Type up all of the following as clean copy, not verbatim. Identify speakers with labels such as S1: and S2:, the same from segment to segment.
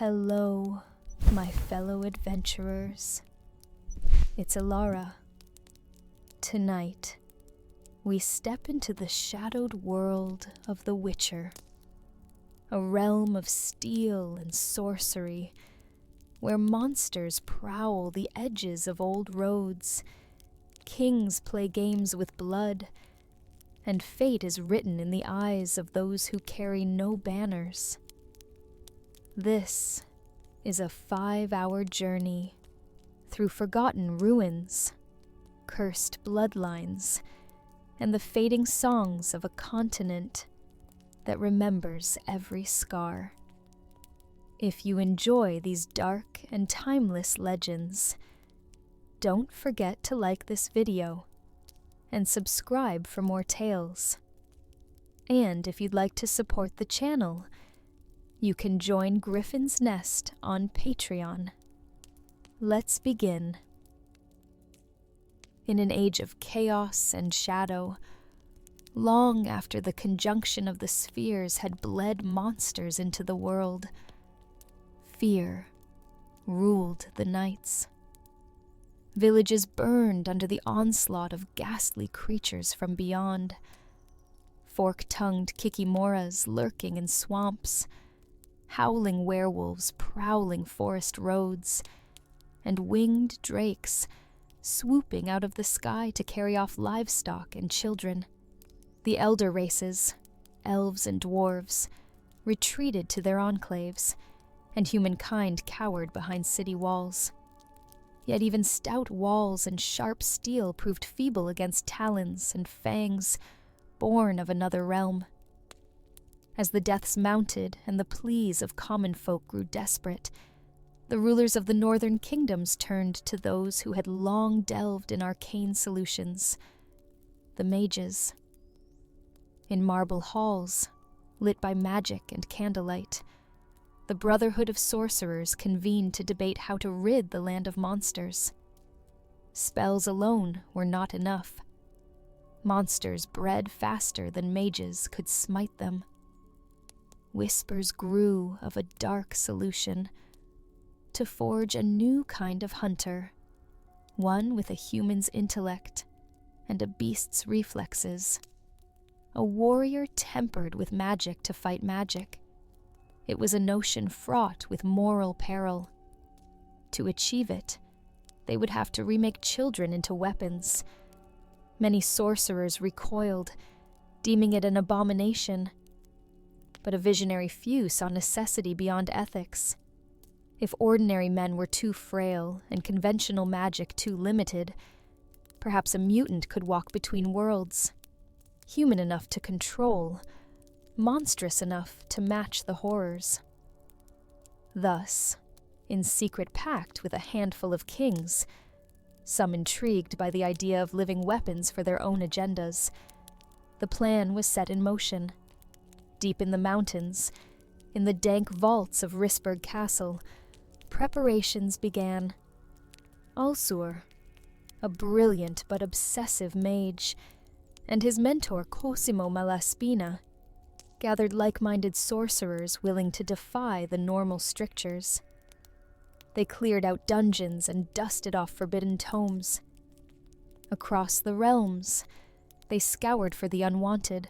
S1: Hello, my fellow adventurers. It's Alara. Tonight, we step into the shadowed world of the Witcher, a realm of steel and sorcery, where monsters prowl the edges of old roads, kings play games with blood, and fate is written in the eyes of those who carry no banners. This is a 5-hour journey through forgotten ruins, cursed bloodlines, and the fading songs of a continent that remembers every scar. If you enjoy these dark and timeless legends, don't forget to like this video and subscribe for more tales. And if you'd like to support the channel, you can join Griffin's Nest on Patreon. Let's begin. In an age of chaos and shadow, long after the conjunction of the spheres had bled monsters into the world, fear ruled the nights. Villages burned under the onslaught of ghastly creatures from beyond. Fork-tongued kikimoras lurking in swamps, howling werewolves prowling forest roads, and winged drakes swooping out of the sky to carry off livestock and children. The elder races, elves and dwarves, retreated to their enclaves, and humankind cowered behind city walls. Yet even stout walls and sharp steel proved feeble against talons and fangs born of another realm. As the deaths mounted and the pleas of common folk grew desperate, the rulers of the northern kingdoms turned to those who had long delved in arcane solutions, the mages. In marble halls, lit by magic and candlelight, the Brotherhood of Sorcerers convened to debate how to rid the land of monsters. Spells alone were not enough. Monsters bred faster than mages could smite them. Whispers grew of a dark solution, to forge a new kind of hunter, one with a human's intellect and a beast's reflexes, a warrior tempered with magic to fight magic. It was a notion fraught with moral peril. To achieve it, they would have to remake children into weapons. Many sorcerers recoiled, deeming it an abomination. But a visionary few saw necessity beyond ethics. If ordinary men were too frail and conventional magic too limited, perhaps a mutant could walk between worlds, human enough to control, monstrous enough to match the horrors. Thus, in secret pact with a handful of kings, some intrigued by the idea of living weapons for their own agendas, the plan was set in motion. Deep in the mountains, in the dank vaults of Risberg Castle, preparations began. Ulsur, a brilliant but obsessive mage, and his mentor Cosimo Malaspina, gathered like-minded sorcerers willing to defy the normal strictures. They cleared out dungeons and dusted off forbidden tomes. Across the realms, they scoured for the unwanted.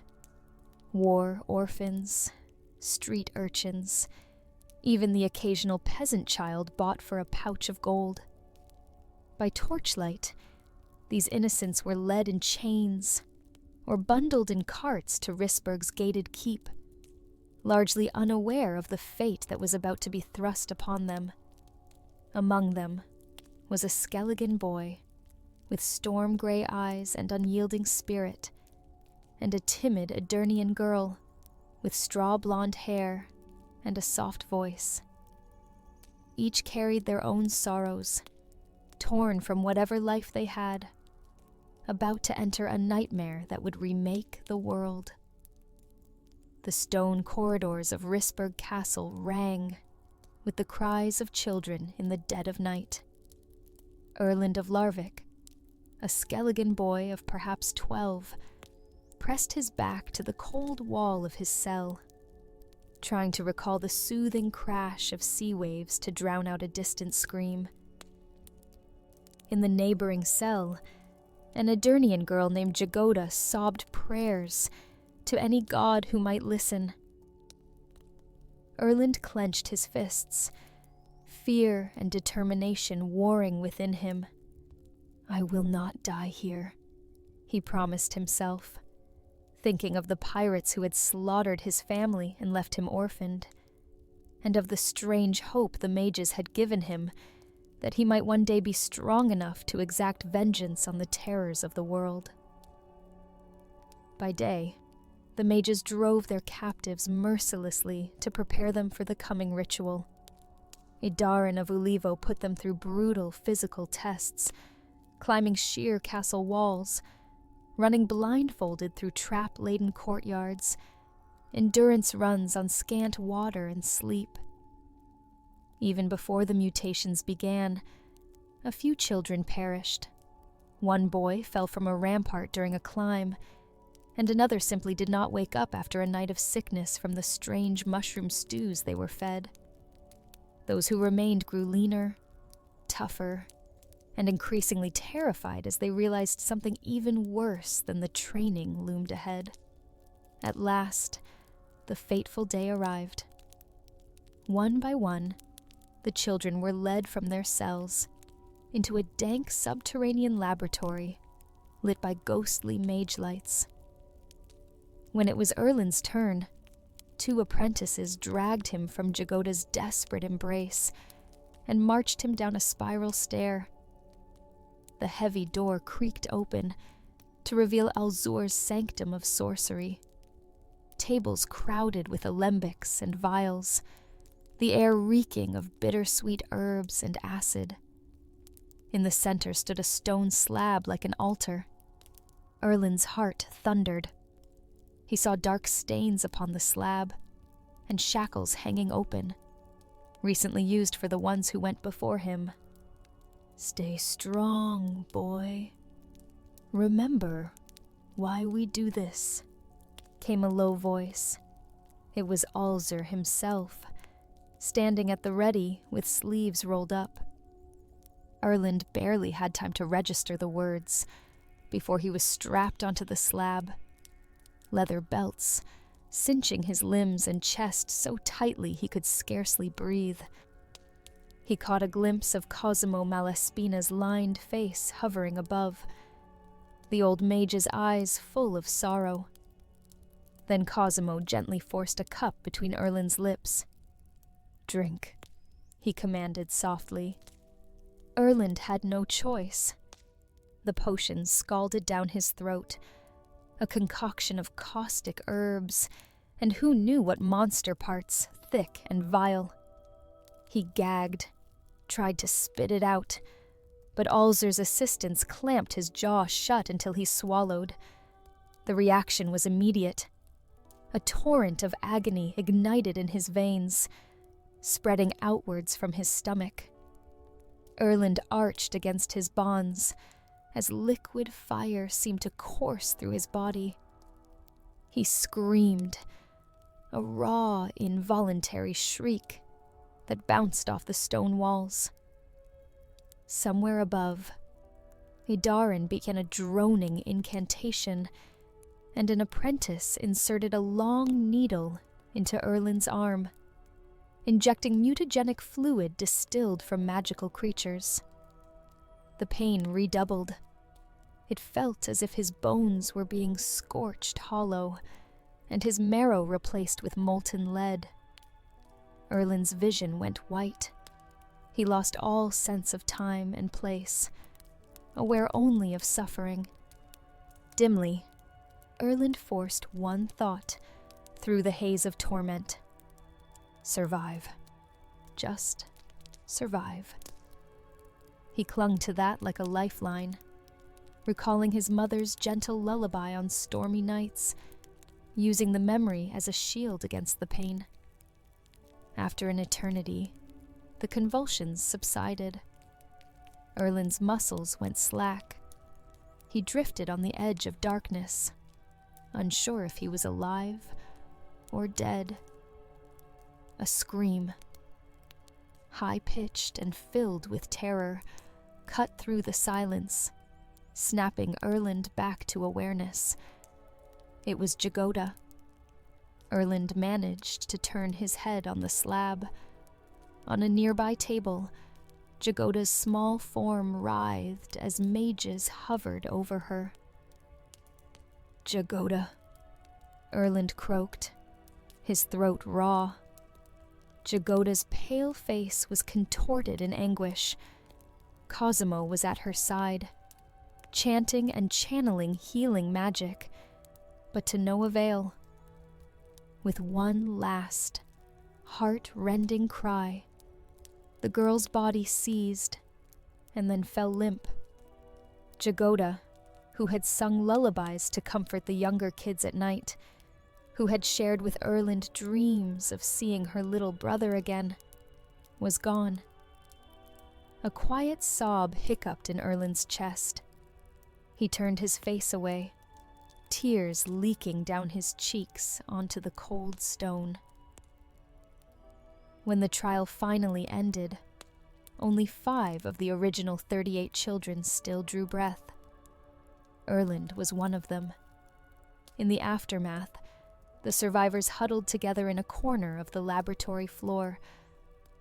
S1: War orphans, street urchins, even the occasional peasant child bought for a pouch of gold. By torchlight, these innocents were led in chains or bundled in carts to Risberg's gated keep, largely unaware of the fate that was about to be thrust upon them. Among them was a Skelligan boy with storm-gray eyes and unyielding spirit, and a timid Edirnian girl with straw-blonde hair and a soft voice. Each carried their own sorrows, torn from whatever life they had, about to enter a nightmare that would remake the world. The stone corridors of Risberg Castle rang with the cries of children in the dead of night. Erland of Larvik, a Skelligan boy of perhaps 12, pressed his back to the cold wall of his cell. trying to recall the soothing crash of sea waves to drown out a distant scream. In the neighboring cell, an Aedirnian girl named Jagoda sobbed prayers to any god who might listen. Erland clenched his fists, fear and determination warring within him. "I will not die here," he promised himself, thinking of the pirates who had slaughtered his family and left him orphaned, and of the strange hope the mages had given him that he might one day be strong enough to exact vengeance on the terrors of the world. By day, the mages drove their captives mercilessly to prepare them for the coming ritual. Idarin of Ulivo put them through brutal physical tests, climbing sheer castle walls, running blindfolded through trap-laden courtyards, endurance runs on scant water and sleep. Even before the mutations began, a few children perished. One boy fell from a rampart during a climb, and another simply did not wake up after a night of sickness from the strange mushroom stews they were fed. Those who remained grew leaner, tougher, and increasingly terrified as they realized something even worse than the training loomed ahead. At last, the fateful day arrived. One by one, the children were led from their cells into a dank subterranean laboratory lit by ghostly mage lights. When it was Erland's turn, 2 apprentices dragged him from Jagoda's desperate embrace and marched him down a spiral stair. The heavy door creaked open to reveal Alzur's sanctum of sorcery. Tables crowded with alembics and vials, the air reeking of bittersweet herbs and acid. In the center stood a stone slab like an altar. Erland's heart thundered. He saw dark stains upon the slab, and shackles hanging open, recently used for the ones who went before him. "Stay strong, boy. Remember why we do this," came a low voice. It was Alzur himself, standing at the ready with sleeves rolled up. Erland barely had time to register the words before he was strapped onto the slab. Leather belts, cinching his limbs and chest so tightly he could scarcely breathe. He caught a glimpse of Cosimo Malespina's lined face hovering above, the old mage's eyes full of sorrow. Then Cosimo gently forced a cup between Erland's lips. "Drink," he commanded softly. Erland had no choice. The potion scalded down his throat, a concoction of caustic herbs, and who knew what monster parts, thick and vile. He gagged, tried to spit it out, but Alzur's assistants clamped his jaw shut until he swallowed. The reaction was immediate. A torrent of agony ignited in his veins, spreading outwards from his stomach. Erland arched against his bonds, as liquid fire seemed to course through his body. He screamed, a raw, involuntary shriek that bounced off the stone walls. Somewhere above, Idarin began a droning incantation, and an apprentice inserted a long needle into Erland's arm, injecting mutagenic fluid distilled from magical creatures. The pain redoubled. It felt as if his bones were being scorched hollow, and his marrow replaced with molten lead. Erland's vision went white. He lost all sense of time and place, aware only of suffering. Dimly, Erland forced one thought through the haze of torment. Survive. Just survive. He clung to that like a lifeline, recalling his mother's gentle lullaby on stormy nights, using the memory as a shield against the pain. After an eternity, the convulsions subsided. Erland's muscles went slack. He drifted on the edge of darkness, unsure if he was alive or dead. a scream. High-pitched and filled with terror, cut through the silence, snapping Erland back to awareness. It was Jagoda. Erland managed to turn his head on the slab. On a nearby table, Jagoda's small form writhed as mages hovered over her. "Jagoda," Erland croaked, his throat raw. Jagoda's pale face was contorted in anguish. Cosimo was at her side, chanting and channeling healing magic, but to no avail. With one last, heart-rending cry, the girl's body seized and then fell limp. Jagoda, who had sung lullabies to comfort the younger kids at night, who had shared with Erland dreams of seeing her little brother again, was gone. A quiet sob hiccuped in Erland's chest. He turned his face away, tears leaking down his cheeks onto the cold stone. When the trial finally ended, only 5 of the original 38 children still drew breath. Erland was one of them. In the aftermath, the survivors huddled together in a corner of the laboratory floor,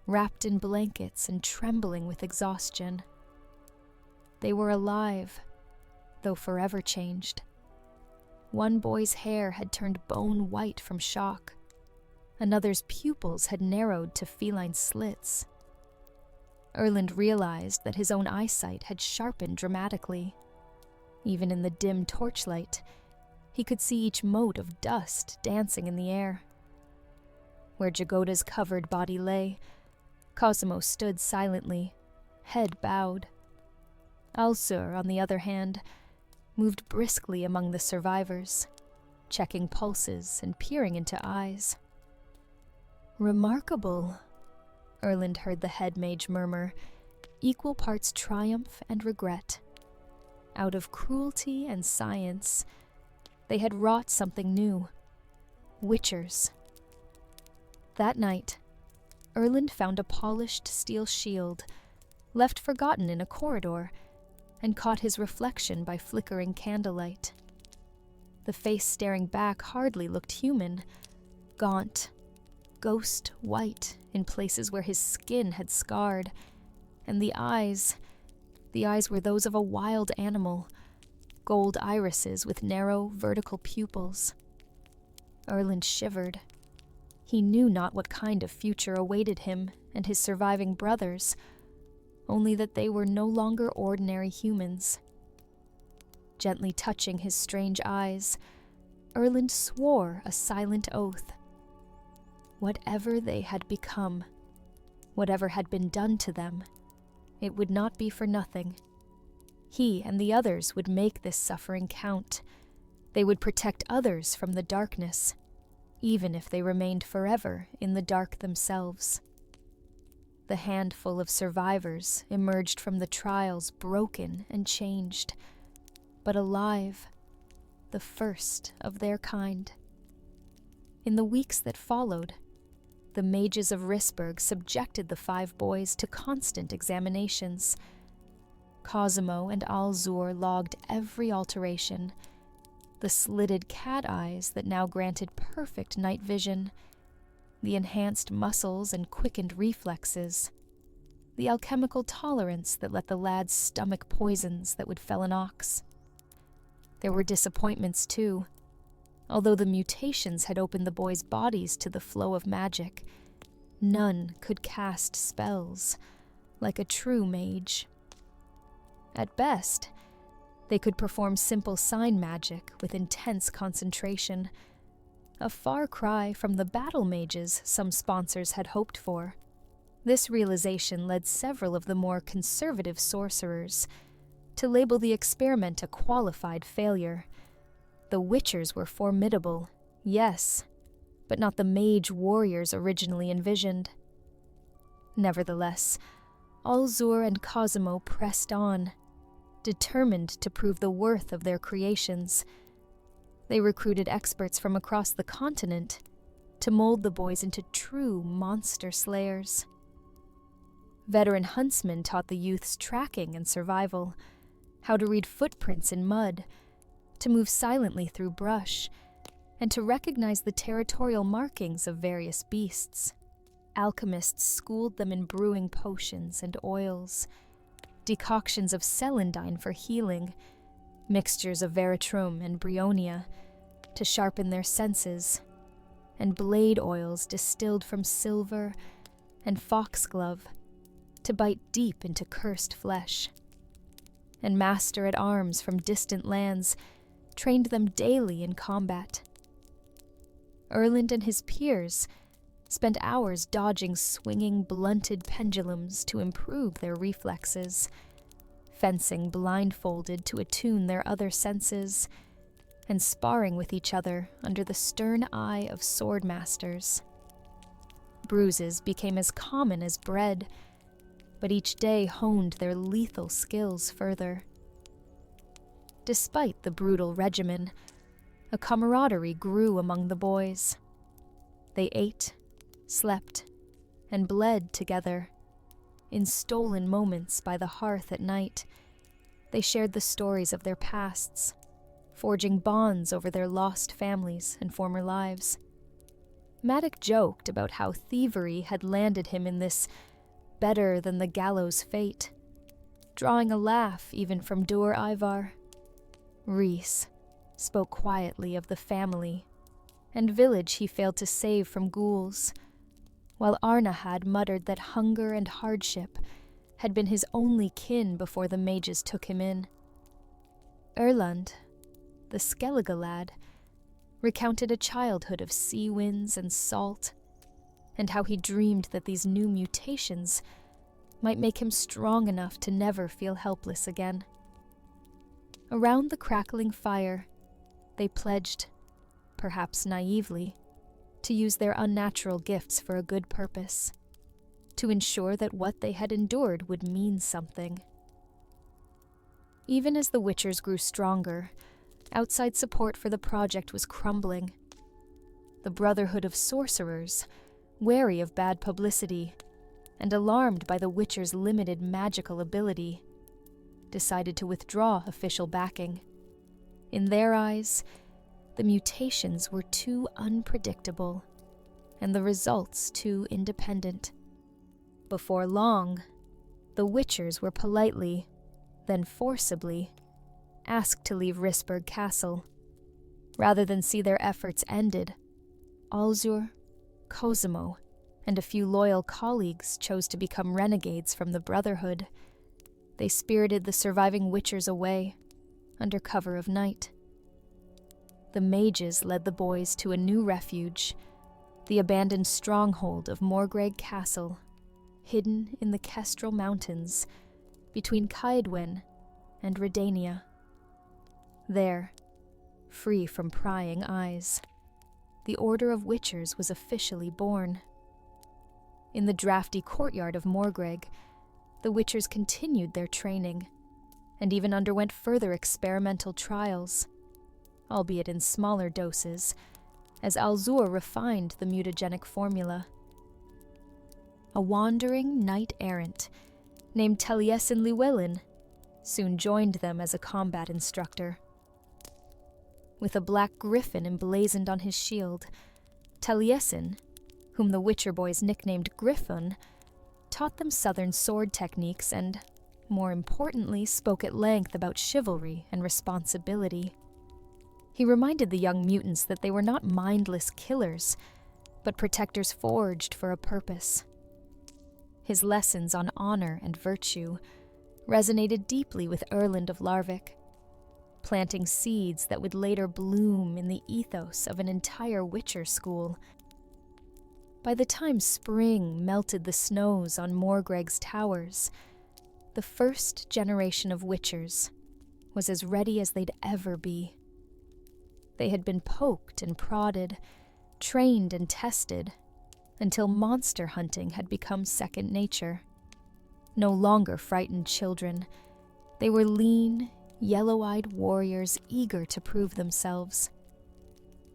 S1: wrapped in blankets and trembling with exhaustion. They were alive, though forever changed. One boy's hair had turned bone white from shock. Another's pupils had narrowed to feline slits. Erland realized that his own eyesight had sharpened dramatically. Even in the dim torchlight, he could see each mote of dust dancing in the air. Where Jagoda's covered body lay, Cosimo stood silently, head bowed. Alsur, on the other hand, moved briskly among the survivors, checking pulses and peering into eyes. "Remarkable," Erland heard the head mage murmur, equal parts triumph and regret. Out of cruelty and science, they had wrought something new. Witchers. That night, Erland found a polished steel shield, left forgotten in a corridor, and caught his reflection by flickering candlelight. The face staring back hardly looked human, gaunt, ghost white in places where his skin had scarred, and the eyes were those of a wild animal, gold irises with narrow, vertical pupils. Erland shivered. He knew not what kind of future awaited him and his surviving brothers, only that they were no longer ordinary humans. Gently touching his strange eyes, Erland swore a silent oath. Whatever they had become, whatever had been done to them, it would not be for nothing. He and the others would make this suffering count. They would protect others from the darkness, even if they remained forever in the dark themselves. The handful of survivors emerged from the trials broken and changed, but alive, the first of their kind. In the weeks that followed, the mages of Risberg subjected the 5 boys to constant examinations. Cosimo and Alzur logged every alteration, the slitted cat eyes that now granted perfect night vision, the enhanced muscles and quickened reflexes, the alchemical tolerance that let the lads stomach poisons that would fell an ox. There were disappointments, too. Although the mutations had opened the boys' bodies to the flow of magic, none could cast spells like a true mage. At best, they could perform simple sign magic with intense concentration, a far cry from the battle mages some sponsors had hoped for. This realization led several of the more conservative sorcerers to label the experiment a qualified failure. The Witchers were formidable, yes, but not the mage warriors originally envisioned. Nevertheless, Alzur and Cosimo pressed on, determined to prove the worth of their creations. They recruited experts from across the continent, to mold the boys into true monster slayers. Veteran huntsmen taught the youths tracking and survival, how to read footprints in mud, to move silently through brush, and to recognize the territorial markings of various beasts. Alchemists schooled them in brewing potions and oils, decoctions of celandine for healing, mixtures of veratrum and brionia to sharpen their senses, and blade oils distilled from silver and foxglove to bite deep into cursed flesh. And master-at-arms from distant lands trained them daily in combat. Erland and his peers spent hours dodging swinging, blunted pendulums to improve their reflexes, fencing blindfolded to attune their other senses, and sparring with each other under the stern eye of swordmasters. Bruises became as common as bread, but each day honed their lethal skills further. Despite the brutal regimen, a camaraderie grew among the boys. They ate, slept, and bled together. In stolen moments by the hearth at night, they shared the stories of their pasts, forging bonds over their lost families and former lives. Maddock joked about how thievery had landed him in this better-than-the-gallows fate, drawing a laugh even from Dur Ivar. Rhys spoke quietly of the family and village he failed to save from ghouls, while Arnahad muttered that hunger and hardship had been his only kin before the mages took him in. Erland, the Skellige lad, recounted a childhood of sea winds and salt, and how he dreamed that these new mutations might make him strong enough to never feel helpless again. Around the crackling fire, they pledged, perhaps naively, to use their unnatural gifts for a good purpose, to ensure that what they had endured would mean something. Even as the Witchers grew stronger, outside support for the project was crumbling. The Brotherhood of Sorcerers, wary of bad publicity and alarmed by the Witcher's limited magical ability, decided to withdraw official backing. In their eyes, the mutations were too unpredictable, and the results too independent. Before long, the Witchers were politely, then forcibly, asked to leave Risberg Castle. Rather than see their efforts ended, Alzur, Cosimo, and a few loyal colleagues chose to become renegades from the Brotherhood. They spirited the surviving Witchers away, under cover of night. The mages led the boys to a new refuge, the abandoned stronghold of Morgreg Castle, hidden in the Kestrel Mountains, between Caedwen and Redania. There, free from prying eyes, the Order of Witchers was officially born. In the drafty courtyard of Morgreg, the Witchers continued their training, and even underwent further experimental trials, albeit in smaller doses, as Alzur refined the mutagenic formula. A wandering knight-errant named Taliesin Llewellyn soon joined them as a combat instructor. With a black griffin emblazoned on his shield, Taliesin, whom the Witcher boys nicknamed Griffin, taught them southern sword techniques and, more importantly, spoke at length about chivalry and responsibility. He reminded the young mutants that they were not mindless killers, but protectors forged for a purpose. His lessons on honor and virtue resonated deeply with Erland of Larvik, planting seeds that would later bloom in the ethos of an entire Witcher school. By the time spring melted the snows on Morgreg's towers, the first generation of Witchers was as ready as they'd ever be. They had been poked and prodded, trained and tested, until monster hunting had become second nature. No longer frightened children, they were lean, yellow-eyed warriors eager to prove themselves.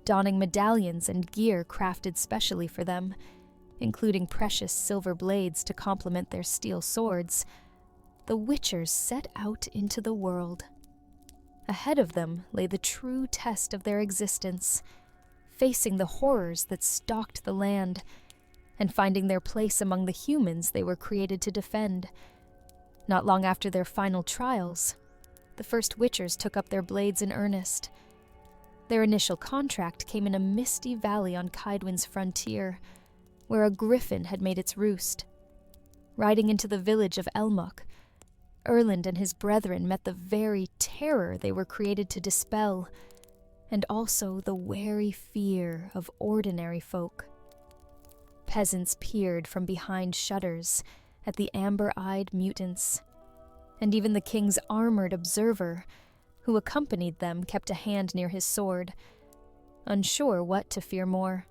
S1: donning medallions and gear crafted specially for them, including precious silver blades to complement their steel swords, the Witchers set out into the world. Ahead of them lay the true test of their existence, facing the horrors that stalked the land, and finding their place among the humans they were created to defend. Not long after their final trials, the first Witchers took up their blades in earnest. Their initial contract came in a misty valley on Kaedwen's frontier, where a griffin had made its roost. Riding into the village of Elmuk, Erland and his brethren met the very terror they were created to dispel, and also the wary fear of ordinary folk. Peasants peered from behind shutters at the amber-eyed mutants, and even the king's armored observer, who accompanied them, kept a hand near his sword, unsure what to fear more,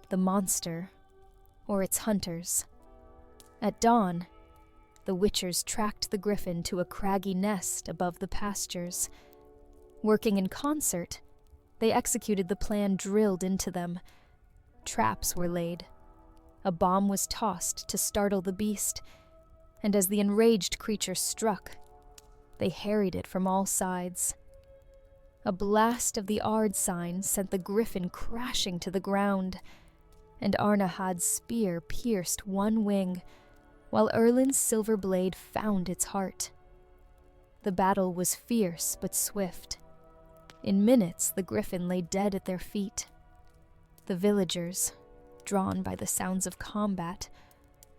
S1: the monster or its hunters. At dawn, the Witchers tracked the griffin to a craggy nest above the pastures. Working in concert, they executed the plan drilled into them. Traps were laid. A bomb was tossed to startle the beast, and as the enraged creature struck, they harried it from all sides. A blast of the Ard sign sent the griffin crashing to the ground, and Arnahad's spear pierced one wing, while Erland's silver blade found its heart. The battle was fierce but swift. In minutes, the griffin lay dead at their feet. The villagers, drawn by the sounds of combat,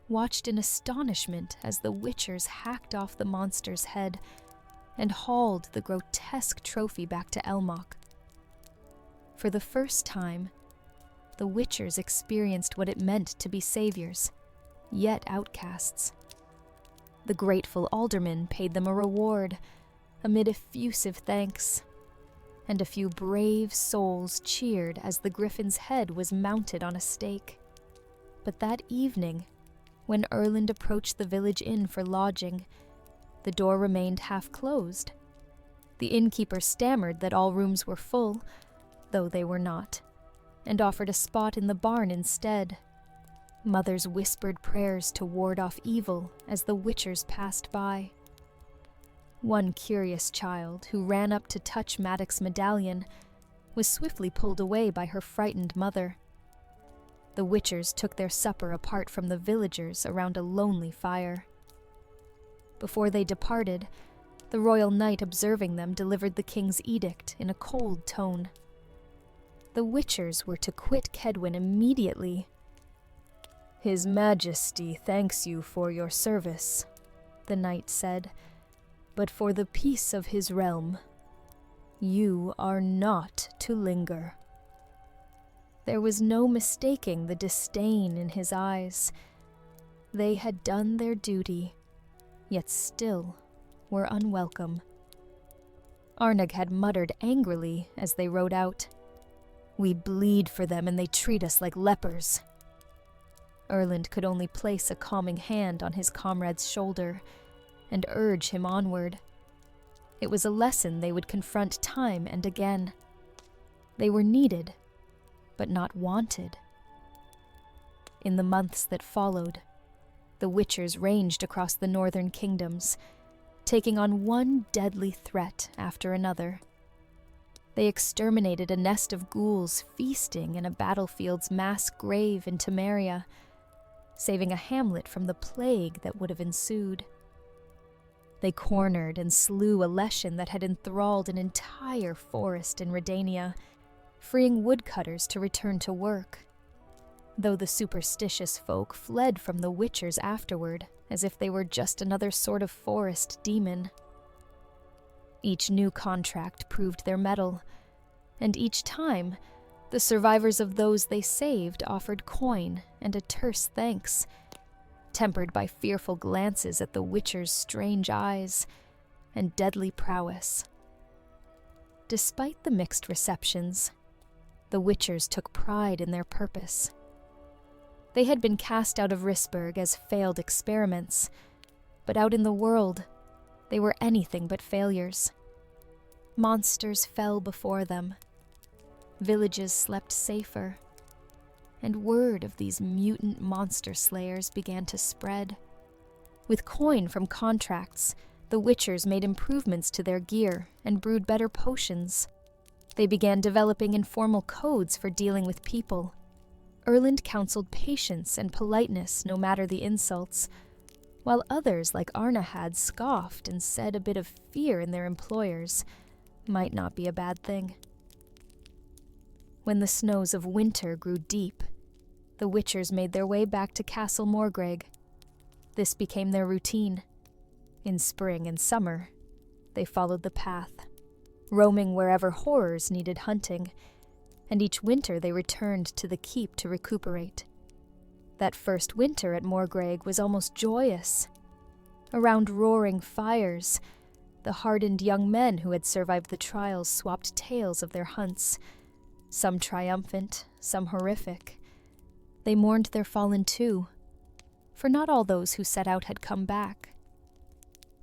S1: watched in astonishment as the Witchers hacked off the monster's head and hauled the grotesque trophy back to Elmok. For the first time, the Witchers experienced what it meant to be saviors, yet outcasts. The grateful aldermen paid them a reward, amid effusive thanks, and a few brave souls cheered as the griffin's head was mounted on a stake. But that evening, when Erland approached the village inn for lodging, the door remained half-closed. The innkeeper stammered that all rooms were full, though they were not, and offered a spot in the barn instead. Mothers whispered prayers to ward off evil as the Witchers passed by. One curious child, who ran up to touch Maddox's medallion, was swiftly pulled away by her frightened mother. The Witchers took their supper apart from the villagers around a lonely fire. Before they departed, the royal knight observing them delivered the king's edict in a cold tone. The Witchers were to quit Kaedwen immediately. "His Majesty thanks you for your service," the knight said, "but for the peace of his realm, you are not to linger." There was no mistaking the disdain in his eyes. They had done their duty, yet still were unwelcome. Arnag had muttered angrily as they rode out, "We bleed for them and they treat us like lepers." Erland could only place a calming hand on his comrade's shoulder and urge him onward. It was a lesson they would confront time and again. They were needed, but not wanted. In the months that followed, the Witchers ranged across the northern kingdoms, taking on one deadly threat after another. They exterminated a nest of ghouls feasting in a battlefield's mass grave in Temeria, saving a hamlet from the plague that would have ensued. They cornered and slew a leshen that had enthralled an entire forest in Redania, freeing woodcutters to return to work, though the superstitious folk fled from the Witchers afterward, as if they were just another sort of forest demon. Each new contract proved their mettle, and each time, the survivors of those they saved offered coin and a terse thanks, tempered by fearful glances at the Witcher's strange eyes and deadly prowess. Despite the mixed receptions, the Witchers took pride in their purpose. They had been cast out of Risberg as failed experiments, but out in the world, they were anything but failures. Monsters fell before them. villages slept safer, and word of these mutant monster slayers began to spread. With coin from contracts, the Witchers made improvements to their gear and brewed better potions. They began developing informal codes for dealing with people. Erland counseled patience and politeness no matter the insults, while others like Arnahad scoffed and said a bit of fear in their employers might not be a bad thing. When the snows of winter grew deep, the Witchers made their way back to Castle Morgreg. This became their routine. In spring and summer, they followed the path, roaming wherever horrors needed hunting, and each winter they returned to the keep to recuperate. That first winter at Morgreg was almost joyous. Around roaring fires, the hardened young men who had survived the trials swapped tales of their hunts, some triumphant, some horrific. They mourned their fallen too, for not all those who set out had come back.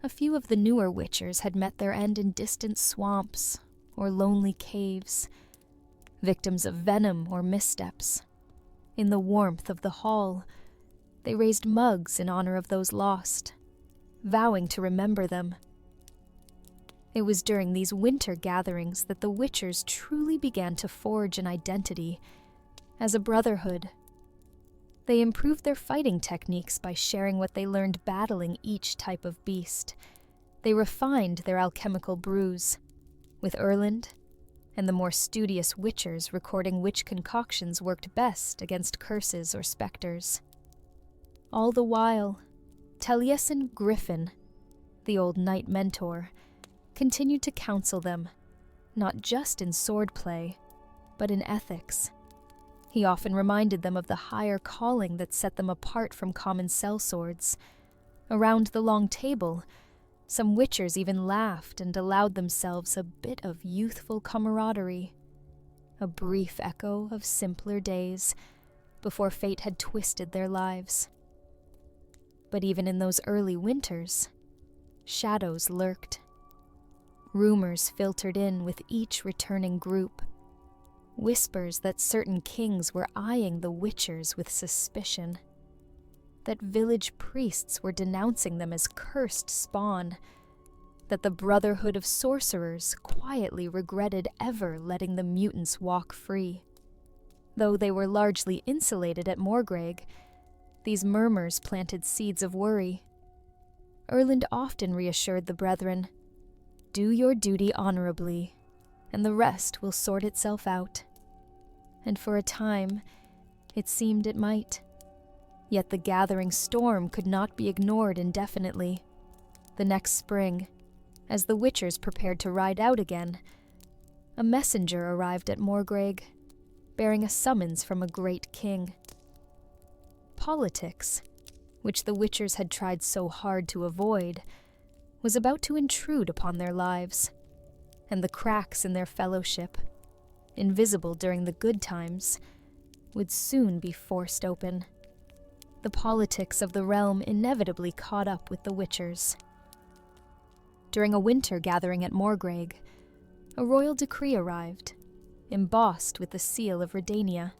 S1: A few of the newer Witchers had met their end in distant swamps or lonely caves, victims of venom or missteps. In the warmth of the hall, they raised mugs in honor of those lost, vowing to remember them. It was during these winter gatherings that the Witchers truly began to forge an identity as a brotherhood. They improved their fighting techniques by sharing what they learned battling each type of beast. They refined their alchemical brews, with Erland and the more studious Witchers recording which concoctions worked best against curses or specters. All the while, Taliesin Griffin, the old knight mentor, continued to counsel them, not just in swordplay, but in ethics. He often reminded them of the higher calling that set them apart from common sellswords. Around the long table, some Witchers even laughed and allowed themselves a bit of youthful camaraderie, a brief echo of simpler days before fate had twisted their lives. But even in those early winters, shadows lurked. Rumors filtered in with each returning group, whispers that certain kings were eyeing the Witchers with suspicion, that village priests were denouncing them as cursed spawn, that the Brotherhood of Sorcerers quietly regretted ever letting the mutants walk free. Though they were largely insulated at Morgreg, these murmurs planted seeds of worry. Erland often reassured the brethren, "Do your duty honorably, and the rest will sort itself out." And for a time, it seemed it might. Yet the gathering storm could not be ignored indefinitely. The next spring, as the Witchers prepared to ride out again, a messenger arrived at Morgreg, bearing a summons from a great king. Politics, which the Witchers had tried so hard to avoid, was about to intrude upon their lives, and the cracks in their fellowship, invisible during the good times, would soon be forced open. The politics of the realm inevitably caught up with the Witchers. During a winter gathering at Morgreg, a royal decree arrived, embossed with the seal of Redania.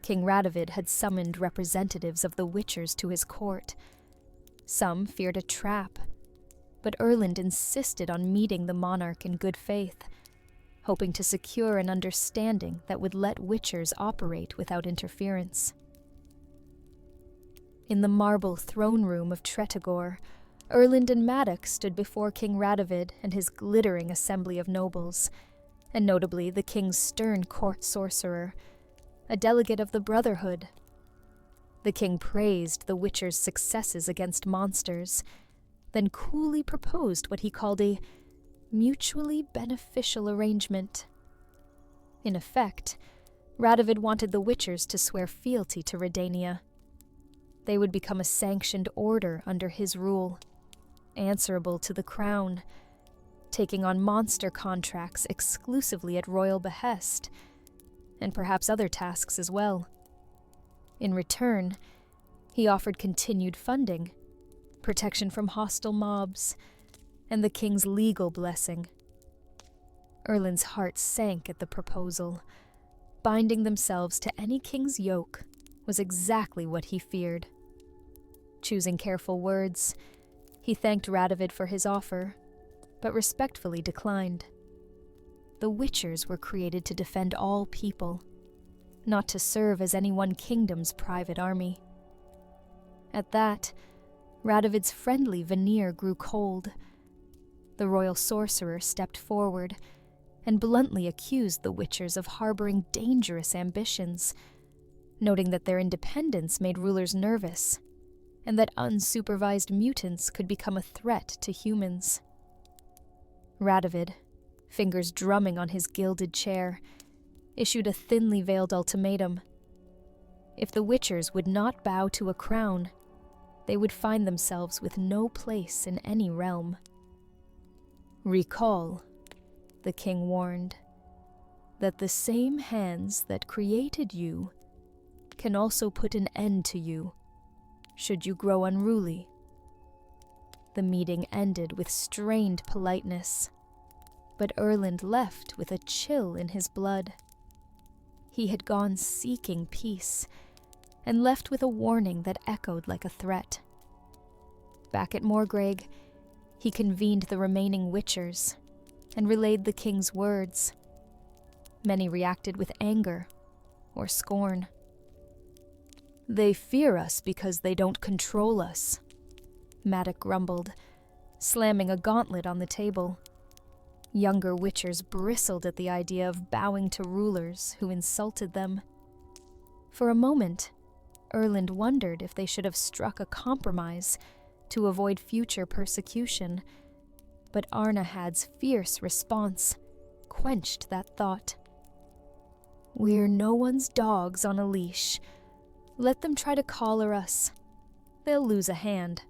S1: King Radovid had summoned representatives of the Witchers to his court. Some feared a trap, but Erland insisted on meeting the monarch in good faith, hoping to secure an understanding that would let Witchers operate without interference. In the marble throne room of Tretogor, Erland and Maddox stood before King Radovid and his glittering assembly of nobles, and notably the king's stern court sorcerer, a delegate of the Brotherhood. The king praised the Witcher's successes against monsters, then coolly proposed what he called a mutually beneficial arrangement. In effect, Radovid wanted the Witchers to swear fealty to Redania. They would become a sanctioned order under his rule, answerable to the crown, taking on monster contracts exclusively at royal behest, and perhaps other tasks as well. In return, he offered continued funding, protection from hostile mobs, and the king's legal blessing. Erlin's heart sank at the proposal. Binding themselves to any king's yoke was exactly what he feared. Choosing careful words, he thanked Radovid for his offer, but respectfully declined. The Witchers were created to defend all people, not to serve as any one kingdom's private army. At that, Radovid's friendly veneer grew cold. The royal sorcerer stepped forward and bluntly accused the Witchers of harboring dangerous ambitions, noting that their independence made rulers nervous, and that unsupervised mutants could become a threat to humans. Radovid, fingers drumming on his gilded chair, issued a thinly veiled ultimatum. If the Witchers would not bow to a crown, they would find themselves with no place in any realm. "Recall," the king warned, "that the same hands that created you can also put an end to you, should you grow unruly." The meeting ended with strained politeness, but Erland left with a chill in his blood. He had gone seeking peace, and left with a warning that echoed like a threat. Back at Morgreg, he convened the remaining Witchers and relayed the king's words. Many reacted with anger or scorn. "They fear us because they don't control us," Maddock grumbled, slamming a gauntlet on the table. Younger Witchers bristled at the idea of bowing to rulers who insulted them. For a moment, Erland wondered if they should have struck a compromise to avoid future persecution, but Arnahad's fierce response quenched that thought. "We're no one's dogs on a leash. Let them try to collar us. They'll lose a hand."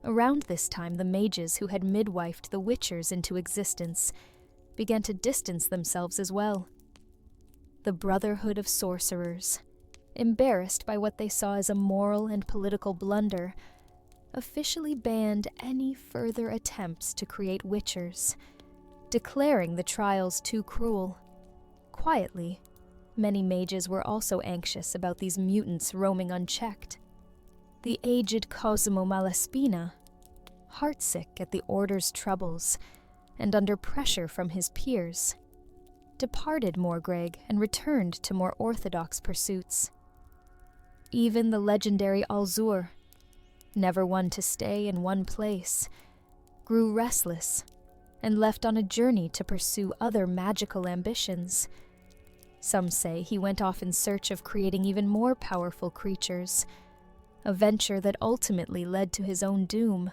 S1: Around this time, the mages who had midwifed the Witchers into existence began to distance themselves as well. The Brotherhood of Sorcerers, embarrassed by what they saw as a moral and political blunder, officially banned any further attempts to create Witchers, declaring the trials too cruel. Quietly, many mages were also anxious about these mutants roaming unchecked. The aged Cosimo Malaspina, heartsick at the Order's troubles and under pressure from his peers, departed Morgreg and returned to more orthodox pursuits. Even the legendary Alzur, never one to stay in one place, grew restless and left on a journey to pursue other magical ambitions. Some say he went off in search of creating even more powerful creatures, a venture that ultimately led to his own doom.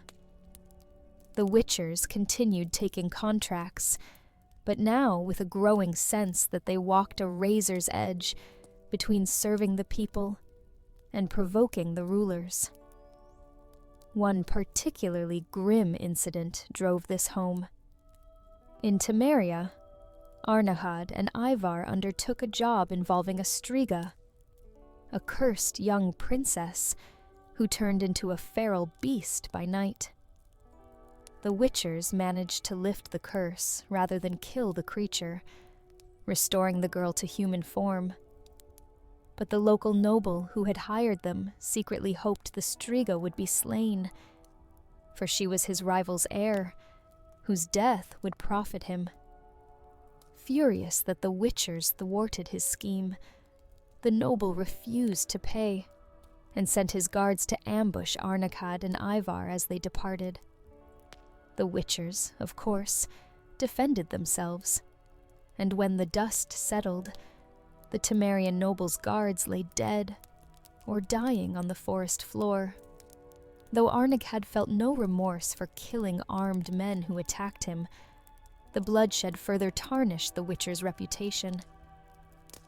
S1: The Witchers continued taking contracts, but now with a growing sense that they walked a razor's edge between serving the people and provoking the rulers. One particularly grim incident drove this home. In Temeria, Arnahad and Ivar undertook a job involving a Striga, a cursed young princess who turned into a feral beast by night. The Witchers managed to lift the curse rather than kill the creature, restoring the girl to human form. But the local noble who had hired them secretly hoped the Striga would be slain, for she was his rival's heir, whose death would profit him. Furious that the Witchers thwarted his scheme, the noble refused to pay, and sent his guards to ambush Arnahad and Ivar as they departed. The Witchers, of course, defended themselves, and when the dust settled, the Temerian noble's guards lay dead or dying on the forest floor, though Arnahad felt no remorse for killing armed men who attacked him. The bloodshed further tarnished the Witcher's reputation.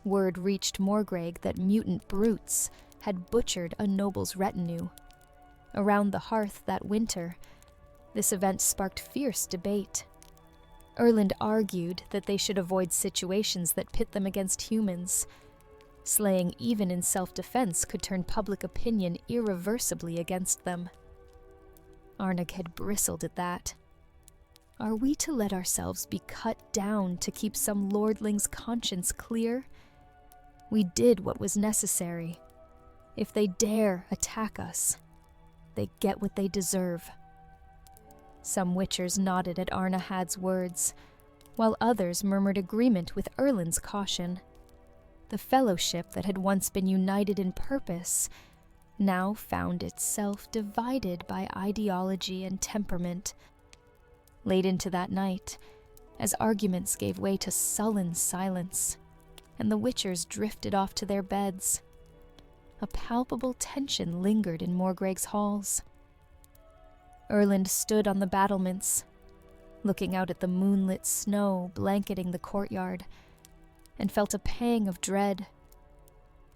S1: Word reached Morgreg that mutant brutes had butchered a noble's retinue. Around the hearth that winter, this event sparked fierce debate. Erland argued that they should avoid situations that pit them against humans. Slaying even in self-defense could turn public opinion irreversibly against them. Arnahad bristled at that. Are we to let ourselves be cut down to keep some lordling's conscience clear? We did what was necessary. If they dare attack us, they get what they deserve. Some witchers nodded at Arnahad's words, while others murmured agreement with Erlin's caution. The fellowship that had once been united in purpose now found itself divided by ideology and temperament. Late into that night, as arguments gave way to sullen silence, and the witchers drifted off to their beds, a palpable tension lingered in Morgreg's halls. Erland stood on the battlements, looking out at the moonlit snow blanketing the courtyard, and felt a pang of dread.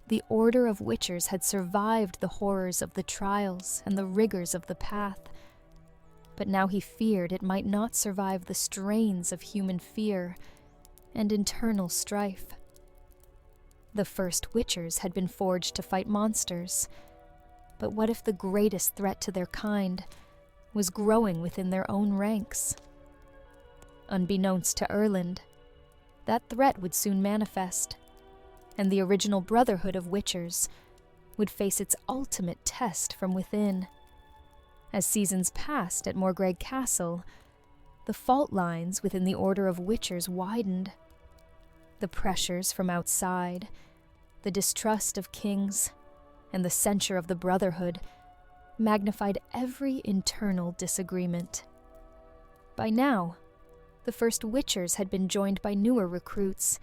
S1: The Order of Witchers had survived the horrors of the trials and the rigors of the path, but now he feared it might not survive the strains of human fear and internal strife. The first Witchers had been forged to fight monsters, but what if the greatest threat to their kind was growing within their own ranks? Unbeknownst to Erland, that threat would soon manifest, and the original Brotherhood of Witchers would face its ultimate test from within. As seasons passed at Morgreg Castle, the fault lines within the Order of Witchers widened. The pressures from outside, the distrust of kings, and the censure of the Brotherhood magnified every internal disagreement. By now, the first Witchers had been joined by newer recruits,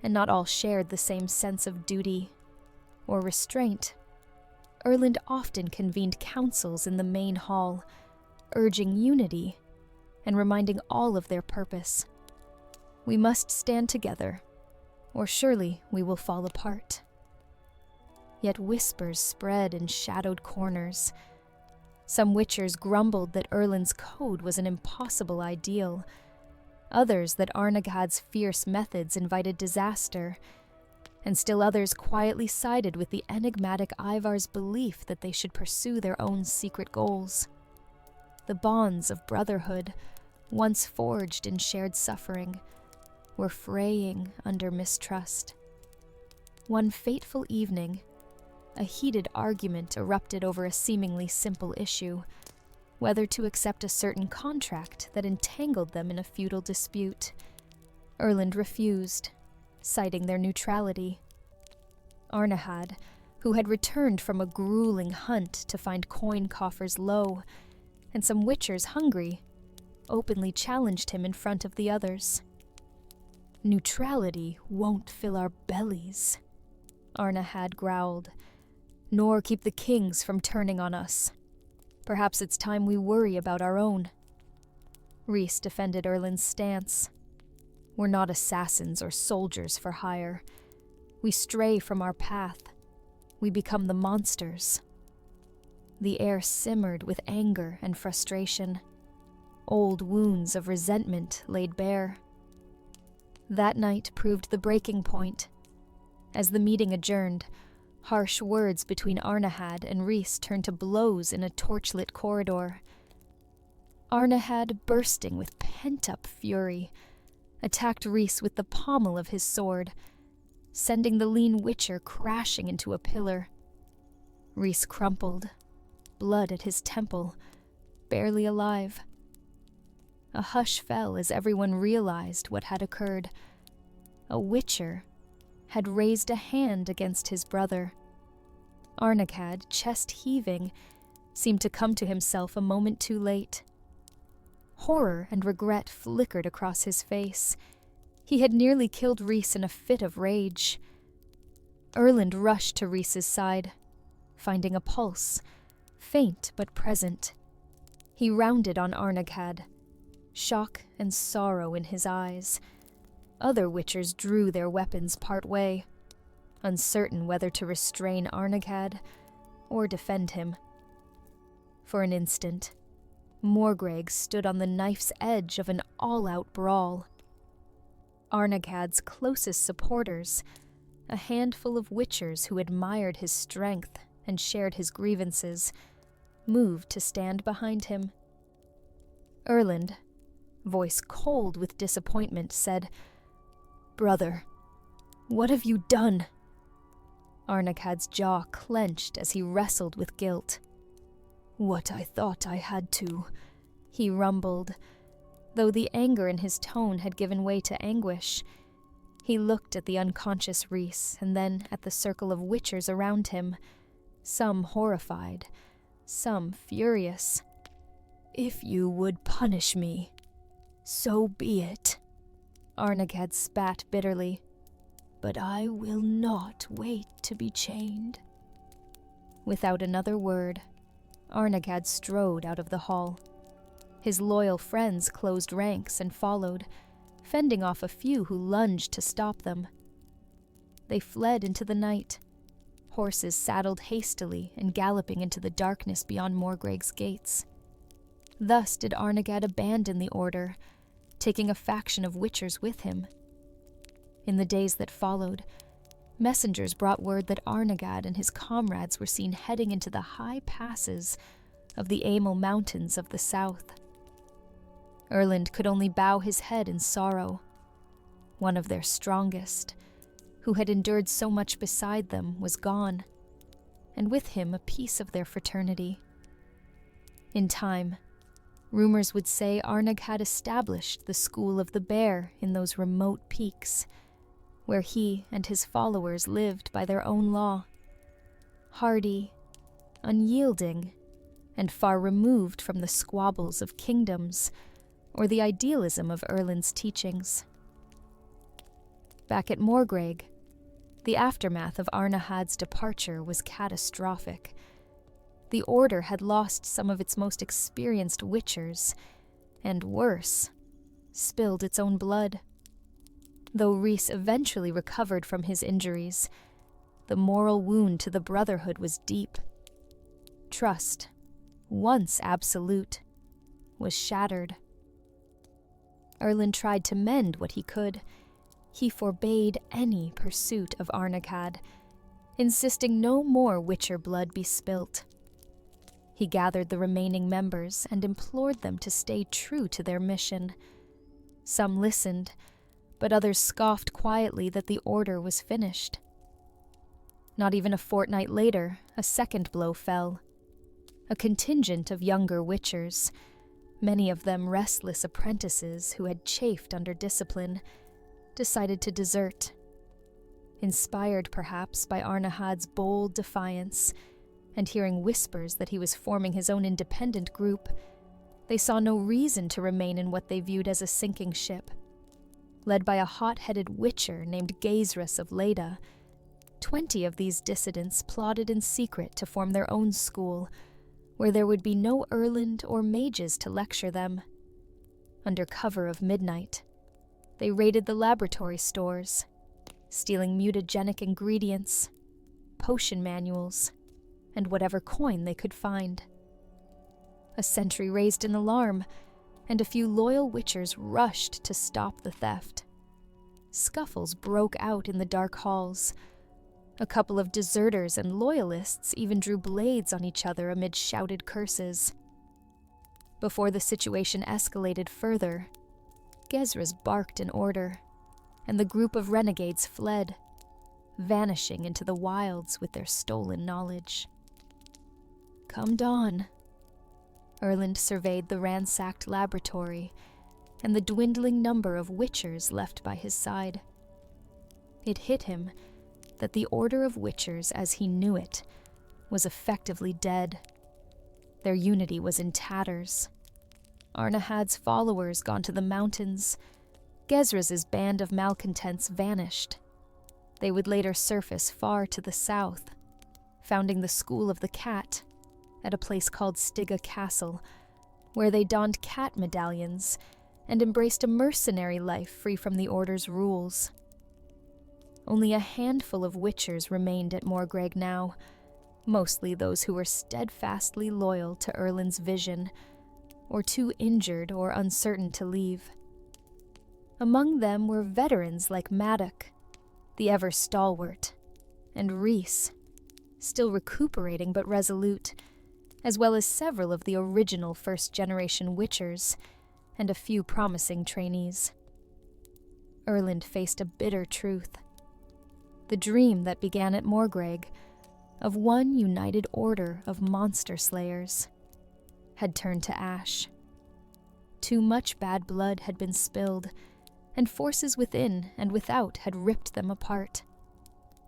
S1: and not all shared the same sense of duty or restraint. Erland often convened councils in the main hall, urging unity and reminding all of their purpose. We must stand together, or surely we will fall apart. Yet whispers spread in shadowed corners. Some witchers grumbled that Erland's code was an impossible ideal, others that Arnagad's fierce methods invited disaster, and still others quietly sided with the enigmatic Ivar's belief that they should pursue their own secret goals. The bonds of brotherhood, once forged in shared suffering, were fraying under mistrust. One fateful evening, a heated argument erupted over a seemingly simple issue, whether to accept a certain contract that entangled them in a feudal dispute. Erland refused, citing their neutrality. Arnahad, who had returned from a grueling hunt to find coin coffers low, and some witchers hungry, openly challenged him in front of the others. "Neutrality won't fill our bellies," Arnahad growled, "nor keep the kings from turning on us. Perhaps it's time we worry about our own." Rhys defended Erland's stance. "We're not assassins or soldiers for hire. We stray from our path. We become the monsters." The air simmered with anger and frustration. Old wounds of resentment laid bare. That night proved the breaking point. As the meeting adjourned, harsh words between Arnahad and Rhys turned to blows in a torchlit corridor. Arnahad, bursting with pent-up fury, attacked Rhys with the pommel of his sword, sending the lean witcher crashing into a pillar. Rhys crumpled, blood at his temple, barely alive. A hush fell as everyone realized what had occurred. A witcher had raised a hand against his brother. Arnahad, chest heaving, seemed to come to himself a moment too late. Horror and regret flickered across his face. He had nearly killed Rhys in a fit of rage. Erland rushed to Rhys's side, finding a pulse, faint but present. He rounded on Arnahad, shock and sorrow in his eyes. Other witchers drew their weapons part way, uncertain whether to restrain Arnahad or defend him. For an instant, Morgreg stood on the knife's edge of an all-out brawl. Arnahad's closest supporters, a handful of witchers who admired his strength and shared his grievances, moved to stand behind him. Erland, voice cold with disappointment, said, "Brother, what have you done?" Arnaghad's jaw clenched as he wrestled with guilt. "What I thought I had to," he rumbled, though the anger in his tone had given way to anguish. He looked at the unconscious Rhys and then at the circle of witchers around him, some horrified, some furious. "If you would punish me, so be it," Arnaghad spat bitterly. "But I will not wait to be chained." Without another word, Arnaghad strode out of the hall. His loyal friends closed ranks and followed, fending off a few who lunged to stop them. They fled into the night, horses saddled hastily and galloping into the darkness beyond Morgreg's gates. Thus did Arnaghad abandon the order, taking a faction of witchers with him. In the days that followed, messengers brought word that Arnaghad and his comrades were seen heading into the high passes of the Amel Mountains of the south. Erland could only bow his head in sorrow. One of their strongest, who had endured so much beside them, was gone, and with him a piece of their fraternity. In time, rumors would say Arnag had established the School of the Bear in those remote peaks, where he and his followers lived by their own law. Hardy, unyielding, and far removed from the squabbles of kingdoms or the idealism of Erland's teachings. Back at Morgreg, the aftermath of Arnaghad's departure was catastrophic. The Order had lost some of its most experienced witchers, and worse, spilled its own blood. Though Rhys eventually recovered from his injuries, the moral wound to the Brotherhood was deep. Trust, once absolute, was shattered. Erland tried to mend what he could. He forbade any pursuit of Arnaghad, insisting no more witcher blood be spilt. He gathered the remaining members and implored them to stay true to their mission. Some listened, but others scoffed quietly that the order was finished. Not even a fortnight later, a second blow fell. A contingent of younger witchers, many of them restless apprentices who had chafed under discipline, decided to desert. Inspired perhaps by Arnaghad's bold defiance, and hearing whispers that he was forming his own independent group, they saw no reason to remain in what they viewed as a sinking ship. Led by a hot-headed witcher named Gaezrus of Leda, 20 of these dissidents plotted in secret to form their own school, where there would be no Erland or mages to lecture them. Under cover of midnight, they raided the laboratory stores, stealing mutagenic ingredients, potion manuals, and whatever coin they could find. A sentry raised an alarm, and a few loyal witchers rushed to stop the theft. Scuffles broke out in the dark halls. A couple of deserters and loyalists even drew blades on each other amid shouted curses. Before the situation escalated further, Gaezrus barked an order, and the group of renegades fled, vanishing into the wilds with their stolen knowledge. Come dawn, Erland surveyed the ransacked laboratory and the dwindling number of witchers left by his side. It hit him that the Order of Witchers as he knew it was effectively dead. Their unity was in tatters. Arnaghad's followers gone to the mountains, Gaezrus's band of malcontents vanished. They would later surface far to the south, founding the School of the Cat at a place called Styga Castle, where they donned cat medallions and embraced a mercenary life free from the Order's rules. Only a handful of witchers remained at Morgreg now, mostly those who were steadfastly loyal to Erland's vision, or too injured or uncertain to leave. Among them were veterans like Maddock, the ever-stalwart, and Rhys, still recuperating but resolute, as well as several of the original first-generation witchers, and a few promising trainees. Erland faced a bitter truth. The dream that began at Morgreg, of one united order of monster slayers, had turned to ash. Too much bad blood had been spilled, and forces within and without had ripped them apart.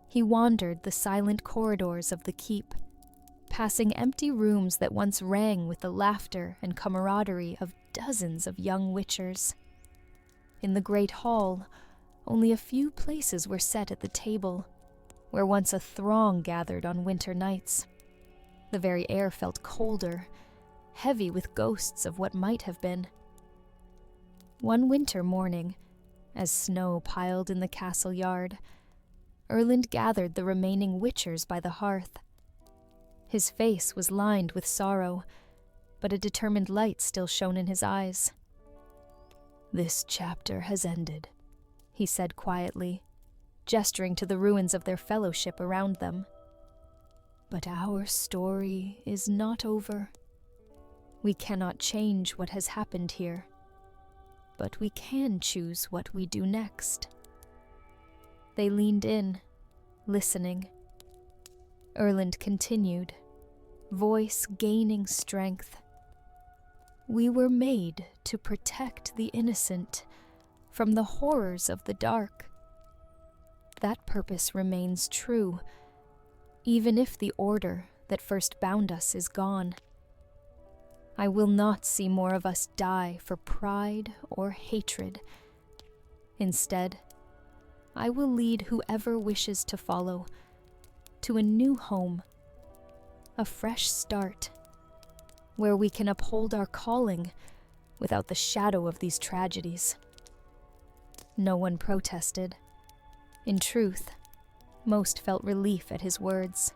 S1: He wandered the silent corridors of the keep, passing empty rooms that once rang with the laughter and camaraderie of dozens of young witchers. In the great hall, only a few places were set at the table, where once a throng gathered on winter nights. The very air felt colder, heavy with ghosts of what might have been. One winter morning, as snow piled in the castle yard, Erland gathered the remaining witchers by the hearth. His face was lined with sorrow, but a determined light still shone in his eyes. "This chapter has ended," he said quietly, gesturing to the ruins of their fellowship around them. "But our story is not over. We cannot change what has happened here, but we can choose what we do next." They leaned in, listening. Erland continued, voice gaining strength. "We were made to protect the innocent from the horrors of the dark. That purpose remains true, even if the order that first bound us is gone. I will not see more of us die for pride or hatred. Instead, I will lead whoever wishes to follow to a new home, a fresh start, where we can uphold our calling without the shadow of these tragedies." No one protested. In truth, most felt relief at his words.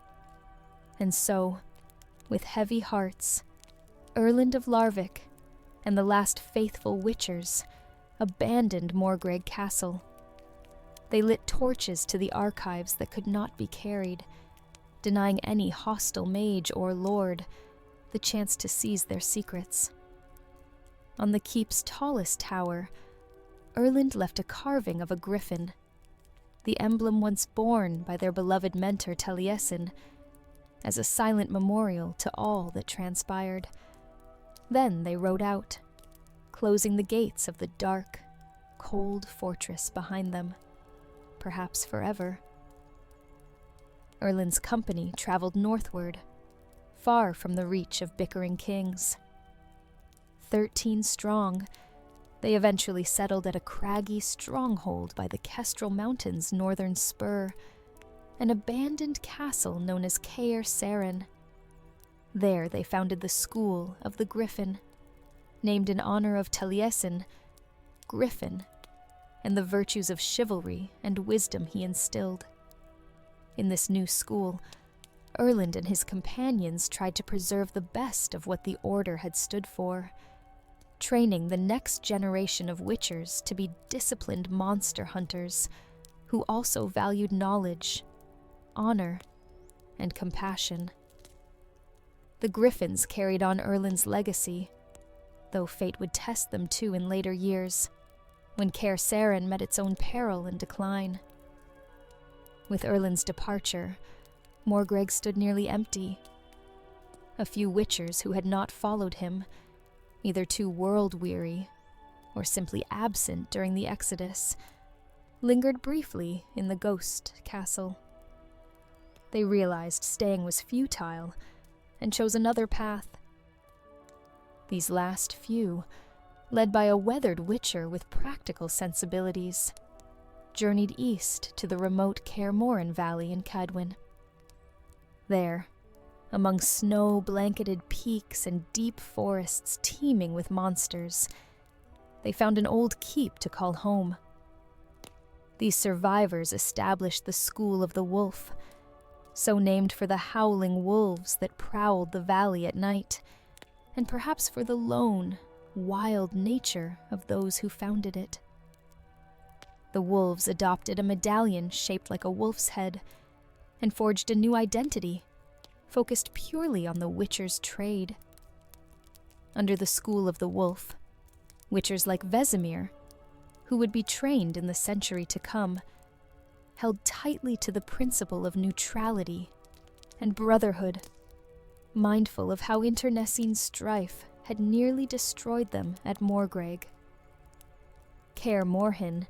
S1: And so, with heavy hearts, Erland of Larvik and the last faithful witchers abandoned Morgreg Castle. They lit torches to the archives that could not be carried, denying any hostile mage or lord the chance to seize their secrets. On the keep's tallest tower, Erland left a carving of a griffin, the emblem once borne by their beloved mentor Taliesin, as a silent memorial to all that transpired. Then they rode out, closing the gates of the dark, cold fortress behind them, perhaps forever. Erland's company traveled northward, far from the reach of bickering kings. 13 strong, they eventually settled at a craggy stronghold by the Kestrel Mountains' northern spur, an abandoned castle known as Kaer Morhen. There they founded the School of the Griffin, named in honor of Taliesin, Griffin, and the virtues of chivalry and wisdom he instilled. In this new school, Erland and his companions tried to preserve the best of what the Order had stood for, training the next generation of witchers to be disciplined monster hunters who also valued knowledge, honor, and compassion. The Griffins carried on Erland's legacy, though fate would test them too in later years, when Kaer Morhen met its own peril and decline. With Erland's departure, Morgreg stood nearly empty. A few witchers who had not followed him, either too world-weary or simply absent during the Exodus, lingered briefly in the ghost castle. They realized staying was futile and chose another path. These last few, led by a weathered witcher with practical sensibilities, journeyed east to the remote Kaer Morhen Valley in Cadwyn. There, among snow-blanketed peaks and deep forests teeming with monsters, they found an old keep to call home. These survivors established the School of the Wolf, so named for the howling wolves that prowled the valley at night, and perhaps for the lone, wild nature of those who founded it. The wolves adopted a medallion shaped like a wolf's head, and forged a new identity, focused purely on the witcher's trade. Under the School of the Wolf, Witchers like Vesemir, who would be trained in the century to come, held tightly to the principle of neutrality and brotherhood, mindful of how internecine strife had nearly destroyed them at Morgreg. Kaer Morhen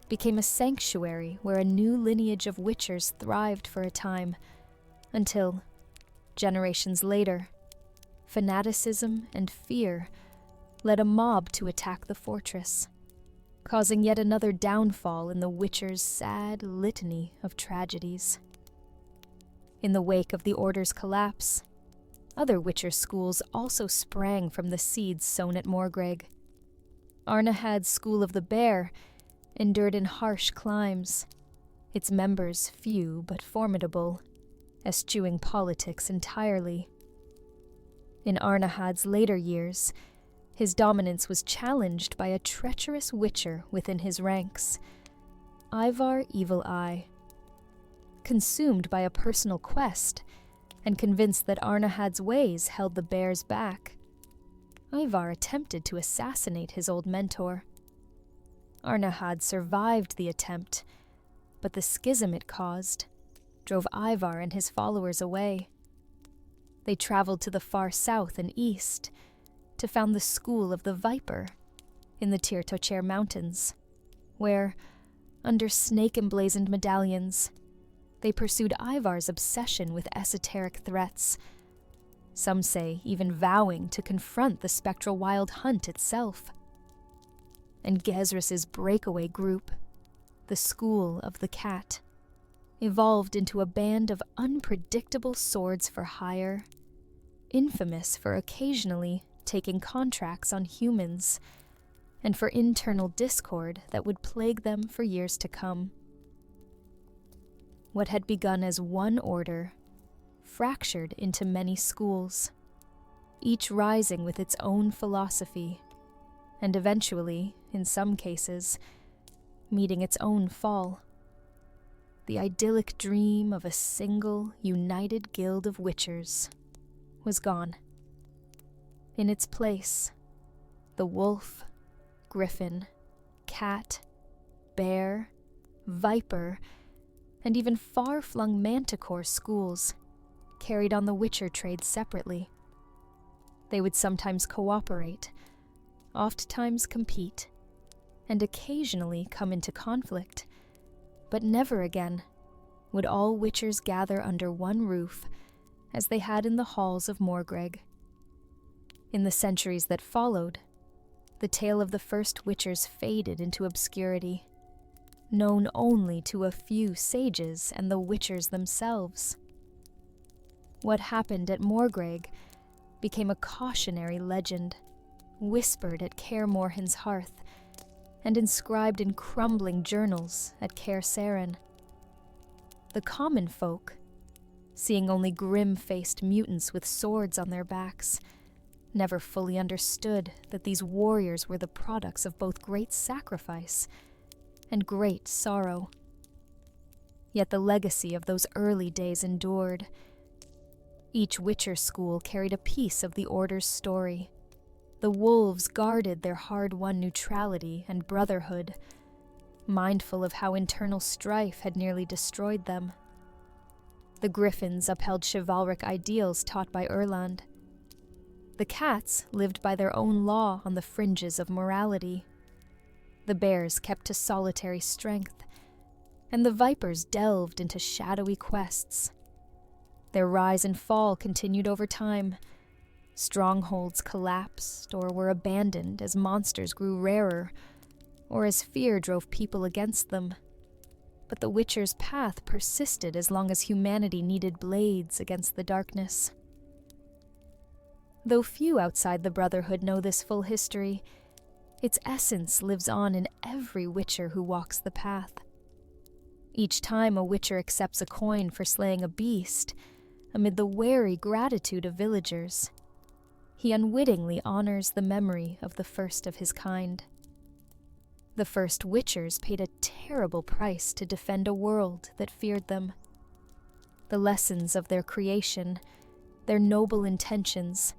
S1: became a sanctuary where a new lineage of witchers thrived for a time, until, generations later, fanaticism and fear led a mob to attack the fortress, causing yet another downfall in the Witcher's sad litany of tragedies. In the wake of the Order's collapse, other Witcher schools also sprang from the seeds sown at Morgreg. Arnahad's School of the Bear endured in harsh climes, its members few but formidable, eschewing politics entirely. In Arnahad's later years, his dominance was challenged by a treacherous witcher within his ranks, Ivar Evil Eye. Consumed by a personal quest, and convinced that Arnahad's ways held the bears back, Ivar attempted to assassinate his old mentor. Arnahad survived the attempt, but the schism it caused drove Ivar and his followers away. They traveled to the far south and east to found the School of the Viper in the Tirtocher Mountains, where, under snake-emblazoned medallions, they pursued Ivar's obsession with esoteric threats, some say even vowing to confront the spectral wild hunt itself. And Gezris's breakaway group, the School of the Cat, evolved into a band of unpredictable swords for hire, infamous for occasionally taking contracts on humans, and for internal discord that would plague them for years to come. What had begun as one order fractured into many schools, each rising with its own philosophy, and eventually, in some cases, meeting its own fall. The idyllic dream of a single, united guild of witchers was gone. In its place, the wolf, griffin, cat, bear, viper, and even far-flung manticore schools carried on the witcher trade separately. They would sometimes cooperate, oft-times compete, and occasionally come into conflict, but never again would all witchers gather under one roof as they had in the halls of Morgreg. In the centuries that followed, the tale of the first witchers faded into obscurity, known only to a few sages and the witchers themselves. What happened at Morgreg became a cautionary legend, whispered at Kaer Morhen's hearth, and inscribed in crumbling journals at Kaer Seren. The common folk, seeing only grim-faced mutants with swords on their backs, never fully understood that these warriors were the products of both great sacrifice and great sorrow. Yet the legacy of those early days endured. Each witcher school carried a piece of the Order's story. The wolves guarded their hard-won neutrality and brotherhood, mindful of how internal strife had nearly destroyed them. The griffins upheld chivalric ideals taught by Erland. The cats lived by their own law on the fringes of morality. The bears kept to solitary strength, and the vipers delved into shadowy quests. Their rise and fall continued over time. Strongholds collapsed or were abandoned as monsters grew rarer, or as fear drove people against them. But the Witcher's path persisted as long as humanity needed blades against the darkness. Though few outside the Brotherhood know this full history, its essence lives on in every Witcher who walks the path. Each time a Witcher accepts a coin for slaying a beast, amid the wary gratitude of villagers, he unwittingly honors the memory of the first of his kind. The first Witchers paid a terrible price to defend a world that feared them. The lessons of their creation, their noble intentions,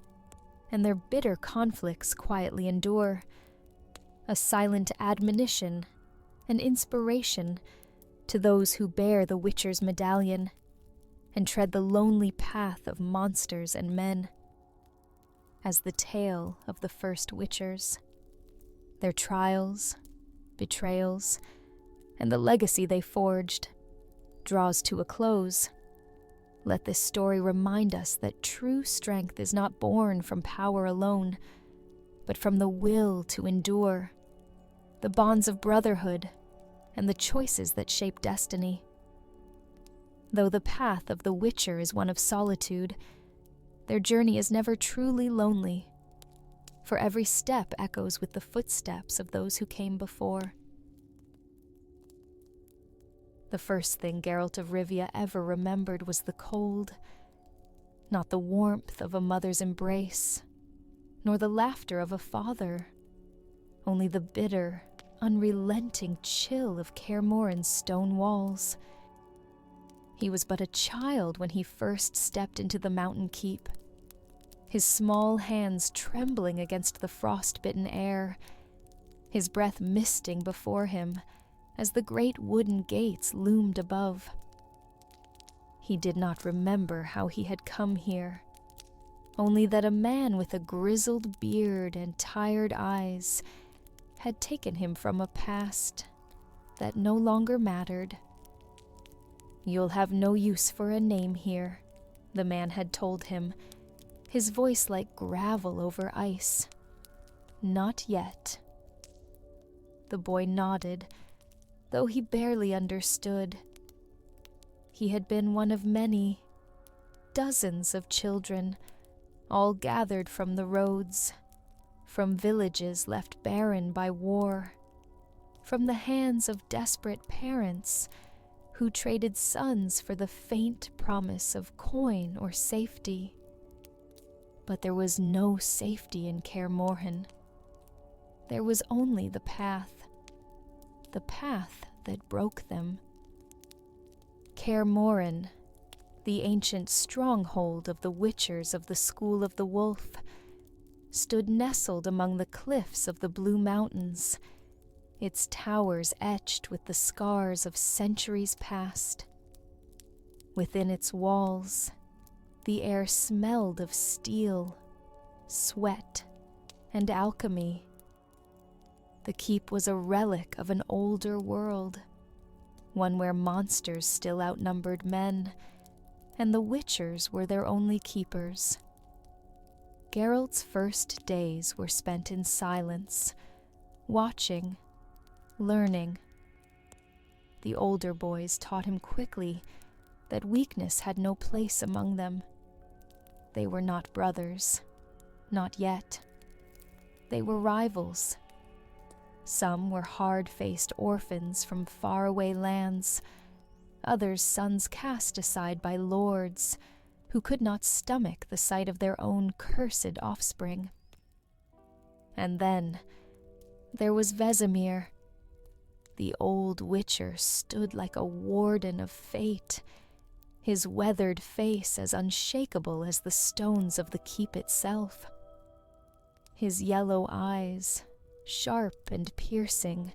S1: and their bitter conflicts quietly endure, a silent admonition, an inspiration to those who bear the Witcher's medallion and tread the lonely path of monsters and men. As the tale of the first Witchers, their trials, betrayals, and the legacy they forged draws to a close, let this story remind us that true strength is not born from power alone, but from the will to endure, the bonds of brotherhood, and the choices that shape destiny. Though the path of the Witcher is one of solitude, their journey is never truly lonely, for every step echoes with the footsteps of those who came before. The first thing Geralt of Rivia ever remembered was the cold, not the warmth of a mother's embrace, nor the laughter of a father, only the bitter, unrelenting chill of Kaer Morhen's stone walls. He was but a child when he first stepped into the mountain keep, his small hands trembling against the frost-bitten air, his breath misting before him as the great wooden gates loomed above. He did not remember how he had come here, only that a man with a grizzled beard and tired eyes had taken him from a past that no longer mattered. "You'll have no use for a name here," the man had told him, his voice like gravel over ice. "Not yet." The boy nodded, though he barely understood. He had been one of many, dozens of children, all gathered from the roads, from villages left barren by war, from the hands of desperate parents who traded sons for the faint promise of coin or safety. But there was no safety in Kaer Morhen. There was only the path that broke them. Kaer Morhen, the ancient stronghold of the Witchers of the School of the Wolf, stood nestled among the cliffs of the Blue Mountains, its towers etched with the scars of centuries past. Within its walls, the air smelled of steel, sweat, and alchemy. The keep was a relic of an older world, one where monsters still outnumbered men, and the Witchers were their only keepers. Geralt's first days were spent in silence, watching, learning. The older boys taught him quickly that weakness had no place among them. They were not brothers, not yet. They were rivals. Some were hard-faced orphans from faraway lands, others sons cast aside by lords who could not stomach the sight of their own cursed offspring. And then there was Vesemir. The old Witcher stood like a warden of fate, his weathered face as unshakable as the stones of the keep itself. His yellow eyes, sharp and piercing,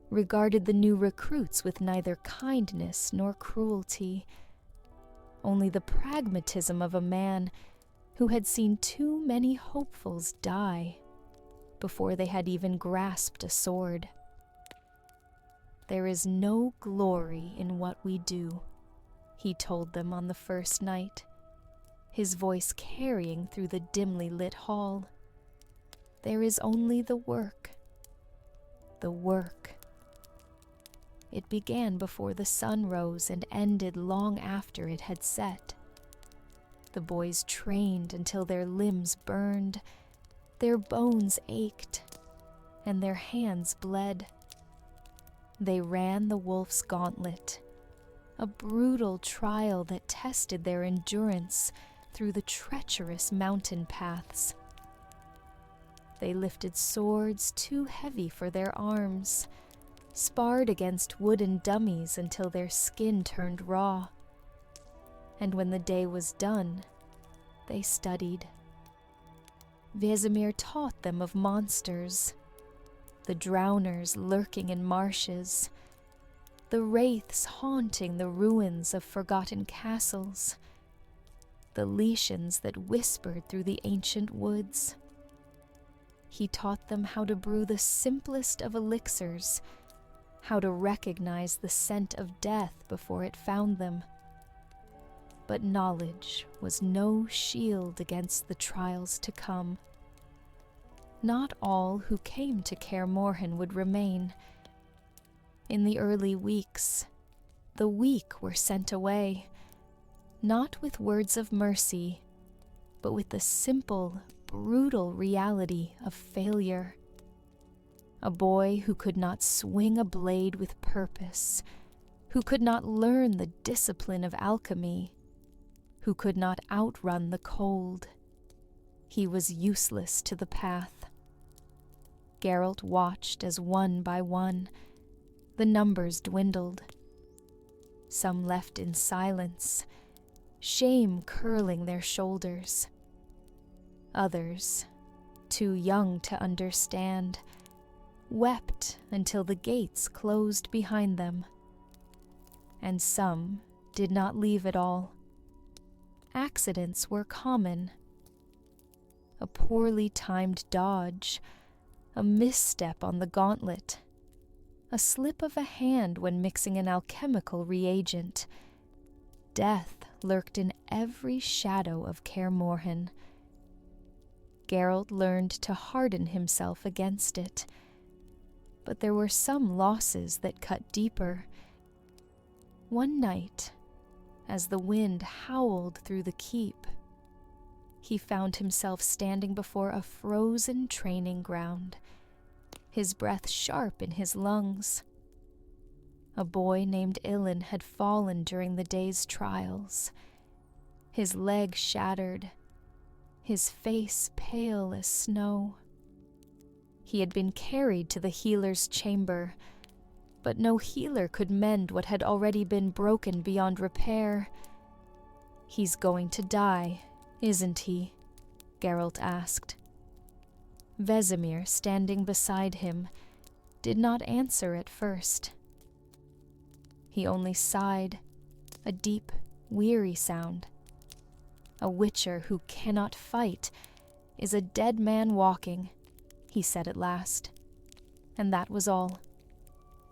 S1: regarded the new recruits with neither kindness nor cruelty, only the pragmatism of a man who had seen too many hopefuls die before they had even grasped a sword. "There is no glory in what we do," he told them on the first night, his voice carrying through the dimly lit hall. "There is only the work. The work." It began before the sun rose and ended long after it had set. The boys trained until their limbs burned, their bones ached, and their hands bled. They ran the wolf's gauntlet, a brutal trial that tested their endurance through the treacherous mountain paths. They lifted swords too heavy for their arms, sparred against wooden dummies until their skin turned raw. And when the day was done, they studied. Vesemir taught them of monsters, the drowners lurking in marshes, the wraiths haunting the ruins of forgotten castles, the Lycians that whispered through the ancient woods. He taught them how to brew the simplest of elixirs, how to recognize the scent of death before it found them. But knowledge was no shield against the trials to come. Not all who came to Kaer Morhen would remain. In the early weeks, the weak were sent away, not with words of mercy, but with the simple, brutal reality of failure. A boy who could not swing a blade with purpose, who could not learn the discipline of alchemy, who could not outrun the cold. He was useless to the path. Geralt watched as one by one the numbers dwindled. Some left in silence, shame curling their shoulders. Others, too young to understand, wept until the gates closed behind them. And some did not leave at all. Accidents were common. A poorly timed dodge, a misstep on the gauntlet, a slip of a hand when mixing an alchemical reagent. Death lurked in every shadow of Kaer Morhen. Geralt learned to harden himself against it, but there were some losses that cut deeper. One night, as the wind howled through the keep, he found himself standing before a frozen training ground, his breath sharp in his lungs. A boy named Ilin had fallen during the day's trials, his leg shattered, his face pale as snow. He had been carried to the healer's chamber, but no healer could mend what had already been broken beyond repair. "He's going to die, isn't he?" Geralt asked. Vesemir, standing beside him, did not answer at first. He only sighed, a deep, weary sound. "A witcher who cannot fight is a dead man walking," he said at last. And that was all.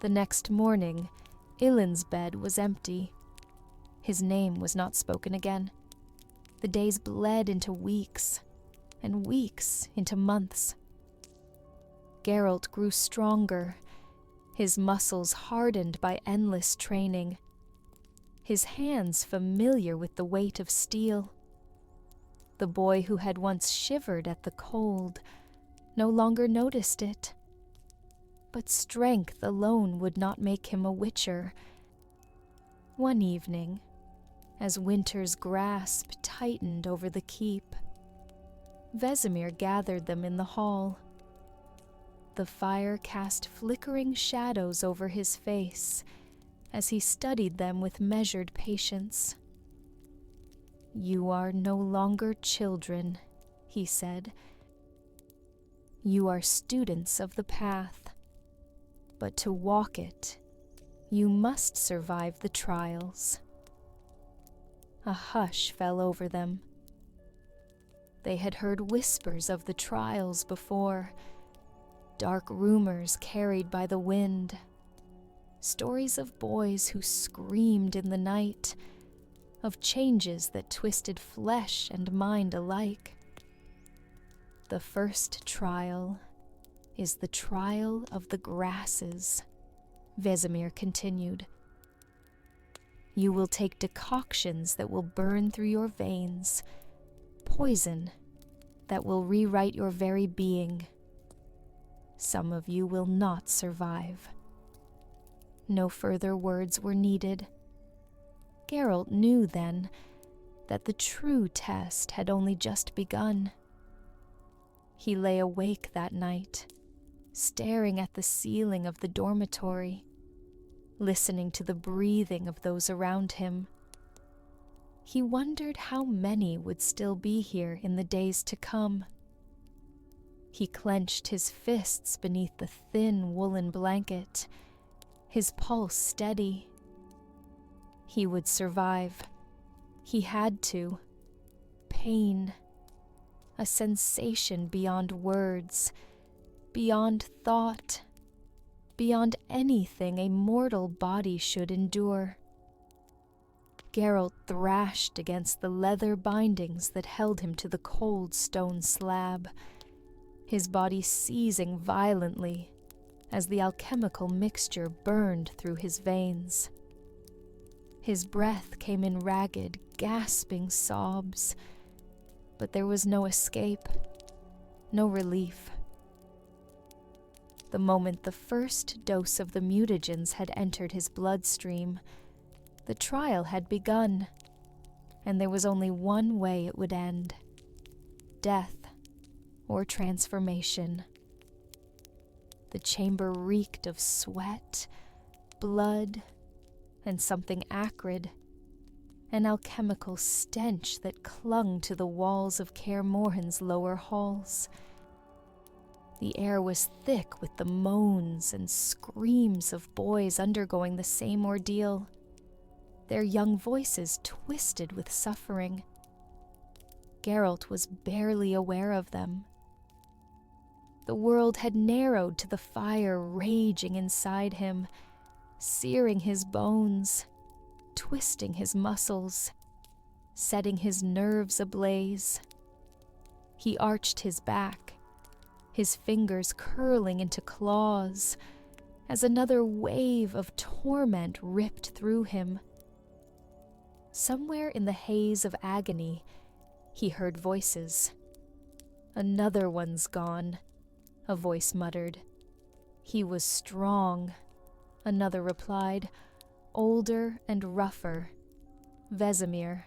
S1: The next morning, Ilin's bed was empty. His name was not spoken again. The days bled into weeks, and weeks into months. Geralt grew stronger, his muscles hardened by endless training, his hands familiar with the weight of steel. The boy who had once shivered at the cold no longer noticed it. But strength alone would not make him a witcher. One evening, as winter's grasp tightened over the keep, Vesemir gathered them in the hall. The fire cast flickering shadows over his face as he studied them with measured patience. "You are no longer children," he said. "You are students of the path, but to walk it, you must survive the trials." A hush fell over them. They had heard whispers of the trials before, dark rumors carried by the wind, stories of boys who screamed in the night, of changes that twisted flesh and mind alike. "The first trial is the trial of the grasses," Vesemir continued. "You will take decoctions that will burn through your veins, poison that will rewrite your very being. Some of you will not survive." No further words were needed. Geralt knew then that the true test had only just begun. He lay awake that night, staring at the ceiling of the dormitory, listening to the breathing of those around him. He wondered how many would still be here in the days to come. He clenched his fists beneath the thin woolen blanket, his pulse steady. He would survive. He had to. Pain. A sensation beyond words, beyond thought, beyond anything a mortal body should endure. Geralt thrashed against the leather bindings that held him to the cold stone slab, his body seizing violently as the alchemical mixture burned through his veins. His breath came in ragged, gasping sobs, but there was no escape, no relief. The moment the first dose of the mutagens had entered his bloodstream, the trial had begun, and there was only one way it would end: death or transformation. The chamber reeked of sweat, blood, and something acrid, an alchemical stench that clung to the walls of Kaer Morhen's lower halls. The air was thick with the moans and screams of boys undergoing the same ordeal, their young voices twisted with suffering. Geralt was barely aware of them. The world had narrowed to the fire raging inside him, searing his bones, twisting his muscles, setting his nerves ablaze. He arched his back, his fingers curling into claws, as another wave of torment ripped through him. Somewhere in the haze of agony, he heard voices. "Another one's gone," a voice muttered. "He was strong," another replied, older and rougher. Vesemir.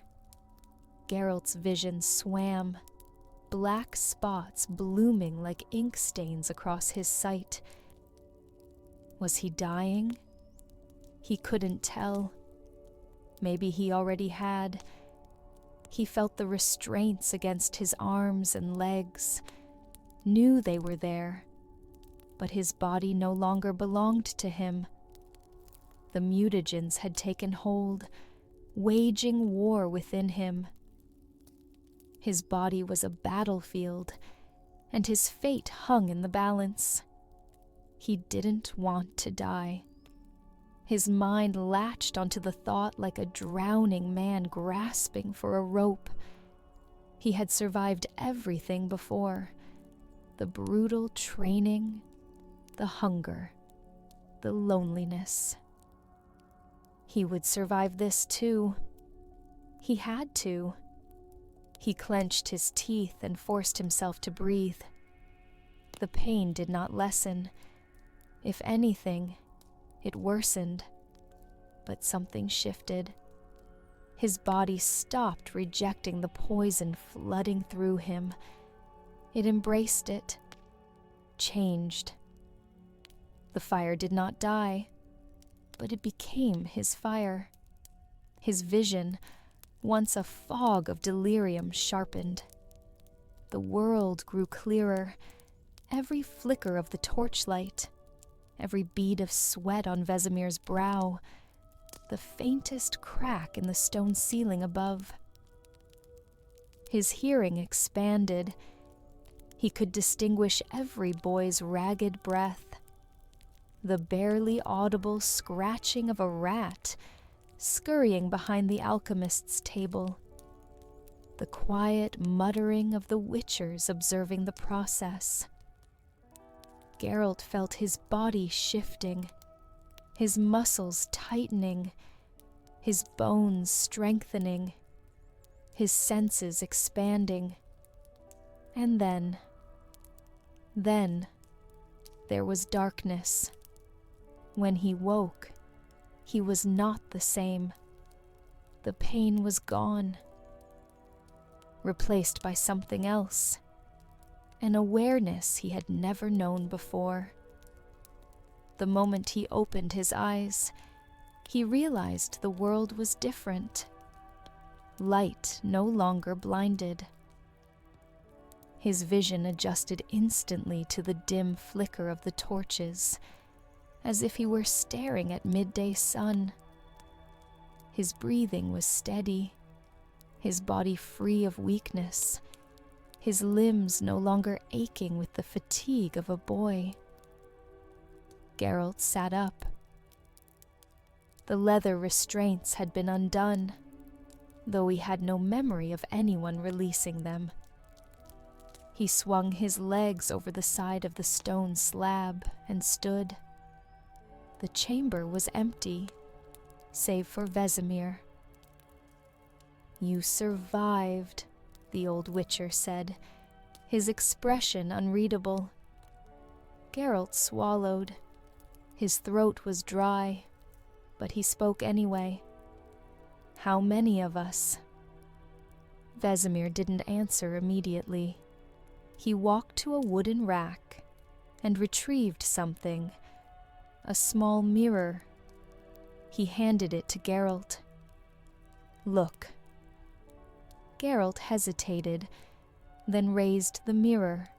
S1: Geralt's vision swam, black spots blooming like ink stains across his sight. Was he dying? He couldn't tell. Maybe he already had. He felt the restraints against his arms and legs, knew they were there, but his body no longer belonged to him. The mutagens had taken hold, waging war within him. His body was a battlefield, and his fate hung in the balance. He didn't want to die. His mind latched onto the thought like a drowning man grasping for a rope. He had survived everything before: the brutal training, the hunger, the loneliness. He would survive this too. He had to. He clenched his teeth and forced himself to breathe. The pain did not lessen. If anything, it worsened. But something shifted. His body stopped rejecting the poison flooding through him. It embraced it, changed. The fire did not die, but it became his fire. His vision, once a fog of delirium, sharpened. The world grew clearer, every flicker of the torchlight, every bead of sweat on Vesemir's brow, the faintest crack in the stone ceiling above. His hearing expanded. He could distinguish every boy's ragged breath, the barely audible scratching of a rat scurrying behind the alchemist's table, the quiet muttering of the witchers observing the process. Geralt felt his body shifting, his muscles tightening, his bones strengthening, his senses expanding. And then there was darkness. When he woke, he was not the same. The pain was gone, replaced by something else, an awareness he had never known before. The moment he opened his eyes, he realized the world was different. Light no longer blinded. His vision adjusted instantly to the dim flicker of the torches, as if he were staring at midday sun. His breathing was steady, his body free of weakness, his limbs no longer aching with the fatigue of a boy. Geralt sat up. The leather restraints had been undone, though he had no memory of anyone releasing them. He swung his legs over the side of the stone slab and stood. The chamber was empty, save for Vesemir. "You survived," the old witcher said, his expression unreadable. Geralt swallowed. His throat was dry, but he spoke anyway. "How many of us?" Vesemir didn't answer immediately. He walked to a wooden rack and retrieved something, a small mirror. He handed it to Geralt. "Look." Geralt hesitated, then raised the mirror.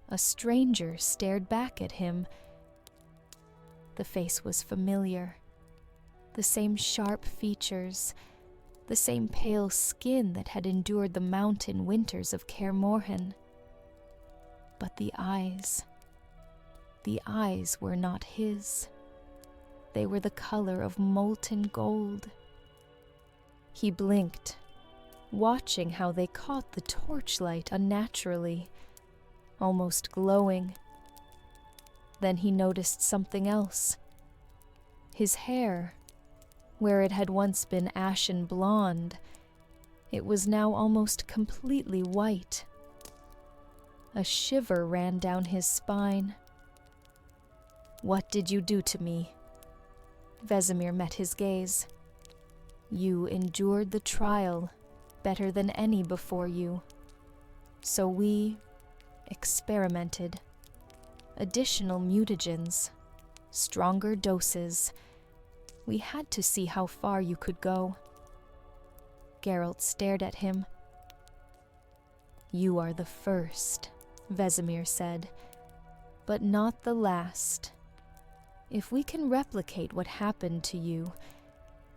S1: A stranger stared back at him. The face was familiar. The same sharp features, the same pale skin that had endured the mountain winters of Kaer Morhen. But the eyes were not his. They were the color of molten gold. He blinked, watching how they caught the torchlight unnaturally, almost glowing. Then he noticed something else. His hair, where it had once been ashen blonde, it was now almost completely white. A shiver ran down his spine. "What did you do to me?" Vesemir met his gaze. "You endured the trial better than any before you. So we experimented. Additional mutagens, stronger doses. We had to see how far you could go." Geralt stared at him. "You are the first," Vesemir said, "but not the last. If we can replicate what happened to you,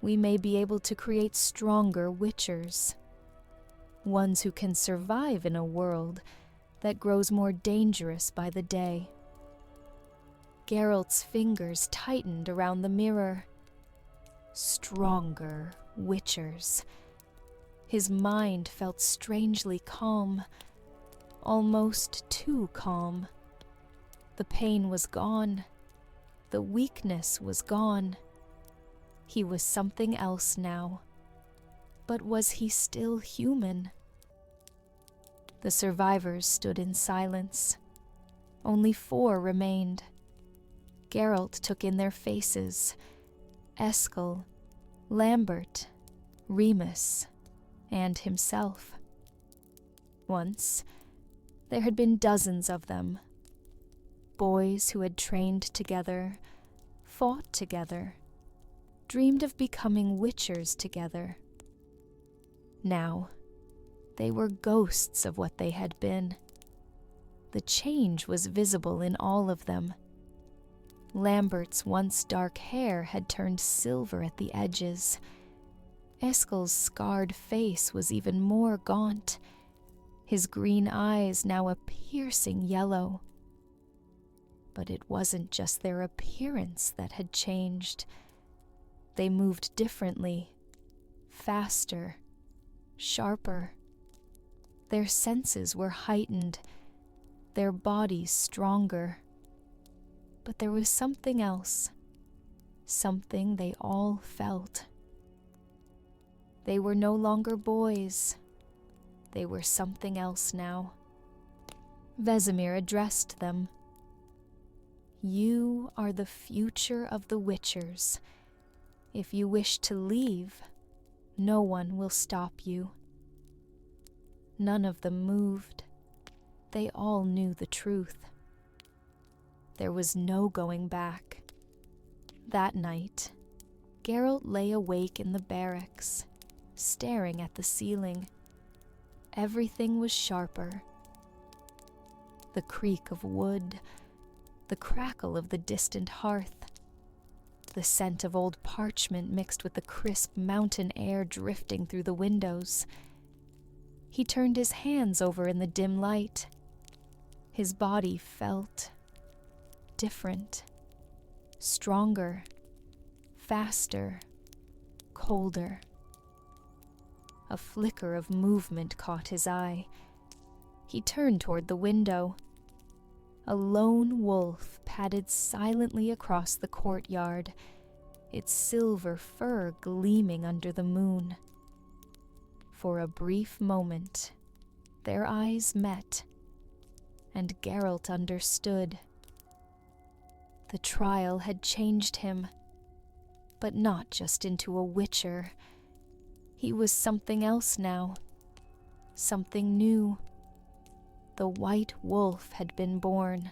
S1: we may be able to create stronger witchers. Ones who can survive in a world that grows more dangerous by the day." Geralt's fingers tightened around the mirror. Stronger witchers. His mind felt strangely calm, almost too calm. The pain was gone. The weakness was gone. He was something else now. But was he still human? The survivors stood in silence. Only 4 remained. Geralt took in their faces. Eskel, Lambert, Remus, and himself. Once, there had been dozens of them. Boys who had trained together, fought together, dreamed of becoming witchers together. Now, they were ghosts of what they had been. The change was visible in all of them. Lambert's once dark hair had turned silver at the edges. Eskel's scarred face was even more gaunt, his green eyes now a piercing yellow. But it wasn't just their appearance that had changed. They moved differently, faster, sharper. Their senses were heightened, their bodies stronger. But there was something else, something they all felt. They were no longer boys. They were something else now. Vesemir addressed them. "You are the future of the Witchers. If you wish to leave, no one will stop you." None of them moved. They all knew the truth. There was no going back. That night, Geralt lay awake in the barracks, staring at the ceiling. Everything was sharper, the creak of wood, the crackle of the distant hearth, the scent of old parchment mixed with the crisp mountain air drifting through the windows. He turned his hands over in the dim light. His body felt different, stronger, faster, colder. A flicker of movement caught his eye. He turned toward the window. A lone wolf padded silently across the courtyard, its silver fur gleaming under the moon. For a brief moment, their eyes met, and Geralt understood. The trial had changed him, but not just into a witcher. He was something else now, something new. The White Wolf had been born.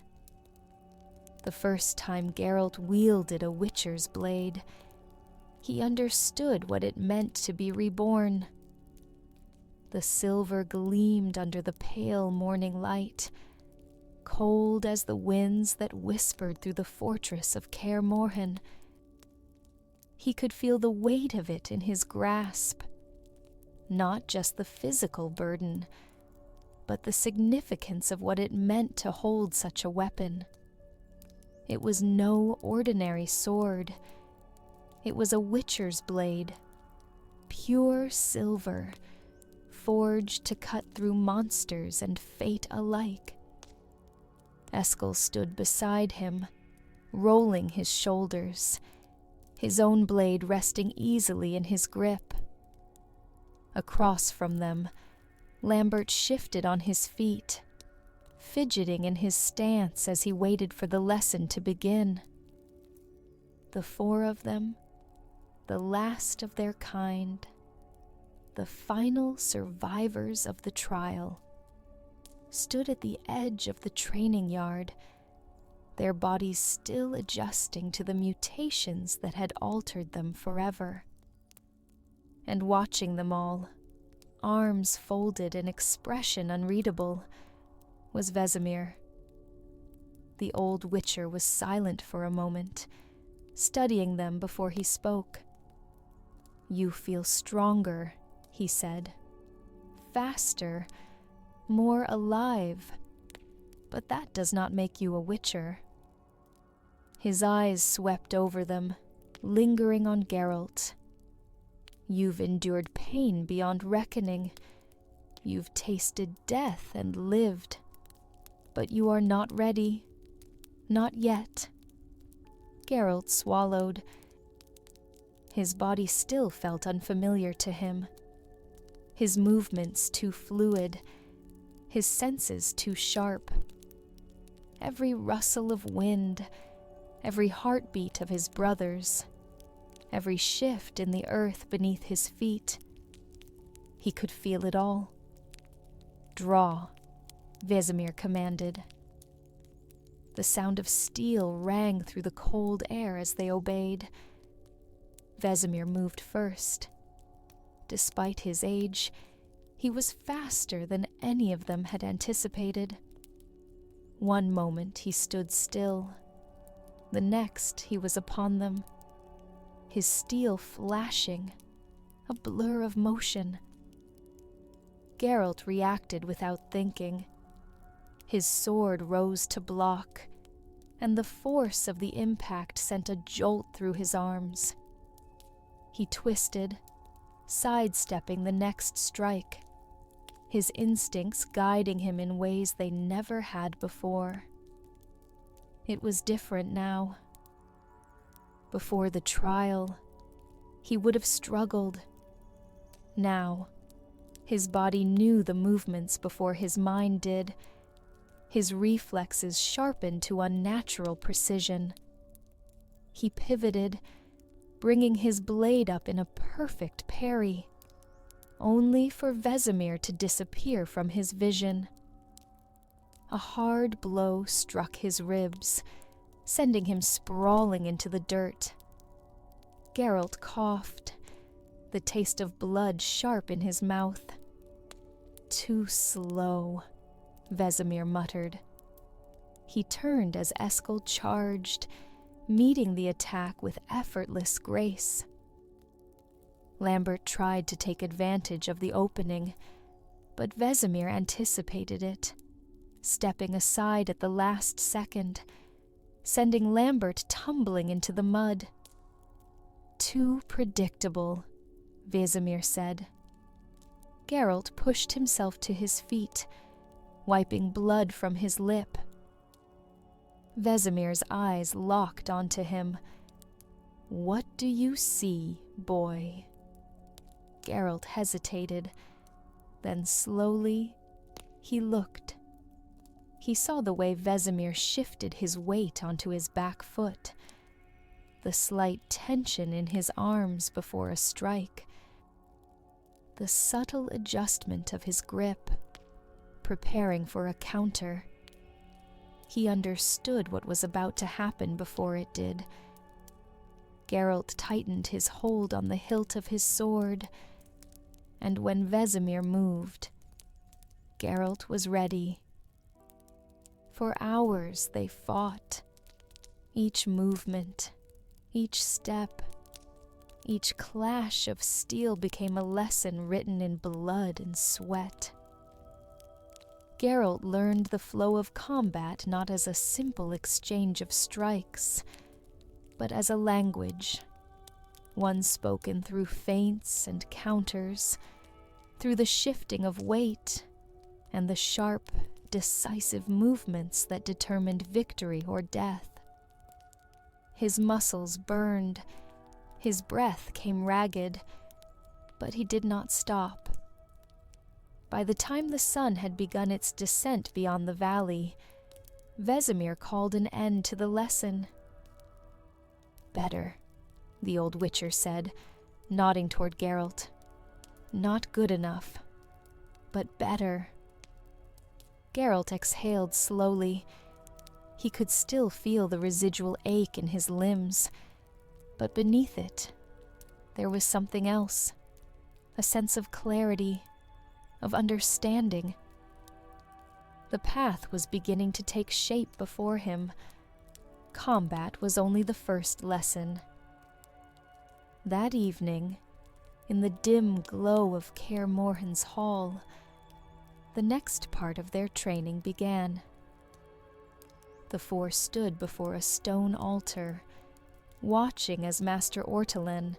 S1: The first time Geralt wielded a witcher's blade, he understood what it meant to be reborn. The silver gleamed under the pale morning light, cold as the winds that whispered through the fortress of Kaer Morhen. He could feel the weight of it in his grasp, not just the physical burden, but the significance of what it meant to hold such a weapon. It was no ordinary sword. It was a witcher's blade, pure silver, forged to cut through monsters and fate alike. Eskel stood beside him, rolling his shoulders, his own blade resting easily in his grip. Across from them, Lambert shifted on his feet, fidgeting in his stance as he waited for the lesson to begin. The four of them, the last of their kind, the final survivors of the trial, stood at the edge of the training yard, their bodies still adjusting to the mutations that had altered them forever. And watching them all, arms folded and expression unreadable, was Vesemir. The old witcher was silent for a moment, studying them before he spoke. "You feel stronger," he said. "Faster, more alive. But that does not make you a witcher." His eyes swept over them, lingering on Geralt. "You've endured pain beyond reckoning. You've tasted death and lived. But you are not ready. Not yet." Geralt swallowed. His body still felt unfamiliar to him. His movements too fluid, his senses too sharp. Every rustle of wind, every heartbeat of his brothers, every shift in the earth beneath his feet. He could feel it all. "Draw," Vesemir commanded. The sound of steel rang through the cold air as they obeyed. Vesemir moved first. Despite his age, he was faster than any of them had anticipated. One moment he stood still. The next he was upon them, his steel flashing, a blur of motion. Geralt reacted without thinking. His sword rose to block, and the force of the impact sent a jolt through his arms. He twisted, sidestepping the next strike, his instincts guiding him in ways they never had before. It was different now. Before the trial, he would have struggled. Now, his body knew the movements before his mind did, his reflexes sharpened to unnatural precision. He pivoted, bringing his blade up in a perfect parry, only for Vesemir to disappear from his vision. A hard blow struck his ribs, sending him sprawling into the dirt. Geralt coughed, the taste of blood sharp in his mouth. "Too slow," Vesemir muttered. He turned as Eskel charged, meeting the attack with effortless grace. Lambert tried to take advantage of the opening, but Vesemir anticipated it, stepping aside at the last second, sending Lambert tumbling into the mud. "Too predictable," Vesemir said. Geralt pushed himself to his feet, wiping blood from his lip. Vesemir's eyes locked onto him. "What do you see, boy?" Geralt hesitated. Then slowly, he looked. He saw the way Vesemir shifted his weight onto his back foot, the slight tension in his arms before a strike, the subtle adjustment of his grip, preparing for a counter. He understood what was about to happen before it did. Geralt tightened his hold on the hilt of his sword, and when Vesemir moved, Geralt was ready. For hours they fought. Each movement, each step, each clash of steel became a lesson written in blood and sweat. Geralt learned the flow of combat not as a simple exchange of strikes, but as a language, one spoken through feints and counters, through the shifting of weight and the sharp, decisive movements that determined victory or death. His muscles burned, his breath came ragged, but he did not stop. By the time the sun had begun its descent beyond the valley, Vesemir called an end to the lesson. "Better," the old witcher said, nodding toward Geralt. "Not good enough, but better." Geralt exhaled slowly. He could still feel the residual ache in his limbs, but beneath it, there was something else, a sense of clarity, of understanding. The path was beginning to take shape before him. Combat was only the first lesson. That evening, in the dim glow of Kaer Morhen's hall, the next part of their training began. The four stood before a stone altar, watching as Master Ortolan,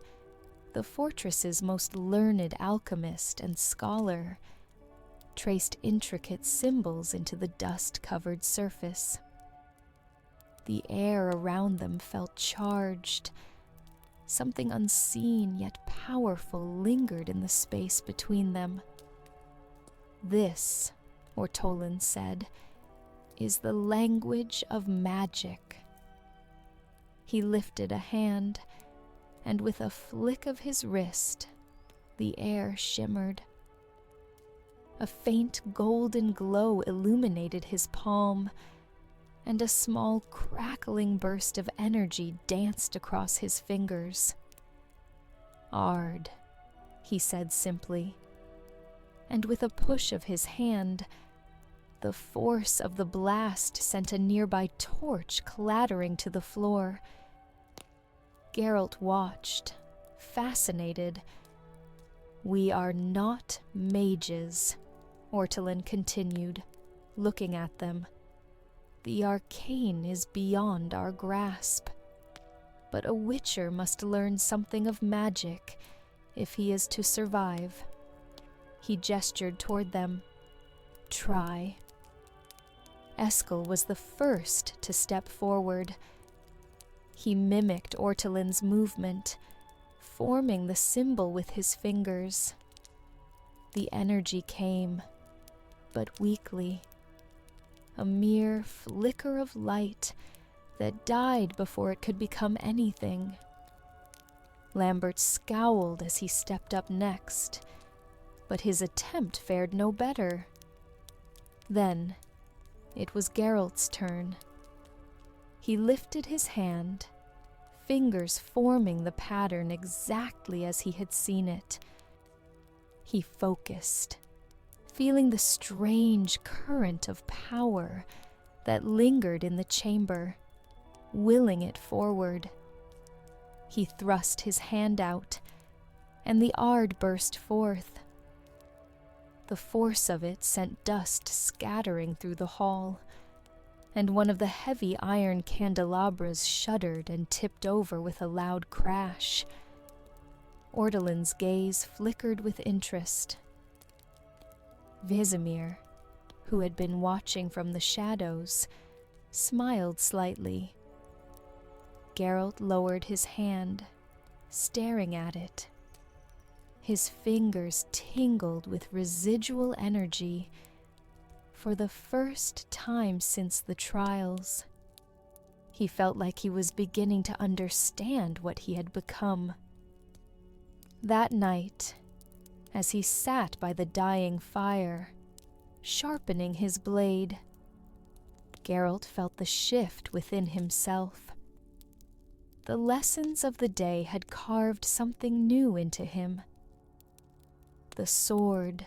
S1: the fortress's most learned alchemist and scholar, traced intricate symbols into the dust-covered surface. The air around them felt charged. Something unseen yet powerful lingered in the space between them. "This," Ortolan said, "is the language of magic." He lifted a hand, and with a flick of his wrist, the air shimmered. A faint golden glow illuminated his palm, and a small crackling burst of energy danced across his fingers. "Ard," he said simply, and with a push of his hand, the force of the blast sent a nearby torch clattering to the floor. Geralt watched, fascinated. "We are not mages," Ortolan continued, looking at them. "The arcane is beyond our grasp. But a witcher must learn something of magic if he is to survive." He gestured toward them. "Try." Eskel was the first to step forward. He mimicked Ortolan's movement, forming the symbol with his fingers. The energy came, but weakly. A mere flicker of light that died before it could become anything. Lambert scowled as he stepped up next, but his attempt fared no better. Then, it was Geralt's turn. He lifted his hand, fingers forming the pattern exactly as he had seen it. He focused, feeling the strange current of power, that lingered in the chamber, willing it forward. He thrust his hand out, and the ard burst forth. The force of it sent dust scattering through the hall, and one of the heavy iron candelabras shuddered and tipped over with a loud crash. Ortolin's gaze flickered with interest. Vesemir, who had been watching from the shadows, smiled slightly. Geralt lowered his hand, staring at it. His fingers tingled with residual energy. For the first time since the trials, he felt like he was beginning to understand what he had become. That night, as he sat by the dying fire, sharpening his blade, Geralt felt the shift within himself. The lessons of the day had carved something new into him. The sword,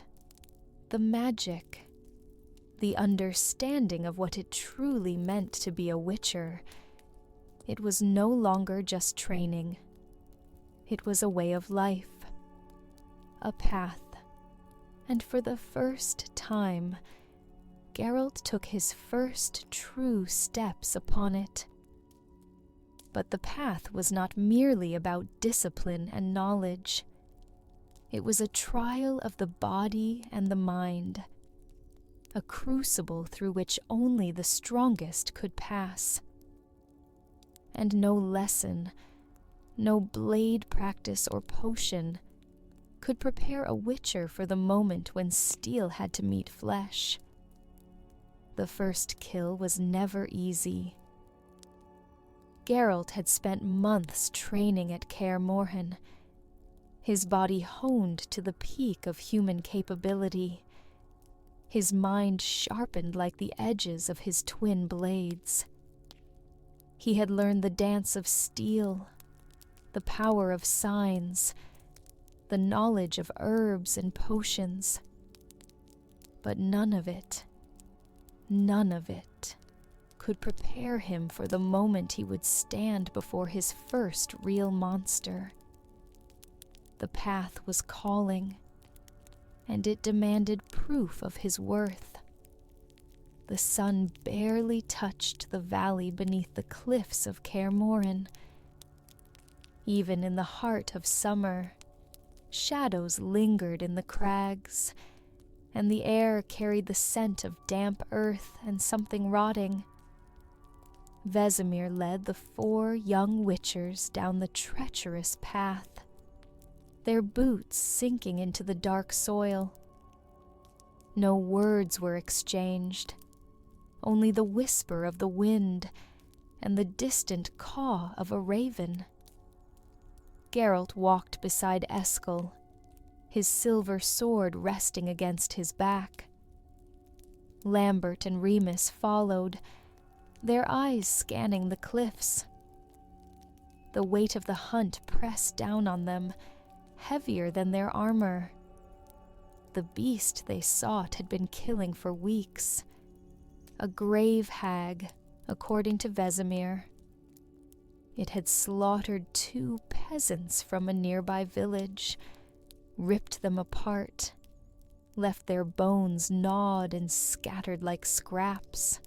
S1: the magic, the understanding of what it truly meant to be a witcher. It was no longer just training. It was a way of life, a path, and for the first time, Geralt took his first true steps upon it. But the path was not merely about discipline and knowledge. It was a trial of the body and the mind, a crucible through which only the strongest could pass. And no lesson, no blade practice or potion could prepare a witcher for the moment when steel had to meet flesh. The first kill was never easy. Geralt had spent months training at Kaer Morhen, his body honed to the peak of human capability, his mind sharpened like the edges of his twin blades. He had learned the dance of steel, the power of signs, the knowledge of herbs and potions. But none of it could prepare him for the moment he would stand before his first real monster. The path was calling, and it demanded proof of his worth. The sun barely touched the valley beneath the cliffs of Kaer Morhen. Even in the heart of summer, shadows lingered in the crags, and the air carried the scent of damp earth and something rotting. Vesemir led the 4 young witchers down the treacherous path, their boots sinking into the dark soil. No words were exchanged, only the whisper of the wind and the distant caw of a raven. Geralt walked beside Eskel, his silver sword resting against his back. Lambert and Remus followed, their eyes scanning the cliffs. The weight of the hunt pressed down on them, heavier than their armor. The beast they sought had been killing for weeks. A grave hag, according to Vesemir. It had slaughtered 2 peasants from a nearby village, ripped them apart, left their bones gnawed and scattered like scraps.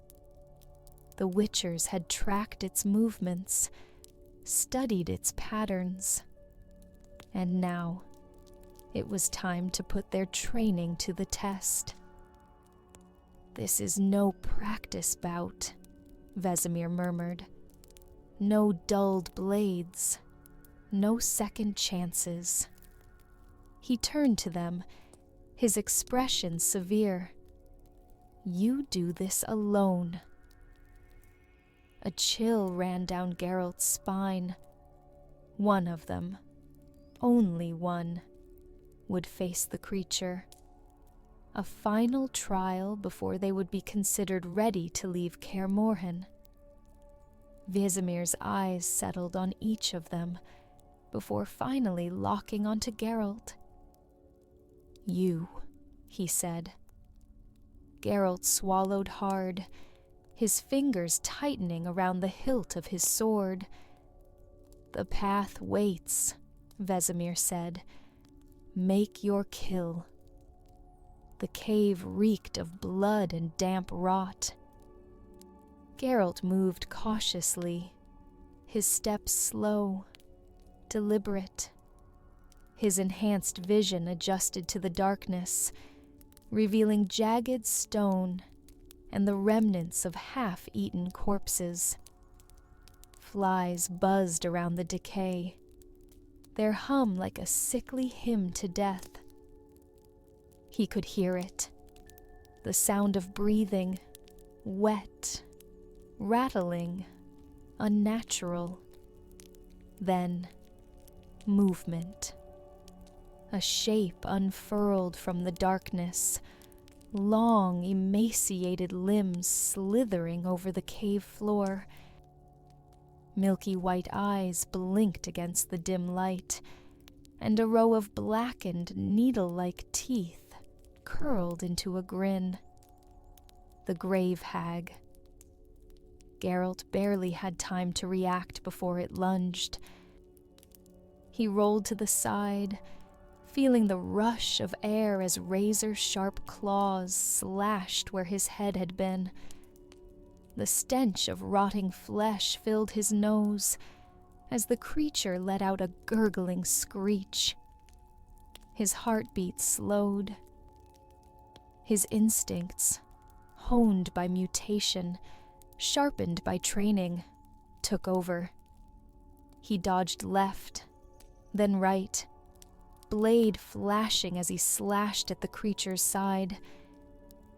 S1: The witchers had tracked its movements, studied its patterns, and now it was time to put their training to the test. "This is no practice bout," Vesemir murmured. "No dulled blades, no second chances." He turned to them, his expression severe. "You do this alone." A chill ran down Geralt's spine. One of them, only one, would face the creature. A final trial before they would be considered ready to leave Kaer Morhen. Vesemir's eyes settled on each of them, before finally locking onto Geralt. "You," he said. Geralt swallowed hard, his fingers tightening around the hilt of his sword. "The path waits," Vesemir said. "Make your kill." The cave reeked of blood and damp rot. Geralt moved cautiously, his steps slow, deliberate. His enhanced vision adjusted to the darkness, revealing jagged stone and the remnants of half-eaten corpses. Flies buzzed around the decay, their hum like a sickly hymn to death. He could hear it, the sound of breathing, wet, rattling, unnatural. Then, movement. A shape unfurled from the darkness, long, emaciated limbs slithering over the cave floor. Milky white eyes blinked against the dim light, and a row of blackened, needle-like teeth curled into a grin. The grave hag. Geralt barely had time to react before it lunged. He rolled to the side, feeling the rush of air as razor-sharp claws slashed where his head had been. The stench of rotting flesh filled his nose as the creature let out a gurgling screech. His heartbeat slowed. His instincts, honed by mutation, sharpened by training, took over. He dodged left, then right, blade flashing as he slashed at the creature's side.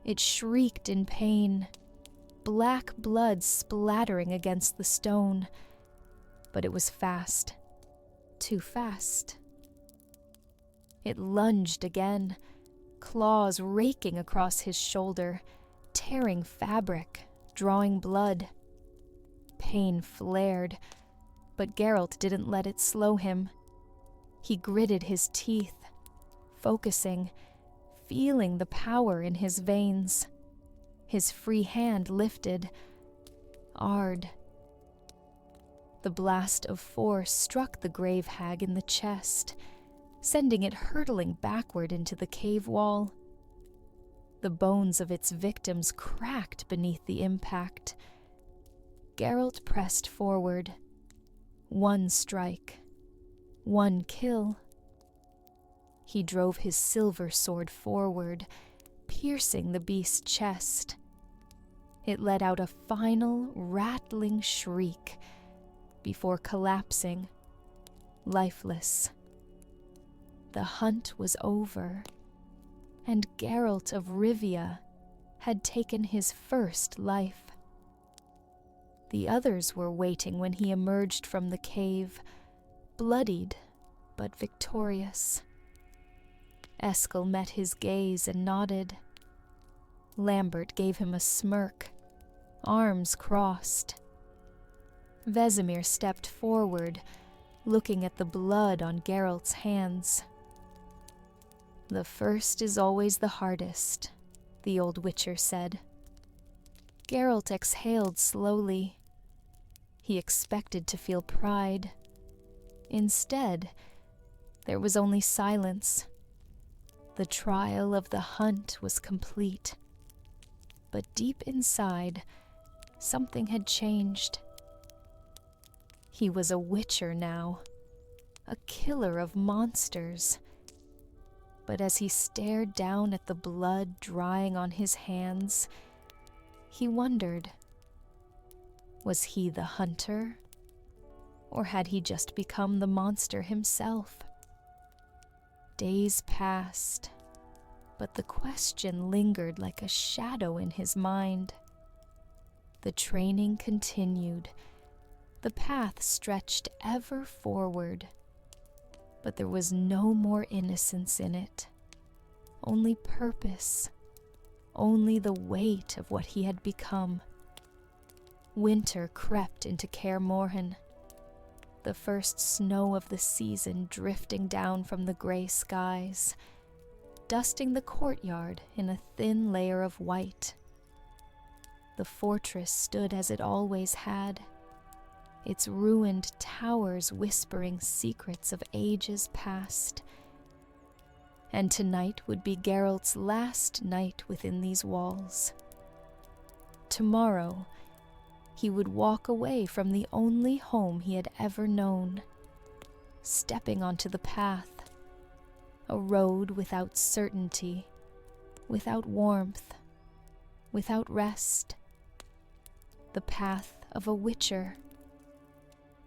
S1: It shrieked in pain, black blood splattering against the stone. But it was fast, too fast. It lunged again, claws raking across his shoulder, tearing fabric, drawing blood. Pain flared, but Geralt didn't let it slow him. He gritted his teeth, focusing, feeling the power in his veins. His free hand lifted. Ard. The blast of force struck the grave hag in the chest, sending it hurtling backward into the cave wall. The bones of its victims cracked beneath the impact. Geralt pressed forward. One strike. One kill. He drove his silver sword forward, piercing the beast's chest. It let out a final, rattling shriek before collapsing, lifeless. The hunt was over, and Geralt of Rivia had taken his first life. The others were waiting when he emerged from the cave, bloodied but victorious. Eskel met his gaze and nodded. Lambert gave him a smirk, arms crossed. Vesemir stepped forward, looking at the blood on Geralt's hands. "The first is always the hardest," the old witcher said. Geralt exhaled slowly. He expected to feel pride. Instead, there was only silence. The trial of the hunt was complete. But deep inside, something had changed. He was a witcher now, a killer of monsters. But as he stared down at the blood drying on his hands, he wondered, was he the hunter? Or had he just become the monster himself? Days passed, but the question lingered like a shadow in his mind. The training continued. The path stretched ever forward. But there was no more innocence in it. Only purpose. Only the weight of what he had become. Winter crept into Kaer Morhen. The first snow of the season drifting down from the gray skies, dusting the courtyard in a thin layer of white. the fortress stood as it always had, its ruined towers whispering secrets of ages past. And tonight would be Geralt's last night within these walls. Tomorrow, he would walk away from the only home he had ever known, stepping onto the path, a road without certainty, without warmth, without rest, the path of a witcher.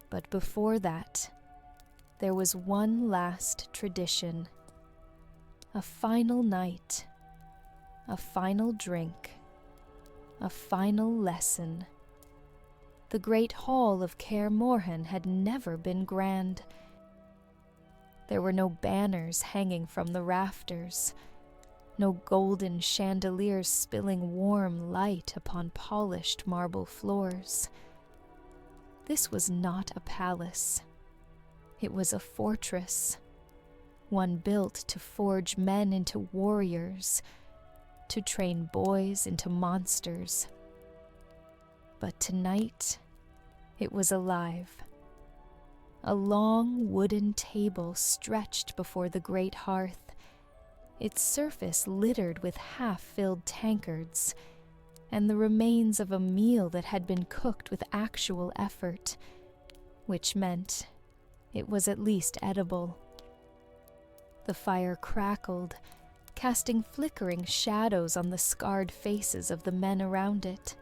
S1: But before that, there was one last tradition, a final night, a final drink, a final lesson. The great hall of Kaer Morhen had never been grand. There were no banners hanging from the rafters, no golden chandeliers spilling warm light upon polished marble floors. This was not a palace. It was a fortress, one built to forge men into warriors, to train boys into monsters. But tonight, it was alive. A long wooden table stretched before the great hearth, its surface littered with half-filled tankards, and the remains of a meal that had been cooked with actual effort, which meant it was at least edible. The fire crackled, casting flickering shadows on the scarred faces of the men around it.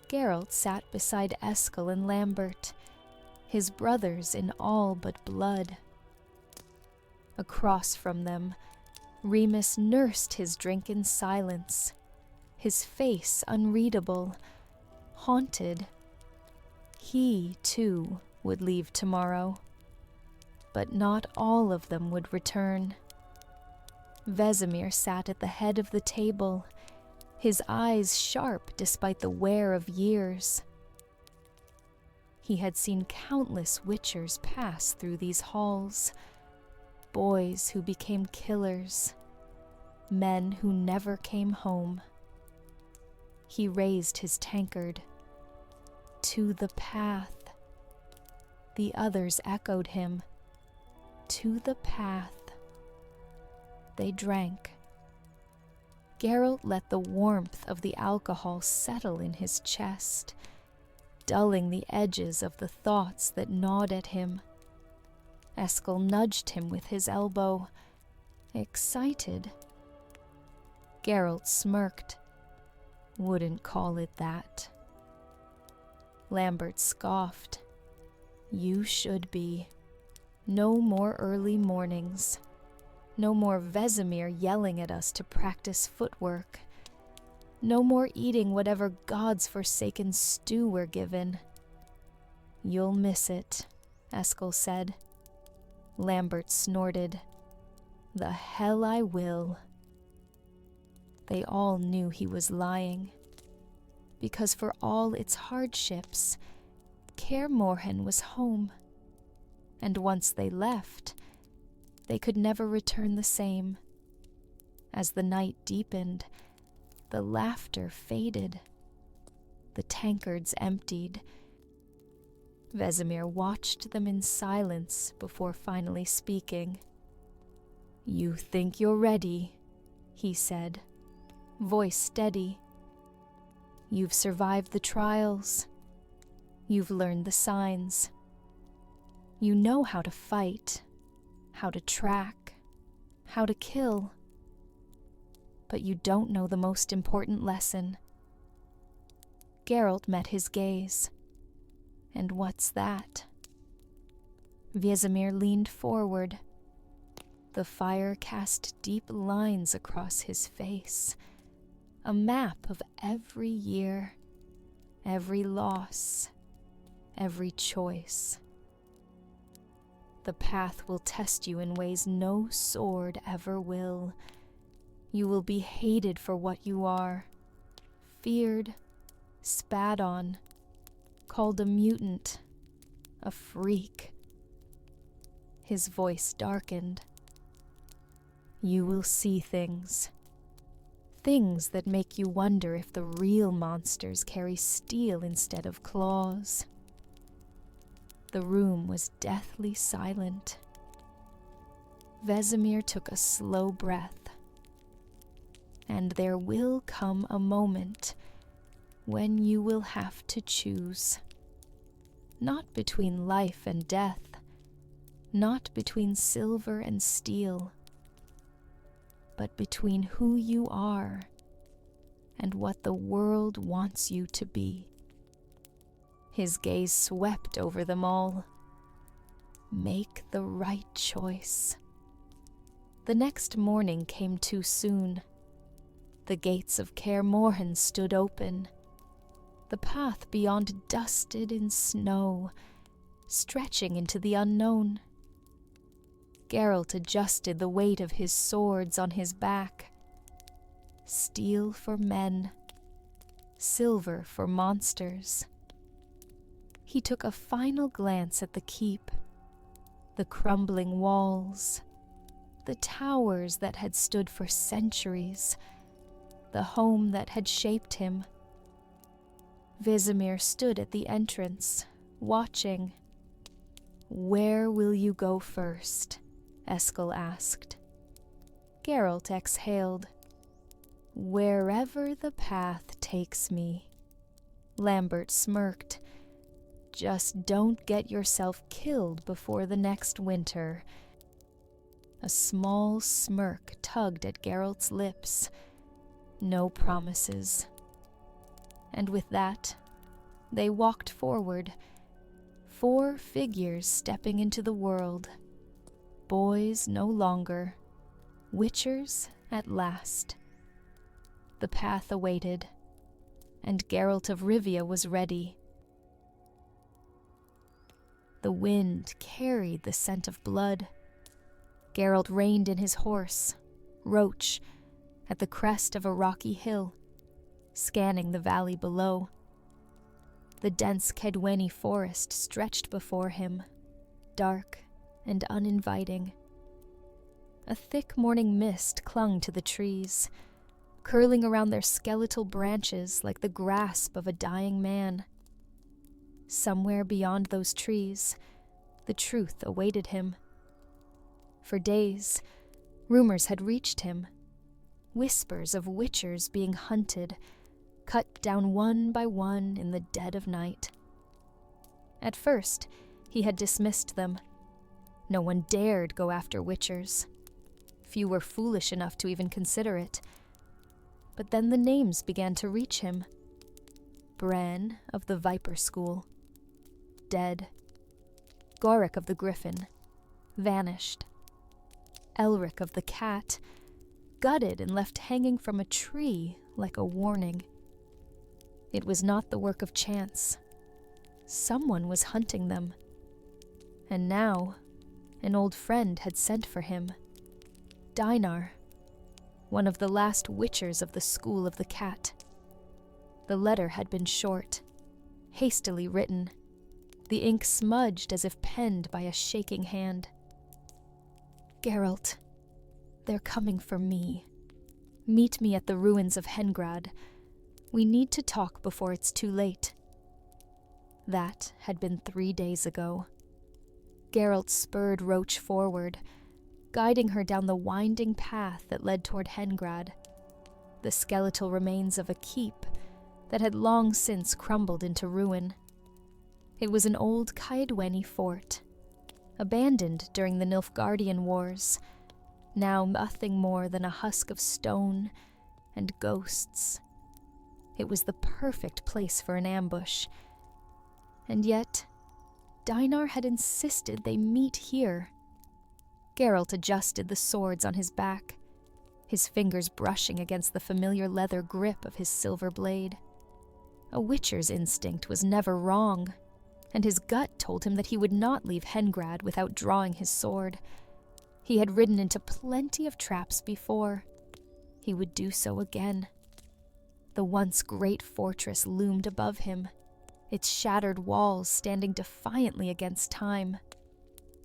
S1: Geralt sat beside Eskel and Lambert, his brothers in all but blood. Across from them, Remus nursed his drink in silence, his face unreadable, haunted. He, too, would leave tomorrow, but not all of them would return. Vesemir sat at the head of the table, his eyes sharp despite the wear of years. He had seen countless witchers pass through these halls, boys who became killers, men who never came home. He raised his tankard. To the path. The others echoed him. To the path. They drank. Geralt let the warmth of the alcohol settle in his chest, dulling the edges of the thoughts that gnawed at him. Eskel nudged him with his elbow, excited. Geralt smirked. Wouldn't call it that. Lambert scoffed. You should be. No more early mornings. No more Vesemir yelling at us to practice footwork. No more eating whatever God's forsaken stew we're given. You'll miss it, Eskel said. Lambert snorted. The hell I will. They all knew he was lying, because for all its hardships, Kaer Morhen was home, and once they left, they could never return the same. As the night deepened, the laughter faded, the tankards emptied. Vesemir watched them in silence before finally speaking. You think you're ready, he said, voice steady. You've survived the trials. You've learned the signs. You know how to fight, how to track, how to kill. But you don't know the most important lesson. Geralt met his gaze. And what's that? Vesemir leaned forward. The fire cast deep lines across his face, a map of every year, every loss, every choice. The path will test you in ways no sword ever will. You will be hated for what you are, feared, spat on, called a mutant, a freak. His voice darkened. You will see things Things that make you wonder if the real monsters carry steel instead of claws. The room was deathly silent. Vesemir took a slow breath. And there will come a moment when you will have to choose. Not between life and death, not between silver and steel, but between who you are and what the world wants you to be. His gaze swept over them all. Make the right choice. The next morning came too soon. The gates of Kaer Morhen stood open. The path beyond dusted in snow, stretching into the unknown. Geralt adjusted the weight of his swords on his back. Steel for men, silver for monsters. He took a final glance at the keep, the crumbling walls, the towers that had stood for centuries, the home that had shaped him. Vesemir stood at the entrance, watching. "Where will you go first?" Eskel asked. Geralt exhaled. "Wherever the path takes me." Lambert smirked. "Just don't get yourself killed before the next winter." A small smirk tugged at Geralt's lips. No promises. And with that, they walked forward, 4 figures stepping into the world. Boys no longer, witchers at last. The path awaited, and Geralt of Rivia was ready. The wind carried the scent of blood. Geralt reined in his horse, Roach, at the crest of a rocky hill, scanning the valley below. The dense Kedweni forest stretched before him, dark and uninviting. A thick morning mist clung to the trees, curling around their skeletal branches like the grasp of a dying man. Somewhere beyond those trees, the truth awaited him. For days, rumors had reached him, whispers of witchers being hunted, cut down one by one in the dead of night. At first, he had dismissed them. No one dared go after witchers. Few were foolish enough to even consider it. But then the names began to reach him. Bran of the Viper School, dead. Gorek of the Griffin, vanished. Elric of the Cat, gutted and left hanging from a tree like a warning. It was not the work of chance. Someone was hunting them. And now, an old friend had sent for him. Dinar, one of the last witchers of the School of the Cat. The letter had been short, hastily written, the ink smudged as if penned by a shaking hand. Geralt, they're coming for me. Meet me at the ruins of Hengrad. We need to talk before it's too late. That had been 3 days ago. Geralt spurred Roach forward, guiding her down the winding path that led toward Hengrad, the skeletal remains of a keep that had long since crumbled into ruin. It was an old Kaedweni fort, abandoned during the Nilfgaardian Wars, now nothing more than a husk of stone and ghosts. It was the perfect place for an ambush. And yet, Dinar had insisted they meet here. Geralt adjusted the swords on his back, his fingers brushing against the familiar leather grip of his silver blade. A witcher's instinct was never wrong, and his gut told him that he would not leave Hengrad without drawing his sword. He had ridden into plenty of traps before. He would do so again. The once great fortress loomed above him, its shattered walls standing defiantly against time.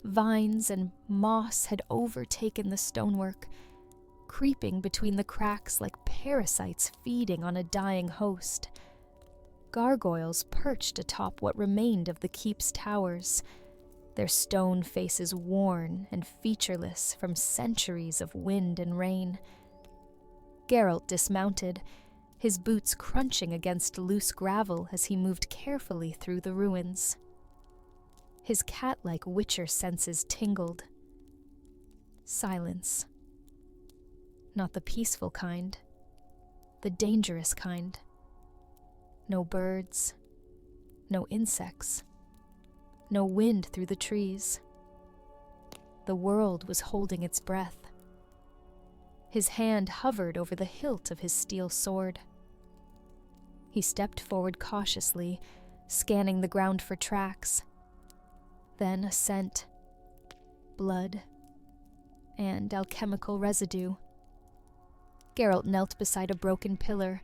S1: Vines and moss had overtaken the stonework, creeping between the cracks like parasites feeding on a dying host. Gargoyles perched atop what remained of the keep's towers, their stone faces worn and featureless from centuries of wind and rain. Geralt dismounted, his boots crunching against loose gravel as he moved carefully through the ruins. His cat-like witcher senses tingled. Silence. Not the peaceful kind, the dangerous kind. No birds, no insects, no wind through the trees. The world was holding its breath. His hand hovered over the hilt of his steel sword. He stepped forward cautiously, scanning the ground for tracks. Then a scent, blood, and alchemical residue. Geralt knelt beside a broken pillar,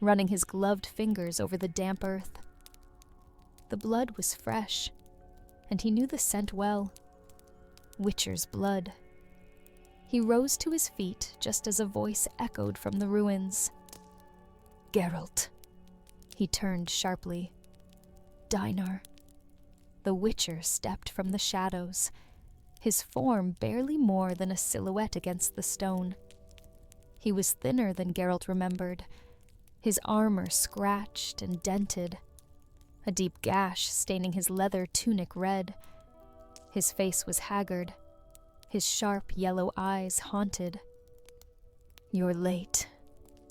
S1: running his gloved fingers over the damp earth. The blood was fresh, and he knew the scent well. Witcher's blood. He rose to his feet just as a voice echoed from the ruins. Geralt. He turned sharply. Deinar. The Witcher stepped from the shadows, his form barely more than a silhouette against the stone. He was thinner than Geralt remembered, his armor scratched and dented, a deep gash staining his leather tunic red. His face was haggard, his sharp yellow eyes haunted. You're late,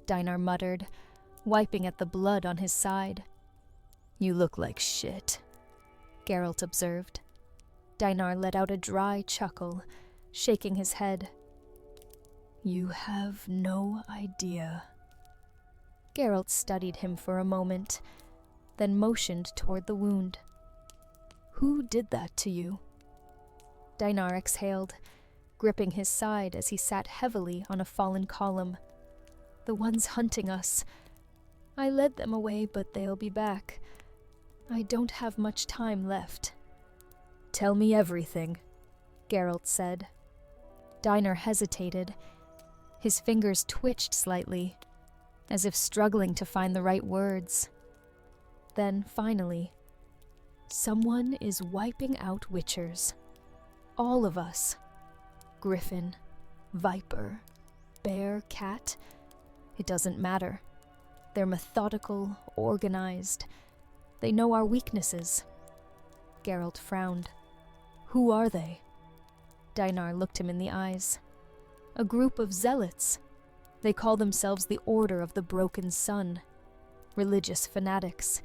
S1: Deinar muttered, wiping at the blood on his side. You look like shit, Geralt observed. Deinar let out a dry chuckle, shaking his head. You have no idea. Geralt studied him for a moment, then motioned toward the wound. Who did that to you? Deinar exhaled, gripping his side as he sat heavily on a fallen column. The ones hunting us. I led them away, but they'll be back. I don't have much time left. Tell me everything, Geralt said. Deinar hesitated. His fingers twitched slightly, as if struggling to find the right words. Then, finally, someone is wiping out Witchers. All of us. Griffin, Viper, Bear, Cat. It doesn't matter. They're methodical, organized. They know our weaknesses. Geralt frowned. Who are they? Deinar looked him in the eyes. A group of zealots. They call themselves the Order of the Broken Sun. Religious fanatics.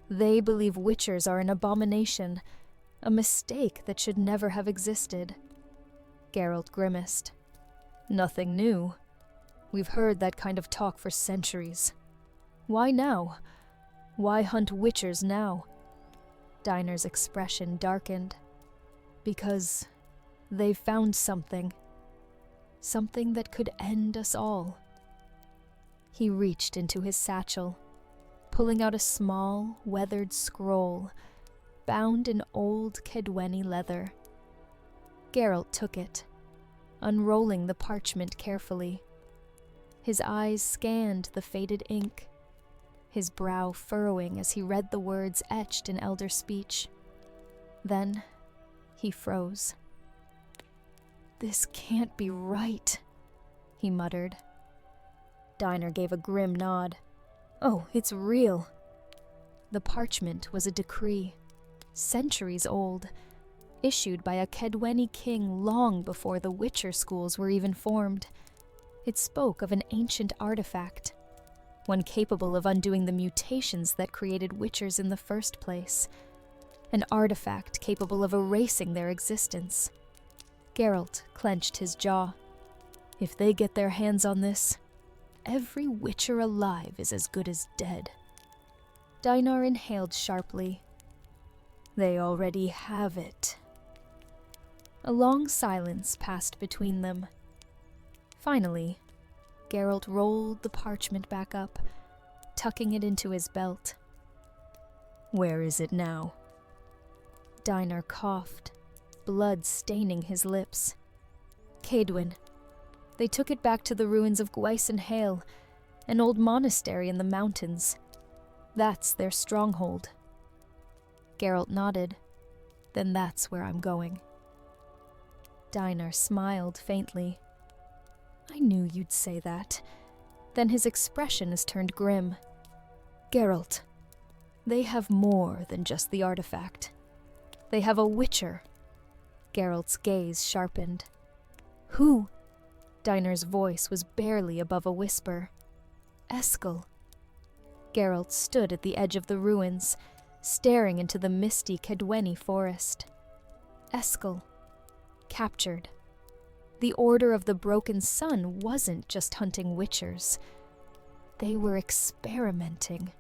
S1: They believe Witchers are an abomination, a mistake that should never have existed. Geralt grimaced. Nothing new. We've heard that kind of talk for centuries. Why now? Why hunt Witchers now? Deinar's expression darkened. Because they've found something. Something that could end us all. He reached into his satchel, pulling out a small, weathered scroll, bound in old Kedweni leather. Geralt took it, unrolling the parchment carefully. His eyes scanned the faded ink, his brow furrowing as he read the words etched in elder speech. Then he froze. This can't be right, he muttered. Deinar gave a grim nod. Oh, it's real. The parchment was a decree, centuries old, issued by a Kedweni king long before the Witcher schools were even formed. It spoke of an ancient artifact, one capable of undoing the mutations that created Witchers in the first place, an artifact capable of erasing their existence. Geralt clenched his jaw. If they get their hands on this, every Witcher alive is as good as dead. Deinar inhaled sharply. They already have it. A long silence passed between them. Finally, Geralt rolled the parchment back up, tucking it into his belt. Where is it now? Deinar coughed, blood staining his lips. Cadwyn. They took it back to the ruins of Gwysenhael, an old monastery in the mountains. That's their stronghold. Geralt nodded. Then that's where I'm going. Dinar smiled faintly. I knew you'd say that. Then his expression has turned grim. Geralt, they have more than just the artifact. They have a witcher. Geralt's gaze sharpened. Who? Dinar's voice was barely above a whisper. Eskel. Geralt stood at the edge of the ruins, staring into the misty Kedweni forest. Eskel. Captured. The Order of the Broken Sun wasn't just hunting witchers. They were experimenting.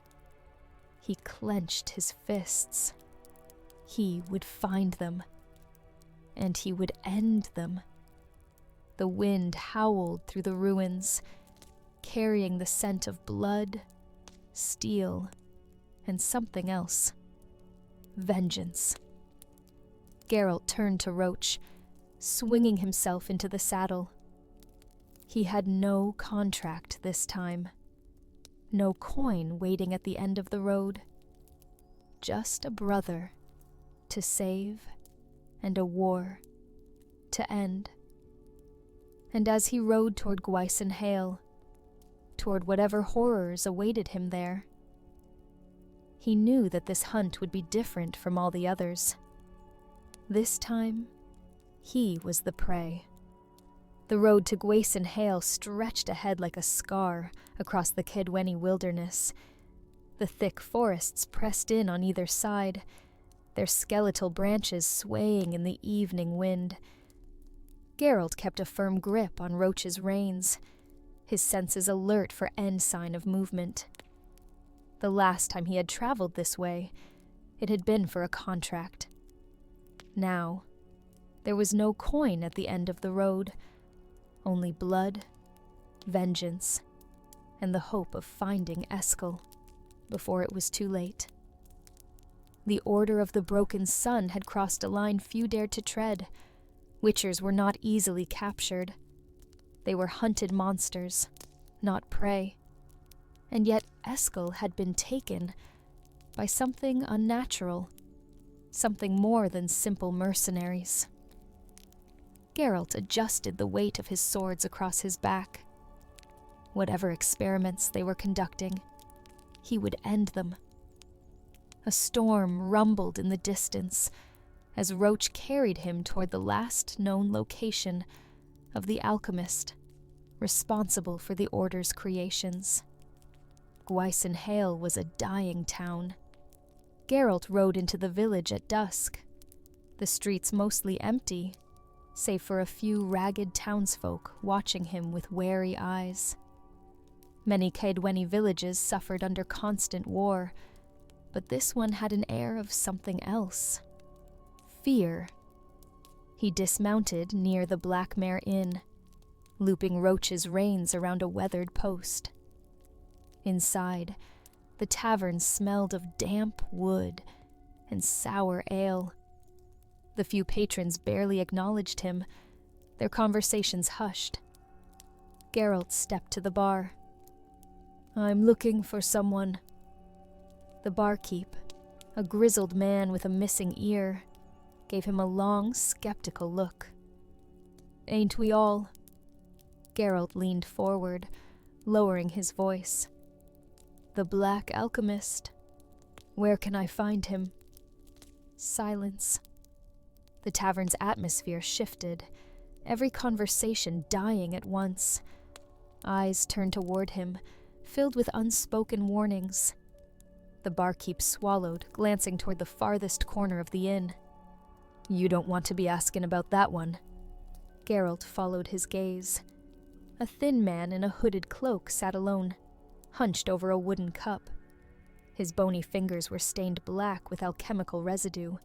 S1: He clenched his fists. He would find them. And he would end them. The wind howled through the ruins, carrying the scent of blood, steel, and something else. Vengeance. Geralt turned to Roach, swinging himself into the saddle. He had no contract this time. No coin waiting at the end of the road. Just a brother to save and a war to end. And as he rode toward Gwysenhael, toward whatever horrors awaited him there, he knew that this hunt would be different from all the others. This time, he was the prey. The road to Gwysenhael stretched ahead like a scar across the Kedweni wilderness. The thick forests pressed in on either side, their skeletal branches swaying in the evening wind. Geralt kept a firm grip on Roach's reins, his senses alert for any sign of movement. The last time he had traveled this way, it had been for a contract. Now, there was no coin at the end of the road, only blood, vengeance, and the hope of finding Eskel before it was too late. The Order of the Broken Sun had crossed a line few dared to tread. Witchers were not easily captured. They were hunted monsters, not prey. And yet Eskel had been taken by something unnatural, something more than simple mercenaries. Geralt adjusted the weight of his swords across his back. Whatever experiments they were conducting, he would end them. A storm rumbled in the distance as Roach carried him toward the last known location of the alchemist, responsible for the Order's creations. Gwysenhael was a dying town. Geralt rode into the village at dusk, the streets mostly empty, save for a few ragged townsfolk watching him with wary eyes. Many Kedweni villages suffered under constant war, but this one had an air of something else. Fear. He dismounted near the Black Mare Inn, looping Roach's reins around a weathered post. Inside, the tavern smelled of damp wood and sour ale. The few patrons barely acknowledged him, their conversations hushed. Geralt stepped to the bar. I'm looking for someone. The barkeep, a grizzled man with a missing ear, gave him a long, skeptical look. Ain't we all? Geralt leaned forward, lowering his voice. The Black Alchemist. Where can I find him? Silence. The tavern's atmosphere shifted, every conversation dying at once. Eyes turned toward him, filled with unspoken warnings. The barkeep swallowed, glancing toward the farthest corner of the inn. You don't want to be asking about that one. Geralt followed his gaze. A thin man in a hooded cloak sat alone, hunched over a wooden cup. His bony fingers were stained black with alchemical residue.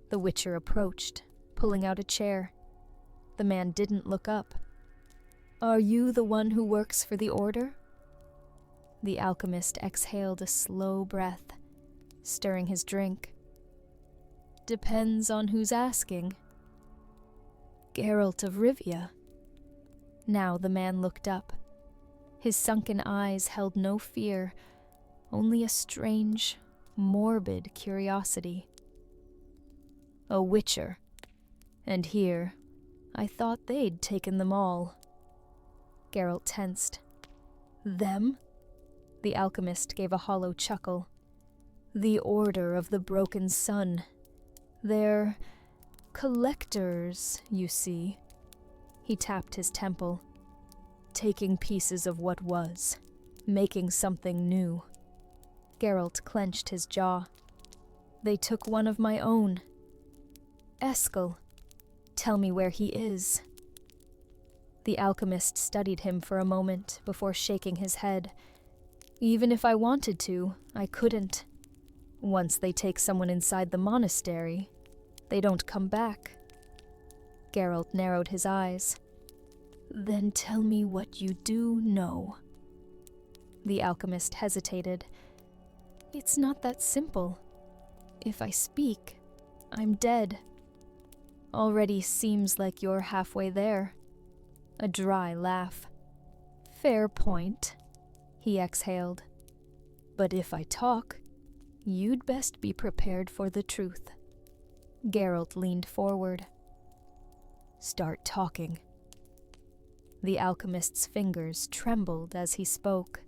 S1: The Witcher approached, pulling out a chair. The man didn't look up. Are you the one who works for the Order? The alchemist exhaled a slow breath, stirring his drink. Depends on who's asking. Geralt of Rivia. Now the man looked up. His sunken eyes held no fear, only a strange, morbid curiosity. A witcher. And here, I thought they'd taken them all. Geralt tensed. Them? The alchemist gave a hollow chuckle. The Order of the Broken Sun. They're collectors, you see. He tapped his temple. Taking pieces of what was, making something new. Geralt clenched his jaw. They took one of my own. Eskel. Tell me where he is. The alchemist studied him for a moment before shaking his head. Even if I wanted to, I couldn't. Once they take someone inside the monastery, they don't come back. Geralt narrowed his eyes. Then tell me what you do know. The alchemist hesitated. It's not that simple. If I speak, I'm dead. Already seems like you're halfway there. A dry laugh. Fair point, he exhaled. But if I talk, you'd best be prepared for the truth. Geralt leaned forward. Start talking. The alchemist's fingers trembled as he spoke.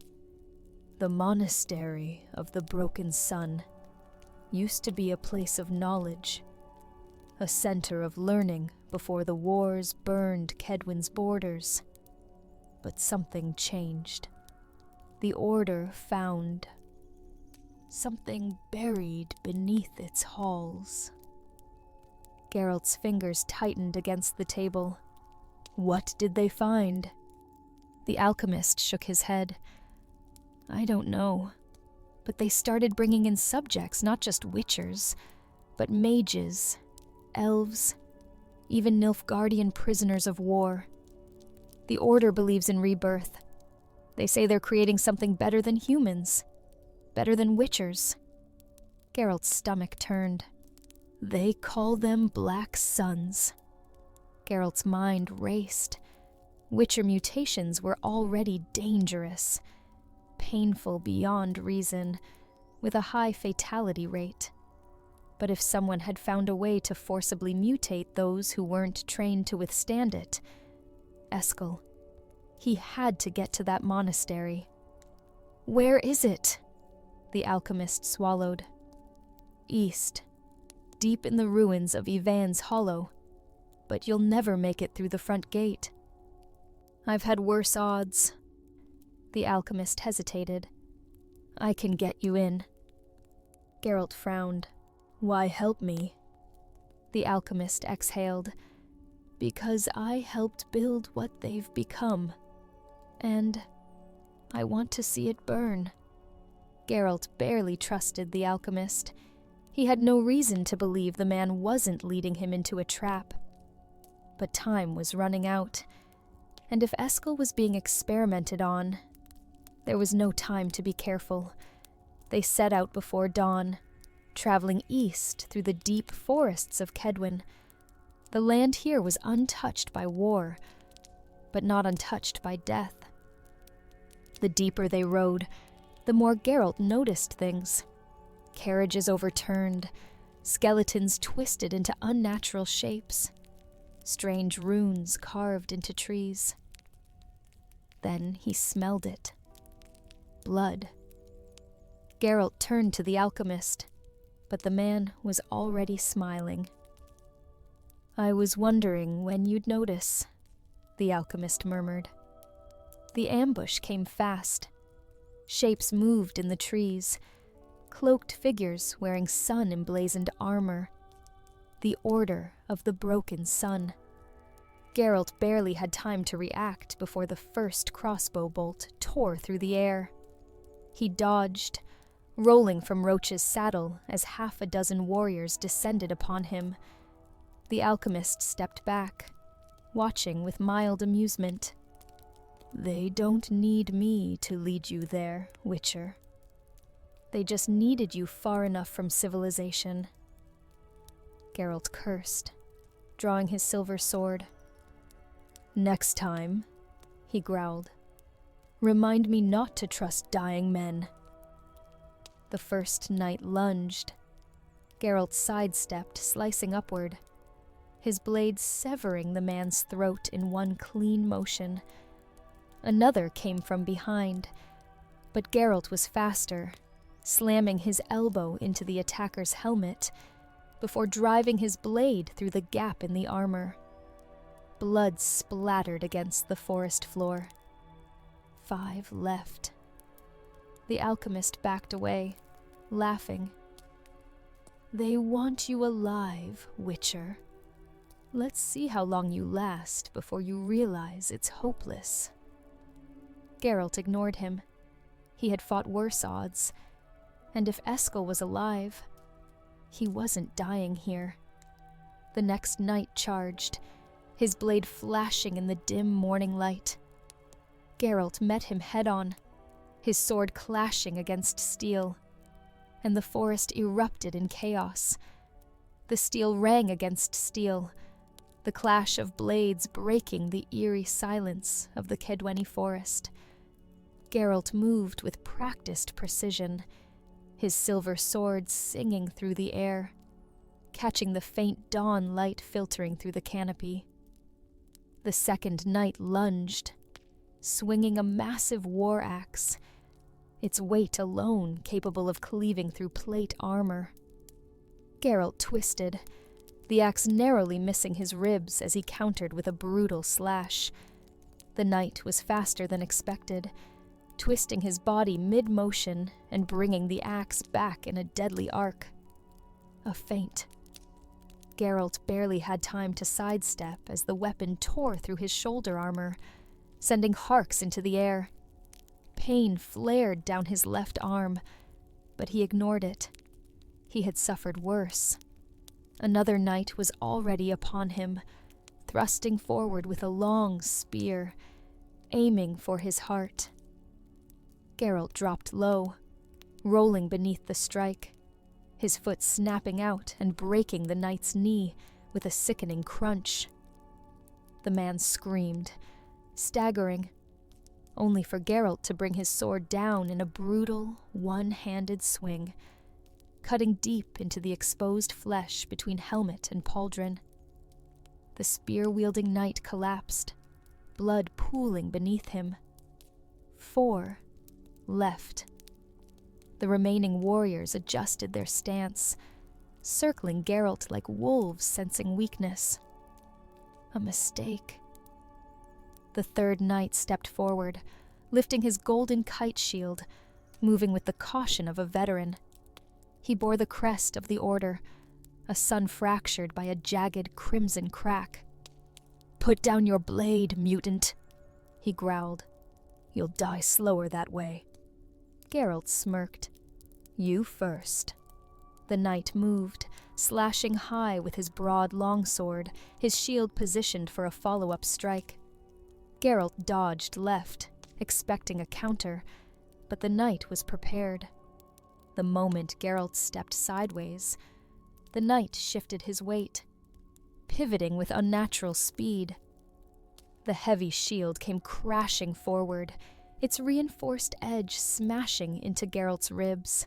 S1: The monastery of the Broken Sun used to be a place of knowledge, a center of learning before the wars burned Kedwen's borders. But something changed. The Order found something buried beneath its halls. Geralt's fingers tightened against the table. What did they find? The alchemist shook his head. I don't know, but they started bringing in subjects, not just witchers, but mages, elves, even Nilfgaardian prisoners of war. The Order believes in rebirth. They say they're creating something better than humans, better than witchers. Geralt's stomach turned. They call them Black Suns. Geralt's mind raced. Witcher mutations were already dangerous, painful beyond reason, with a high fatality rate. But if someone had found a way to forcibly mutate those who weren't trained to withstand it, Eskel, he had to get to that monastery. Where is it? The alchemist swallowed. East, deep in the ruins of Ivan's Hollow. But you'll never make it through the front gate. I've had worse odds. The alchemist hesitated. I can get you in. Geralt frowned. Why help me? The alchemist exhaled. Because I helped build what they've become. And I want to see it burn. Geralt barely trusted the alchemist. He had no reason to believe the man wasn't leading him into a trap. But time was running out, and if Eskel was being experimented on, there was no time to be careful. They set out before dawn, traveling east through the deep forests of Kedwen. The land here was untouched by war, but not untouched by death. The deeper they rode, the more Geralt noticed things. Carriages overturned, skeletons twisted into unnatural shapes. Strange runes carved into trees. Then he smelled it. Blood. Geralt turned to the alchemist, but the man was already smiling. I was wondering when you'd notice, the alchemist murmured. The ambush came fast. Shapes moved in the trees, cloaked figures wearing sun-emblazoned armor. The Order of the Broken Sun. Geralt barely had time to react before the first crossbow bolt tore through the air. He dodged, rolling from Roach's saddle as half a dozen warriors descended upon him. The alchemist stepped back, watching with mild amusement. They don't need me to lead you there, Witcher. They just needed you far enough from civilization. Geralt cursed, drawing his silver sword. Next time, he growled. "Remind me not to trust dying men." The first knight lunged. Geralt sidestepped, slicing upward, his blade severing the man's throat in one clean motion. Another came from behind, but Geralt was faster, slamming his elbow into the attacker's helmet before driving his blade through the gap in the armor. Blood splattered against the forest floor. 5 left. The alchemist backed away, laughing. "They want you alive, Witcher. Let's see how long you last before you realize it's hopeless." Geralt ignored him. He had fought worse odds, and if Eskel was alive, he wasn't dying here. The next knight charged, his blade flashing in the dim morning light. Geralt met him head-on, his sword clashing against steel, and the forest erupted in chaos. The steel rang against steel, the clash of blades breaking the eerie silence of the Kedweni forest. Geralt moved with practiced precision, his silver sword singing through the air, catching the faint dawn light filtering through the canopy. The second knight lunged, swinging a massive war axe, its weight alone capable of cleaving through plate armor. Geralt twisted, the axe narrowly missing his ribs as he countered with a brutal slash. The knight was faster than expected, twisting his body mid-motion and bringing the axe back in a deadly arc. A feint. Geralt barely had time to sidestep as the weapon tore through his shoulder armor, sending harks into the air. Pain flared down his left arm, but he ignored it. He had suffered worse. Another knight was already upon him, thrusting forward with a long spear, aiming for his heart. Geralt dropped low, rolling beneath the strike, his foot snapping out and breaking the knight's knee with a sickening crunch. The man screamed, staggering, only for Geralt to bring his sword down in a brutal, one-handed swing, cutting deep into the exposed flesh between helmet and pauldron. The spear-wielding knight collapsed, blood pooling beneath him. 4 left. The remaining warriors adjusted their stance, circling Geralt like wolves sensing weakness. A mistake. The third knight stepped forward, lifting his golden kite shield, moving with the caution of a veteran. He bore the crest of the order, a sun fractured by a jagged crimson crack. "Put down your blade, mutant," he growled. "You'll die slower that way." Geralt smirked. "You first." The knight moved, slashing high with his broad longsword, his shield positioned for a follow-up strike. Geralt dodged left, expecting a counter, but the knight was prepared. The moment Geralt stepped sideways, the knight shifted his weight, pivoting with unnatural speed. The heavy shield came crashing forward, its reinforced edge smashing into Geralt's ribs.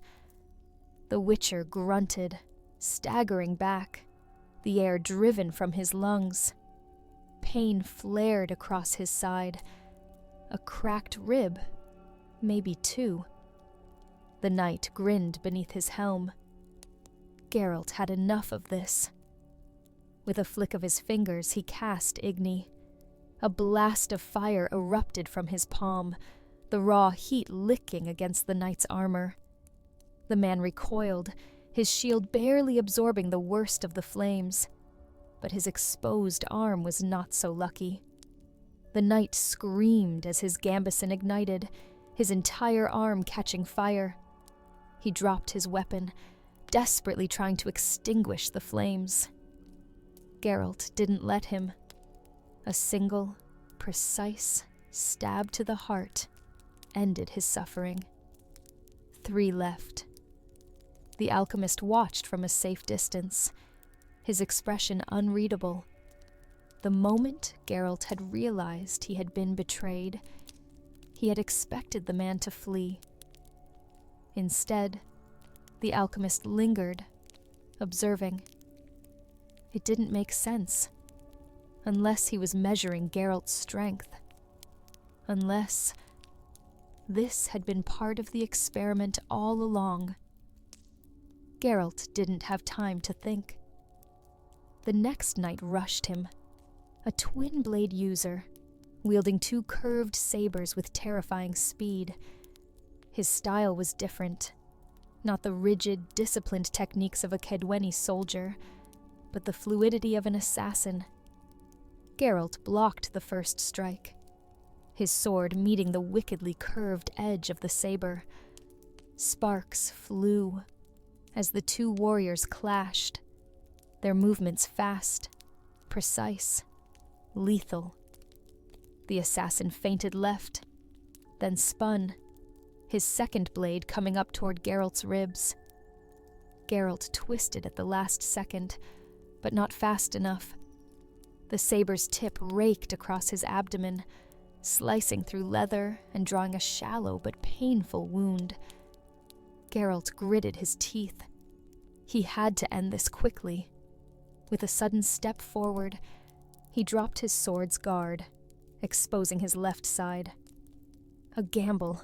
S1: The Witcher grunted, staggering back, the air driven from his lungs. Pain flared across his side. A cracked rib, maybe 2. The knight grinned beneath his helm. Geralt had enough of this. With a flick of his fingers, he cast Igni. A blast of fire erupted from his palm, the raw heat licking against the knight's armor. The man recoiled, his shield barely absorbing the worst of the flames, but his exposed arm was not so lucky. The knight screamed as his gambeson ignited, his entire arm catching fire. He dropped his weapon, desperately trying to extinguish the flames. Geralt didn't let him. A single, precise stab to the heart ended his suffering. 3 left. The alchemist watched from a safe distance, his expression unreadable. The moment Geralt had realized he had been betrayed, he had expected the man to flee. Instead, the alchemist lingered, observing. It didn't make sense, unless he was measuring Geralt's strength. Unless this had been part of the experiment all along. Geralt didn't have time to think. The next knight rushed him, a twin-blade user, wielding 2 curved sabers with terrifying speed. His style was different, not the rigid, disciplined techniques of a Kaedweni soldier, but the fluidity of an assassin. Geralt blocked the first strike, his sword meeting the wickedly curved edge of the saber. Sparks flew as the 2 warriors clashed, their movements fast, precise, lethal. The assassin feinted left, then spun, his second blade coming up toward Geralt's ribs. Geralt twisted at the last second, but not fast enough. The saber's tip raked across his abdomen, slicing through leather and drawing a shallow but painful wound. Geralt gritted his teeth. He had to end this quickly. With a sudden step forward, he dropped his sword's guard, exposing his left side. A gamble.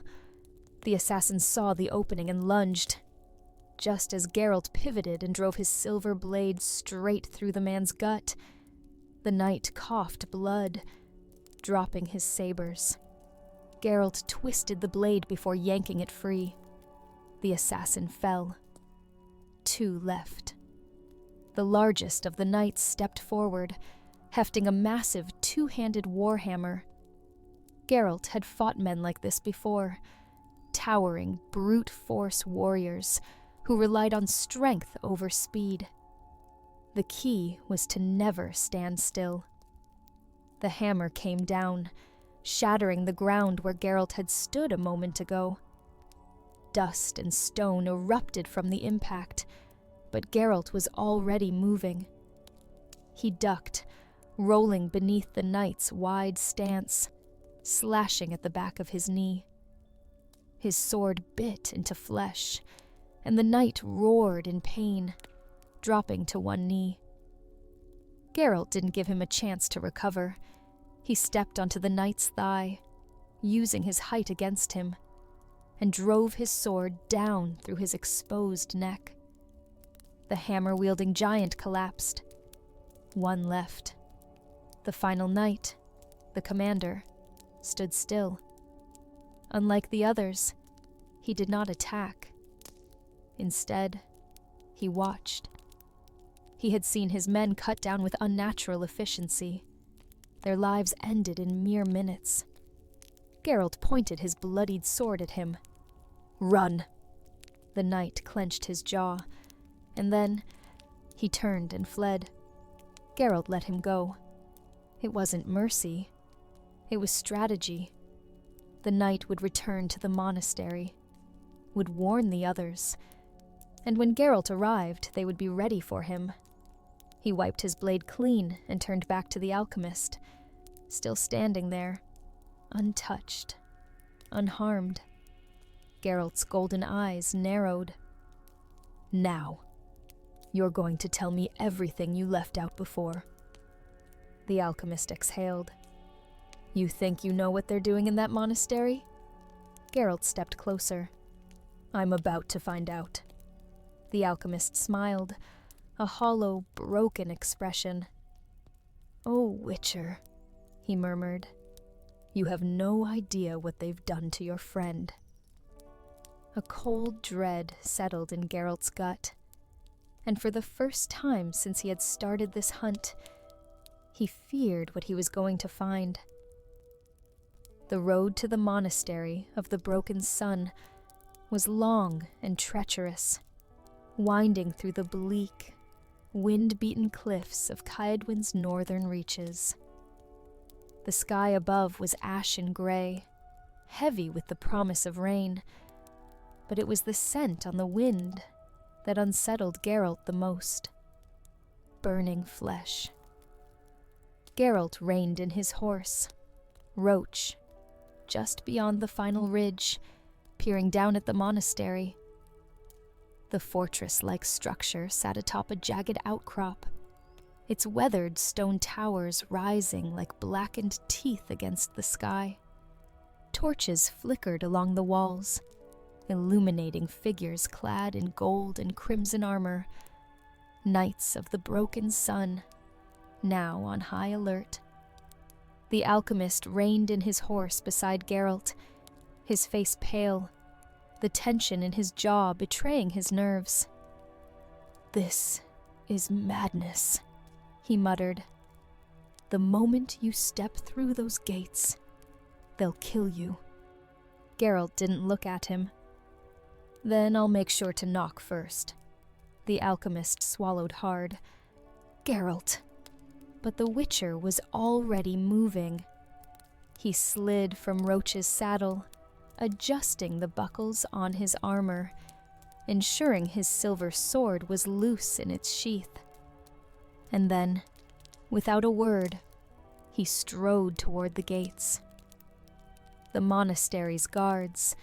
S1: The assassin saw the opening and lunged. Just as Geralt pivoted and drove his silver blade straight through the man's gut, the knight coughed blood, dropping his sabers. Geralt twisted the blade before yanking it free. The assassin fell. 2 left. The largest of the knights stepped forward, hefting a massive 2-handed warhammer. Geralt had fought men like this before, towering, brute force warriors who relied on strength over speed. The key was to never stand still. The hammer came down, shattering the ground where Geralt had stood a moment ago. Dust and stone erupted from the impact, but Geralt was already moving. He ducked, rolling beneath the knight's wide stance, slashing at the back of his knee. His sword bit into flesh, and the knight roared in pain, dropping to one knee. Geralt didn't give him a chance to recover. He stepped onto the knight's thigh, using his height against him, and drove his sword down through his exposed neck. The hammer-wielding giant collapsed. 1 left. The final knight, the commander, stood still. Unlike the others, he did not attack. Instead, he watched. He had seen his men cut down with unnatural efficiency. Their lives ended in mere minutes. Geralt pointed his bloodied sword at him. "Run!" The knight clenched his jaw, and then he turned and fled. Geralt let him go. It wasn't mercy. It was strategy. The knight would return to the monastery, would warn the others, and when Geralt arrived, they would be ready for him. He wiped his blade clean and turned back to the alchemist, still standing there, untouched, unharmed. Geralt's golden eyes narrowed. "Now, you're going to tell me everything you left out before." The alchemist exhaled. "You think you know what they're doing in that monastery?" Geralt stepped closer. "I'm about to find out." The alchemist smiled, a hollow, broken expression. "Oh, Witcher," he murmured, "you have no idea what they've done to your friend." A cold dread settled in Geralt's gut, and for the first time since he had started this hunt, he feared what he was going to find. The road to the monastery of the Broken Sun was long and treacherous, winding through the bleak, wind-beaten cliffs of Caedwen's northern reaches. The sky above was ashen gray, heavy with the promise of rain, but it was the scent on the wind that unsettled Geralt the most. Burning flesh. Geralt reined in his horse, Roach, just beyond the final ridge, peering down at the monastery. The fortress-like structure sat atop a jagged outcrop, its weathered stone towers rising like blackened teeth against the sky. Torches flickered along the walls, illuminating figures clad in gold and crimson armor, knights of the broken sun, now on high alert. The alchemist reined in his horse beside Geralt, his face pale, the tension in his jaw betraying his nerves. "This is madness," he muttered. "The moment you step through those gates, they'll kill you." Geralt didn't look at him. "Then I'll make sure to knock first." The alchemist swallowed hard. "Geralt." But the Witcher was already moving. He slid from Roach's saddle, adjusting the buckles on his armor, ensuring his silver sword was loose in its sheath. And then, without a word, he strode toward the gates. The monastery's guards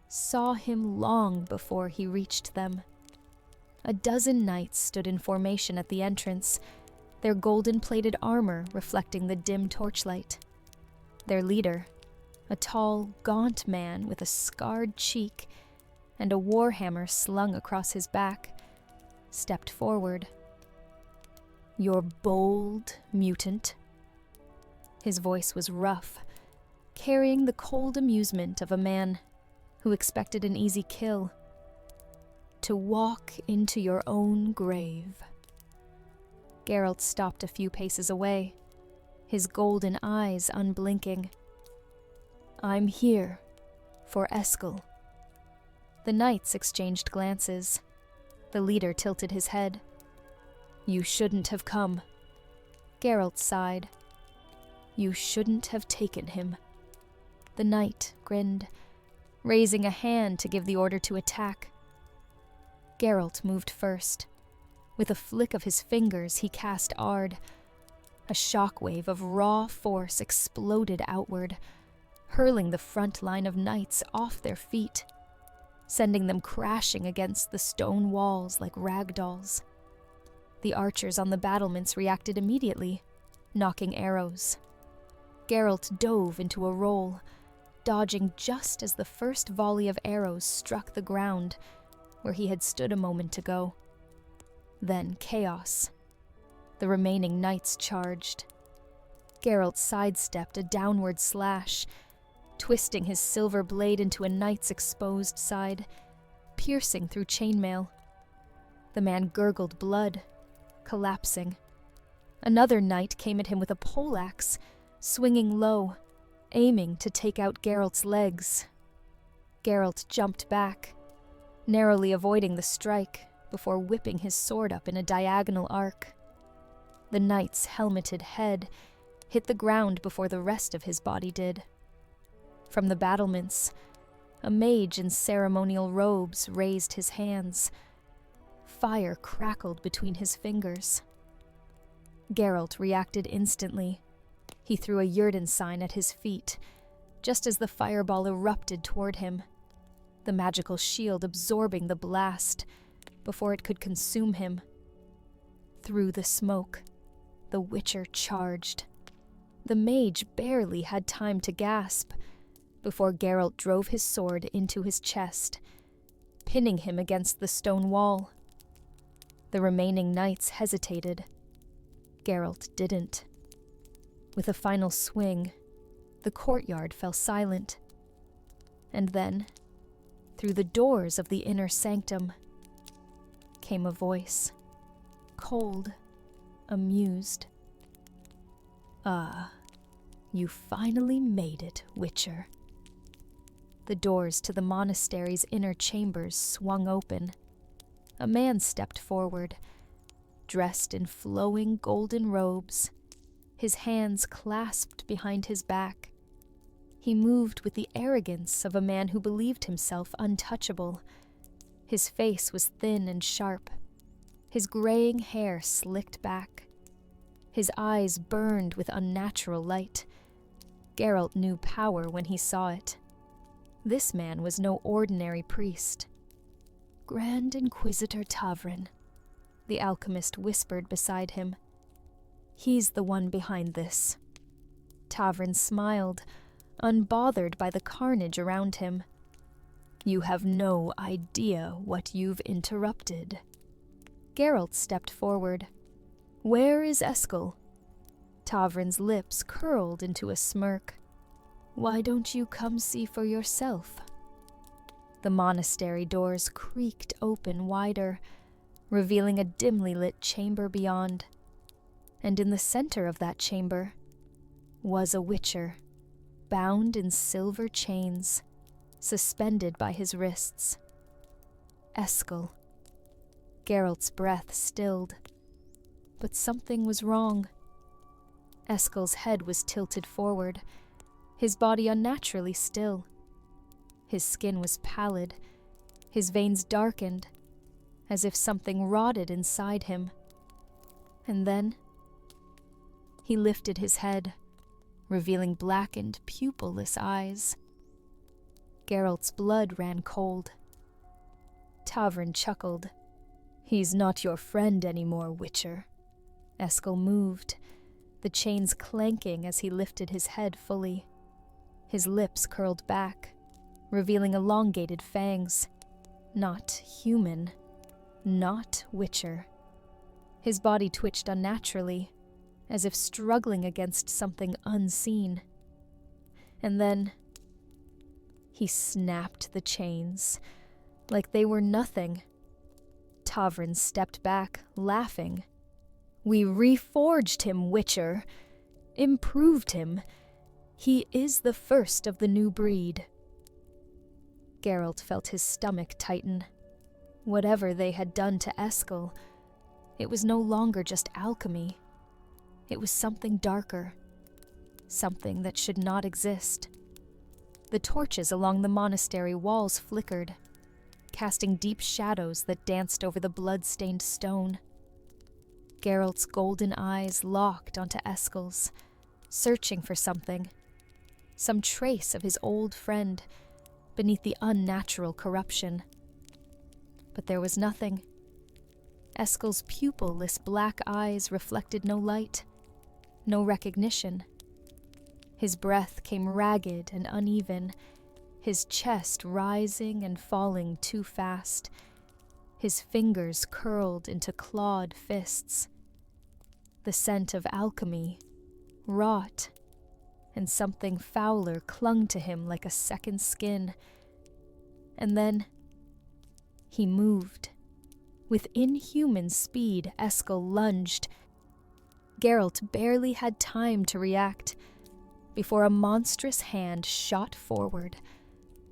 S1: saw him long before he reached them. A dozen knights stood in formation at the entrance, their golden-plated armor reflecting the dim torchlight. Their leader, a tall, gaunt man with a scarred cheek and a warhammer slung across his back, stepped forward. "You're bold, mutant." His voice was rough, carrying the cold amusement of a man who expected an easy kill. "To walk into your own grave." Geralt stopped a few paces away, his golden eyes unblinking. "I'm here for Eskel." The knights exchanged glances. The leader tilted his head. "You shouldn't have come." Geralt sighed. "You shouldn't have taken him." The knight grinned, raising a hand to give the order to attack. Geralt moved first. With a flick of his fingers, he cast Ard. A shockwave of raw force exploded outward, hurling the front line of knights off their feet, sending them crashing against the stone walls like rag dolls. The archers on the battlements reacted immediately, knocking arrows. Geralt dove into a roll, dodging just as the first volley of arrows struck the ground where he had stood a moment ago. Then chaos. The remaining knights charged. Geralt sidestepped a downward slash, twisting his silver blade into a knight's exposed side, piercing through chainmail. The man gurgled blood, collapsing. Another knight came at him with a poleaxe, swinging low, aiming to take out Geralt's legs. Geralt jumped back, narrowly avoiding the strike before whipping his sword up in a diagonal arc. The knight's helmeted head hit the ground before the rest of his body did. From the battlements, a mage in ceremonial robes raised his hands. Fire crackled between his fingers. Geralt reacted instantly. He threw a Yrden sign at his feet, just as the fireball erupted toward him, the magical shield absorbing the blast before it could consume him. Through the smoke, the Witcher charged. The mage barely had time to gasp before Geralt drove his sword into his chest, pinning him against the stone wall. The remaining knights hesitated. Geralt didn't. With a final swing, the courtyard fell silent. And then, through the doors of the inner sanctum, came a voice, cold, amused. "Ah, you finally made it, Witcher." The doors to the monastery's inner chambers swung open. A man stepped forward, dressed in flowing golden robes, his hands clasped behind his back. He moved with the arrogance of a man who believed himself untouchable. His face was thin and sharp, his graying hair slicked back. His eyes burned with unnatural light. Geralt knew power when he saw it. This man was no ordinary priest. "Grand Inquisitor Tavrin," the alchemist whispered beside him. "He's the one behind this." Tavrin smiled, unbothered by the carnage around him. "You have no idea what you've interrupted." Geralt stepped forward. "Where is Eskel?" Tavrin's lips curled into a smirk. "Why don't you come see for yourself?" The monastery doors creaked open wider, revealing a dimly lit chamber beyond. And in the center of that chamber was a witcher, bound in silver chains, suspended by his wrists. Eskel. Geralt's breath stilled. But something was wrong. Eskel's head was tilted forward, his body unnaturally still. His skin was pallid, his veins darkened, as if something rotted inside him. And then he lifted his head, revealing blackened, pupilless eyes. Geralt's blood ran cold. Tavrin chuckled. "He's not your friend anymore, Witcher." Eskel moved, the chains clanking as he lifted his head fully. His lips curled back, revealing elongated fangs. Not human. Not Witcher. His body twitched unnaturally, as if struggling against something unseen. And then he snapped the chains, like they were nothing. Tavrin stepped back, laughing. "We reforged him, Witcher. Improved him. He is the first of the new breed." Geralt felt his stomach tighten. Whatever they had done to Eskel, it was no longer just alchemy. It was something darker, something that should not exist. The torches along the monastery walls flickered, casting deep shadows that danced over the blood-stained stone. Geralt's golden eyes locked onto Eskel's, searching for something, some trace of his old friend beneath the unnatural corruption. But there was nothing. Eskel's pupilless black eyes reflected no light, no recognition. His breath came ragged and uneven, his chest rising and falling too fast. His fingers curled into clawed fists. The scent of alchemy, rot, and something fouler clung to him like a second skin. And then he moved. With inhuman speed, Eskel lunged. Geralt barely had time to react before a monstrous hand shot forward,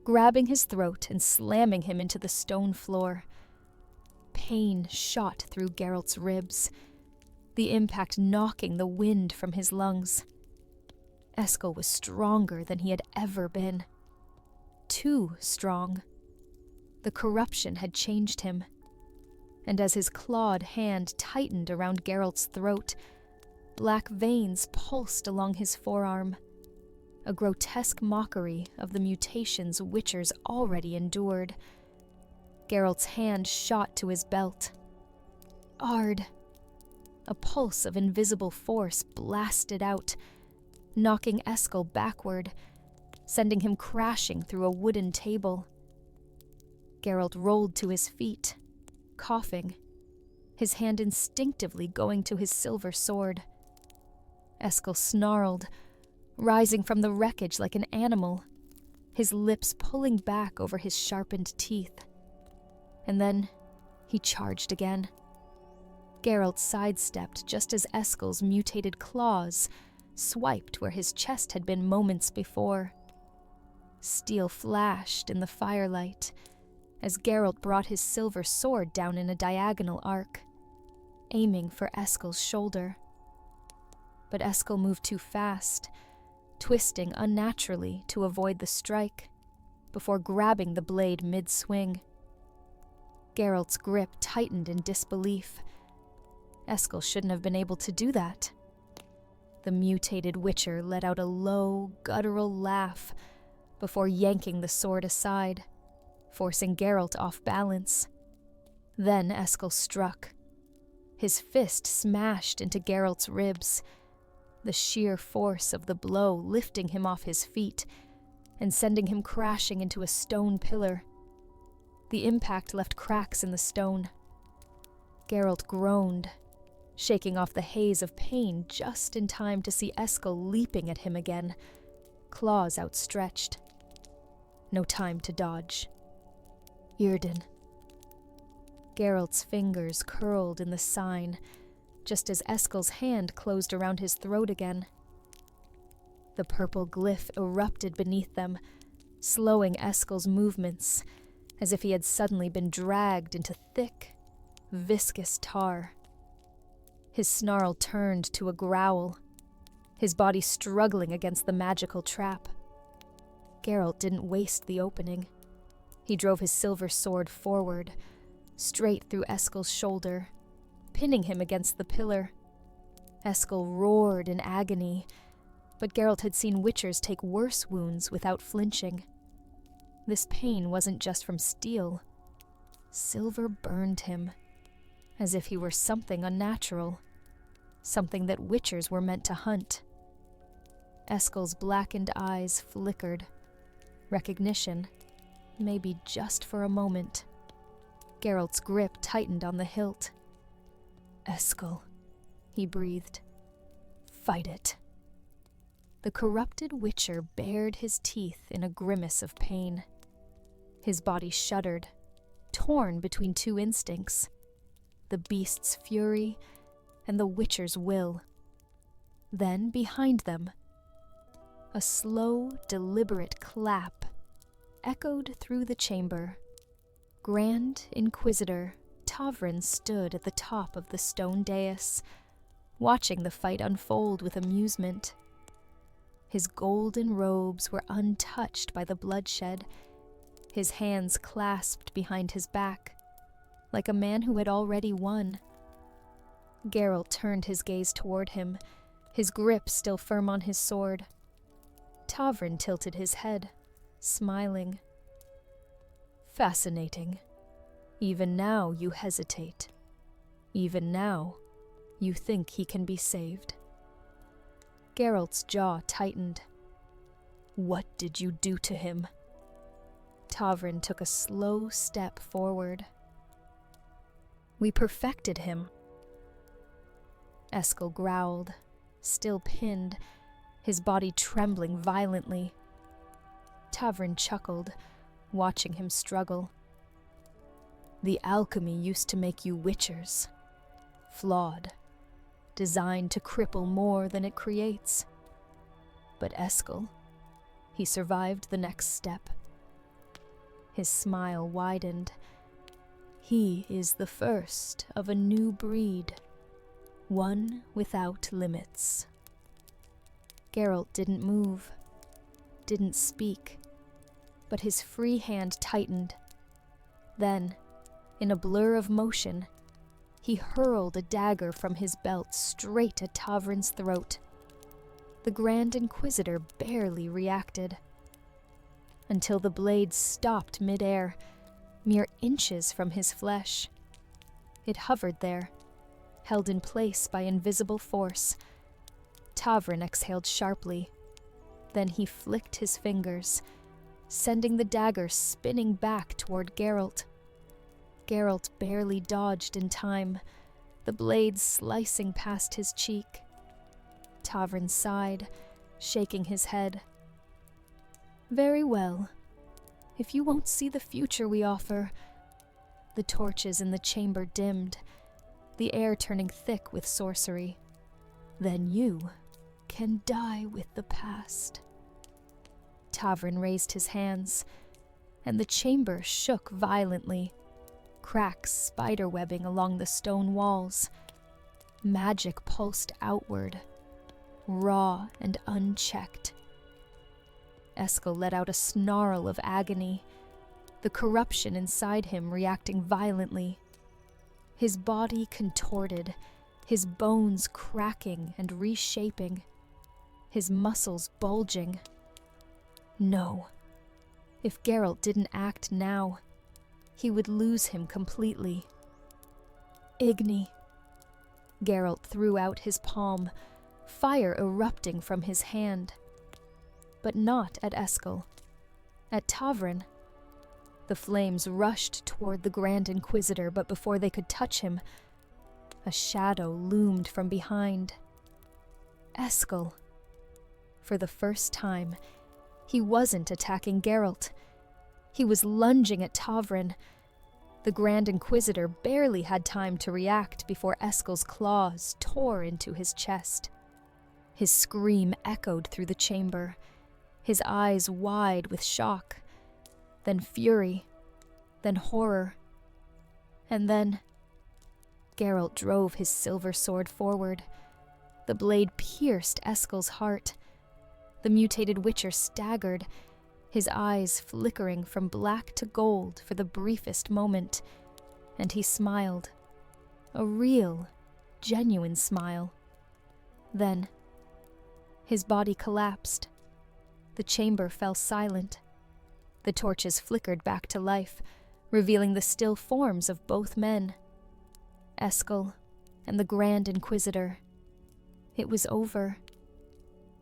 S1: grabbing his throat and slamming him into the stone floor. Pain shot through Geralt's ribs, the impact knocking the wind from his lungs. Eskel was stronger than he had ever been. Too strong. The corruption had changed him. And as his clawed hand tightened around Geralt's throat, black veins pulsed along his forearm, a grotesque mockery of the mutations Witchers already endured. Geralt's hand shot to his belt. Ard! A pulse of invisible force blasted out, knocking Eskel backward, sending him crashing through a wooden table. Geralt rolled to his feet, coughing, his hand instinctively going to his silver sword. Eskel snarled, rising from the wreckage like an animal, his lips pulling back over his sharpened teeth. And then he charged again. Geralt sidestepped just as Eskel's mutated claws swiped where his chest had been moments before. Steel flashed in the firelight as Geralt brought his silver sword down in a diagonal arc, aiming for Eskel's shoulder. But Eskel moved too fast, twisting unnaturally to avoid the strike, before grabbing the blade mid-swing. Geralt's grip tightened in disbelief. Eskel shouldn't have been able to do that. The mutated witcher let out a low, guttural laugh before yanking the sword aside, forcing Geralt off balance. Then Eskel struck. His fist smashed into Geralt's ribs, the sheer force of the blow lifting him off his feet and sending him crashing into a stone pillar. The impact left cracks in the stone. Geralt groaned, shaking off the haze of pain just in time to see Eskel leaping at him again, claws outstretched. No time to dodge. Yrden. Geralt's fingers curled in the sign, just as Eskel's hand closed around his throat again. The purple glyph erupted beneath them, slowing Eskel's movements, as if he had suddenly been dragged into thick, viscous tar. His snarl turned to a growl, his body struggling against the magical trap. Geralt didn't waste the opening. He drove his silver sword forward, straight through Eskel's shoulder, pinning him against the pillar. Eskel roared in agony, but Geralt had seen witchers take worse wounds without flinching. This pain wasn't just from steel. Silver burned him, as if he were something unnatural, something that witchers were meant to hunt. Eskel's blackened eyes flickered. Recognition, maybe just for a moment. Geralt's grip tightened on the hilt. "Eskel," he breathed. "Fight it." The corrupted witcher bared his teeth in a grimace of pain. His body shuddered, torn between two instincts, the beast's fury and the witcher's will. Then, behind them, a slow, deliberate clap echoed through the chamber. Grand Inquisitor Tavrin stood at the top of the stone dais, watching the fight unfold with amusement. His golden robes were untouched by the bloodshed, his hands clasped behind his back, like a man who had already won. Geralt turned his gaze toward him, his grip still firm on his sword. Tavrin tilted his head, smiling. "Fascinating. Even now you hesitate. Even now you think he can be saved." Geralt's jaw tightened. "What did you do to him?" Tavrin took a slow step forward. "We perfected him." Eskel growled, still pinned, his body trembling violently. Tavrin chuckled, watching him struggle. "The alchemy used to make you witchers. Flawed. Designed to cripple more than it creates. But Eskel, he survived the next step." His smile widened. "He is the first of a new breed, one without limits." Geralt didn't move, didn't speak, but his free hand tightened. Then, in a blur of motion, he hurled a dagger from his belt straight at Tavrin's throat. The Grand Inquisitor barely reacted, until the blade stopped midair, mere inches from his flesh. It hovered there, held in place by invisible force. Tavrin exhaled sharply. Then he flicked his fingers, sending the dagger spinning back toward Geralt. Geralt barely dodged in time, the blade slicing past his cheek. Tavrin sighed, shaking his head. "Very well. If you won't see the future we offer..." The torches in the chamber dimmed, the air turning thick with sorcery. "Then you can die with the past." Tavrin raised his hands, and the chamber shook violently, cracks spiderwebbing along the stone walls. Magic pulsed outward, raw and unchecked. Eskel let out a snarl of agony, the corruption inside him reacting violently. His body contorted, his bones cracking and reshaping. his muscles bulging. No. If Geralt didn't act now, he would lose him completely. Igni. Geralt threw out his palm, fire erupting from his hand. But not at Eskel. At Tavrin. The flames rushed toward the Grand Inquisitor, but before they could touch him, a shadow loomed from behind. Eskel. For the first time, he wasn't attacking Geralt. He was lunging at Tavrin. The Grand Inquisitor barely had time to react before Eskel's claws tore into his chest. His scream echoed through the chamber, his eyes wide with shock, then fury, then horror, and then Geralt drove his silver sword forward. The blade pierced Eskel's heart. The mutated witcher staggered, his eyes flickering from black to gold for the briefest moment, and he smiled. A real, genuine smile. Then, his body collapsed. The chamber fell silent. The torches flickered back to life, revealing the still forms of both men. Eskel and the Grand Inquisitor. It was over.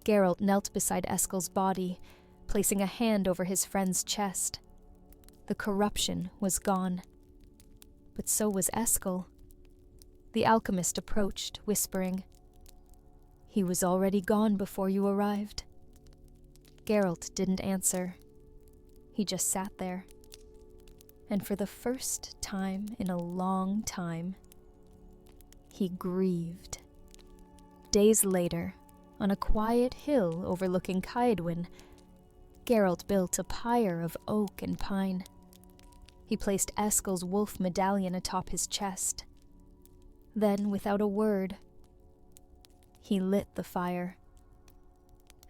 S1: Geralt knelt beside Eskel's body, placing a hand over his friend's chest. The corruption was gone. But so was Eskel. The alchemist approached, whispering, "He was already gone before you arrived." Geralt didn't answer. He just sat there. And for the first time in a long time, he grieved. Days later, on a quiet hill overlooking Caedwin, Geralt built a pyre of oak and pine. He placed Eskel's wolf medallion atop his chest. Then, without a word, he lit the fire.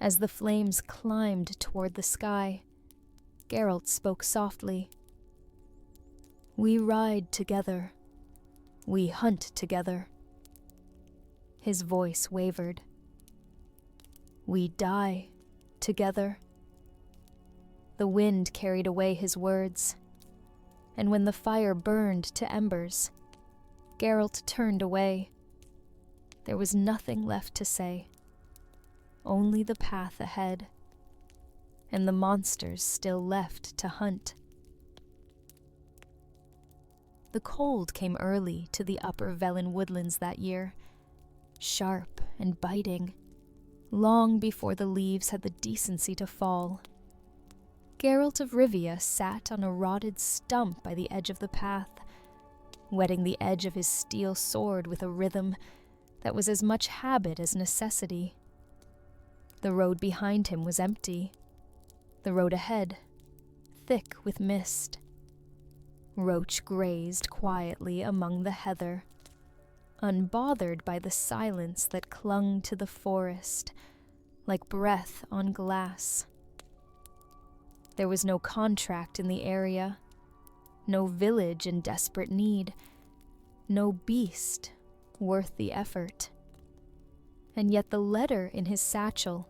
S1: As the flames climbed toward the sky, Geralt spoke softly. "We ride together. We hunt together." His voice wavered. "We die together." The wind carried away his words, and when the fire burned to embers, Geralt turned away. There was nothing left to say, only the path ahead, and the monsters still left to hunt. The cold came early to the upper Velen woodlands that year, sharp and biting, long before the leaves had the decency to fall. Geralt of Rivia sat on a rotted stump by the edge of the path, whetting the edge of his steel sword with a rhythm that was as much habit as necessity. The road behind him was empty. The road ahead, thick with mist. Roach grazed quietly among the heather, unbothered by the silence that clung to the forest like breath on glass. There was no contract in the area, no village in desperate need, no beast worth the effort. And yet the letter in his satchel,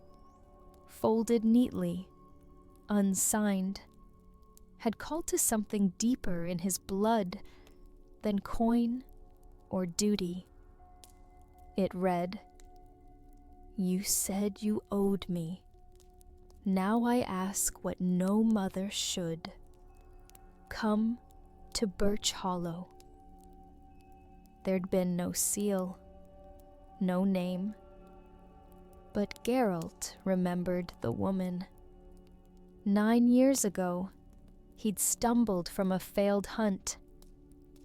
S1: folded neatly, unsigned, had called to something deeper in his blood than coin or duty. It read, "You said you owed me. Now I ask what no mother should. Come to Birch Hollow." There'd been no seal, no name. But Geralt remembered the woman. 9 years ago, he'd stumbled from a failed hunt,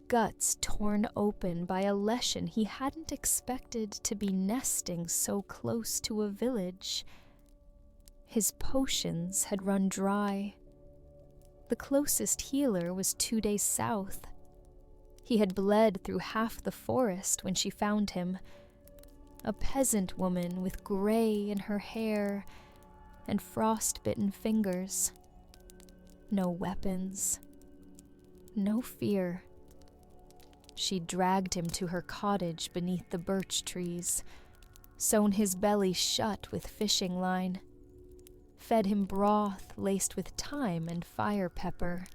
S1: guts torn open by a leshen he hadn't expected to be nesting so close to a village. His potions had run dry. The closest healer was 2 days south. He had bled through half the forest when she found him. A peasant woman with gray in her hair and frost-bitten fingers. No weapons. No fear. She dragged him to her cottage beneath the birch trees, sewn his belly shut with fishing line, fed him broth laced with thyme and fire pepper.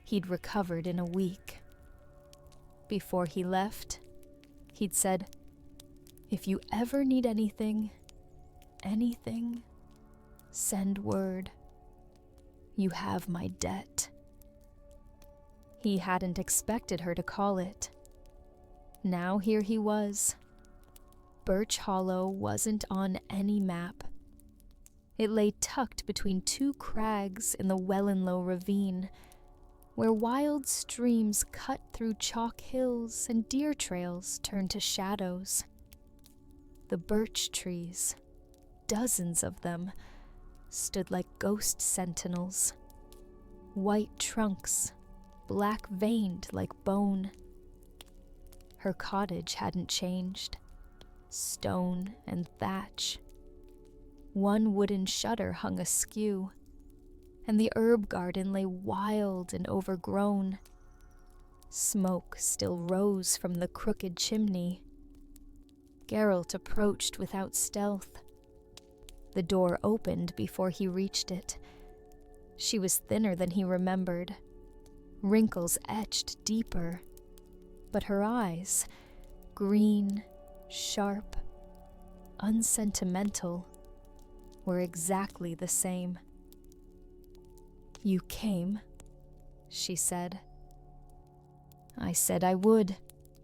S1: He'd recovered in a week. Before he left, he'd said, "If you ever need anything, send word. You have my debt." He hadn't expected her to call it. Now here he was. Birch Hollow wasn't on any map. It lay tucked between two crags in the Wellenlow ravine, where wild streams cut through chalk hills and deer trails turned to shadows. The birch trees, dozens of them, stood like ghost sentinels. White trunks, black-veined like bone. Her cottage hadn't changed. Stone and thatch. One wooden shutter hung askew, and the herb garden lay wild and overgrown. Smoke still rose from the crooked chimney. Geralt approached without stealth. The door opened before he reached it. She was thinner than he remembered, wrinkles etched deeper, but her eyes, green, sharp, unsentimental, were exactly the same. "You came," she said. "I said I would,"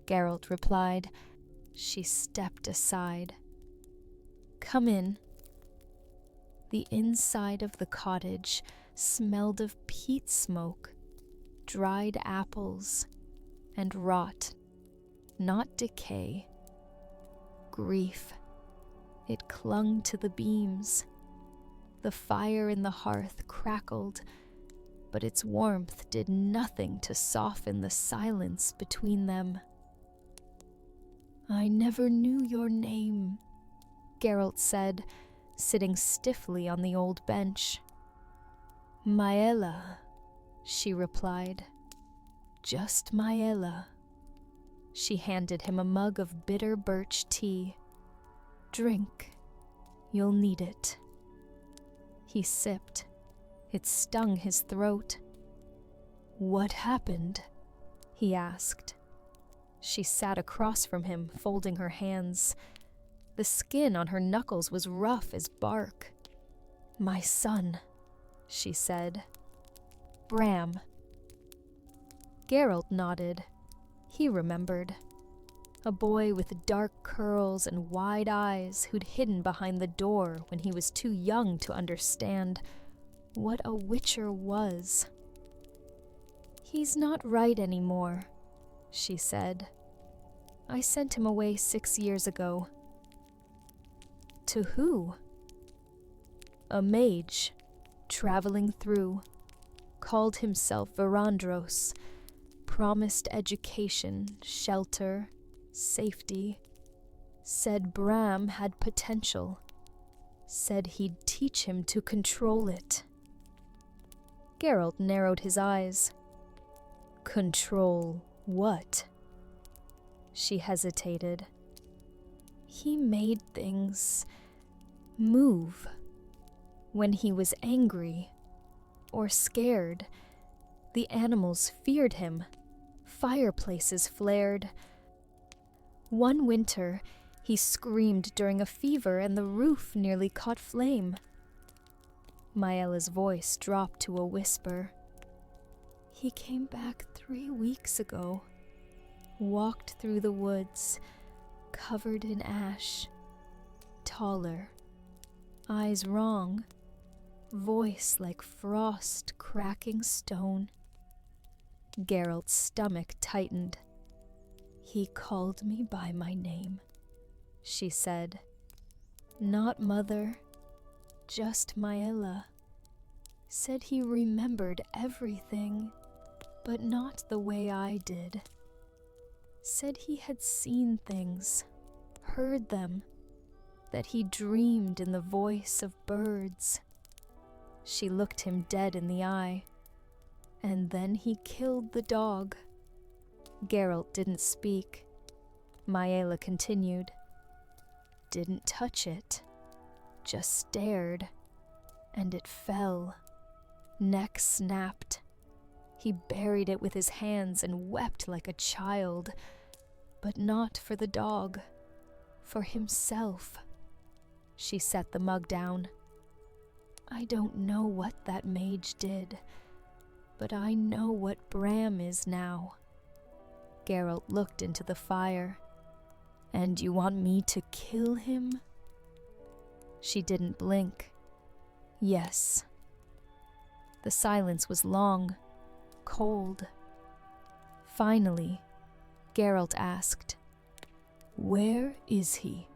S1: Geralt replied. She stepped aside. "Come in." The inside of the cottage smelled of peat smoke, dried apples, and rot, not decay. Grief. It clung to the beams. The fire in the hearth crackled, but its warmth did nothing to soften the silence between them. "I never knew your name," Geralt said, sitting stiffly on the old bench. "Maella," she replied. "Just Maella." She handed him a mug of bitter birch tea. "Drink. You'll need it." He sipped. It stung his throat. "What happened?" he asked. She sat across from him, folding her hands. The skin on her knuckles was rough as bark. "My son," she said. "Bram." Geralt nodded. He remembered. A boy with dark curls and wide eyes who'd hidden behind the door when he was too young to understand what a witcher was. "He's not right anymore," she said. "I sent him away 6 years ago." "To who?" "A mage, traveling through, called himself Verandros, promised education, shelter, safety, said Bram had potential, said he'd teach him to control it." Geralt narrowed his eyes. "Control what?" She hesitated. "He made things move. When he was angry or scared, the animals feared him. Fireplaces flared. One winter, he screamed during a fever and the roof nearly caught flame." Maella's voice dropped to a whisper. "He came back 3 weeks ago, walked through the woods, covered in ash, taller, eyes wrong, voice like frost cracking stone." Geralt's stomach tightened. "He called me by my name," she said. "Not mother, just Maella. Said he remembered everything, but not the way I did. Said he had seen things, heard them, that he dreamed in the voice of birds." She looked him dead in the eye. "And then he killed the dog." Geralt didn't speak. Maella continued. didn't touch it, just stared, and it fell. Neck snapped. He buried it with his hands and wept like a child, but not for the dog, for himself. She set the mug down. I don't know what that mage did, but I know what Bram is now. Geralt looked into the fire. And you want me to kill him? She didn't blink. Yes. The silence was long, cold. Finally, Geralt asked, "Where is he?"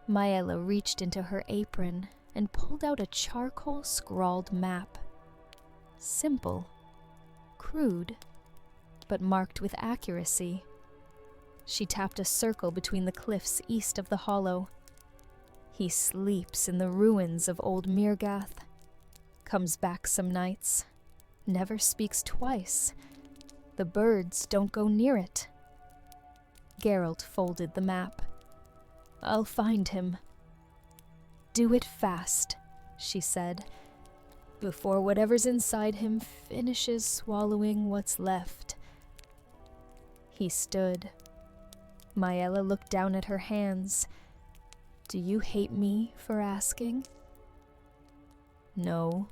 S1: Maella reached into her apron and pulled out a charcoal-scrawled map. Simple, crude, but marked with accuracy. She tapped a circle between the cliffs east of the hollow. He sleeps in the ruins of old Mirgath, comes back some nights, never speaks twice. The birds don't go near it. Geralt folded the map. I'll find him. Do it fast, she said, before whatever's inside him finishes swallowing what's left. He stood. Maella looked down at her hands. Do you hate me for asking? No,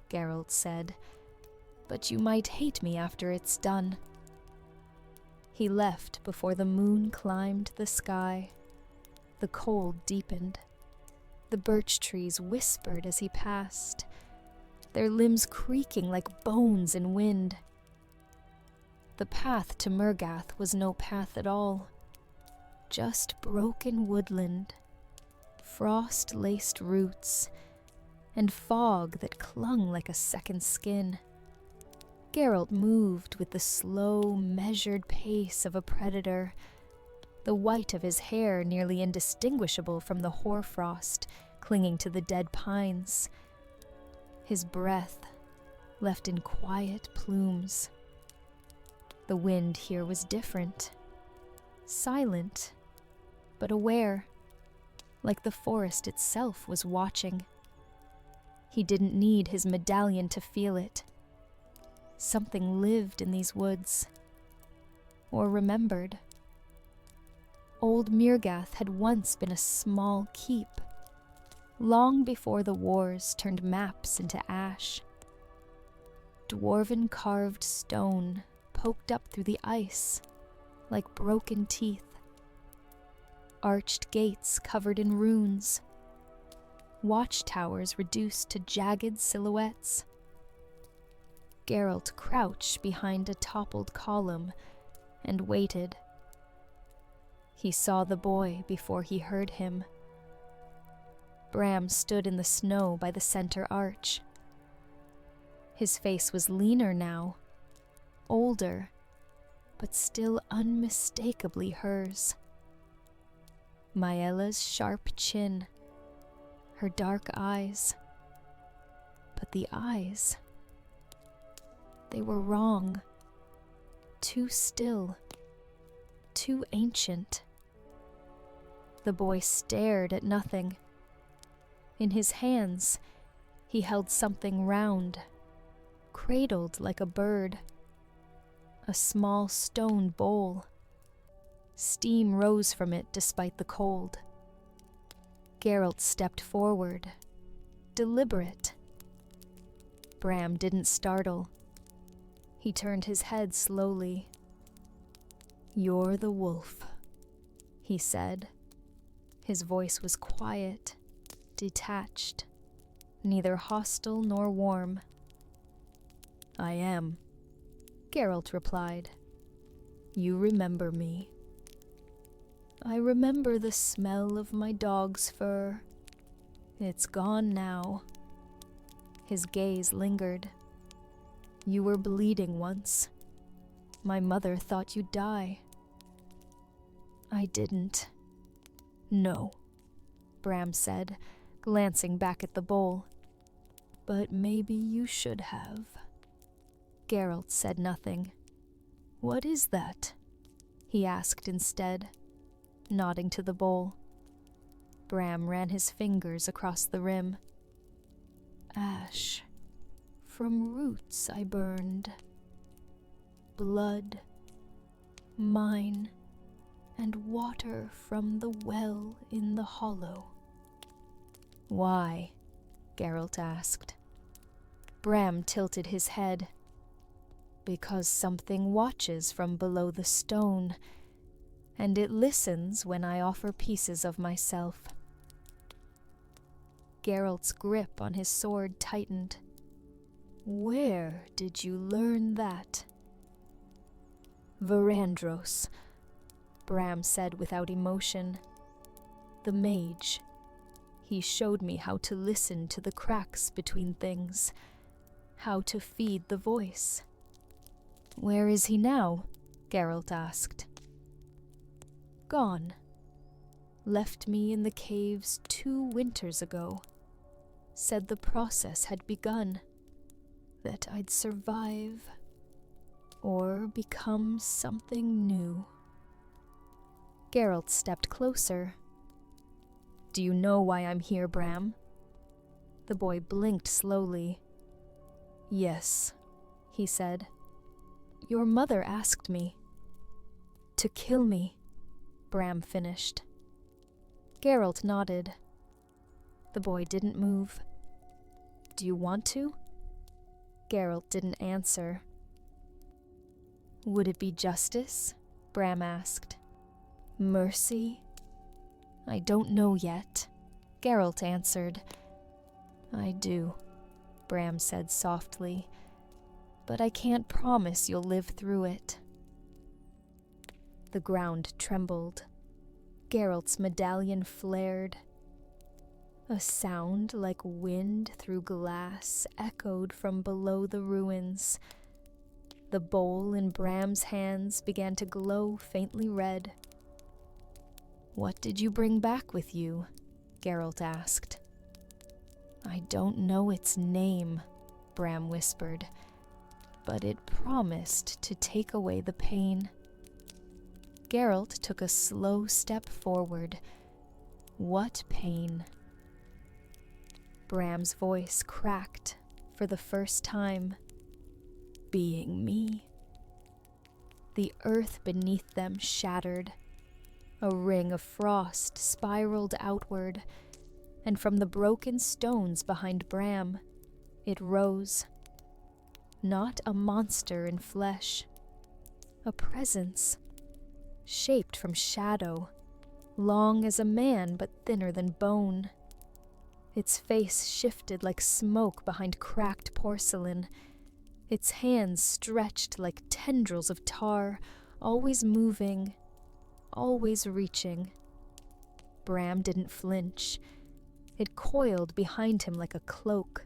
S1: Geralt said, but you might hate me after it's done. He left before the moon climbed the sky. The cold deepened. The birch trees whispered as he passed, their limbs creaking like bones in wind. The path to Mirgath was no path at all, just broken woodland, frost-laced roots, and fog that clung like a second skin. Geralt moved with the slow, measured pace of a predator, the white of his hair nearly indistinguishable from the hoarfrost clinging to the dead pines. His breath left in quiet plumes. The wind here was different, silent, but aware, like the forest itself was watching. He didn't need his medallion to feel it. Something lived in these woods, or remembered. Old Mirgath had once been a small keep, long before the wars turned maps into ash. Dwarven carved stone poked up through the ice like broken teeth. Arched gates covered in runes. Watchtowers reduced to jagged silhouettes. Geralt crouched behind a toppled column and waited. He saw the boy before he heard him. Bram stood in the snow by the center arch. His face was leaner now, older, but still unmistakably hers. Maella's sharp chin, her dark eyes. But the eyes, they were wrong. Too still, too ancient. The boy stared at nothing. In his hands, he held something round, cradled like a bird. A small stone bowl. Steam rose from it despite the cold. Geralt stepped forward, deliberate. Bram didn't startle. He turned his head slowly. "You're the wolf," he said. His voice was quiet, detached, neither hostile nor warm. "I am," Geralt replied. "You remember me." "I remember the smell of my dog's fur. It's gone now." His gaze lingered. "You were bleeding once. My mother thought you'd die." "I didn't." "No," Bram said, glancing back at the bowl. "But maybe you should have." Geralt said nothing. "What is that?" he asked instead, nodding to the bowl. Bram ran his fingers across the rim. Ash. From roots I burned. Blood. Mine. And water from the well in the hollow. Why? Geralt asked. Bram tilted his head. Because something watches from below the stone, and it listens when I offer pieces of myself. Geralt's grip on his sword tightened. Where did you learn that? Verandros, Bram said without emotion. The mage. He showed me how to listen to the cracks between things, how to feed the voice. Where is he now? Geralt asked. Gone. Left me in the caves 2 winters ago. Said the process had begun. That I'd survive. Or become something new. Geralt stepped closer. Do you know why I'm here, Bram? The boy blinked slowly. Yes, he said. Your mother asked me. To kill me, Bram finished. Geralt nodded. The boy didn't move. Do you want to? Geralt didn't answer. Would it be justice? Bram asked. Mercy? I don't know yet, Geralt answered. I do, Bram said softly, but I can't promise you'll live through it. The ground trembled. Geralt's medallion flared. A sound like wind through glass echoed from below the ruins. The bowl in Bram's hands began to glow faintly red. What did you bring back with you? Geralt asked. I don't know its name, Bram whispered, but it promised to take away the pain. Geralt took a slow step forward. What pain? Bram's voice cracked for the first time. Being me. The earth beneath them shattered. A ring of frost spiraled outward, and from the broken stones behind Bram, it rose. Not a monster in flesh. A presence. Shaped from shadow, long as a man but thinner than bone. Its face shifted like smoke behind cracked porcelain. Its hands stretched like tendrils of tar, always moving, always reaching. Bram didn't flinch. It coiled behind him like a cloak.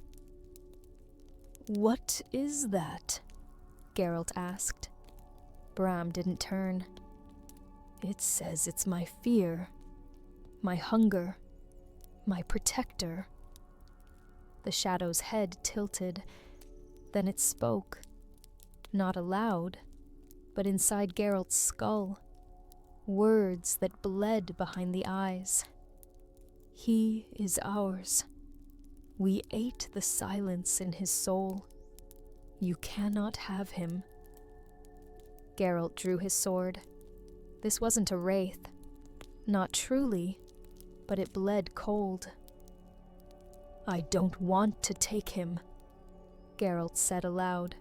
S1: What is that? Geralt asked. Bram didn't turn. It says it's my fear, my hunger, my protector. The shadow's head tilted. Then it spoke. Not aloud, but inside Geralt's skull. Words that bled behind the eyes. He is ours. We ate the silence in his soul. You cannot have him. Geralt drew his sword. This wasn't a wraith. Not truly, but it bled cold. I don't want to take him, Geralt said aloud.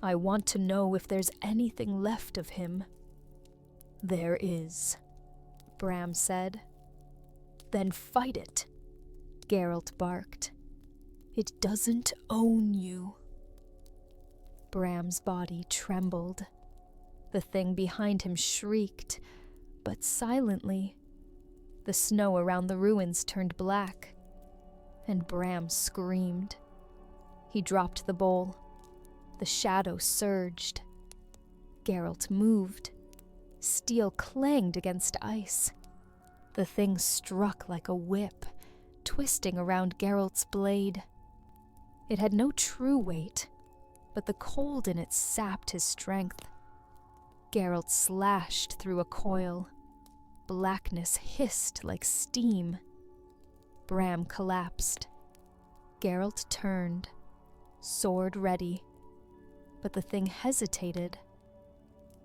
S1: I want to know if there's anything left of him. There is, Bram said. Then fight it, Geralt barked. It doesn't own you. Bram's body trembled. The thing behind him shrieked, but silently. The snow around the ruins turned black, and Bram screamed. He dropped the bowl. The shadow surged. Geralt moved. Steel clanged against ice. The thing struck like a whip, twisting around Geralt's blade. It had no true weight, but the cold in it sapped his strength. Geralt slashed through a coil. Blackness hissed like steam. Bram collapsed. Geralt turned, sword ready, but the thing hesitated.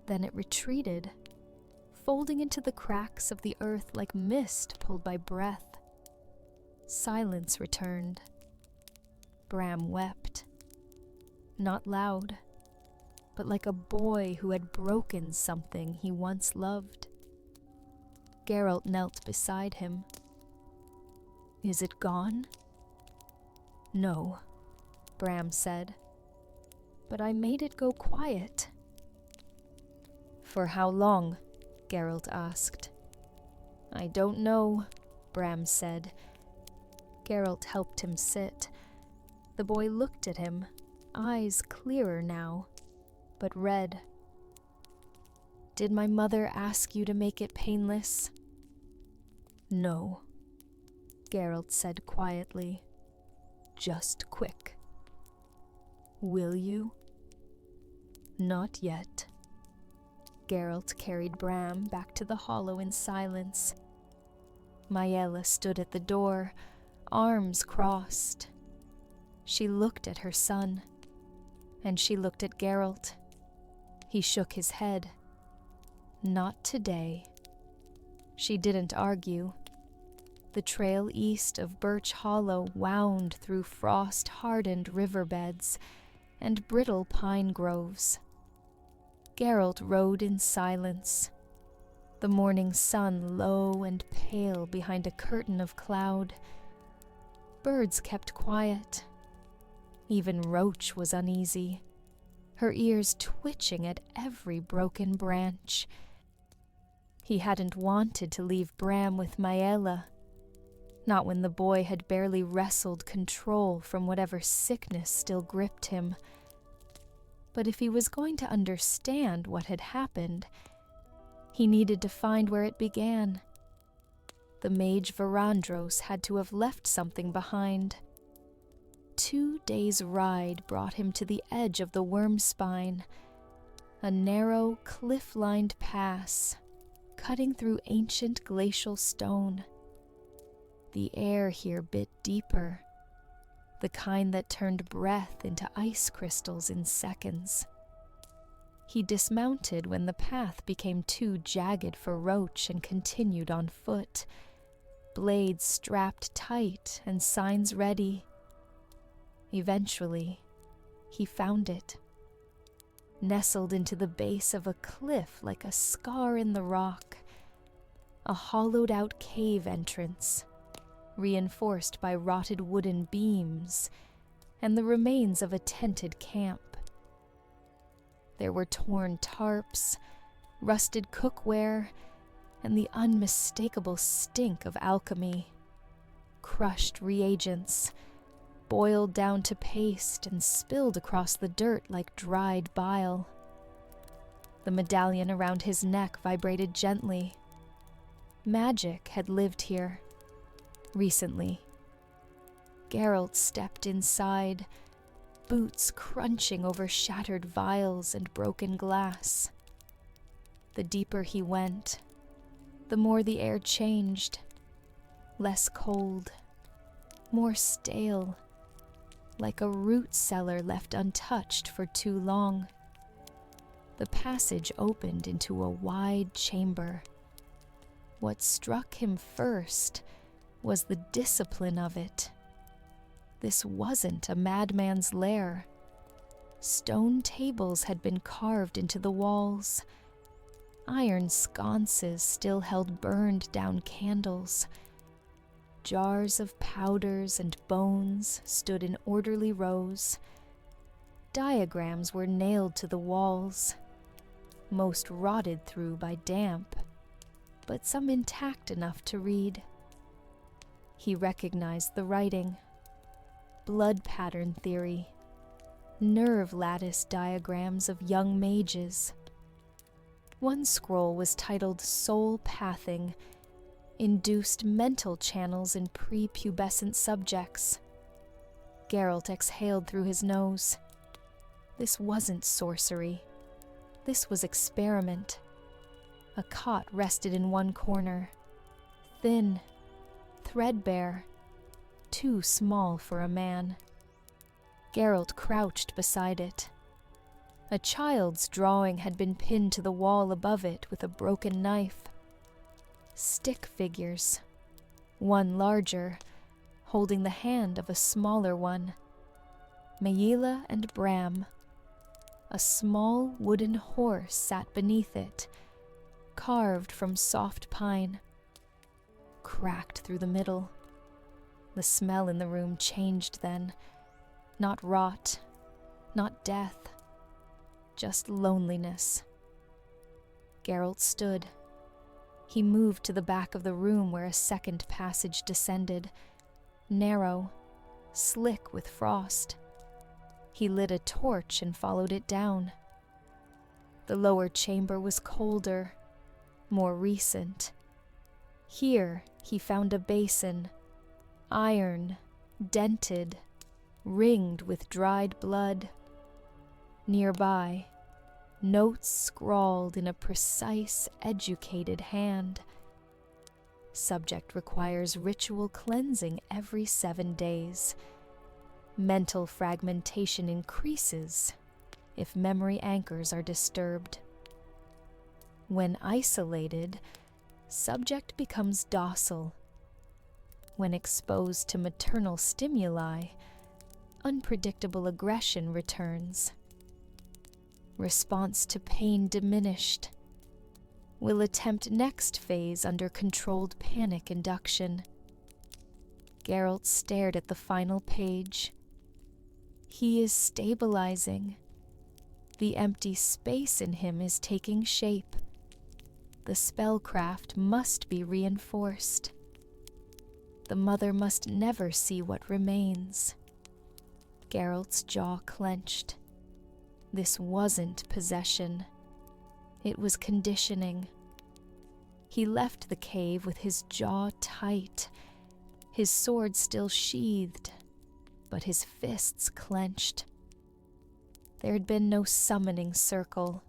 S1: Then it retreated, folding into the cracks of the earth like mist pulled by breath. Silence returned. Bram wept. Not loud, but like a boy who had broken something he once loved. Geralt knelt beside him. "Is it gone?" "No," Bram said. "But I made it go quiet." "For how long?" Geralt asked. "I don't know," Bram said. Geralt helped him sit. The boy looked at him, eyes clearer now, but red. "Did my mother ask you to make it painless?" "No," Geralt said quietly. "Just quick." "Will you?" "Not yet." Geralt carried Bram back to the hollow in silence. Maëlla stood at the door, arms crossed. She looked at her son, and she looked at Geralt. He shook his head. Not today. She didn't argue. The trail east of Birch Hollow wound through frost-hardened riverbeds and brittle pine groves. Geralt rode in silence, the morning sun low and pale behind a curtain of cloud. Birds kept quiet. Even Roach was uneasy, her ears twitching at every broken branch. He hadn't wanted to leave Bram with Maëlla, not when the boy had barely wrestled control from whatever sickness still gripped him. But if he was going to understand what had happened, he needed to find where it began. The mage Verandros had to have left something behind. 2 days' ride brought him to the edge of the Wormspine, a narrow, cliff-lined pass, cutting through ancient glacial stone. The air here bit deeper, the kind that turned breath into ice crystals in seconds. He dismounted when the path became too jagged for Roach and continued on foot, blades strapped tight and signs ready. Eventually, he found it. Nestled into the base of a cliff like a scar in the rock, a hollowed-out cave entrance, reinforced by rotted wooden beams and the remains of a tented camp. There were torn tarps, rusted cookware, and the unmistakable stink of alchemy. Crushed reagents, boiled down to paste and spilled across the dirt like dried bile. The medallion around his neck vibrated gently. Magic had lived here. Recently. Geralt stepped inside, boots crunching over shattered vials and broken glass. The deeper he went, the more the air changed. Less cold, more stale, like a root cellar left untouched for too long. The passage opened into a wide chamber. What struck him first was the discipline of it. This wasn't a madman's lair. Stone tables had been carved into the walls. Iron sconces still held burned-down candles. Jars of powders and bones stood in orderly rows. Diagrams were nailed to the walls, most rotted through by damp, but some intact enough to read. He recognized the writing. Blood pattern theory. Nerve lattice diagrams of young mages. One scroll was titled Soul Pathing, induced mental channels in prepubescent subjects. Geralt exhaled through his nose. This wasn't sorcery. This was experiment. A cot rested in one corner, thin, threadbare, too small for a man. Geralt crouched beside it. A child's drawing had been pinned to the wall above it with a broken knife. Stick figures, one larger, holding the hand of a smaller one. Maela and Bram. A small wooden horse sat beneath it, carved from soft pine. Cracked through the middle. The smell in the room changed then. Not rot, not death, just loneliness. Geralt stood. He moved to the back of the room where a second passage descended, narrow, slick with frost. He lit a torch and followed it down. The lower chamber was colder, more recent. Here he found a basin, iron, dented, ringed with dried blood. Nearby, notes scrawled in a precise, educated hand. Subject requires ritual cleansing every 7 days. Mental fragmentation increases if memory anchors are disturbed. When isolated, subject becomes docile. When exposed to maternal stimuli, unpredictable aggression returns. Response to pain diminished. Will attempt next phase under controlled panic induction. Geralt stared at the final page. He is stabilizing. The empty space in him is taking shape. The spellcraft must be reinforced. The mother must never see what remains. Geralt's jaw clenched. This wasn't possession. It was conditioning. He left the cave with his jaw tight, his sword still sheathed, but his fists clenched. There had been no summoning circle,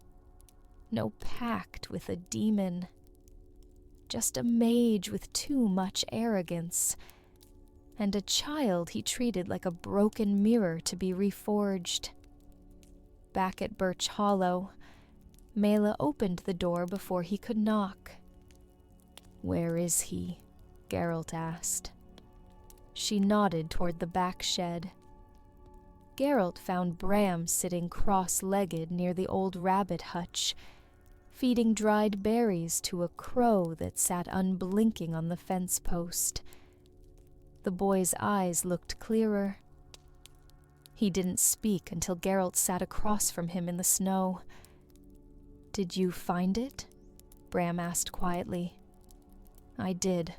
S1: no pact with a demon, just a mage with too much arrogance, and a child he treated like a broken mirror to be reforged. Back at Birch Hollow, Maela opened the door before he could knock. "Where is he?" Geralt asked. She nodded toward the back shed. Geralt found Bram sitting cross-legged near the old rabbit hutch, feeding dried berries to a crow that sat unblinking on the fence post. The boy's eyes looked clearer. He didn't speak until Geralt sat across from him in the snow. "Did you find it?" Bram asked quietly. "I did."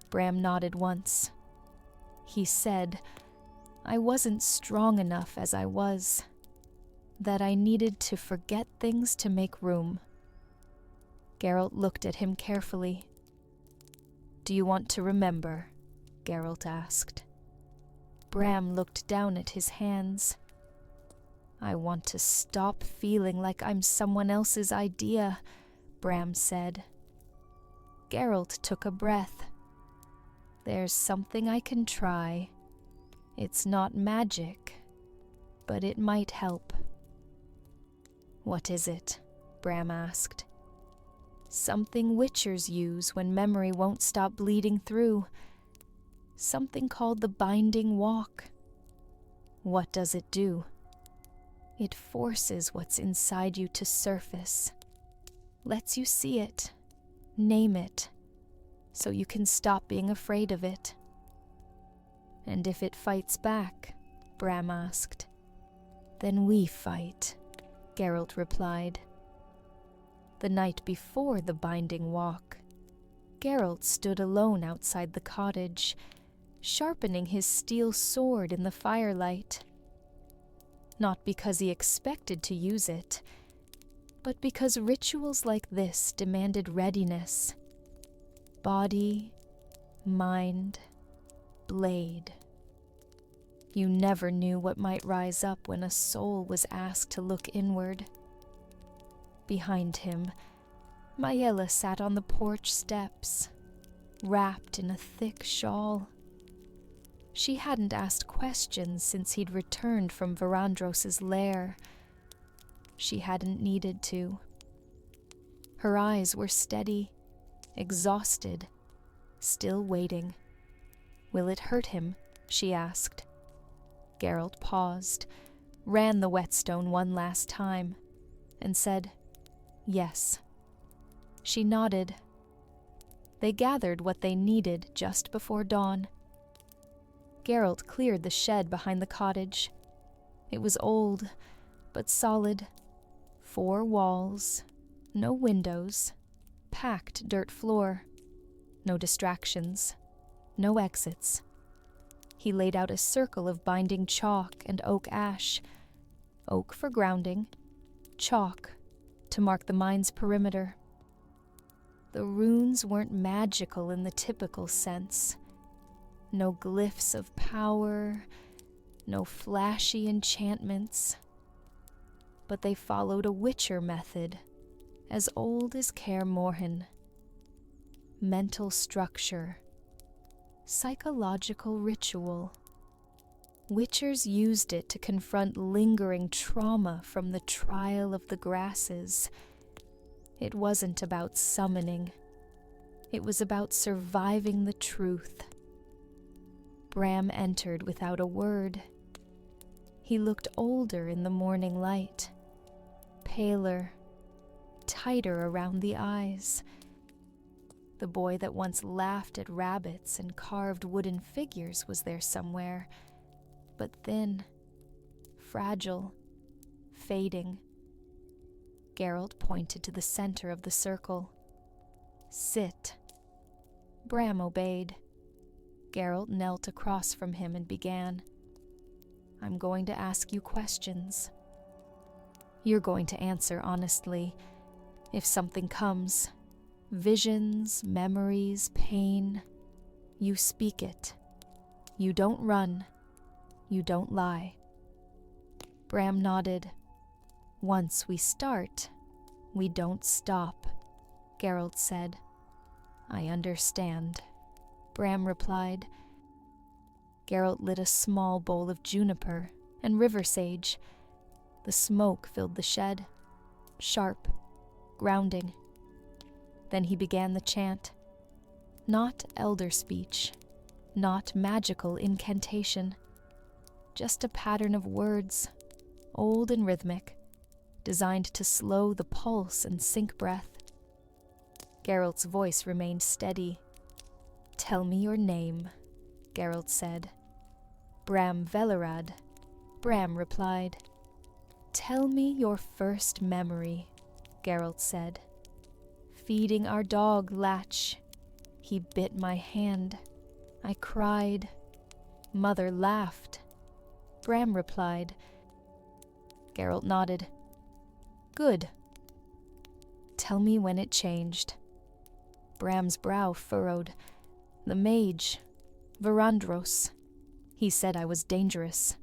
S1: Bram nodded once. He said, "I wasn't strong enough as I was, that I needed to forget things to make room." Geralt looked at him carefully. "Do you want to remember?" Geralt asked. Bram looked down at his hands. "I want to stop feeling like I'm someone else's idea," Bram said. Geralt took a breath. "There's something I can try. It's not magic, but it might help." "What is it?" Bram asked. "Something witchers use when memory won't stop bleeding through. Something called the binding walk." "What does it do?" "It forces what's inside you to surface. Lets you see it, name it, so you can stop being afraid of it." "And if it fights back?" Bram asked. "Then we fight," Geralt replied. The night before the binding walk, Geralt stood alone outside the cottage, sharpening his steel sword in the firelight. Not because he expected to use it, but because rituals like this demanded readiness. Body, mind, blade. You never knew what might rise up when a soul was asked to look inward. Behind him, Maella sat on the porch steps, wrapped in a thick shawl. She hadn't asked questions since he'd returned from Verandros's lair. She hadn't needed to. Her eyes were steady, exhausted, still waiting. "Will it hurt him?" she asked. Geralt paused, ran the whetstone one last time, and said, "Yes." She nodded. They gathered what they needed just before dawn. Geralt cleared the shed behind the cottage. It was old, but solid. 4 walls, no windows, packed dirt floor, no distractions, no exits. He laid out a circle of binding chalk and oak ash. Oak for grounding, chalk to mark the mine's perimeter. The runes weren't magical in the typical sense. No glyphs of power, no flashy enchantments. But they followed a witcher method, as old as Kaer Morhen. Mental structure, psychological ritual. Witchers used it to confront lingering trauma from the trial of the grasses. It wasn't about summoning. It was about surviving the truth. Bram entered without a word. He looked older in the morning light, paler, tighter around the eyes. The boy that once laughed at rabbits and carved wooden figures was there somewhere, but thin, fragile, fading. Geralt pointed to the center of the circle. "Sit." Bram obeyed. Geralt knelt across from him and began. "I'm going to ask you questions. You're going to answer honestly. If something comes, visions, memories, pain, you speak it. You don't run. You don't lie." Bram nodded. "Once we start, we don't stop," Geralt said. "I understand," Bram replied. Geralt lit a small bowl of juniper and river sage. The smoke filled the shed, sharp, grounding. Then he began the chant. Not elder speech, not magical incantation, just a pattern of words, old and rhythmic, designed to slow the pulse and sink breath. Geralt's voice remained steady. "Tell me your name," Geralt said. "Bram Velerad," Bram replied. "Tell me your first memory," Geralt said. "Feeding our dog, Latch. He bit my hand. I cried. Mother laughed." Bram replied. Geralt nodded. "Good. Tell me when it changed." Bram's brow furrowed. "The mage, Verandros. He said I was dangerous."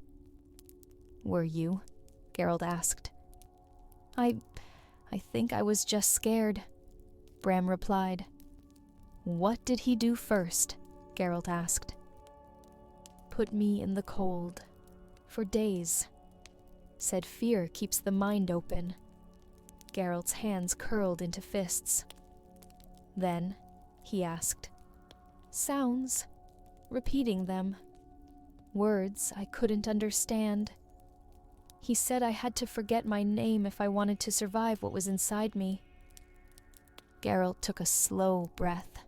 S1: "Were you?" Geralt asked. I think I was just scared," Bram replied. "What did he do first?" Geralt asked. "Put me in the cold. For days. Said fear keeps the mind open." Geralt's hands curled into fists. "Then," he asked. "Sounds. Repeating them. Words I couldn't understand. He said I had to forget my name if I wanted to survive what was inside me." Geralt took a slow breath.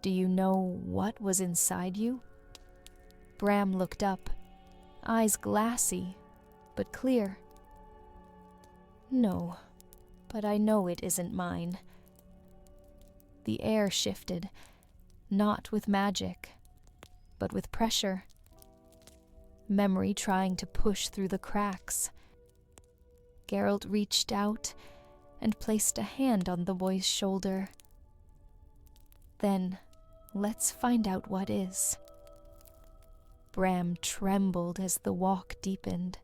S1: "Do you know what was inside you?" Bram looked up, eyes glassy, but clear. "No, but I know it isn't mine." The air shifted, not with magic, but with pressure. Memory trying to push through the cracks. Geralt reached out and placed a hand on the boy's shoulder. "Then, let's find out what is." Bram trembled as the walk deepened.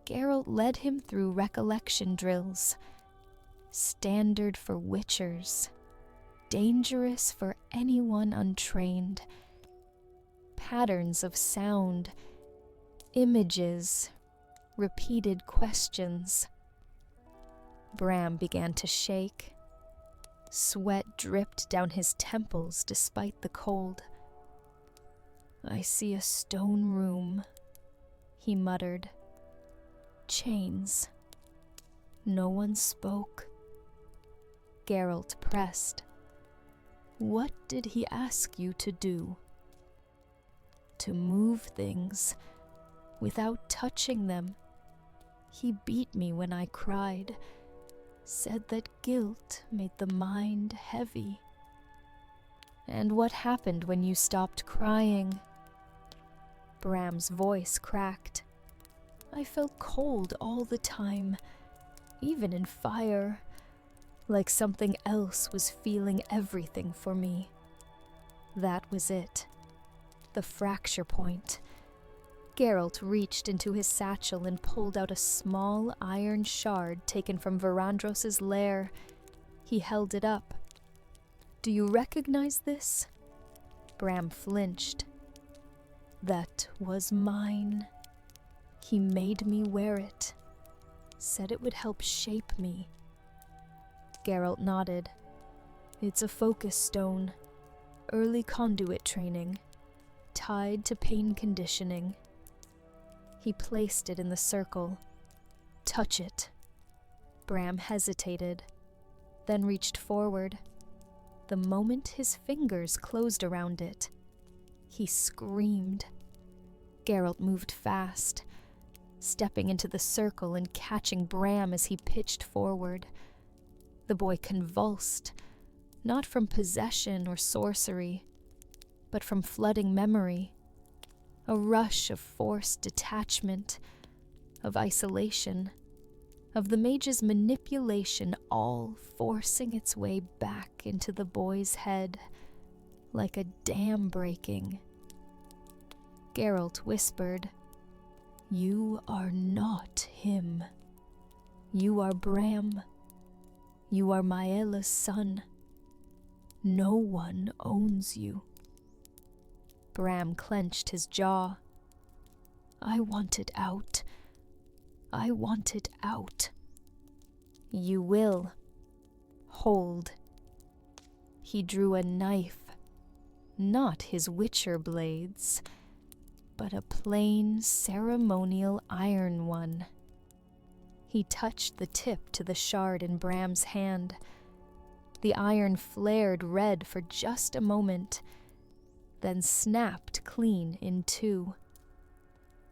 S1: Geralt led him through recollection drills. standard for witchers, dangerous for anyone untrained. Patterns of sound, images, repeated questions. Bram began to shake. Sweat dripped down his temples despite the cold. "I see a stone room," he muttered. "Chains." No one spoke. Geralt pressed. "What did he ask you to do?" "To move things, without touching them. He beat me when I cried, said that guilt made the mind heavy." "And what happened when you stopped crying?" Bram's voice cracked. "I felt cold all the time, even in fire, like something else was feeling everything for me. That was it. The fracture point." Geralt reached into his satchel and pulled out a small iron shard taken from Verandros's lair. He held it up. "Do you recognize this?" Bram flinched. "That was mine. He made me wear it. Said it would help shape me." Geralt nodded. "It's a focus stone. Early conduit training. Tied to pain conditioning." He placed it in the circle. "Touch it." Bram hesitated, then reached forward. The moment his fingers closed around it, he screamed. Geralt moved fast, stepping into the circle and catching Bram as he pitched forward. The boy convulsed, not from possession or sorcery, but from flooding memory. A rush of forced detachment, of isolation, of the mage's manipulation, all forcing its way back into the boy's head, like a dam breaking. Geralt whispered, "You are not him. You are Bram. You are Maella's son. No one owns you." Bram clenched his jaw. "I want it out. I want it out." "You will. Hold." He drew a knife, not his witcher blades, but a plain ceremonial iron one. He touched the tip to the shard in Bram's hand. The iron flared red for just a moment, then snapped clean in two.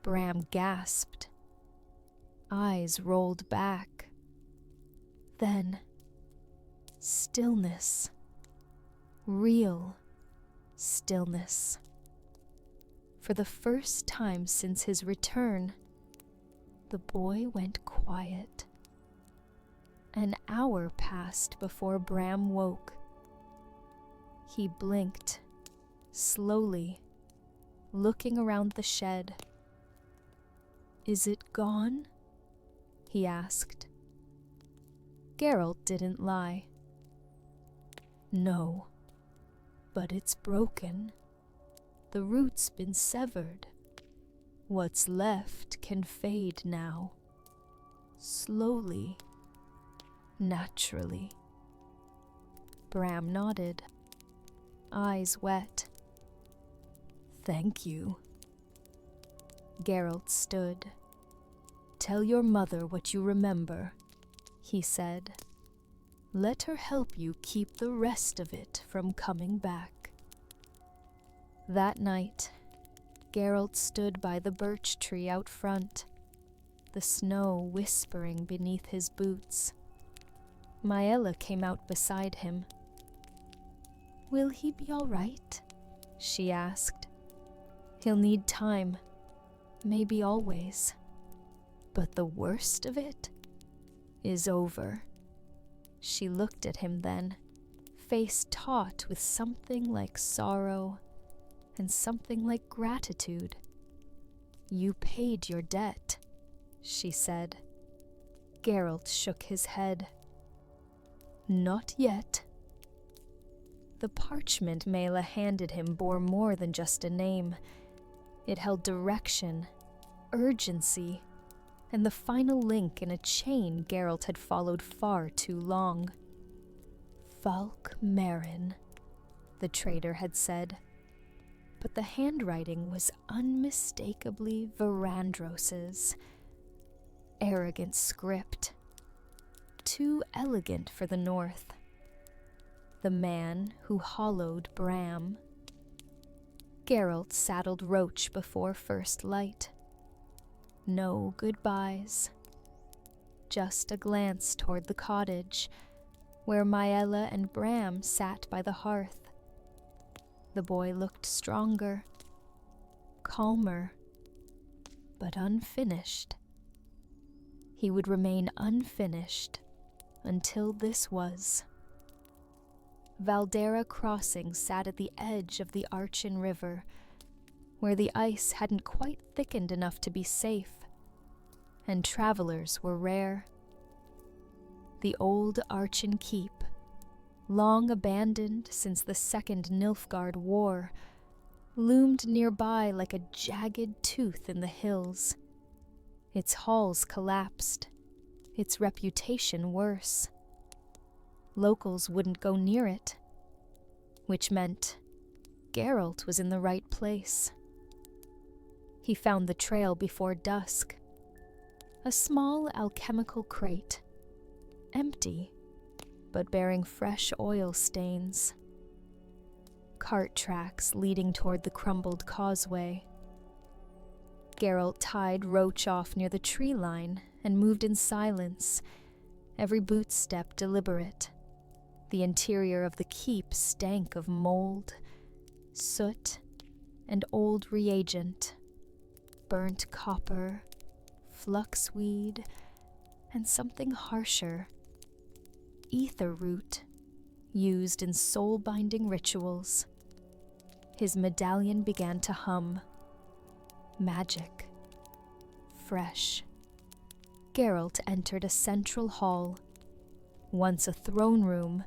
S1: Bram gasped. Eyes rolled back. Then, stillness. Real stillness. For the first time since his return, the boy went quiet. An hour passed before Bram woke. He blinked, slowly, looking around the shed. "Is it gone?" he asked. Geralt didn't lie. "No, but it's broken. The root's been severed. What's left can fade now. Slowly. Naturally." Bram nodded, eyes wet. "Thank you." Geralt stood. "Tell your mother what you remember," he said. "Let her help you keep the rest of it from coming back." That night, Geralt stood by the birch tree out front, the snow whispering beneath his boots. Maella came out beside him. "Will he be all right?" she asked. "He'll need time, maybe always. But the worst of it is over." She looked at him then, face taut with something like sorrow and something like gratitude. "You paid your debt," she said. Geralt shook his head. Not yet. The parchment Mela handed him bore more than just a name. It held direction, urgency, and the final link in a chain Geralt had followed far too long. Kaer Morhen, the trader had said, but the handwriting was unmistakably Verandros's. Arrogant script, too elegant for the north. The man who hollowed Bram. Geralt saddled Roach before first light. No goodbyes. Just a glance toward the cottage, where Maella and Bram sat by the hearth. The boy looked stronger, calmer, but unfinished. He would remain unfinished until this was. Valdera Crossing sat at the edge of the Archin River, where the ice hadn't quite thickened enough to be safe, and travelers were rare. The old Archin Keep, long abandoned since the Second Nilfgaard War, loomed nearby like a jagged tooth in the hills. Its halls collapsed, its reputation worse. Locals wouldn't go near it, which meant Geralt was in the right place. He found the trail before dusk. A small alchemical crate, empty, but bearing fresh oil stains. Cart tracks leading toward the crumbled causeway. Geralt tied Roach off near the tree line and moved in silence, every boot step deliberate. The interior of the keep stank of mold, soot, and old reagent, burnt copper, fluxweed, and something harsher, ether root, used in soul-binding rituals. His medallion began to hum. Magic. Fresh. Geralt entered a central hall, once a throne room,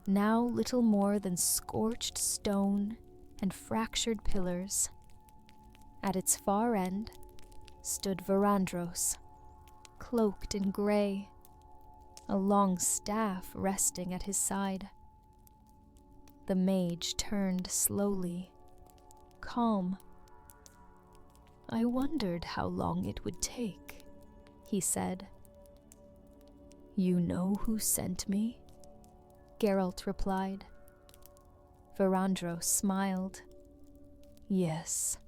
S1: now little more than scorched stone and fractured pillars. At its far end stood Verandros, cloaked in grey, a long staff resting at his side. The mage turned slowly, calm. "I wondered how long it would take," he said. "You know who sent me?" Geralt replied. Verandros smiled. "Yes.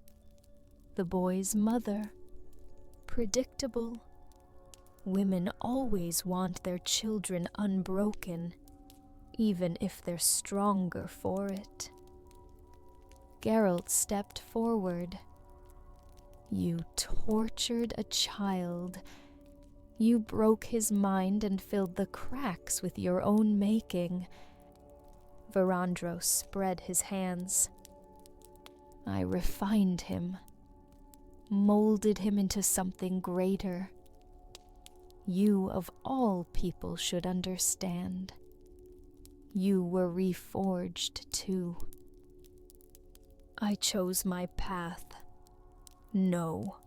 S1: The boy's mother. Predictable. Women always want their children unbroken, even if they're stronger for it." Geralt stepped forward. "You tortured a child. You broke his mind and filled the cracks with your own making." Verandros spread his hands. "I refined him, molded him into something greater. You of all people should understand. You were reforged too." "I chose my path." "No,"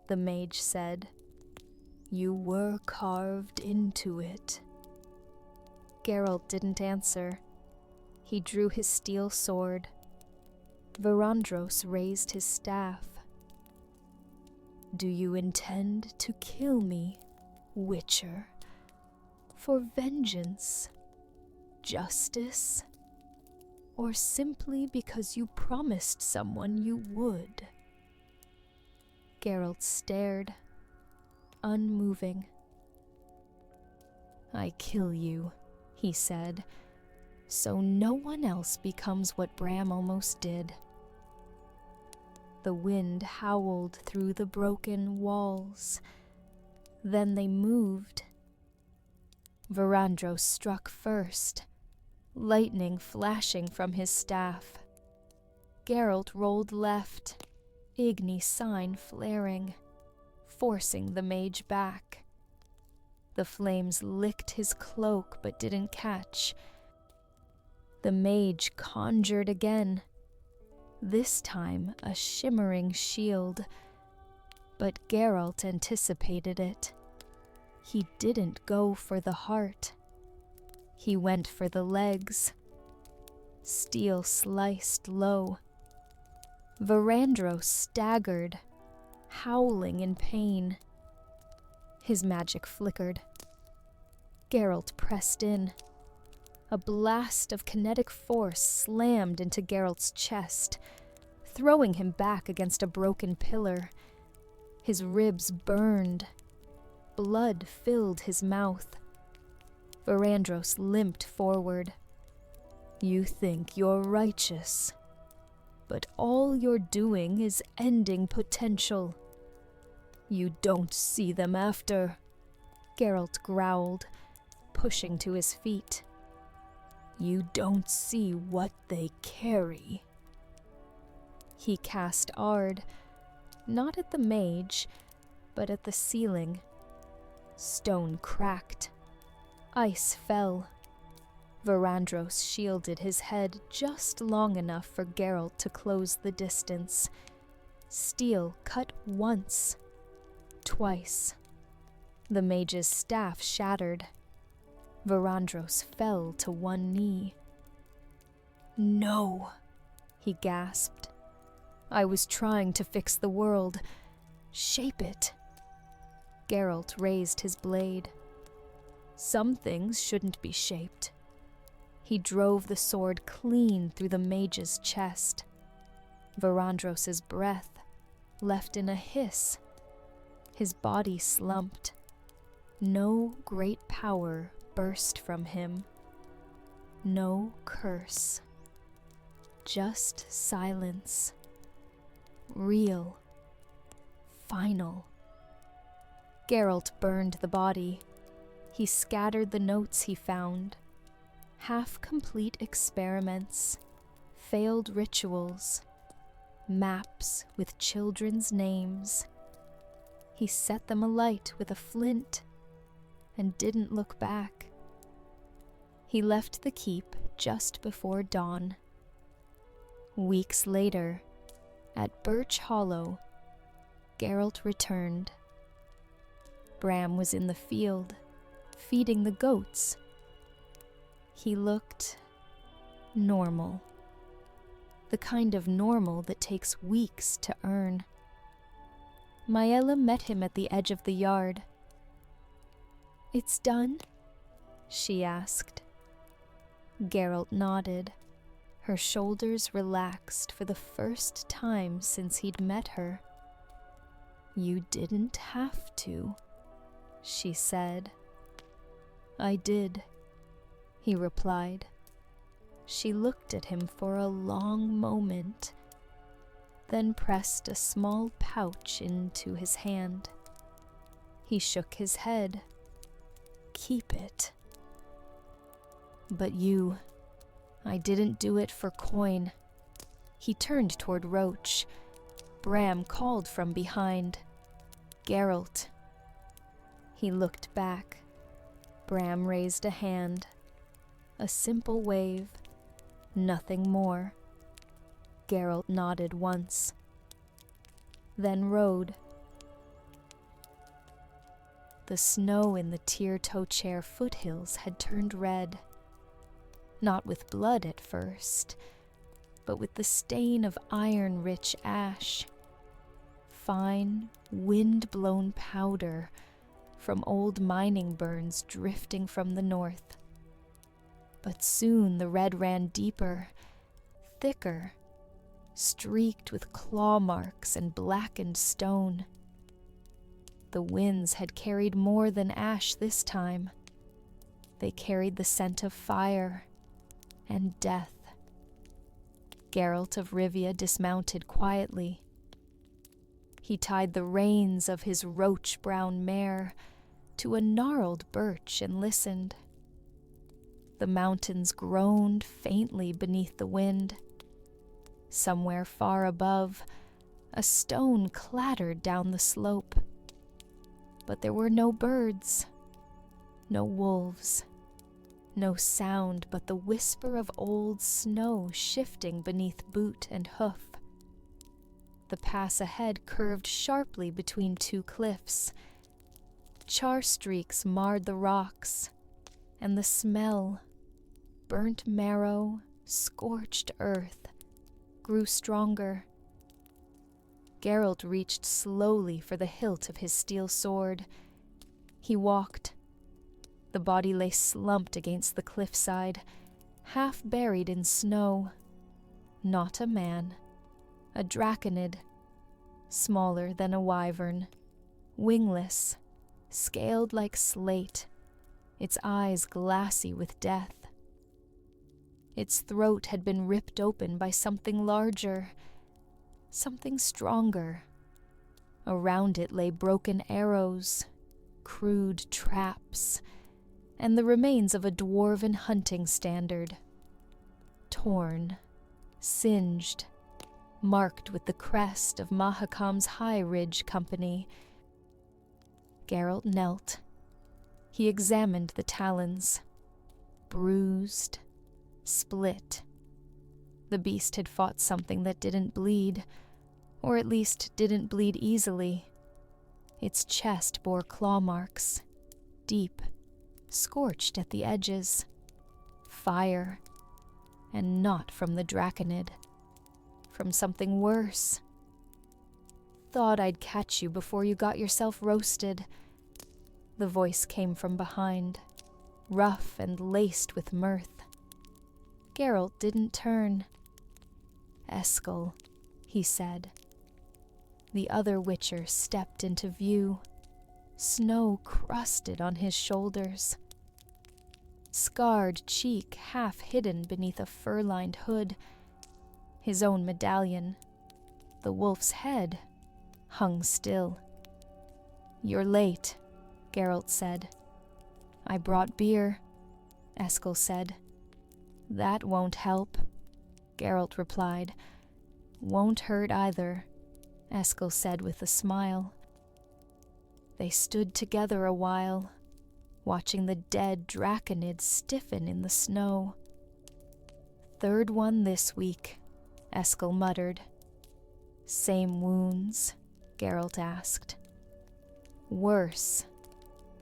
S1: the mage said. "You were carved into it." Geralt didn't answer. He drew his steel sword. Verandros raised his staff. "Do you intend to kill me, Witcher? For vengeance? Justice? Or simply because you promised someone you would?" Geralt stared, unmoving. "I kill you," he said, "so no one else becomes what Bram almost did." The wind howled through the broken walls. Then they moved. Verandros struck first, lightning flashing from his staff. Geralt rolled left, Igni sign flaring, forcing the mage back. The flames licked his cloak but didn't catch. The mage conjured again, this time a shimmering shield. But Geralt anticipated it. He didn't go for the heart. He went for the legs. Steel sliced low. Verandro staggered, howling in pain. His magic flickered. Geralt pressed in. A blast of kinetic force slammed into Geralt's chest, throwing him back against a broken pillar. His ribs burned. Blood filled his mouth. Verandros limped forward. You think you're righteous, but all you're doing is ending potential. You don't see them after, Geralt growled, pushing to his feet. You don't see what they carry. He cast Ard, not at the mage, but at the ceiling. Stone cracked. Ice fell. Verandros shielded his head just long enough for Geralt to close the distance. Steel cut once, twice. The mage's staff shattered. Verandros fell to one knee. No, he gasped. I was trying to fix the world, shape it. Geralt raised his blade. Some things shouldn't be shaped. He drove the sword clean through the mage's chest. Verandros's breath left in a hiss. His body slumped. No great power burst from him. No curse. Just silence. Real. Final. Geralt burned the body. He scattered the notes he found. Half-complete experiments. Failed rituals. Maps with children's names. He set them alight with a flint and didn't look back. He left the keep just before dawn. Weeks later, at Birch Hollow, Geralt returned. Bram was in the field, feeding the goats. He looked normal. The kind of normal that takes weeks to earn. Maella met him at the edge of the yard. It's done? She asked. Geralt nodded. Her shoulders relaxed for the first time since he'd met her. You didn't have to, she said. I did, he replied. She looked at him for a long moment, then pressed a small pouch into his hand. He shook his head. Keep it. But you, I didn't do it for coin. He turned toward Roach. Bram called from behind. Geralt. He looked back. Bram raised a hand. A simple wave. Nothing more. Geralt nodded once. Then rode. The snow in the Tyr-Tochair foothills had turned red. Not with blood at first, but with the stain of iron-rich ash. Fine, wind-blown powder from old mining burns drifting from the north. But soon the red ran deeper, thicker, streaked with claw marks and blackened stone. The winds had carried more than ash this time. They carried the scent of fire and death. Geralt of Rivia dismounted quietly. He tied the reins of his roach-brown mare to a gnarled birch and listened. The mountains groaned faintly beneath the wind. Somewhere far above, a stone clattered down the slope. But there were no birds, No wolves. No sound but the whisper of old snow shifting beneath boot and hoof. The pass ahead curved sharply between two cliffs. Char streaks marred the rocks, and the smell, burnt marrow, scorched earth, grew stronger. Geralt reached slowly for the hilt of his steel sword. He walked. The body lay slumped against the cliffside, half buried in snow. Not a man. A draconid, smaller than a wyvern, wingless, scaled like slate, its eyes glassy with death. Its throat had been ripped open by something larger, something stronger. Around it lay broken arrows, crude traps, and the remains of a dwarven hunting standard. Torn, singed, marked with the crest of Mahakam's High Ridge Company. Geralt knelt. He examined the talons. Bruised, split. The beast had fought something that didn't bleed, or at least didn't bleed easily. Its chest bore claw marks, deep, scorched at the edges. Fire, and not from the draconid. From something worse. Thought I'd catch you before you got yourself roasted. The voice came from behind, rough and laced with mirth. Geralt didn't turn. Eskel, he said. The other witcher stepped into view, snow crusted on his shoulders. Scarred cheek half hidden beneath a fur-lined hood. His own medallion, the wolf's head, hung still. "You're late," Geralt said. "I brought beer," Eskel said. "That won't help," Geralt replied. "Won't hurt either," Eskel said with a smile. They stood together a while, watching the dead draconid stiffen in the snow. "Third one this week," Eskel muttered. "Same wounds?" Geralt asked. "Worse,"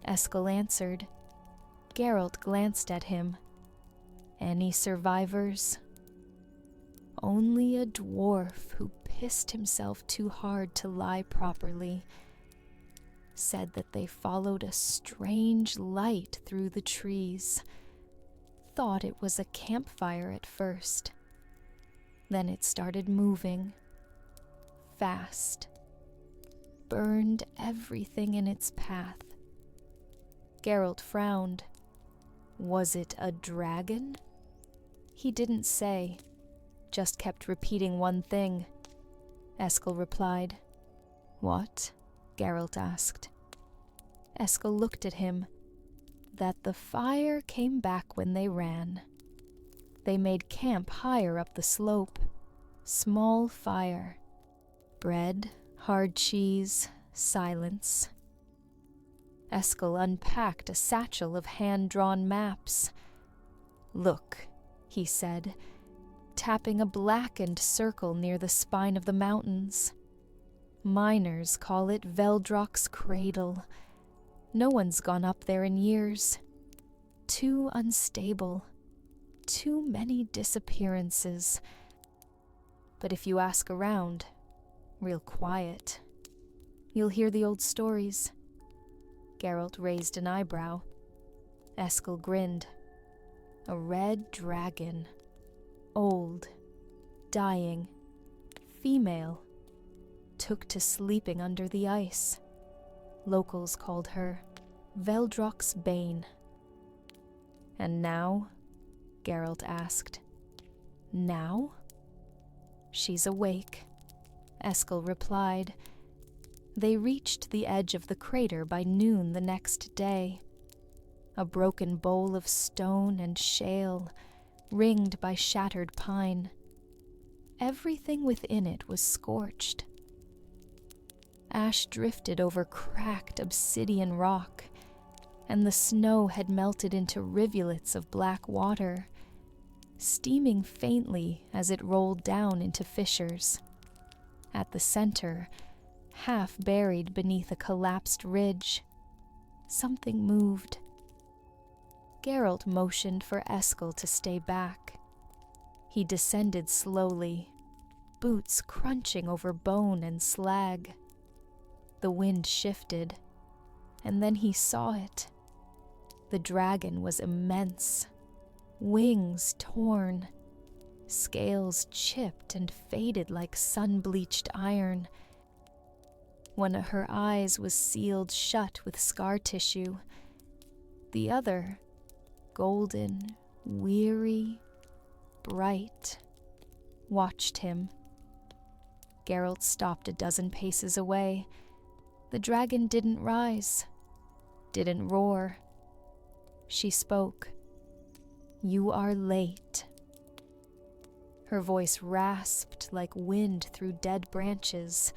S1: Eskel answered. Geralt glanced at him. "Any survivors?" "Only a dwarf who pissed himself too hard to lie properly. Said that they followed a strange light through the trees. Thought it was a campfire at first. Then it started moving. Fast. Burned everything in its path." Geralt frowned. Was it a dragon? He didn't say, just kept repeating one thing. Eskel replied. "What?" Geralt asked. Eskel looked at him. "That the fire came back when they ran. They made camp higher up the slope. Small fire. Bread, hard cheese, silence." Eskel unpacked a satchel of hand-drawn maps. "Look," he said, tapping a blackened circle near the spine of the mountains. "Miners call it Veldrok's cradle. No one's gone up there in years. Too unstable. Too many disappearances. But if you ask around, real quiet, you'll hear the old stories." Geralt raised an eyebrow. Eskel grinned. "A red dragon. Old. Dying. Female. Took to sleeping under the ice. Locals called her Veldrok's Bane." "And now?" Geralt asked. "Now?" "She's awake," Eskel replied. They reached the edge of the crater by noon the next day. A broken bowl of stone and shale, ringed by shattered pine. Everything within it was scorched. Ash drifted over cracked obsidian rock. and the snow had melted into rivulets of black water, steaming faintly as it rolled down into fissures. At the center, half buried beneath a collapsed ridge, something moved. Geralt motioned for Eskel to stay back. He descended slowly, boots crunching over bone and slag. The wind shifted, and then he saw it. The dragon was immense, wings torn, scales chipped and faded like sun-bleached iron. One of her eyes was sealed shut with scar tissue. The other, golden, weary, bright, watched him. Geralt stopped a dozen paces away. The dragon didn't rise, didn't roar. She spoke. "You are late." Her voice rasped like wind through dead branches.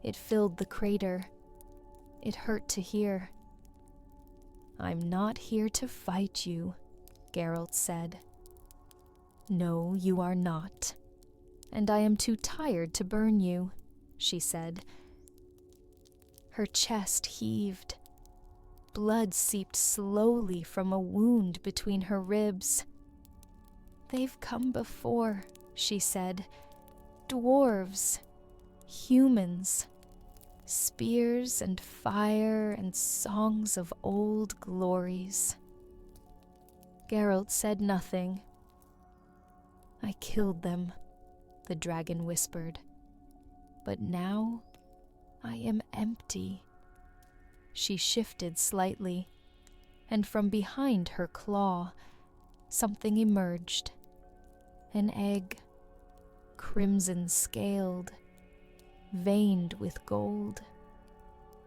S1: It filled the crater. It hurt to hear. "I'm not here to fight you," Geralt said. "No, you are not. And I am too tired to burn you," she said. Her chest heaved. Blood seeped slowly from a wound between her ribs. "They've come before," she said. "Dwarves, humans, spears and fire and songs of old glories." Geralt said nothing. "I killed them," the dragon whispered. "But now I am empty." She shifted slightly, and from behind her claw, something emerged. An egg, crimson-scaled, veined with gold.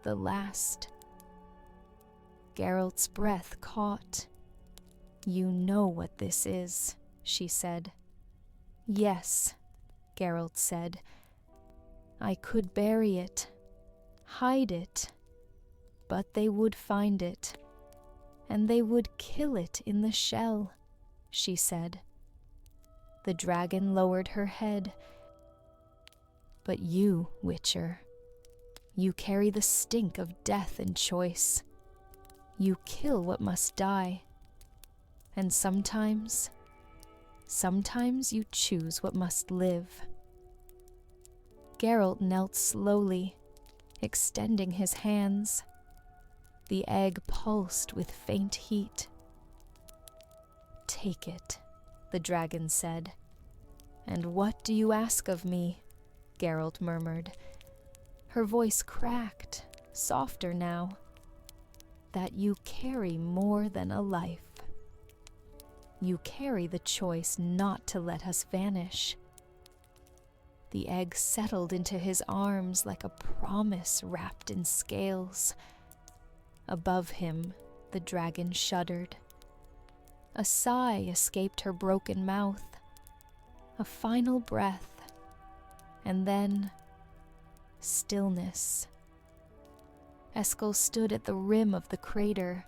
S1: The last. Geralt's breath caught. "You know what this is," she said. "Yes," Geralt said. "I could bury it, hide it, but they would find it, and they would kill it in the shell," she said. The dragon lowered her head. "But you, Witcher, you carry the stink of death and choice. You kill what must die. And sometimes you choose what must live." Geralt knelt slowly, extending his hands. The egg pulsed with faint heat. "Take it," the dragon said. "And what do you ask of me?" Geralt murmured. Her voice cracked, softer now. "That you carry more than a life. You carry the choice not to let us vanish." The egg settled into his arms like a promise wrapped in scales. Above him, the dragon shuddered. A sigh escaped her broken mouth. A final breath, and then stillness. Eskel stood at the rim of the crater,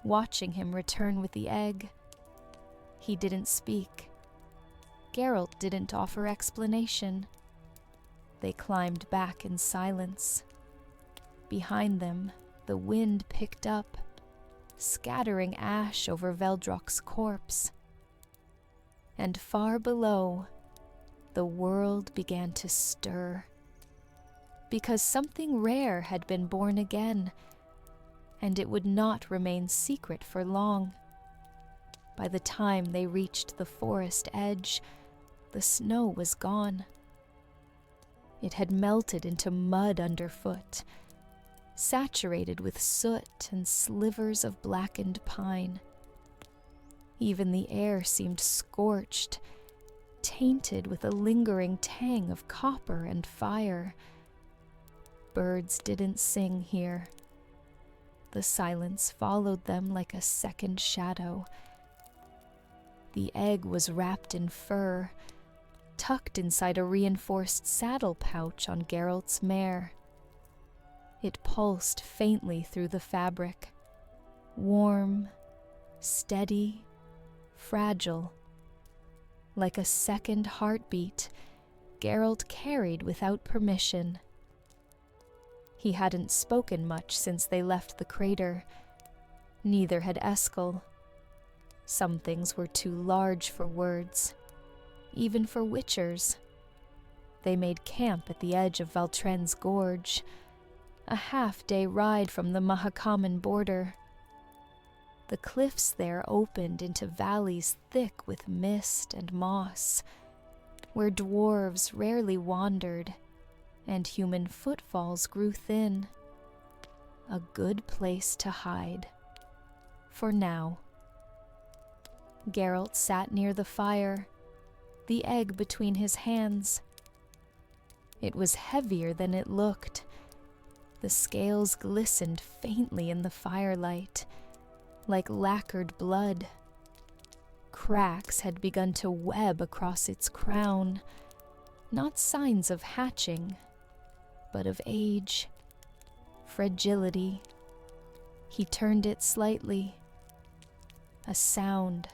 S1: watching him return with the egg. He didn't speak. Geralt didn't offer explanation. They climbed back in silence. Behind them, the wind picked up, scattering ash over Veldrok's corpse. And far below, the world began to stir. Because something rare had been born again, and it would not remain secret for long. By the time they reached the forest edge, the snow was gone. It had melted into mud underfoot, saturated with soot and slivers of blackened pine. Even the air seemed scorched, tainted with a lingering tang of copper and fire. Birds didn't sing here. The silence followed them like a second shadow. The egg was wrapped in fur, tucked inside a reinforced saddle pouch on Geralt's mare. It pulsed faintly through the fabric. warm, steady, fragile. Like a second heartbeat, Geralt carried without permission. He hadn't spoken much since they left the crater. Neither had Eskel. Some things were too large for words, even for witchers. They made camp at the edge of Valtren's Gorge, a half-day ride from the Mahakaman border. The cliffs there opened into valleys thick with mist and moss, where dwarves rarely wandered and human footfalls grew thin. A good place to hide. For now. Geralt sat near the fire, the egg between his hands. It was heavier than it looked. The scales glistened faintly in the firelight, like lacquered blood. Cracks had begun to web across its crown, not signs of hatching, but of age, fragility. He turned it slightly. A sound,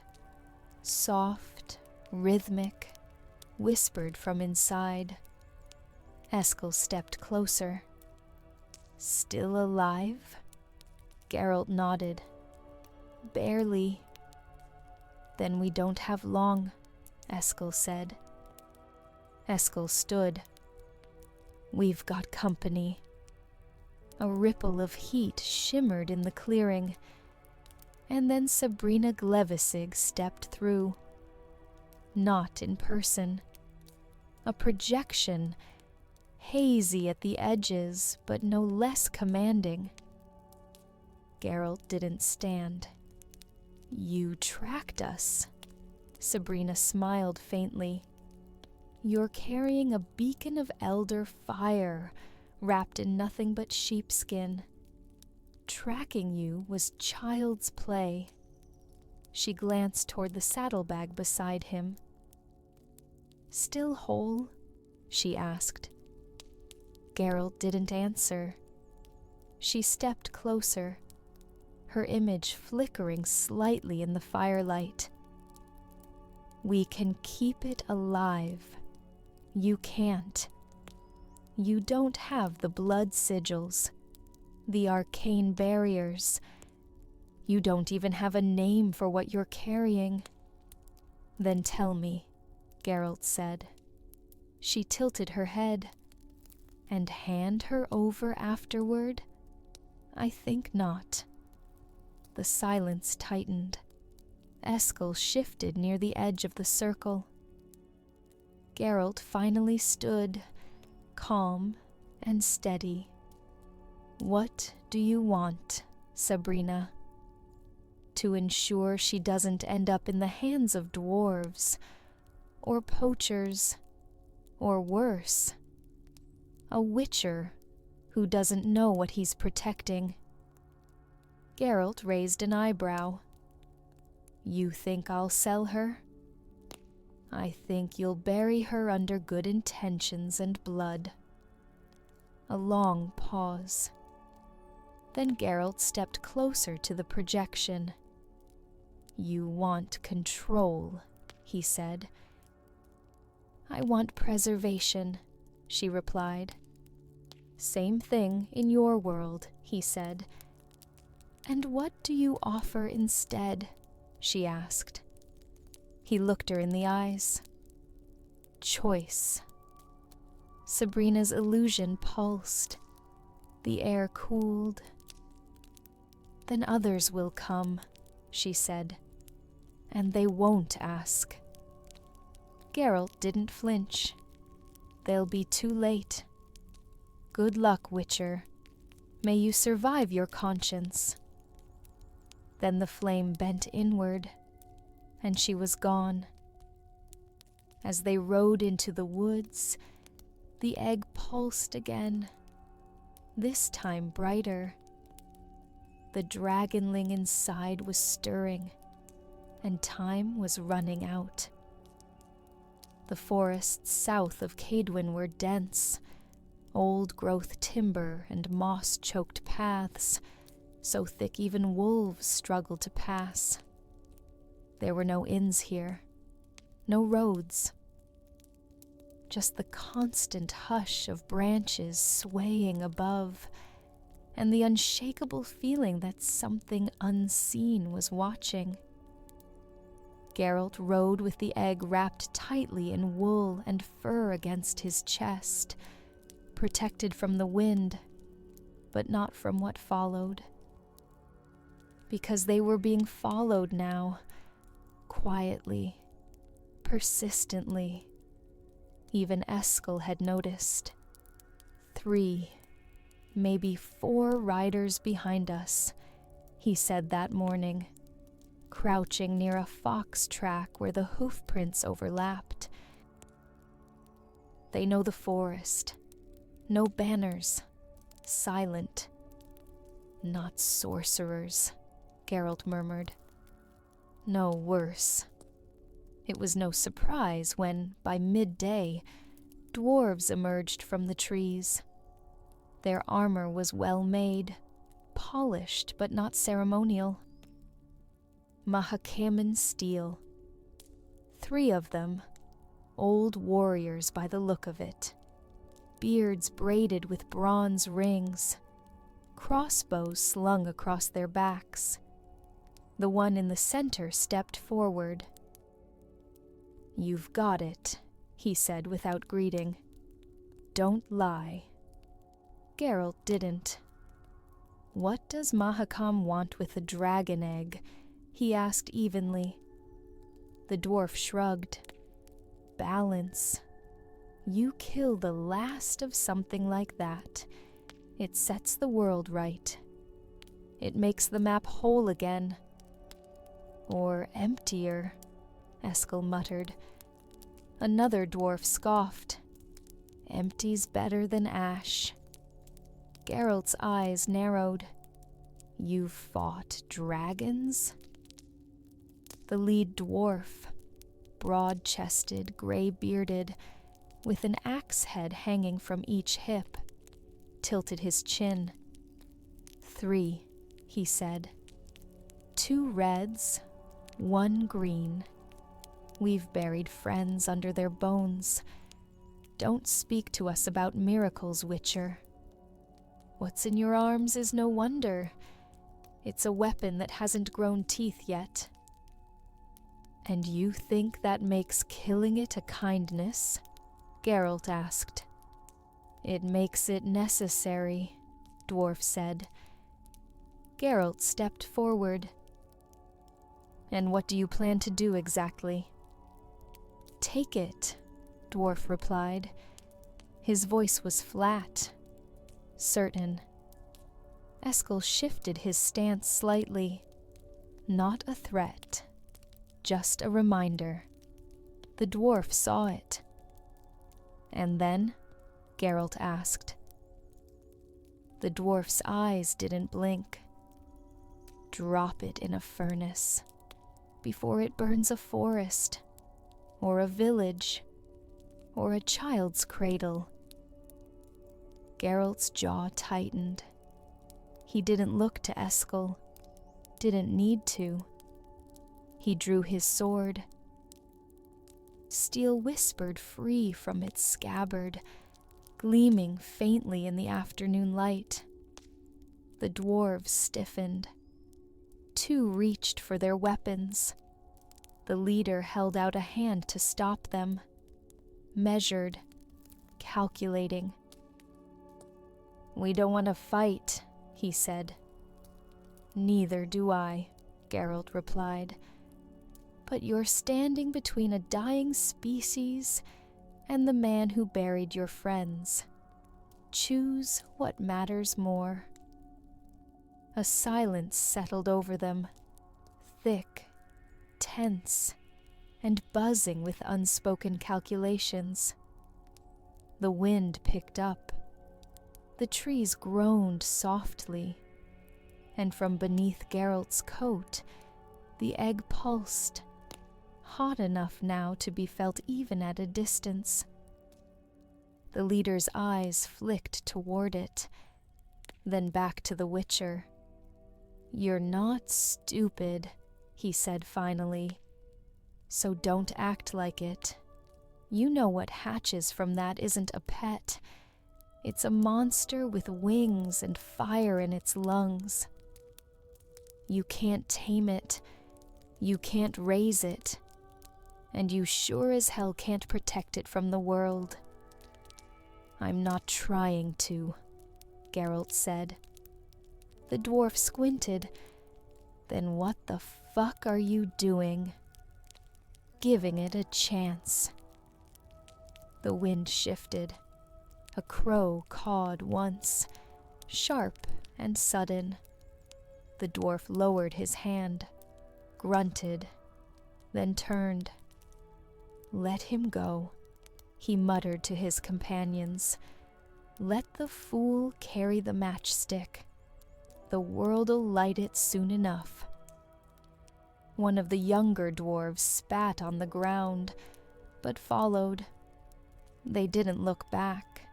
S1: soft, rhythmic, whispered from inside. Eskel stepped closer. Still alive? Geralt nodded. Barely. Then we don't have long, Eskel said. Eskel stood. We've got company. A ripple of heat shimmered in the clearing, and then Sabrina Glevisig stepped through. Not in person. A projection, hazy at the edges, but no less commanding. Geralt didn't stand. You tracked us. Sabrina smiled faintly. You're carrying a beacon of elder fire, wrapped in nothing but sheepskin. Tracking you was child's play. She glanced toward the saddlebag beside him. Still whole? She asked. Geralt didn't answer. She stepped closer, her image flickering slightly in the firelight. We can keep it alive. You can't. You don't have the blood sigils, the arcane barriers. You don't even have a name for what you're carrying. Then tell me, Geralt said. She tilted her head. And hand her over afterward? I think not. The silence tightened. Eskel shifted near the edge of the circle. Geralt finally stood, calm and steady. What do you want, Sabrina? To ensure she doesn't end up in the hands of dwarves, or poachers, or worse, a witcher who doesn't know what he's protecting. Geralt raised an eyebrow. You think I'll sell her? I think you'll bury her under good intentions and blood. A long pause. Then Geralt stepped closer to the projection. You want control, he said. I want preservation, she replied. Same thing in your world, he said. And what do you offer instead? She asked. He looked her in the eyes. Choice. Sabrina's illusion pulsed. The air cooled. Then others will come, she said, and they won't ask. Geralt didn't flinch. They'll be too late. Good luck, Witcher. May you survive your conscience. Then the flame bent inward, and she was gone. As they rode into the woods, the egg pulsed again, this time brighter. The dragonling inside was stirring, and time was running out. The forests south of Cadwyn were dense, old-growth timber and moss-choked paths, so thick even wolves struggled to pass. There were no inns here, no roads, just the constant hush of branches swaying above, and the unshakable feeling that something unseen was watching. Geralt rode with the egg wrapped tightly in wool and fur against his chest, protected from the wind, but not from what followed. Because they were being followed now, quietly, persistently. Even Eskel had noticed. 3, maybe 4 riders behind us, he said that morning, crouching near a fox track where the hoof prints overlapped. They know the forest. No banners. Silent. Not sorcerers, Geralt murmured. No, worse. It was no surprise when, by midday, dwarves emerged from the trees. Their armor was well made, polished but not ceremonial. Mahakaman steel. 3 of them, old warriors by the look of it, beards braided with bronze rings, crossbows slung across their backs. The one in the center stepped forward. "You've got it," he said without greeting. "Don't lie." Geralt didn't. "What does Mahakam want with a dragon egg?" he asked evenly. The dwarf shrugged. "Balance. You kill the last of something like that. It sets the world right. It makes the map whole again. Or emptier," Eskel muttered. Another dwarf scoffed. "Empty's better than ash." Geralt's eyes narrowed. "You've fought dragons?" The lead dwarf, broad-chested, gray-bearded, with an axe head hanging from each hip, tilted his chin. 3, he said. 2 reds, 1 green. We've buried friends under their bones. Don't speak to us about miracles, Witcher. What's in your arms is no wonder. It's a weapon that hasn't grown teeth yet. And you think that makes killing it a kindness? Geralt asked. It makes it necessary, Dwarf said. Geralt stepped forward. And what do you plan to do exactly? Take it, Dwarf replied. His voice was flat, certain. Eskel shifted his stance slightly. Not a threat, just a reminder. The dwarf saw it. And then? Geralt asked. The dwarf's eyes didn't blink. Drop it in a furnace, before it burns a forest, or a village, or a child's cradle. Geralt's jaw tightened. He didn't look to Eskel, didn't need to. He drew his sword. Steel whispered free from its scabbard, gleaming faintly in the afternoon light. The dwarves stiffened. 2 reached for their weapons. The leader held out a hand to stop them, measured, calculating. We don't want to fight, he said. Neither do I, Geralt replied. But you're standing between a dying species and the man who buried your friends. Choose what matters more. A silence settled over them, thick, tense, and buzzing with unspoken calculations. The wind picked up. The trees groaned softly, and from beneath Geralt's coat, the egg pulsed, hot enough now to be felt even at a distance. The leader's eyes flicked toward it, then back to the Witcher. "You're not stupid," he said finally. "So don't act like it. You know what hatches from that isn't a pet. It's a monster with wings and fire in its lungs. You can't tame it. You can't raise it. And you sure as hell can't protect it from the world." "I'm not trying to," Geralt said. The dwarf squinted. "Then what the fuck are you doing?" "Giving it a chance." The wind shifted. A crow cawed once, sharp and sudden. The dwarf lowered his hand, grunted, then turned. "Let him go," he muttered to his companions. "Let the fool carry the matchstick. The world'll light it soon enough." One of the younger dwarves spat on the ground, but followed. They didn't look back.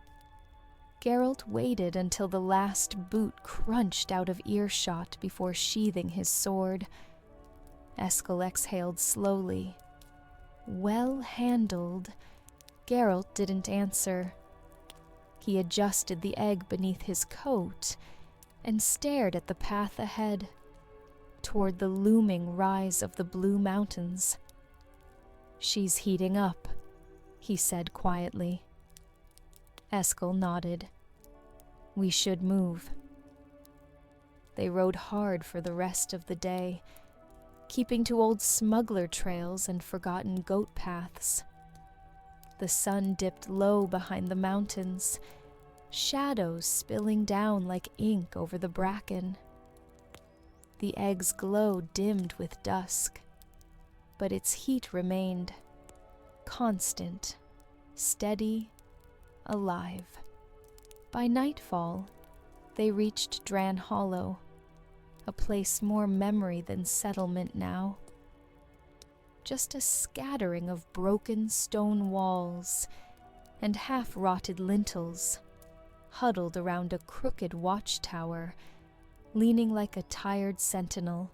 S1: Geralt waited until the last boot crunched out of earshot before sheathing his sword. Eskel exhaled slowly. "Well handled." Geralt didn't answer. He adjusted the egg beneath his coat and stared at the path ahead, toward the looming rise of the Blue Mountains. "She's heating up," he said quietly. Eskel nodded. "We should move." They rode hard for the rest of the day, keeping to old smuggler trails and forgotten goat paths. The sun dipped low behind the mountains, shadows spilling down like ink over the bracken. The egg's glow dimmed with dusk, but its heat remained, constant, steady, alive. By nightfall, they reached Dran Hollow, a place more memory than settlement now. Just a scattering of broken stone walls and half-rotted lintels, huddled around a crooked watchtower, leaning like a tired sentinel.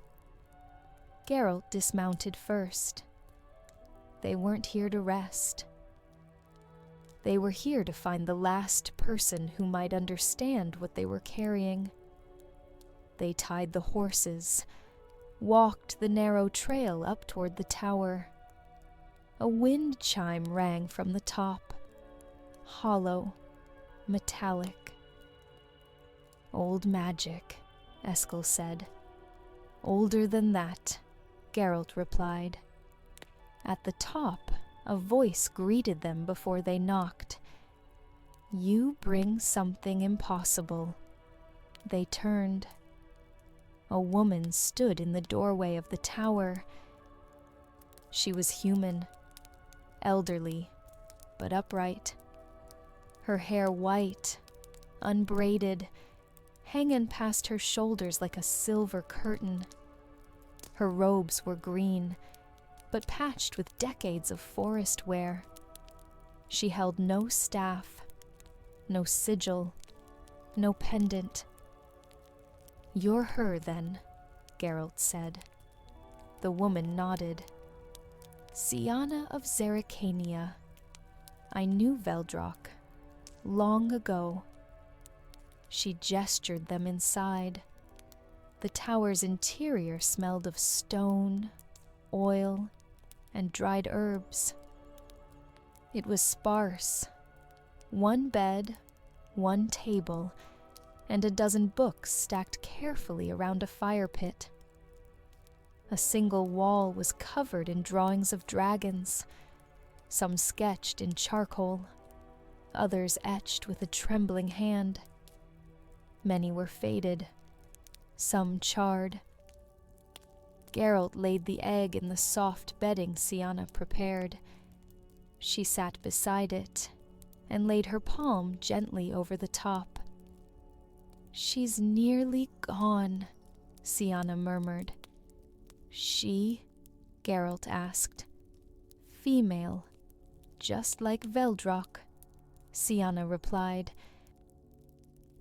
S1: Geralt dismounted first. They weren't here to rest. They were here to find the last person who might understand what they were carrying. They tied the horses, walked the narrow trail up toward the tower. A wind chime rang from the top, hollow, metallic. "Old magic," Eskel said. "Older than that," Geralt replied. At the top, a voice greeted them before they knocked. "You bring something impossible." They turned. A woman stood in the doorway of the tower. She was human, elderly, but upright. Her hair white, unbraided, hanging past her shoulders like a silver curtain. Her robes were green, but patched with decades of forest wear. She held no staff, no sigil, no pendant. "You're her, then," Geralt said. The woman nodded. "Siana of Zerrikania. I knew Veldrok, long ago." She gestured them inside. The tower's interior smelled of stone, oil, and dried herbs. It was sparse. One bed, one table, and a dozen books stacked carefully around a fire pit. A single wall was covered in drawings of dragons, some sketched in charcoal, others etched with a trembling hand. Many were faded, some charred. Geralt laid the egg in the soft bedding Siana prepared. She sat beside it and laid her palm gently over the top. "She's nearly gone," Siana murmured. "She?" Geralt asked. "Female, just like Veldrok," Siana replied.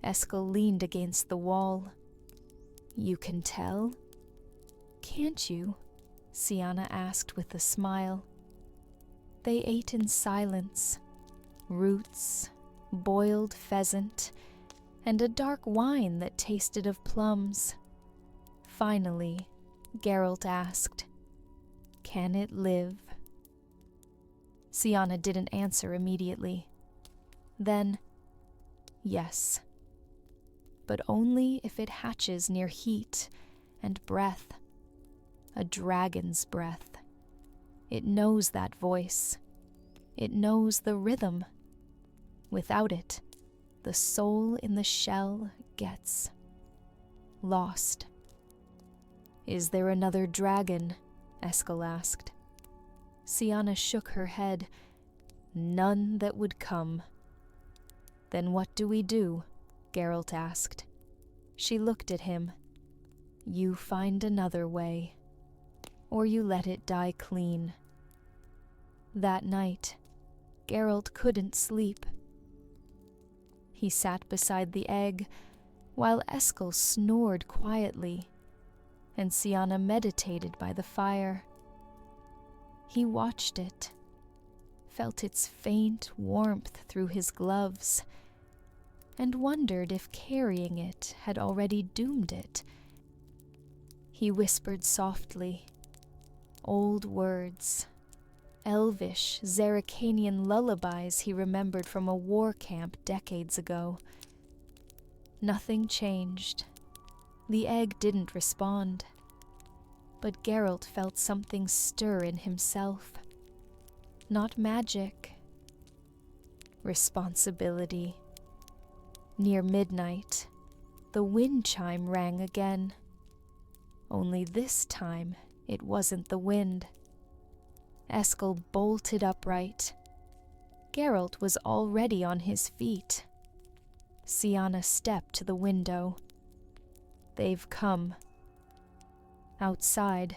S1: Eskel leaned against the wall. You can tell? Can't you? Sienna asked with a smile. They ate in silence, roots, boiled pheasant, and a dark wine that tasted of plums. Finally, Geralt asked, "Can it live?" Sienna didn't answer immediately. Then, "Yes. But only if it hatches near heat and breath. A dragon's breath. It knows that voice. It knows the rhythm. Without it, the soul in the shell gets lost." "Is there another dragon?" Eskel asked. Sienna shook her head. "None that would come." "Then what do we do?" Geralt asked. She looked at him. "You find another way, or you let it die clean." That night, Geralt couldn't sleep. He sat beside the egg, while Eskel snored quietly, and Sienna meditated by the fire. He watched it, felt its faint warmth through his gloves, and wondered if carrying it had already doomed it. He whispered softly, old words, elvish, Zerrikanian lullabies he remembered from a war camp decades ago. Nothing changed. The egg didn't respond. But Geralt felt something stir in himself. Not magic. Responsibility. Near midnight, the wind chime rang again. Only this time, it wasn't the wind. Eskel bolted upright. Geralt was already on his feet. Sienna stepped to the window. "They've come." Outside,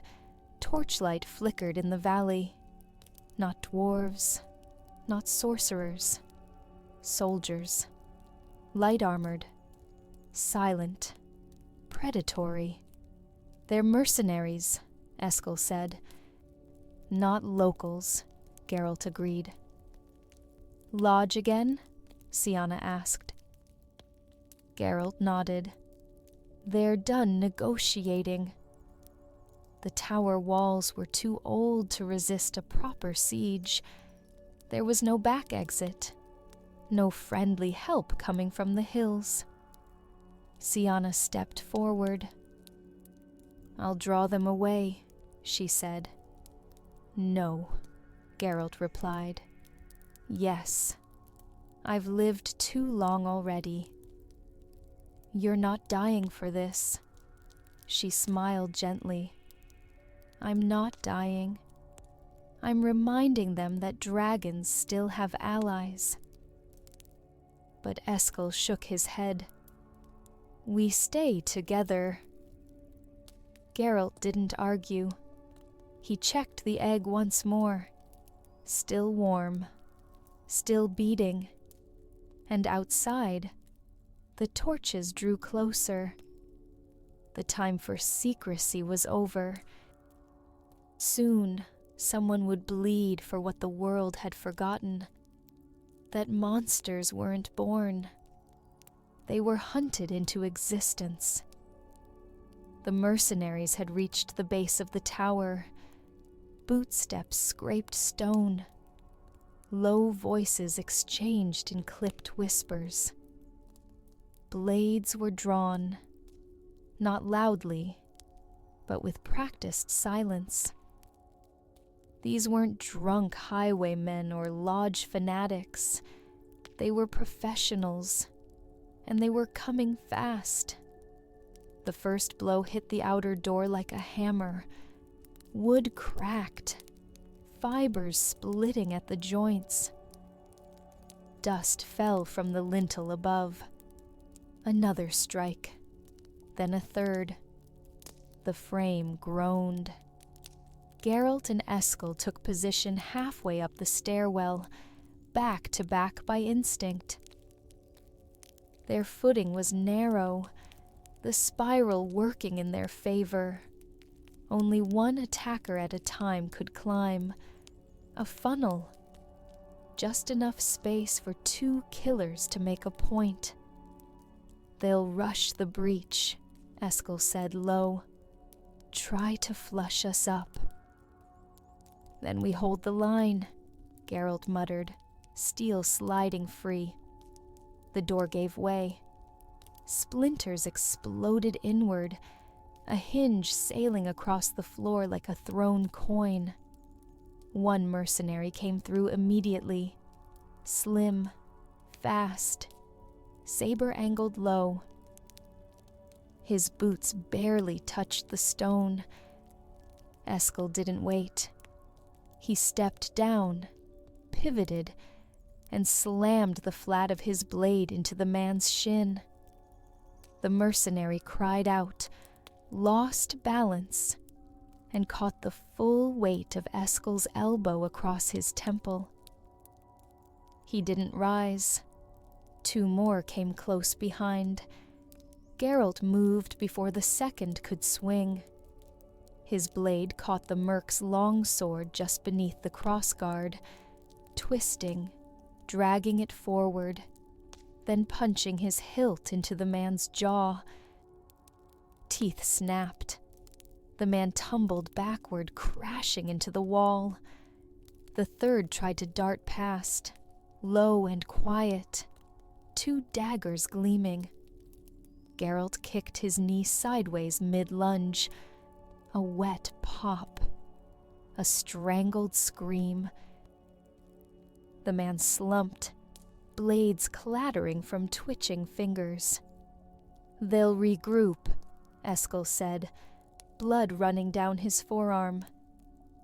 S1: torchlight flickered in the valley. Not dwarves, not sorcerers. Soldiers. Light-armored. Silent. Predatory. "They're mercenaries," Eskel said. "Not locals," Geralt agreed. "Lodge again?" Sienna asked. Geralt nodded. "They're done negotiating." The tower walls were too old to resist a proper siege. There was no back exit, no friendly help coming from the hills. Sienna stepped forward. "I'll draw them away," she said. "No," Geralt replied. "Yes. I've lived too long already." "You're not dying for this." She smiled gently. "I'm not dying. I'm reminding them that dragons still have allies." But Eskel shook his head. "We stay together." Geralt didn't argue. He checked the egg once more. Still warm. Still beating. And outside, the torches drew closer. The time for secrecy was over. Soon, someone would bleed for what the world had forgotten. That monsters weren't born. They were hunted into existence. The mercenaries had reached the base of the tower. Bootsteps scraped stone. Low voices exchanged in clipped whispers. Blades were drawn, not loudly, but with practiced silence. These weren't drunk highwaymen or lodge fanatics. They were professionals, and they were coming fast. The first blow hit the outer door like a hammer. Wood cracked, fibers splitting at the joints. Dust fell from the lintel above. Another strike, then a third. The frame groaned. Geralt and Eskel took position halfway up the stairwell, back to back by instinct. Their footing was narrow, the spiral working in their favor. Only one attacker at a time could climb. A funnel. Just enough space for 2 killers to make a point. "They'll rush the breach," Eskel said low. "Try to flush us up." "Then we hold the line," Geralt muttered, steel sliding free. The door gave way. Splinters exploded inward, a hinge sailing across the floor like a thrown coin. One mercenary came through immediately. Slim, fast, saber angled low. His boots barely touched the stone. Eskel didn't wait. He stepped down, pivoted, and slammed the flat of his blade into the man's shin. The mercenary cried out, lost balance, and caught the full weight of Eskel's elbow across his temple. He didn't rise. 2 more came close behind. Geralt moved before the second could swing. His blade caught the merc's long sword just beneath the crossguard, twisting, dragging it forward, then punching his hilt into the man's jaw. Teeth snapped. The man tumbled backward, crashing into the wall. The third tried to dart past, low and quiet, 2 daggers gleaming. Geralt kicked his knee sideways mid-lunge. A wet pop. A strangled scream. The man slumped, blades clattering from twitching fingers. "They'll regroup," Eskel said, blood running down his forearm.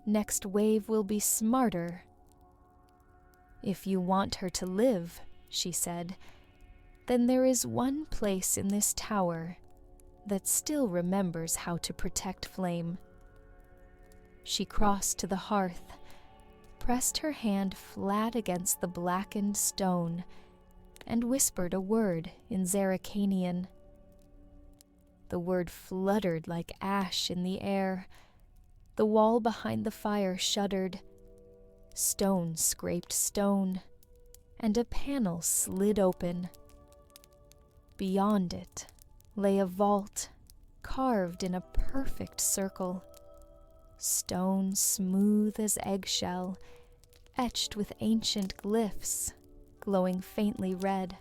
S1: "Next wave will be smarter." "If you want her to live," she said, "then there is one place in this tower that still remembers how to protect Flame." She crossed to the hearth, pressed her hand flat against the blackened stone, and whispered a word in Zaracanian. The word fluttered like ash in the air. The wall behind the fire shuddered. Stone scraped stone, and a panel slid open. Beyond it lay a vault, carved in a perfect circle. Stone smooth as eggshell, etched with ancient glyphs, glowing faintly red.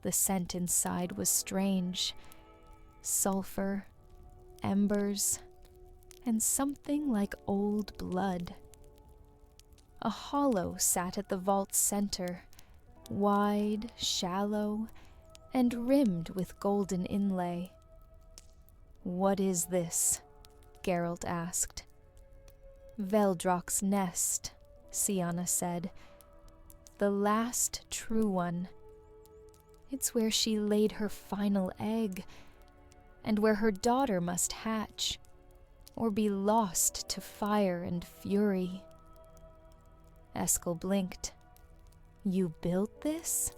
S1: The scent inside was strange. Sulfur, embers, and something like old blood. A hollow sat at the vault's center, wide, shallow, and rimmed with golden inlay. "What is this?" Geralt asked. "Veldrok's nest," Sianna said. "The last true one. It's where she laid her final egg, and where her daughter must hatch, or be lost to fire and fury." Eskel blinked. "You built this?"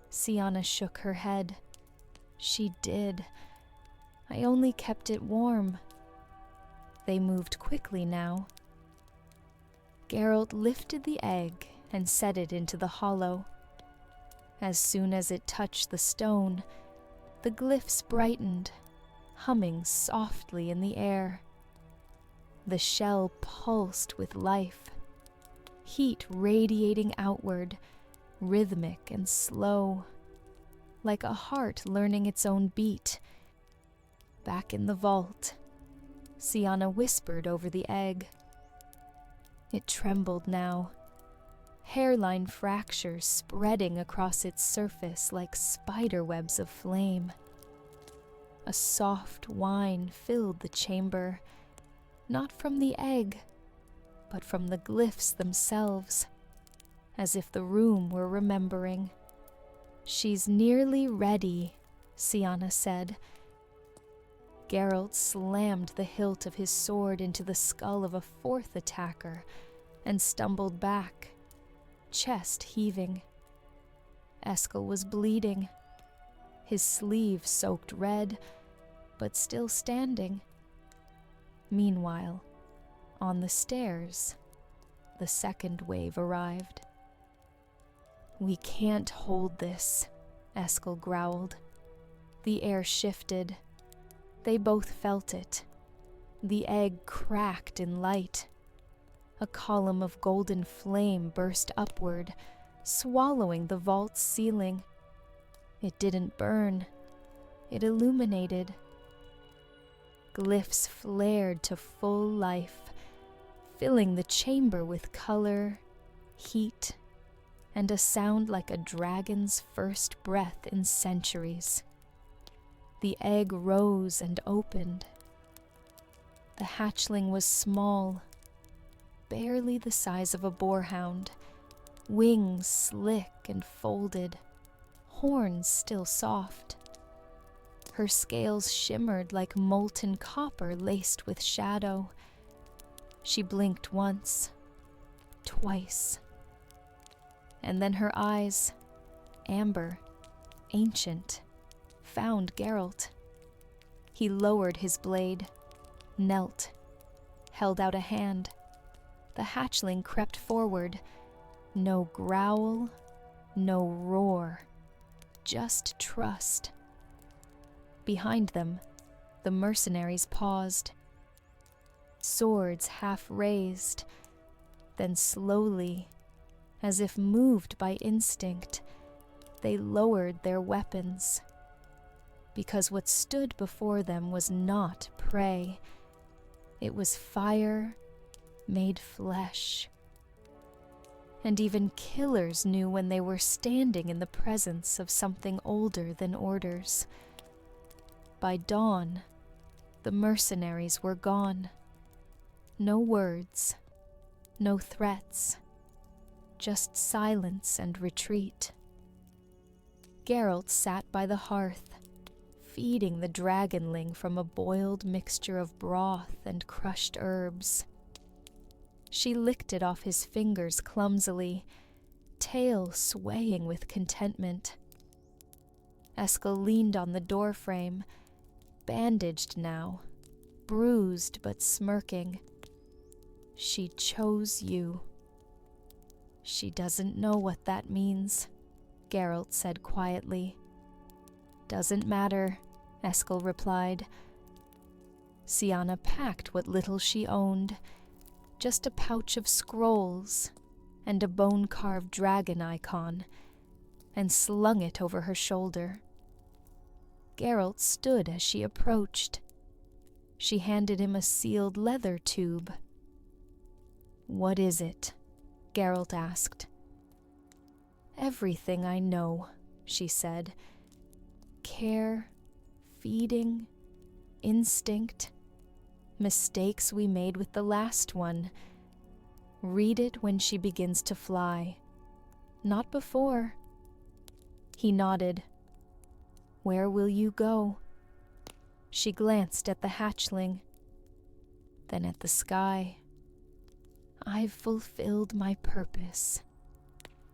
S1: Sianna shook her head. "She did. I only kept it warm." They moved quickly now. Geralt lifted the egg and set it into the hollow. As soon as it touched the stone, the glyphs brightened, humming softly in the air. The shell pulsed with life, heat radiating outward, rhythmic and slow, like a heart learning its own beat. Back in the vault, Sianna whispered over the egg. It trembled now, hairline fractures spreading across its surface like spider webs of flame. A soft whine filled the chamber, not from the egg, but from the glyphs themselves, as if the room were remembering. "She's nearly ready," Sianna said. Geralt slammed the hilt of his sword into the skull of a 4th attacker and stumbled back, chest heaving. Eskel was bleeding. his sleeve soaked red, but still standing. Meanwhile, on the stairs, the second wave arrived. "We can't hold this," Eskel growled. The air shifted. They both felt it. The egg cracked in light. A column of golden flame burst upward, swallowing the vault's ceiling. It didn't burn. It illuminated. Glyphs flared to full life, filling the chamber with color, heat, and a sound like a dragon's first breath in centuries. The egg rose and opened. The hatchling was small, barely the size of a boarhound, wings slick and folded, horns still soft. Her scales shimmered like molten copper laced with shadow. She blinked once, twice, and then her eyes, amber, ancient, found Geralt. He lowered his blade, knelt, held out a hand. The hatchling crept forward. No growl, no roar, just trust. Behind them, the mercenaries paused, swords half raised, then slowly, as if moved by instinct, they lowered their weapons. Because what stood before them was not prey. It was fire made flesh. And even killers knew when they were standing in the presence of something older than orders. By dawn, the mercenaries were gone. No words, no threats, just silence and retreat. Geralt sat by the hearth, feeding the dragonling from a boiled mixture of broth and crushed herbs. She licked it off his fingers clumsily, tail swaying with contentment. Eskel leaned on the doorframe, bandaged now, bruised but smirking. "She chose you." "She doesn't know what that means," Geralt said quietly. "Doesn't matter," Eskel replied. Siana packed what little she owned, just a pouch of scrolls and a bone-carved dragon icon, and slung it over her shoulder. Geralt stood as she approached. She handed him a sealed leather tube. "What is it?" Geralt asked. "Everything I know," she said. "Care, feeding, instinct, mistakes we made with the last one. Read it when she begins to fly, not before." He nodded. "Where will you go?" She glanced at the hatchling, then at the sky. "I've fulfilled my purpose.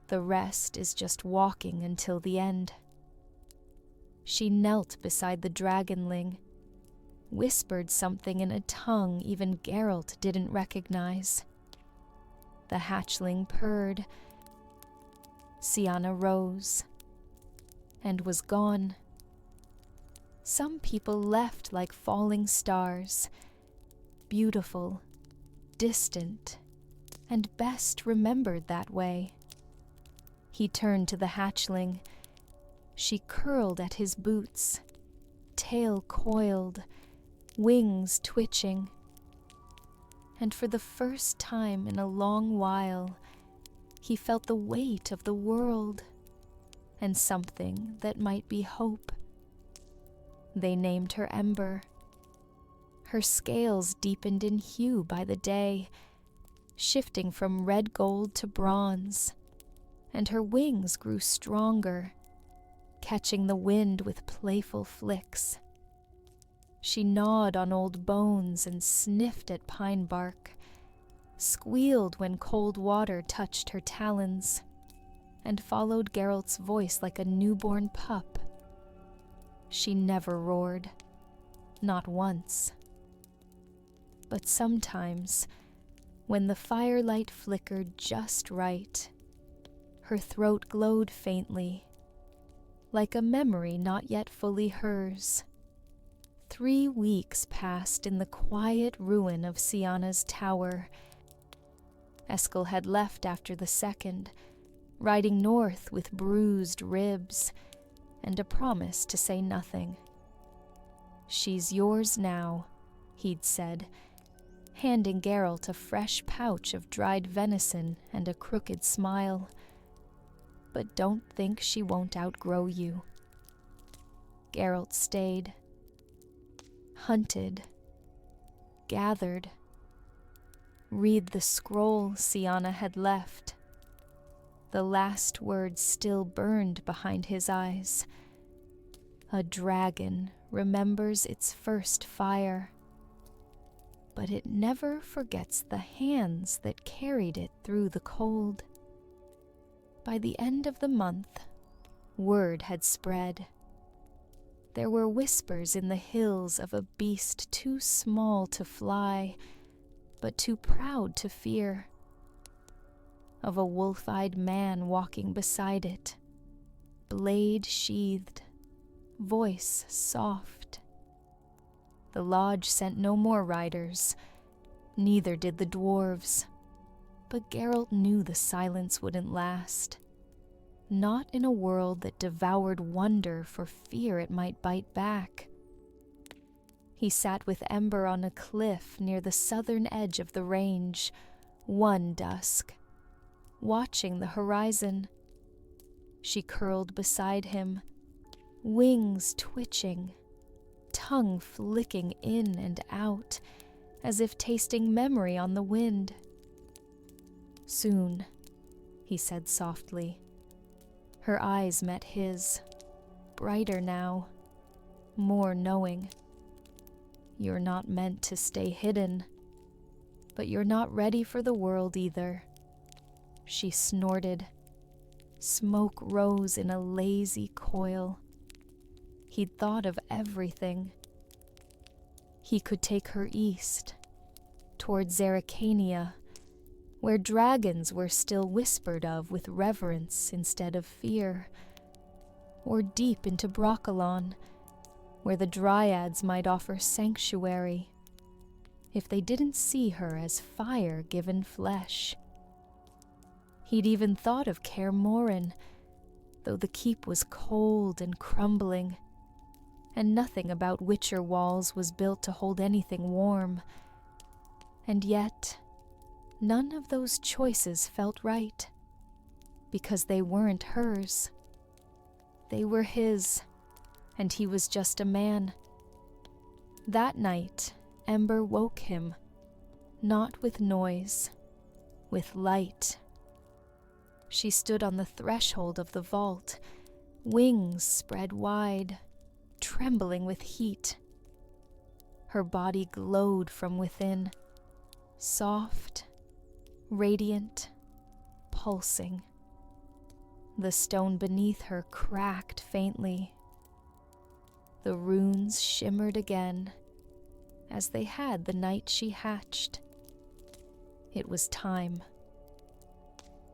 S1: The rest is just walking until the end." She knelt beside the dragonling, whispered something in a tongue even Geralt didn't recognize. The hatchling purred. Siana rose and was gone. Some people left like falling stars, beautiful, distant, and best remembered that way. He turned to the hatchling. She curled at his boots, tail coiled, wings twitching. And for the first time in a long while, he felt the weight of the world and something that might be hope. They named her Ember. Her scales deepened in hue by the day, shifting from red gold to bronze, and her wings grew stronger, catching the wind with playful flicks. She gnawed on old bones and sniffed at pine bark, squealed when cold water touched her talons, and followed Geralt's voice like a newborn pup. She never roared, not once. But sometimes, when the firelight flickered just right, her throat glowed faintly, like a memory not yet fully hers. 3 weeks passed in the quiet ruin of Siana's tower. Eskel had left after the second, riding north with bruised ribs and a promise to say nothing. "She's yours now," he'd said, handing Geralt a fresh pouch of dried venison and a crooked smile. "But don't think she won't outgrow you." Geralt stayed. Hunted. Gathered. Read the scroll Siana had left. The last words still burned behind his eyes. A dragon remembers its first fire, but it never forgets the hands that carried it through the cold. By the end of the month, word had spread. There were whispers in the hills of a beast too small to fly, but too proud to fear. Of a wolf-eyed man walking beside it, blade sheathed, voice soft. The lodge sent no more riders, neither did the dwarves, but Geralt knew the silence wouldn't last. Not in a world that devoured wonder for fear it might bite back. He sat with Ember on a cliff near the southern edge of the range, one dusk, watching the horizon. She curled beside him, wings twitching, tongue flicking in and out, as if tasting memory on the wind. "Soon," he said softly. Her eyes met his, brighter now, more knowing. "You're not meant to stay hidden, but you're not ready for the world either." She snorted. Smoke rose in a lazy coil. He'd thought of everything. He could take her east, toward Zerrikania, where dragons were still whispered of with reverence instead of fear, or deep into Broccolon, where the dryads might offer sanctuary, if they didn't see her as fire given flesh. He'd even thought of Kaer Morhen, though the keep was cold and crumbling, and nothing about Witcher walls was built to hold anything warm. And yet, none of those choices felt right, because they weren't hers. They were his, and he was just a man. That night, Ember woke him, not with noise, with light. She stood on the threshold of the vault, wings spread wide, trembling with heat. Her body glowed from within, soft, radiant, pulsing. The stone beneath her cracked faintly. The runes shimmered again, as they had the night she hatched. It was time.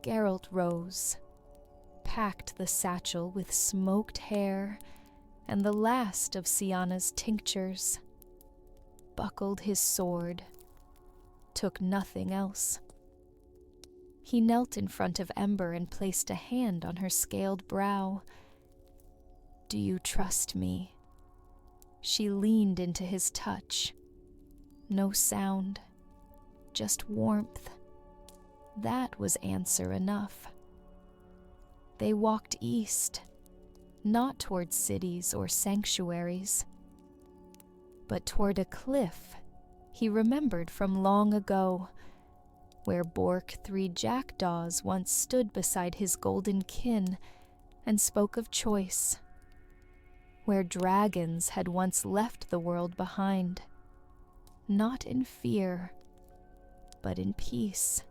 S1: Geralt rose, packed the satchel with smoked hair and the last of Siana's tinctures, buckled his sword, took nothing else. He knelt in front of Ember and placed a hand on her scaled brow. "Do you trust me?" She leaned into his touch. No sound, just warmth. That was answer enough. They walked east, not toward cities or sanctuaries, but toward a cliff he remembered from long ago, where Bork 3 jackdaws once stood beside his golden kin and spoke of choice, where dragons had once left the world behind, not in fear, but in peace.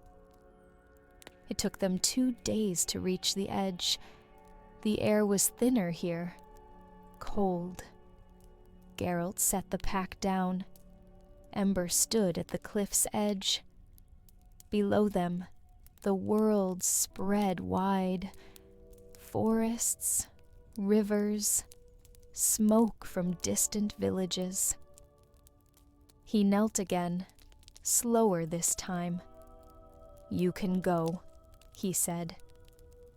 S1: It took them 2 days to reach the edge. The air was thinner here, cold Geralt set the pack down. Ember stood at the cliff's edge. Below them, the world spread wide. Forests, rivers, smoke from distant villages. He knelt again, slower this time. "You can go," he said.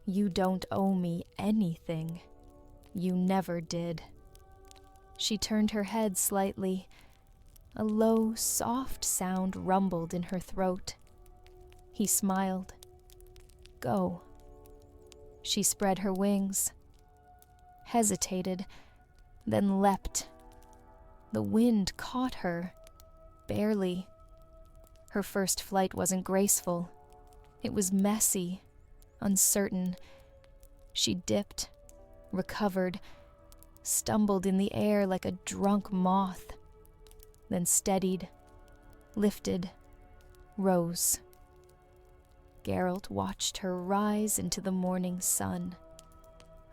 S1: "You don't owe me anything. You never did." She turned her head slightly. A low, soft sound rumbled in her throat. He smiled. "Go." She spread her wings, hesitated, then leapt. The wind caught her, barely. Her first flight wasn't graceful. It was messy, uncertain. She dipped, recovered, stumbled in the air like a drunk moth, then steadied, lifted, rose. Geralt watched her rise into the morning sun,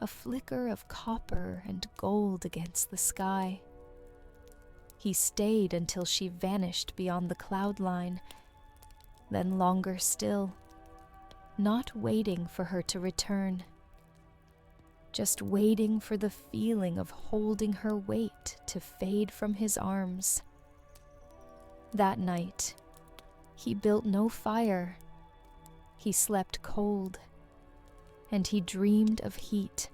S1: a flicker of copper and gold against the sky. He stayed until she vanished beyond the cloud line, then longer still, not waiting for her to return, just waiting for the feeling of holding her weight to fade from his arms. That night, he built no fire. He slept cold, and he dreamed of heat,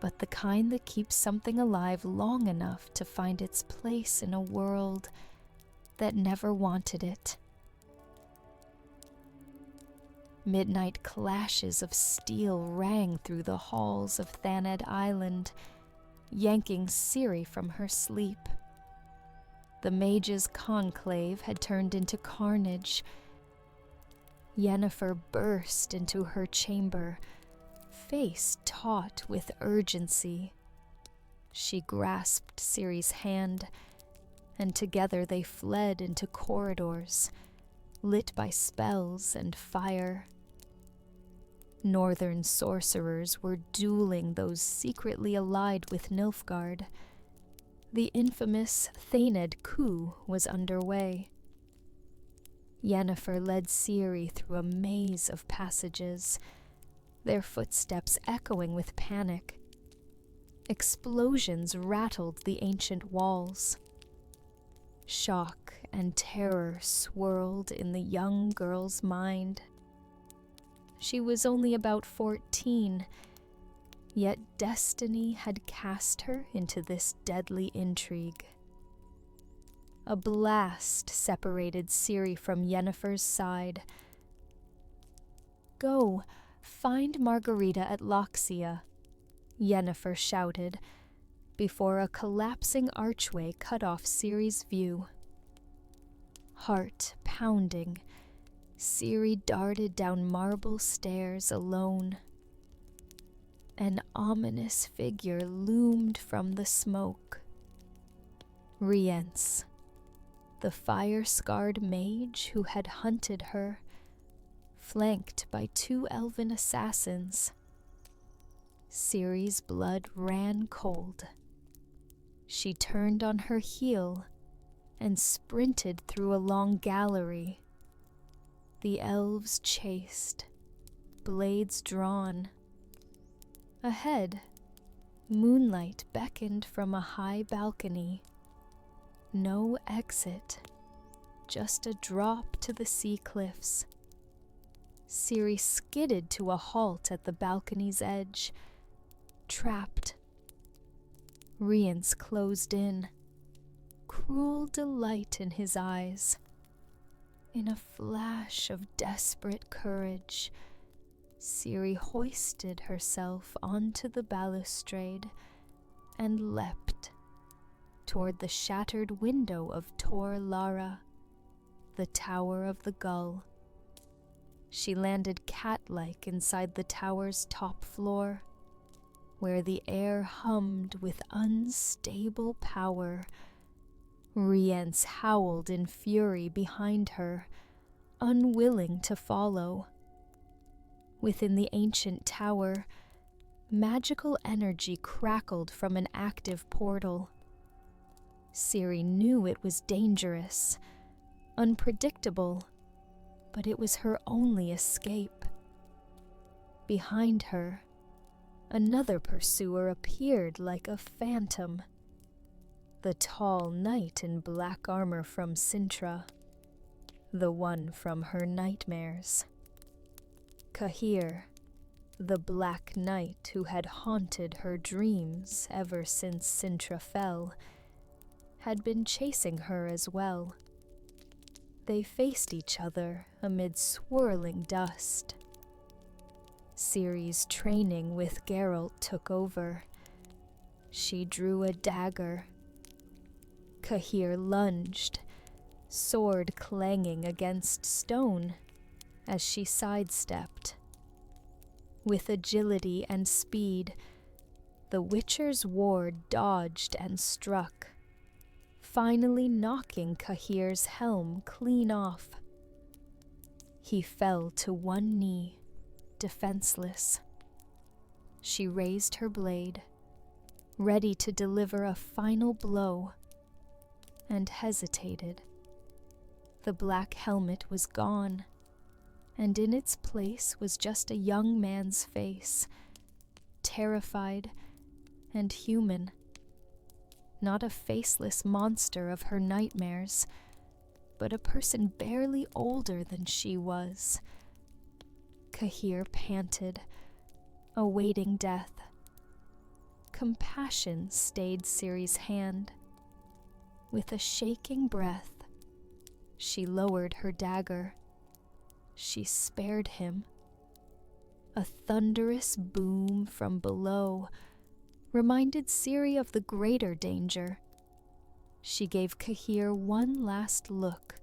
S1: but the kind that keeps something alive long enough to find its place in a world that never wanted it. Midnight clashes of steel rang through the halls of Thanedd Island, yanking Ciri from her sleep. The mage's conclave had turned into carnage. Yennefer burst into her chamber, face taut with urgency. She grasped Ciri's hand, and together they fled into corridors, lit by spells and fire. Northern sorcerers were dueling those secretly allied with Nilfgaard. The infamous Thanedd coup was underway. Yennefer led Ciri through a maze of passages, their footsteps echoing with panic. Explosions rattled the ancient walls. Shock and terror swirled in the young girl's mind. She was only about 14, yet destiny had cast her into this deadly intrigue. A blast separated Ciri from Yennefer's side. "Go, find Margarita at Loxia," Yennefer shouted, before a collapsing archway cut off Ciri's view. Heart pounding, Ciri darted down marble stairs alone. An ominous figure loomed from the smoke. Rience, the fire-scarred mage who had hunted her, flanked by 2 elven assassins. Ciri's blood ran cold. She turned on her heel and sprinted through a long gallery. The elves chased, blades drawn. Ahead, moonlight beckoned from a high balcony. No exit, just a drop to the sea cliffs. Ciri skidded to a halt at the balcony's edge, trapped. Rience closed in, cruel delight in his eyes. In a flash of desperate courage, Ciri hoisted herself onto the balustrade and leapt toward the shattered window of Tor Lara, the Tower of the Gull. She landed cat-like inside the tower's top floor, where the air hummed with unstable power. Rience howled in fury behind her, unwilling to follow. Within the ancient tower, magical energy crackled from an active portal. Ciri knew it was dangerous, unpredictable, but it was her only escape. Behind her, another pursuer appeared like a phantom. The tall knight in black armor from Cintra, the one from her nightmares. Kaer, the black knight who had haunted her dreams ever since Cintra fell, had been chasing her as well. They faced each other amid swirling dust. Ciri's training with Geralt took over. She drew a dagger. Kaer lunged, sword clanging against stone as she sidestepped. With agility and speed, the Witcher's ward dodged and struck, finally knocking Kaer's helm clean off. He fell to one knee, defenseless. She raised her blade, ready to deliver a final blow, and hesitated. The black helmet was gone, and in its place was just a young man's face, terrified and human. Not a faceless monster of her nightmares, but a person barely older than she was. Kaer panted, awaiting death. Compassion stayed Ciri's hand. With a shaking breath, she lowered her dagger. She spared him. A thunderous boom from below reminded Ciri of the greater danger. She gave Kaer one last look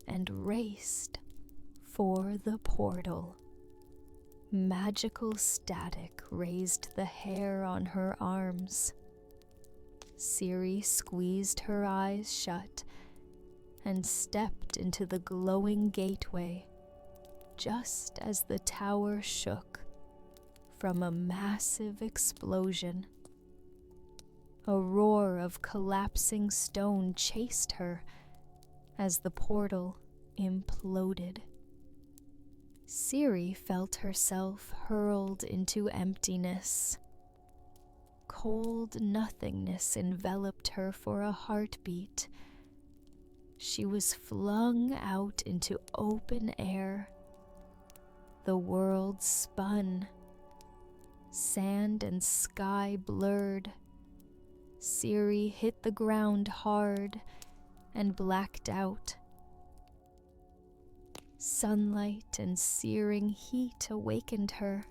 S1: and raced for the portal. Magical static raised the hair on her arms. Ciri squeezed her eyes shut and stepped into the glowing gateway just as the tower shook from a massive explosion. A roar of collapsing stone chased her as the portal imploded. Ciri felt herself hurled into emptiness. Cold nothingness enveloped her for a heartbeat. She was flung out into open air. The world spun. Sand and sky blurred. Ciri hit the ground hard and blacked out. Sunlight and searing heat awakened her.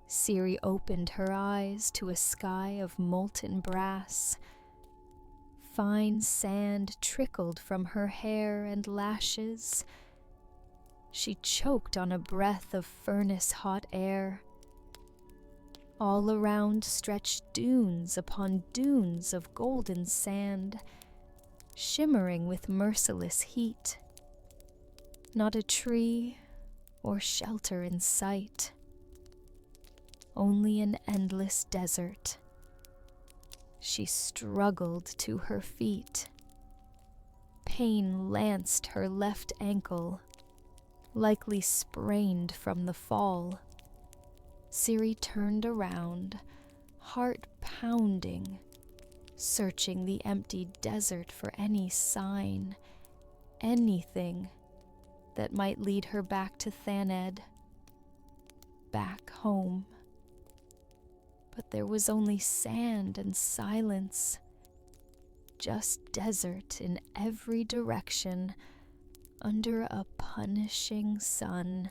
S1: Ciri opened her eyes to a sky of molten brass. Fine sand trickled from her hair and lashes. She choked on a breath of furnace-hot air. All around stretched dunes upon dunes of golden sand, shimmering with merciless heat. Not a tree or shelter in sight. Only an endless desert. She struggled to her feet. Pain lanced her left ankle, likely sprained from the fall. Ciri turned around, heart pounding, searching the empty desert for any sign, anything that might lead her back to Thaned, back home. But there was only sand and silence, just desert in every direction under a punishing sun.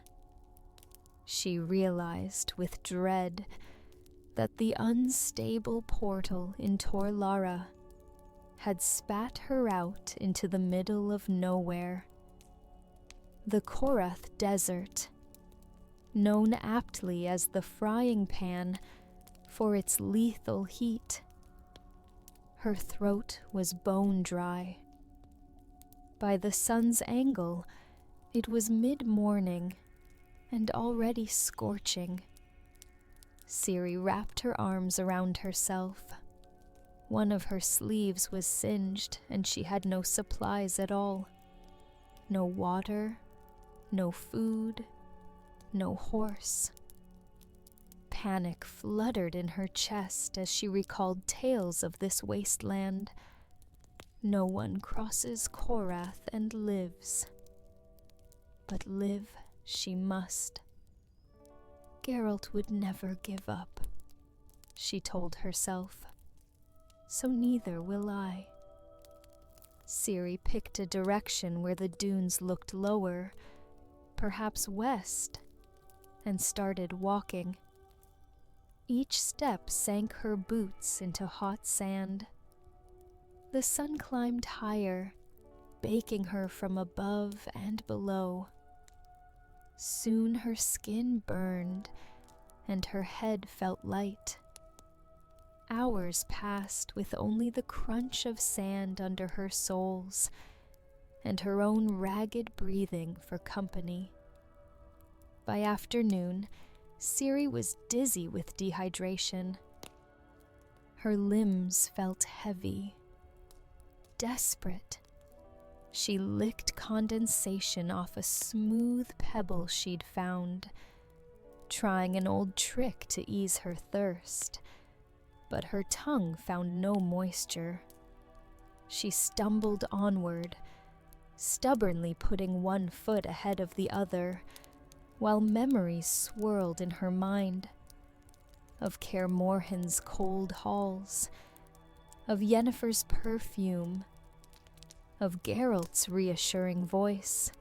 S1: She realized with dread that the unstable portal in Tor Lara had spat her out into the middle of nowhere. The Korath Desert, known aptly as the frying pan for its lethal heat. Her throat was bone dry. By the sun's angle, it was mid-morning and already scorching. Ciri wrapped her arms around herself. One of her sleeves was singed, and she had no supplies at all. No water, no food, no horse. Panic fluttered in her chest as she recalled tales of this wasteland. No one crosses Korath and lives. But live she must. Geralt would never give up, she told herself. So neither will I. Ciri picked a direction where the dunes looked lower, perhaps west, and started walking. Each step sank her boots into hot sand. The sun climbed higher, baking her from above and below. Soon her skin burned, and her head felt light. Hours passed with only the crunch of sand under her soles, and her own ragged breathing for company. By afternoon, Ciri was dizzy with dehydration. Her limbs felt heavy. Desperate, she licked condensation off a smooth pebble she'd found, trying an old trick to ease her thirst, but her tongue found no moisture. She stumbled onward, stubbornly putting one foot ahead of the other, while memories swirled in her mind of Kaer Morhen's cold halls, of Yennefer's perfume, of Geralt's reassuring voice.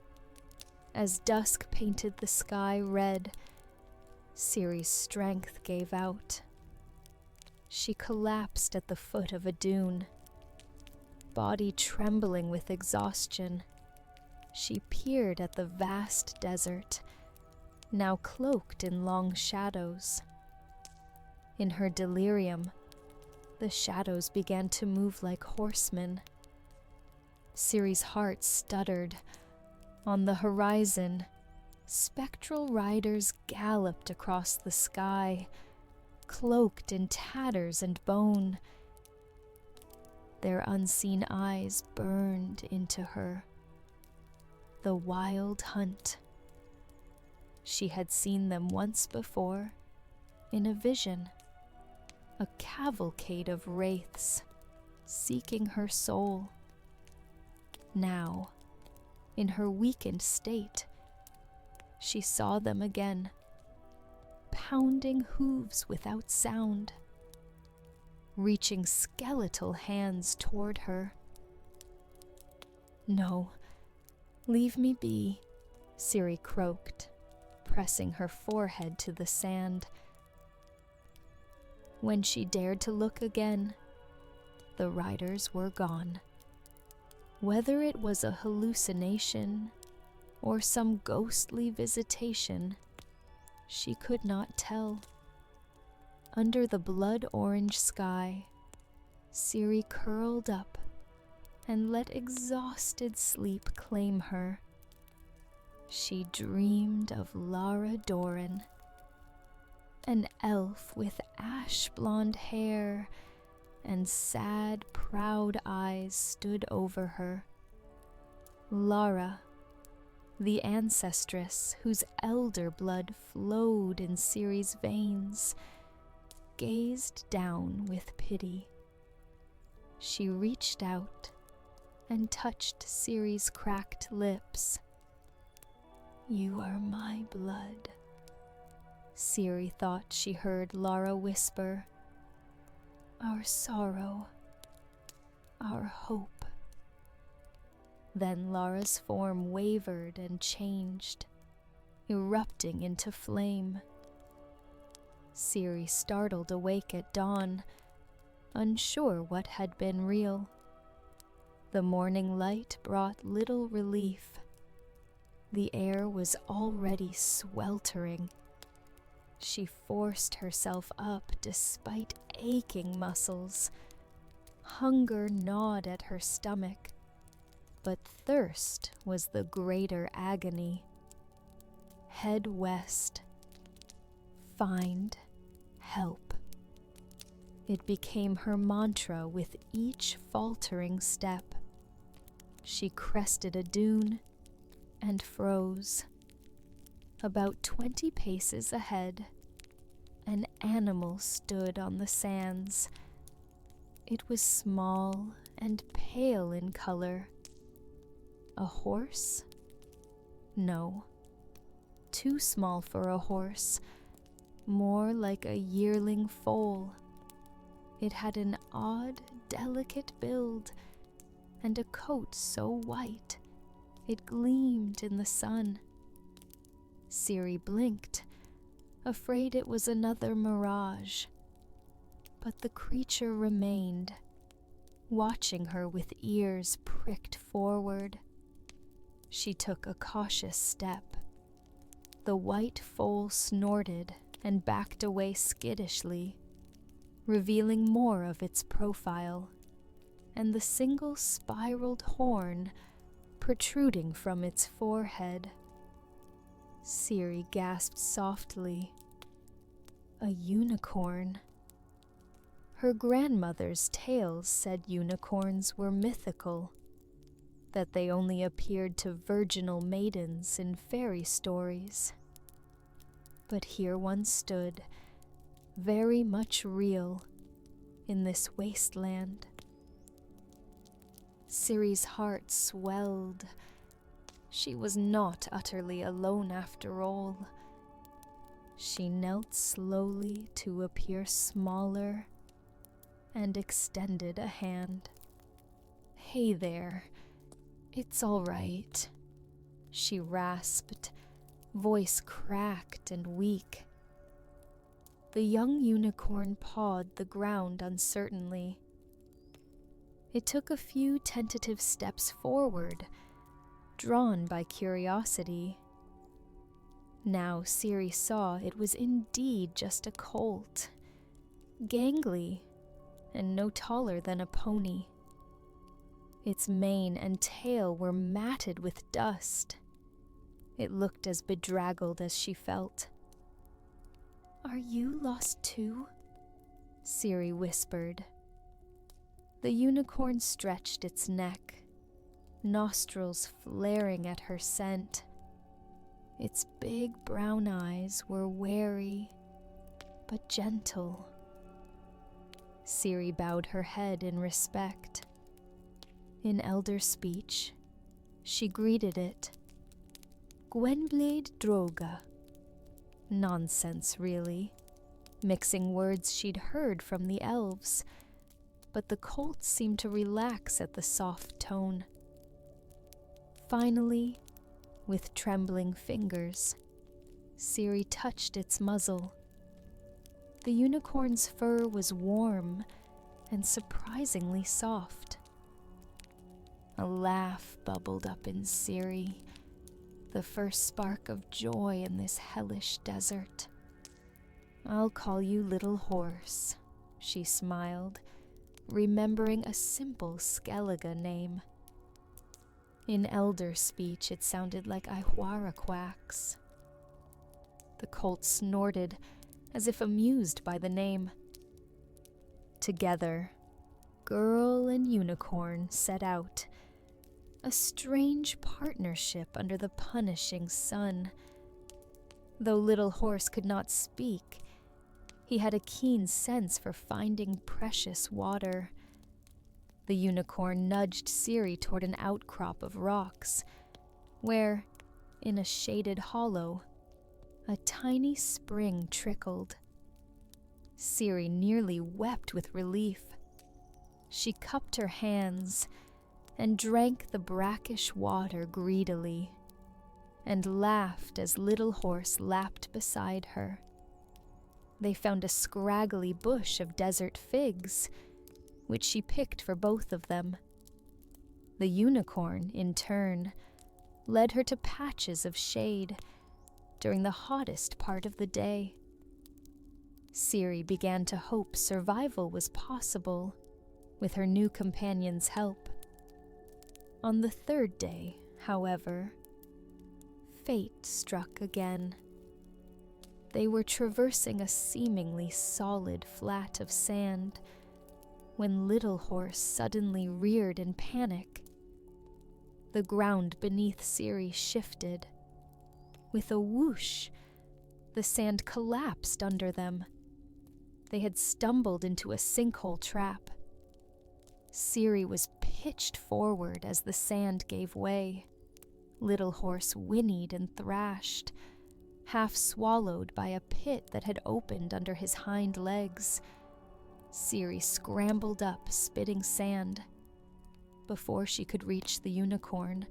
S1: As dusk painted the sky red, Ciri's strength gave out. She collapsed at the foot of a dune. Body trembling with exhaustion, she peered at the vast desert, now cloaked in long shadows. In her delirium, the shadows began to move like horsemen. Ciri's heart stuttered. On the horizon, spectral riders galloped across the sky, cloaked in tatters and bone. Their unseen eyes burned into her. The wild hunt. She had seen them once before, in a vision, a cavalcade of wraiths, seeking her soul. Now, in her weakened state, she saw them again, pounding hooves without sound, reaching skeletal hands toward her. No, leave me be, Ciri croaked, pressing her forehead to the sand. When she dared to look again, the riders were gone. Whether it was a hallucination or some ghostly visitation, she could not tell. Under the blood-orange sky, Ciri curled up and let exhausted sleep claim her. She dreamed of Lara Dorren, an elf with ash-blonde hair and sad, proud eyes stood over her. Lara, the ancestress whose elder blood flowed in Ciri's veins, gazed down with pity. She reached out and touched Ciri's cracked lips. "You are my blood," Ciri thought she heard Lara whisper. "Our sorrow, our hope." Then Lara's form wavered and changed, erupting into flame. Ciri startled awake at dawn, unsure what had been real. The morning light brought little relief. The air was already sweltering. She forced herself up despite aching muscles. Hunger gnawed at her stomach, but thirst was the greater agony. Head west. Find help. It became her mantra with each faltering step. She crested a dune and froze. About 20 paces ahead, an animal stood on the sands. It was small and pale in color. A horse? No. Too small for a horse. More like a yearling foal. It had an odd, delicate build, and a coat so white it gleamed in the sun. Ciri blinked, afraid it was another mirage. But the creature remained, watching her with ears pricked forward. She took a cautious step. The white foal snorted and backed away skittishly, revealing more of its profile, and the single spiraled horn protruding from its forehead. Ciri gasped softly. A unicorn. Her grandmother's tales said unicorns were mythical, that they only appeared to virginal maidens in fairy stories. But here one stood, very much real, in this wasteland. Ciri's heart swelled. She was not utterly alone after all. She knelt slowly to appear smaller and extended a hand. "Hey there, it's all right," she rasped, voice cracked and weak. The young unicorn pawed the ground uncertainly. It took a few tentative steps forward, drawn by curiosity. Now Ciri saw it was indeed just a colt, gangly and no taller than a pony. Its mane and tail were matted with dust. It looked as bedraggled as she felt. "Are you lost too?" Ciri whispered. The unicorn stretched its neck, nostrils flaring at her scent. Its big brown eyes were wary, but gentle. Ciri bowed her head in respect. In elder speech, she greeted it. "Gwenblade Droga." Nonsense, really, mixing words she'd heard from the elves, but the colt seemed to relax at the soft tone. Finally, with trembling fingers, Ciri touched its muzzle. The unicorn's fur was warm and surprisingly soft. A laugh bubbled up in Ciri, the first spark of joy in this hellish desert. "I'll call you Little Horse," she smiled, remembering a simple Skellige name. In elder speech, it sounded like Ihuaraquax. The colt snorted, as if amused by the name. Together, girl and unicorn set out, a strange partnership under the punishing sun. Though Little Horse could not speak, he had a keen sense for finding precious water. The unicorn nudged Ciri toward an outcrop of rocks, where, in a shaded hollow, a tiny spring trickled. Ciri nearly wept with relief. She cupped her hands and drank the brackish water greedily, and laughed as Little Horse lapped beside her. They found a scraggly bush of desert figs, which she picked for both of them. The unicorn, in turn, led her to patches of shade during the hottest part of the day. Ciri began to hope survival was possible with her new companion's help. On the third day, however, fate struck again. They were traversing a seemingly solid flat of sand when Little Horse suddenly reared in panic. The ground beneath Ciri shifted. With a whoosh, the sand collapsed under them. They had stumbled into a sinkhole trap. Ciri was pitched forward as the sand gave way. Little Horse whinnied and thrashed, half swallowed by a pit that had opened under his hind legs. Ciri scrambled up, spitting sand. Before she could reach the unicorn,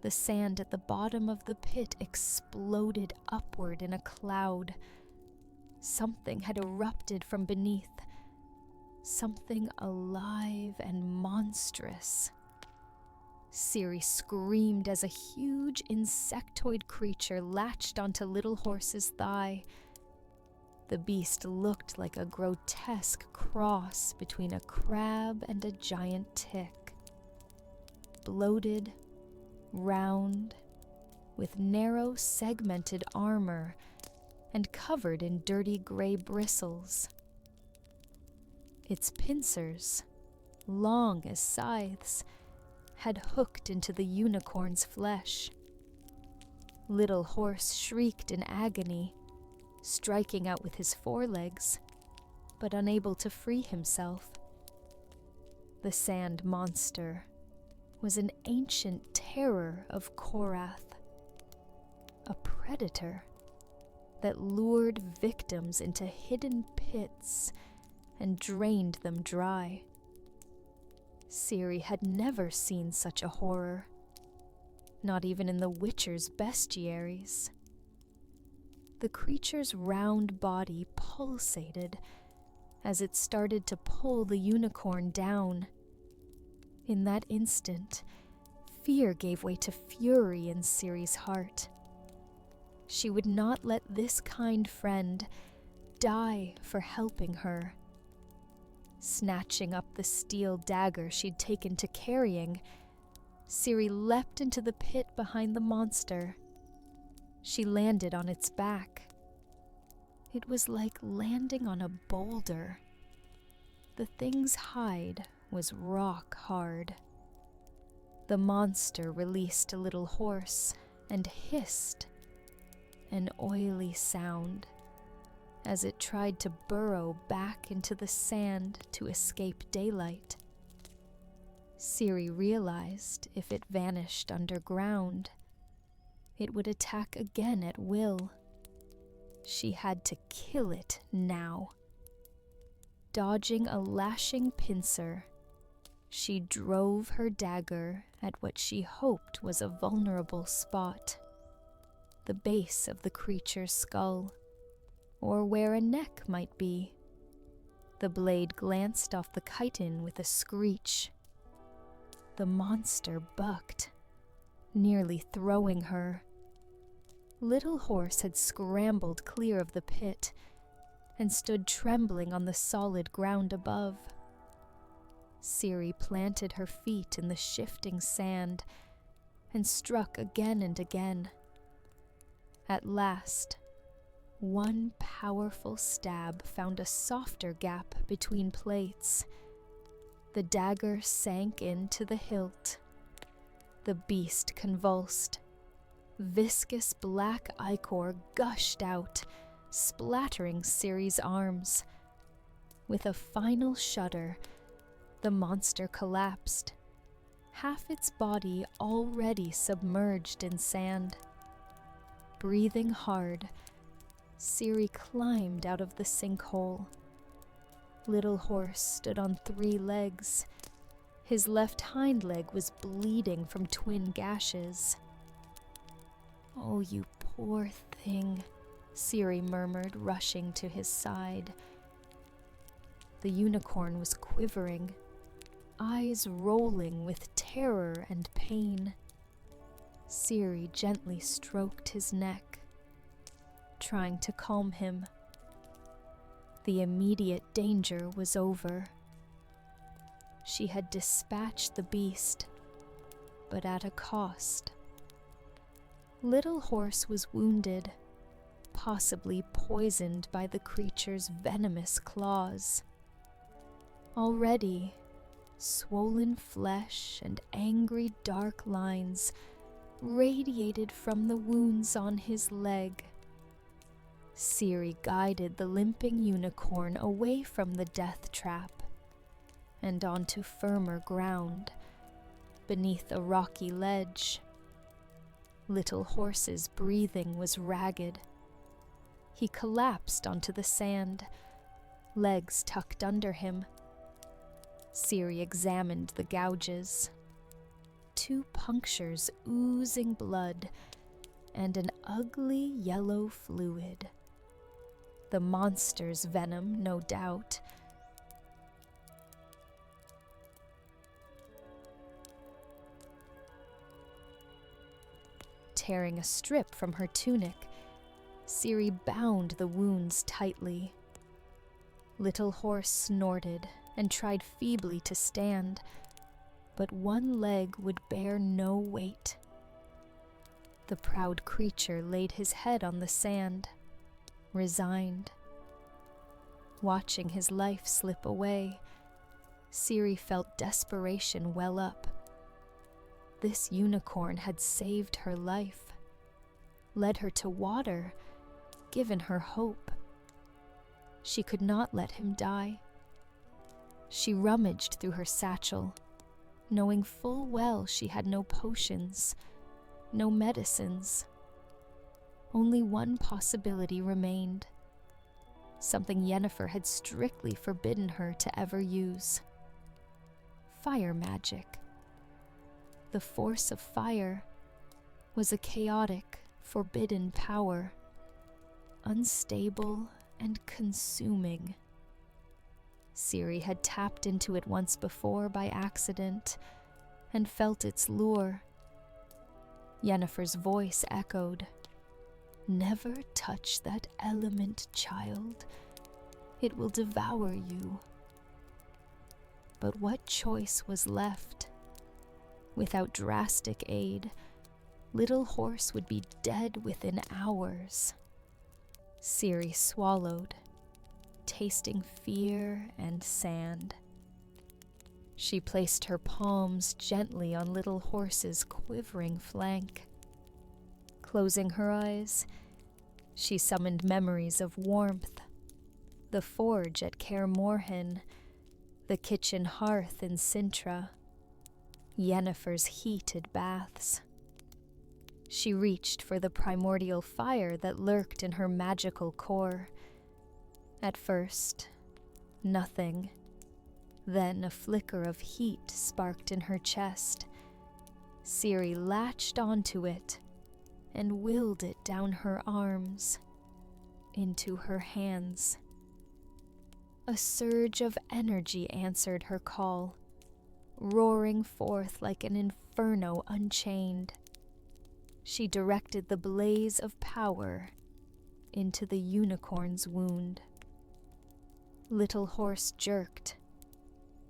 S1: the sand at the bottom of the pit exploded upward in a cloud. Something had erupted from beneath, something alive and monstrous. Ciri screamed as a huge insectoid creature latched onto Little Horse's thigh. The beast looked like a grotesque cross between a crab and a giant tick. Bloated, round, with narrow segmented armor and covered in dirty gray bristles. Its pincers, long as scythes, had hooked into the unicorn's flesh. Little Horse shrieked in agony, striking out with his forelegs, but unable to free himself. The sand monster was an ancient terror of Korath, a predator that lured victims into hidden pits and drained them dry. Ciri had never seen such a horror, not even in the Witcher's bestiaries. The creature's round body pulsated as it started to pull the unicorn down. In that instant, fear gave way to fury in Ciri's heart. She would not let this kind friend die for helping her. Snatching up the steel dagger she'd taken to carrying, Ciri leapt into the pit behind the monster. She landed on its back. It was like landing on a boulder. The thing's hide was rock hard. The monster released a Little Horse and hissed, an oily sound, as it tried to burrow back into the sand to escape daylight. Ciri realized if it vanished underground, it would attack again at will. She had to kill it now. Dodging a lashing pincer, she drove her dagger at what she hoped was a vulnerable spot, the base of the creature's skull, or where a neck might be. The blade glanced off the chitin with a screech. The monster bucked, nearly throwing her. Little Horse had scrambled clear of the pit and stood trembling on the solid ground above. Ciri planted her feet in the shifting sand and struck again and again. At last, one powerful stab found a softer gap between plates. The dagger sank into the hilt. The beast convulsed. Viscous black ichor gushed out, splattering Ciri's arms. With a final shudder, the monster collapsed, half its body already submerged in sand. Breathing hard, Ciri climbed out of the sinkhole. Little Horse stood on 3 legs. His left hind leg was bleeding from twin gashes. "Oh, you poor thing," Ciri murmured, rushing to his side. The unicorn was quivering, eyes rolling with terror and pain. Ciri gently stroked his neck, trying to calm him. The immediate danger was over. She had dispatched the beast, but at a cost. Little Horse was wounded, possibly poisoned by the creature's venomous claws. Already, swollen flesh and angry dark lines radiated from the wounds on his leg. Ciri guided the limping unicorn away from the death trap and onto firmer ground beneath a rocky ledge. Little Horse's breathing was ragged. He collapsed onto the sand, legs tucked under him. Ciri examined the gouges. 2 punctures oozing blood and an ugly yellow fluid. The monster's venom, no doubt. Tearing a strip from her tunic, Ciri bound the wounds tightly. Little Horse snorted and tried feebly to stand, but one leg would bear no weight. The proud creature laid his head on the sand, resigned. Watching his life slip away, Ciri felt desperation well up. This unicorn had saved her life, led her to water, given her hope. She could not let him die. She rummaged through her satchel, knowing full well she had no potions, no medicines. Only one possibility remained, something Yennefer had strictly forbidden her to ever use. Fire magic. The force of fire was a chaotic, forbidden power, unstable and consuming. Ciri had tapped into it once before by accident and felt its lure. Yennefer's voice echoed, "Never touch that element, child. It will devour you." But what choice was left? Without drastic aid, Little Horse would be dead within hours. Ciri swallowed, tasting fear and sand. She placed her palms gently on Little Horse's quivering flank. Closing her eyes, she summoned memories of warmth, the forge at Kaer Morhen, the kitchen hearth in Sintra, Yennefer's heated baths. She reached for the primordial fire that lurked in her magical core. At first, nothing. Then a flicker of heat sparked in her chest. Ciri latched onto it and willed it down her arms, into her hands. A surge of energy answered her call, roaring forth like an inferno unchained. She directed the blaze of power into the unicorn's wound. Little Horse jerked,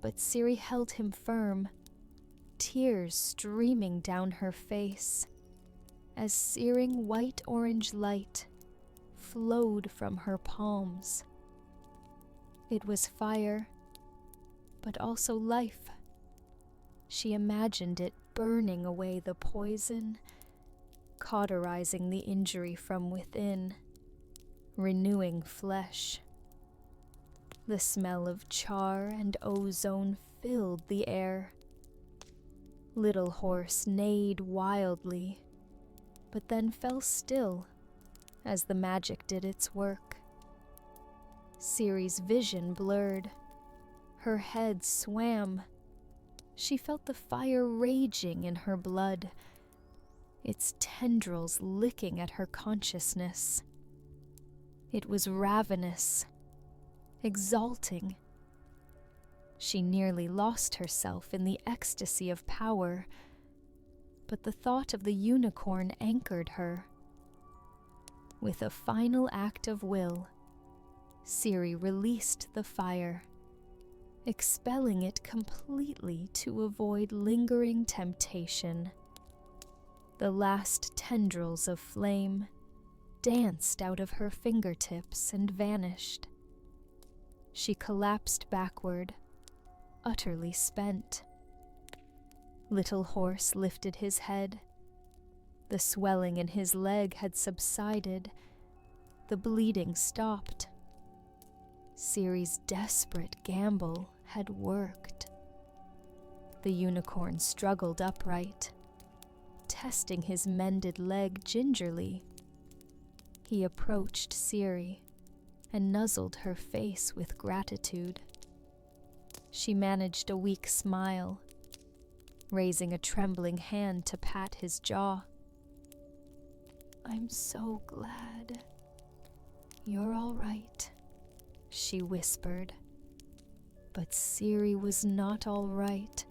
S1: but Ciri held him firm, tears streaming down her face as searing white-orange light flowed from her palms. It was fire, but also life. She imagined it burning away the poison, cauterizing the injury from within, renewing flesh. The smell of char and ozone filled the air. Little Horse neighed wildly, but then fell still as the magic did its work. Ciri's vision blurred. Her head swam. She felt the fire raging in her blood, its tendrils licking at her consciousness. It was ravenous, exalting. She nearly lost herself in the ecstasy of power, but the thought of the unicorn anchored her. With a final act of will, Ciri released the fire, expelling it completely to avoid lingering temptation. The last tendrils of flame danced out of her fingertips and vanished. She collapsed backward, utterly spent. Little Horse lifted his head. The swelling in his leg had subsided. The bleeding stopped. Ciri's desperate gamble had worked. The unicorn struggled upright, testing his mended leg gingerly. He approached Ciri and nuzzled her face with gratitude. She managed a weak smile, raising a trembling hand to pat his jaw. "I'm so glad you're all right," she whispered. But Ciri was not all right.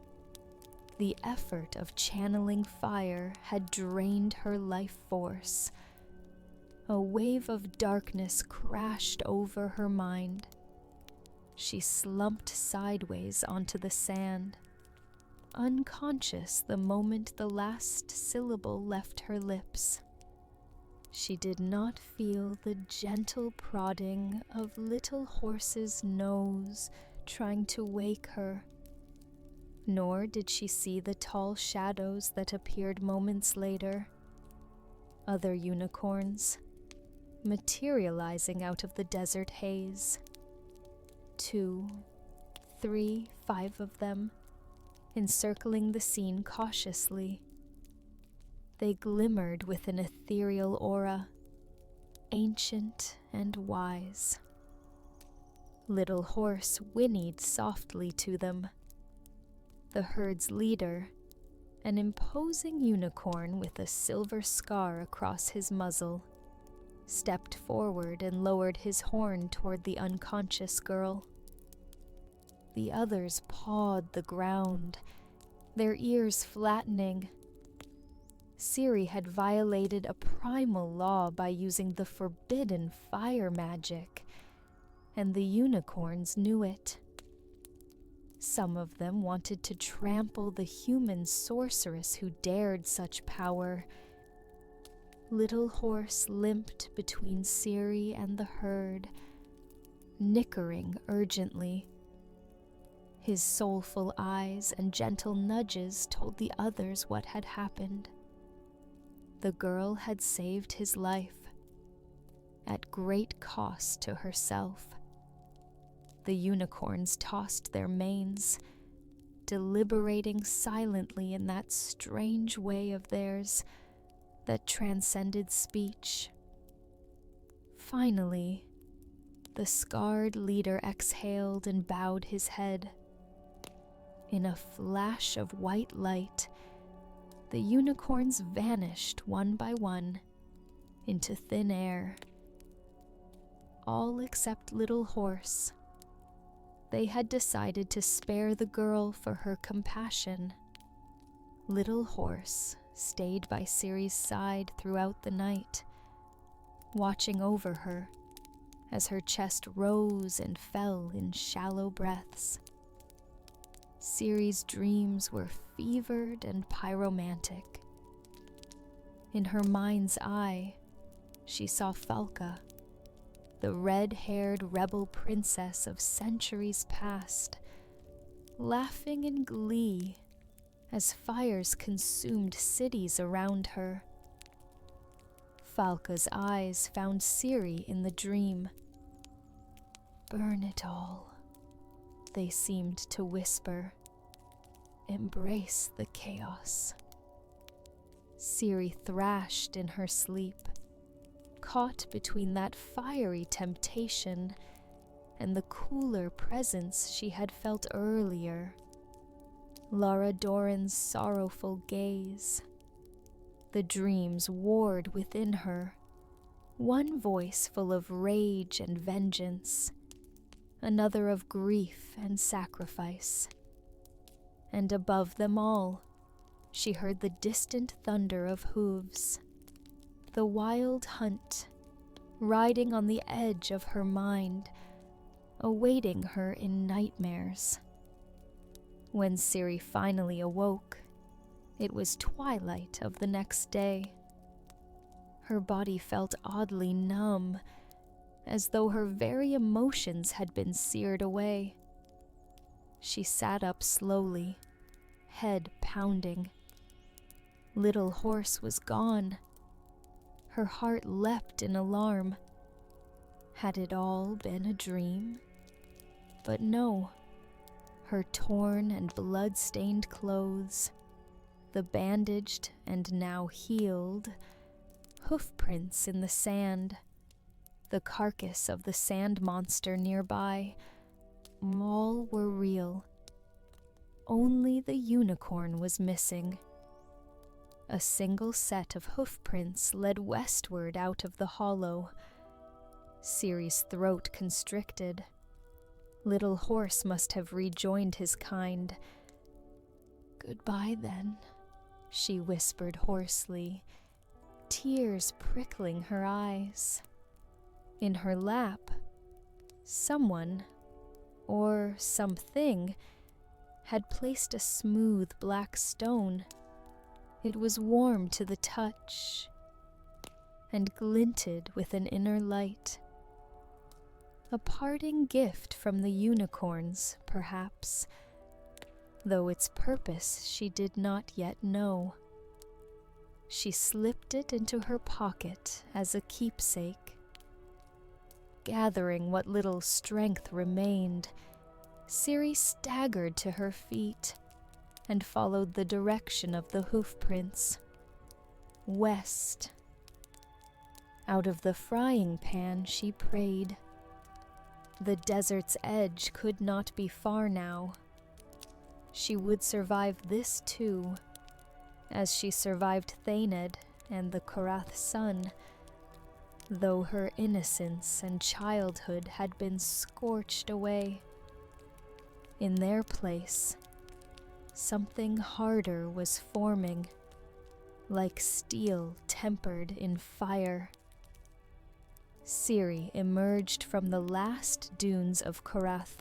S1: The effort of channeling fire had drained her life force. A wave of darkness crashed over her mind. She slumped sideways onto the sand, unconscious the moment the last syllable left her lips. She did not feel the gentle prodding of Little Horse's nose trying to wake her, nor did she see the tall shadows that appeared moments later. Other unicorns, materializing out of the desert haze. 2, 3, 5 of them, encircling the scene cautiously. They glimmered with an ethereal aura, ancient and wise. Little Horse whinnied softly to them. The herd's leader, an imposing unicorn with a silver scar across his muzzle, stepped forward and lowered his horn toward the unconscious girl. The others pawed the ground, their ears flattening. Ciri had violated a primal law by using the forbidden fire magic, and the unicorns knew it. Some of them wanted to trample the human sorceress who dared such power. Little Horse limped between Ciri and the herd, nickering urgently. His soulful eyes and gentle nudges told the others what had happened. The girl had saved his life, at great cost to herself. The unicorns tossed their manes, deliberating silently in that strange way of theirs that transcended speech. Finally, the scarred leader exhaled and bowed his head. In a flash of white light, the unicorns vanished one by one into thin air. All except Little Horse. They had decided to spare the girl for her compassion. Little Horse stayed by Ciri's side throughout the night, watching over her as her chest rose and fell in shallow breaths. Ciri's dreams were fevered and pyromantic. In her mind's eye, she saw Falca, the red-haired rebel princess of centuries past, laughing in glee as fires consumed cities around her. Falca's eyes found Ciri in the dream. "Burn it all," they seemed to whisper. "Embrace the chaos." Ciri thrashed in her sleep, caught between that fiery temptation and the cooler presence she had felt earlier. Lara Doran's sorrowful gaze. The dreams warred within her, one voice full of rage and vengeance, another of grief and sacrifice. And above them all, she heard the distant thunder of hooves. The wild hunt, riding on the edge of her mind, awaiting her in nightmares. When Ciri finally awoke, it was twilight of the next day. Her body felt oddly numb, as though her very emotions had been seared away. She sat up slowly, head pounding. Little Horse was gone. Her heart leapt in alarm. Had it all been a dream? But no. Her torn and blood-stained clothes, the bandaged and now healed hoofprints in the sand, the carcass of the sand monster nearby, all were real. Only the unicorn was missing. A single set of hoofprints led westward out of the hollow. Ciri's throat constricted. Little Horse must have rejoined his kind. "Goodbye, then," she whispered hoarsely, tears prickling her eyes. In her lap, someone, or something, had placed a smooth black stone. It was warm to the touch and glinted with an inner light. A parting gift from the unicorns, perhaps, though its purpose she did not yet know. She slipped it into her pocket as a keepsake. Gathering what little strength remained, Ciri staggered to her feet and followed the direction of the hoofprints. West. Out of the frying pan she prayed. The desert's edge could not be far now. She would survive this too, as she survived Thaned and the Korath sun, though her innocence and childhood had been scorched away. In their place, something harder was forming, like steel tempered in fire. Ciri emerged from the last dunes of Korath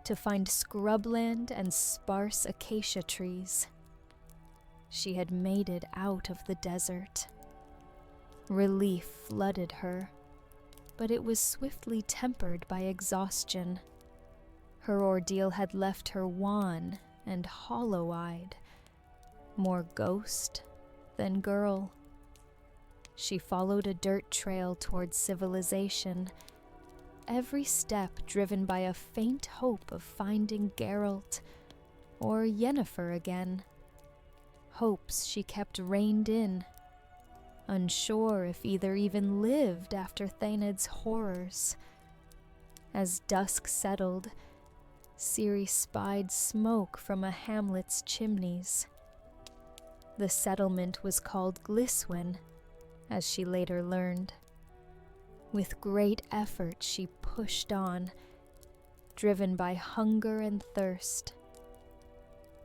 S1: to find scrubland and sparse acacia trees. She had made it out of the desert. Relief flooded her, but it was swiftly tempered by exhaustion. Her ordeal had left her wan and hollow-eyed, more ghost than girl. She followed a dirt trail towards civilization, every step driven by a faint hope of finding Geralt or Yennefer again. Hopes she kept reined in, unsure if either even lived after Thaned's horrors. As dusk settled, Ciri spied smoke from a hamlet's chimneys. The settlement was called Gliswen, as she later learned. With great effort she pushed on, driven by hunger and thirst.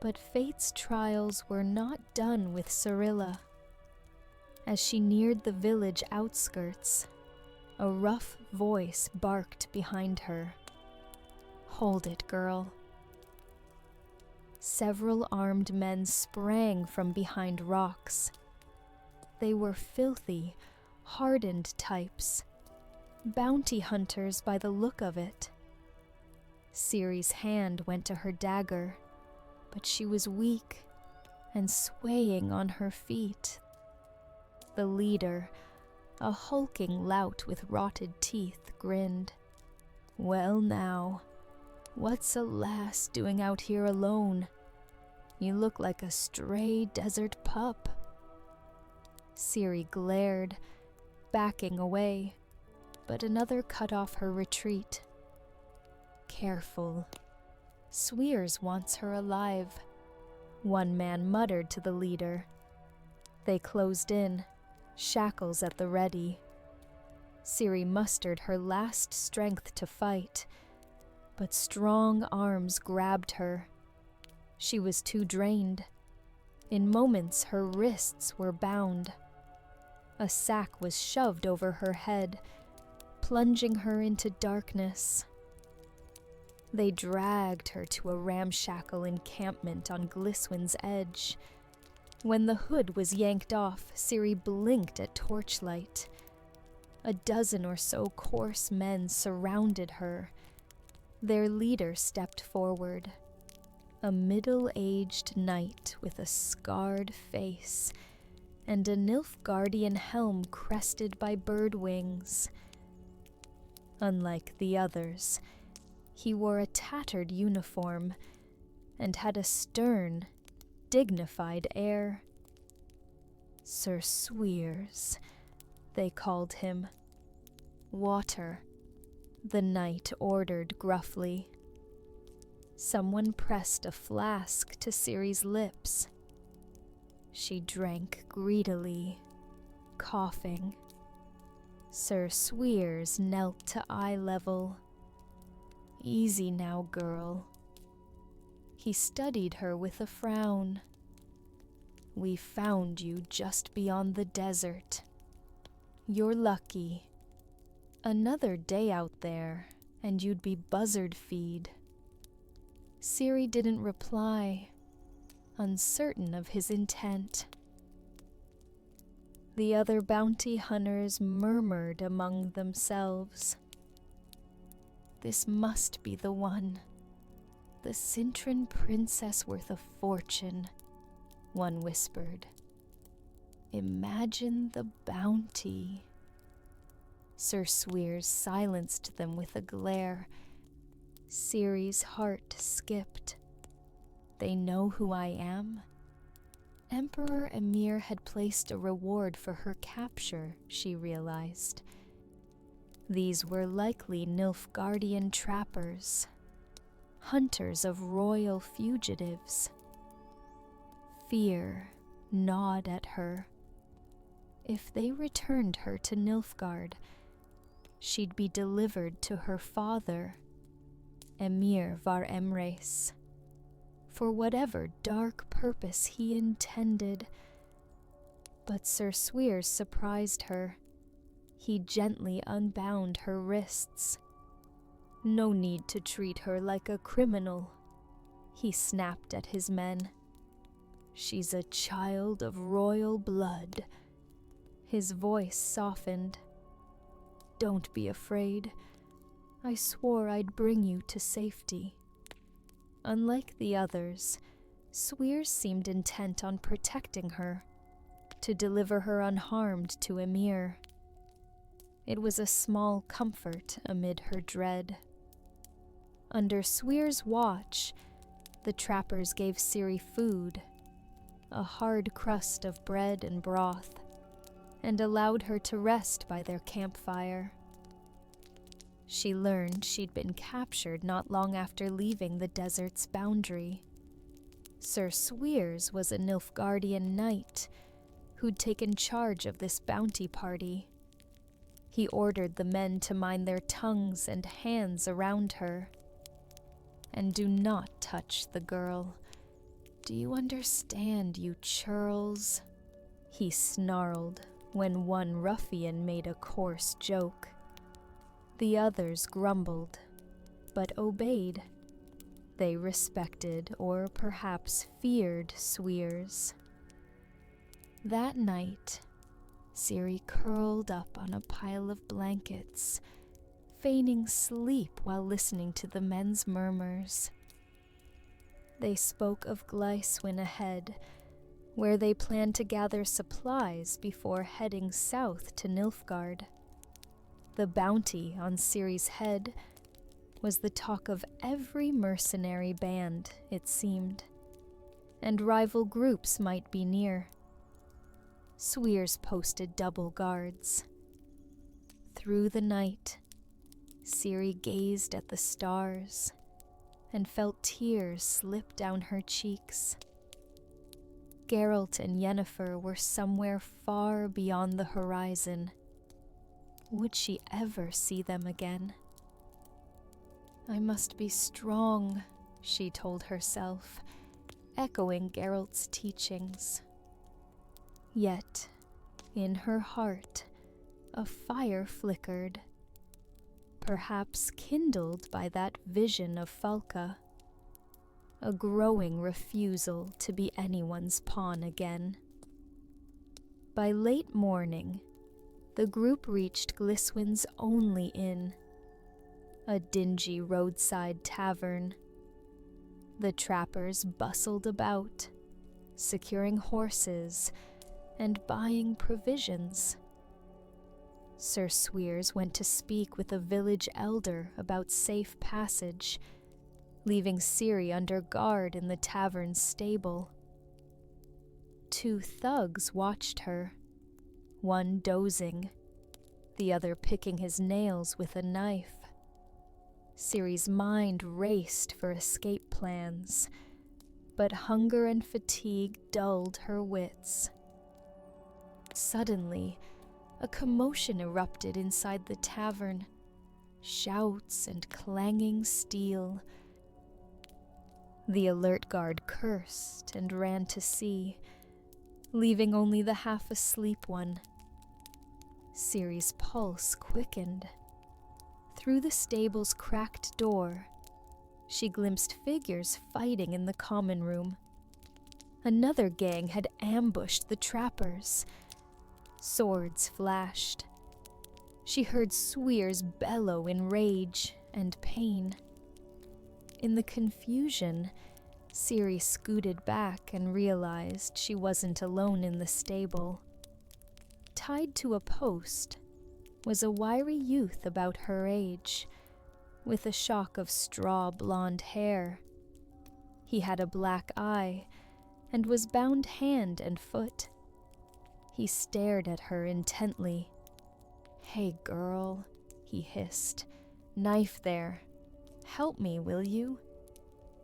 S1: But fate's trials were not done with Cirilla. As she neared the village outskirts, a rough voice barked behind her. "Hold it, girl." Several armed men sprang from behind rocks. They were filthy, hardened types, bounty hunters by the look of it. Ciri's hand went to her dagger, but she was weak and swaying on her feet. The leader, a hulking lout with rotted teeth, grinned. "Well now, what's a lass doing out here alone? You look like a stray desert pup." Ciri glared, backing away, but another cut off her retreat. "Careful. Sweers wants her alive," one man muttered to the leader. They closed in, shackles at the ready. Ciri mustered her last strength to fight, but strong arms grabbed her. She was too drained. In moments her wrists were bound. A sack was shoved over her head, plunging her into darkness. They dragged her to a ramshackle encampment on Gliswen's edge. When the hood was yanked off, Ciri blinked at torchlight. A dozen or so coarse men surrounded her. Their leader stepped forward, a middle-aged knight with a scarred face and a Nilfgaardian helm crested by bird wings. Unlike the others, he wore a tattered uniform and had a stern, dignified air. Sir Sweers, they called him. Water, the knight ordered gruffly. Someone pressed a flask to Ciri's lips. She drank greedily, coughing. Sir Sweers knelt to eye level. "Easy now, girl." He studied her with a frown. "We found you just beyond the desert. You're lucky. Another day out there, and you'd be buzzard-feed." Ciri didn't reply, uncertain of his intent. The other bounty hunters murmured among themselves. "This must be the one. The Cintran princess worth a fortune," one whispered. "Imagine the bounty." Sir Sweers silenced them with a glare. Ciri's heart skipped. "They know who I am?" Emperor Emhyr had placed a reward for her capture, she realized. These were likely Nilfgaardian trappers, hunters of royal fugitives. Fear gnawed at her. If they returned her to Nilfgaard, she'd be delivered to her father, Emhyr var Emreis, for whatever dark purpose he intended. But Sir Sweers surprised her. He gently unbound her wrists. "No need to treat her like a criminal," he snapped at his men. "She's a child of royal blood." His voice softened. "Don't be afraid. I swore I'd bring you to safety." Unlike the others, Sweers seemed intent on protecting her, to deliver her unharmed to Emhyr. It was a small comfort amid her dread. Under Sweers' watch, the trappers gave Ciri food, a hard crust of bread and broth, and allowed her to rest by their campfire. She learned she'd been captured not long after leaving the desert's boundary. Sir Sweers was a Nilfgaardian knight who'd taken charge of this bounty party. He ordered the men to mind their tongues and hands around her. "And do not touch the girl. Do you understand, you churls?" he snarled when one ruffian made a coarse joke. The others grumbled, but obeyed. They respected, or perhaps feared, Sweers. That night, Ciri curled up on a pile of blankets, feigning sleep while listening to the men's murmurs. They spoke of Gleiswin ahead, where they planned to gather supplies before heading south to Nilfgaard. The bounty on Ciri's head was the talk of every mercenary band, it seemed, and rival groups might be near. Sweers posted double guards. Through the night, Ciri gazed at the stars and felt tears slip down her cheeks. Geralt and Yennefer were somewhere far beyond the horizon. Would she ever see them again? "I must be strong," she told herself, echoing Geralt's teachings. Yet, in her heart, a fire flickered, perhaps kindled by that vision of Falka. a growing refusal to be anyone's pawn again. By late morning, the group reached Gliswin's only inn, a dingy roadside tavern. The trappers bustled about, securing horses and buying provisions. Sir Sweers went to speak with a village elder about safe passage, leaving Ciri under guard in the tavern's stable. 2 thugs watched her, one dozing, the other picking his nails with a knife. Ciri's mind raced for escape plans, but hunger and fatigue dulled her wits. Suddenly, a commotion erupted inside the tavern, shouts and clanging steel. The alert guard cursed and ran to see, leaving only the half-asleep one. Ciri's pulse quickened. Through the stable's cracked door, she glimpsed figures fighting in the common room. Another gang had ambushed the trappers. Swords flashed. She heard Sweers bellow in rage and pain. In the confusion, Ciri scooted back and realized she wasn't alone in the stable. Tied to a post was a wiry youth about her age, with a shock of straw blonde hair. He had a black eye and was bound hand and foot. He stared at her intently. "Hey, girl," he hissed. "Knife there. Help me, will you?"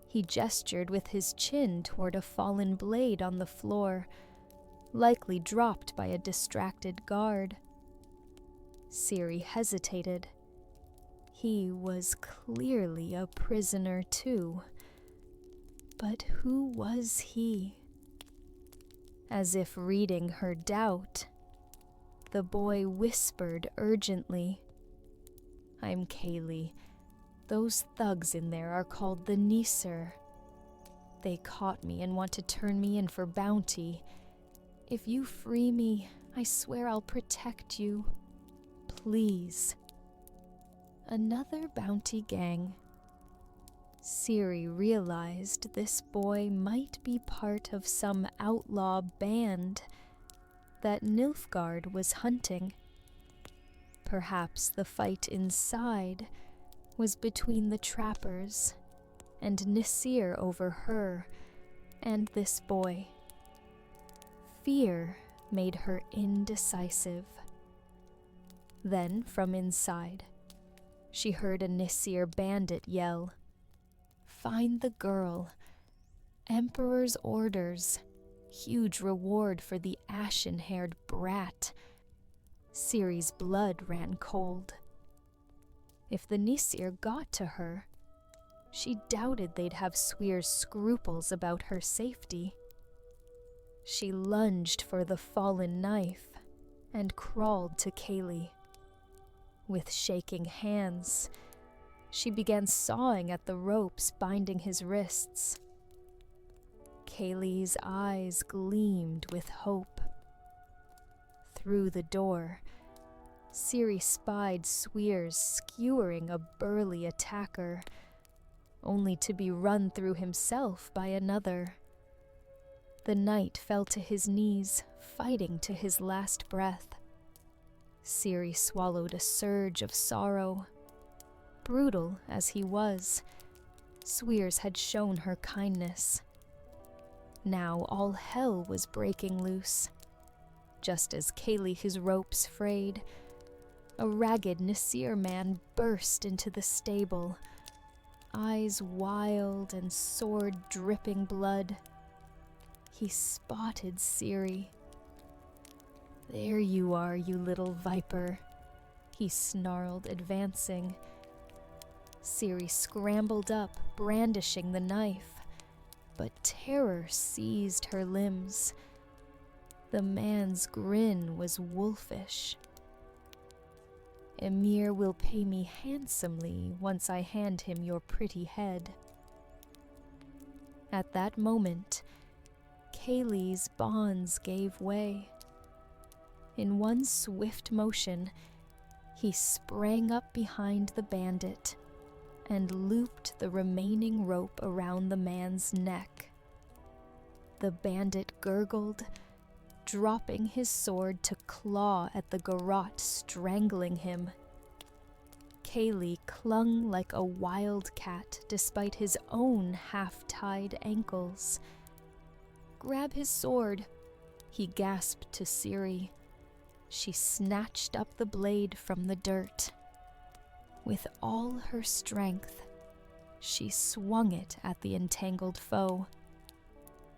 S1: He gestured with his chin toward a fallen blade on the floor, likely dropped by a distracted guard. Ciri hesitated. He was clearly a prisoner too. But who was he? As if reading her doubt, the boy whispered urgently, "I'm Kaylee. Those thugs in there are called the Nisir. They caught me and want to turn me in for bounty. If you free me, I swear I'll protect you. Please." Another bounty gang. Ciri realized this boy might be part of some outlaw band that Nilfgaard was hunting. Perhaps the fight inside was between the trappers and Nisir over her and this boy. Fear made her indecisive. Then, from inside, she heard a Nisir bandit yell, "Find the girl. Emperor's orders. Huge reward for the ashen-haired brat." Ciri's blood ran cold. If the Nisir got to her, she doubted they'd have Sweer's scruples about her safety. She lunged for the fallen knife and crawled to Kaylee. With shaking hands, she began sawing at the ropes binding his wrists. Kaylee's eyes gleamed with hope. Through the door, Ciri spied Sweers skewering a burly attacker, only to be run through himself by another. The knight fell to his knees, fighting to his last breath. Ciri swallowed a surge of sorrow. Brutal as he was, Sweers had shown her kindness. Now all hell was breaking loose. Just as Kaylee his ropes frayed, a ragged Nisir man burst into the stable, eyes wild and sword dripping blood. He spotted Ciri. "There you are, you little viper," he snarled, advancing. Ciri scrambled up, brandishing the knife, but terror seized her limbs. The man's grin was wolfish. "Emir will pay me handsomely once I hand him your pretty head." At that moment, Kaylee's bonds gave way. In one swift motion, he sprang up behind the bandit and looped the remaining rope around the man's neck. The bandit gurgled, dropping his sword to claw at the garrote strangling him. Kaylee clung like a wildcat despite his own half-tied ankles. "Grab his sword," he gasped to Ciri. She snatched up the blade from the dirt. With all her strength, she swung it at the entangled foe.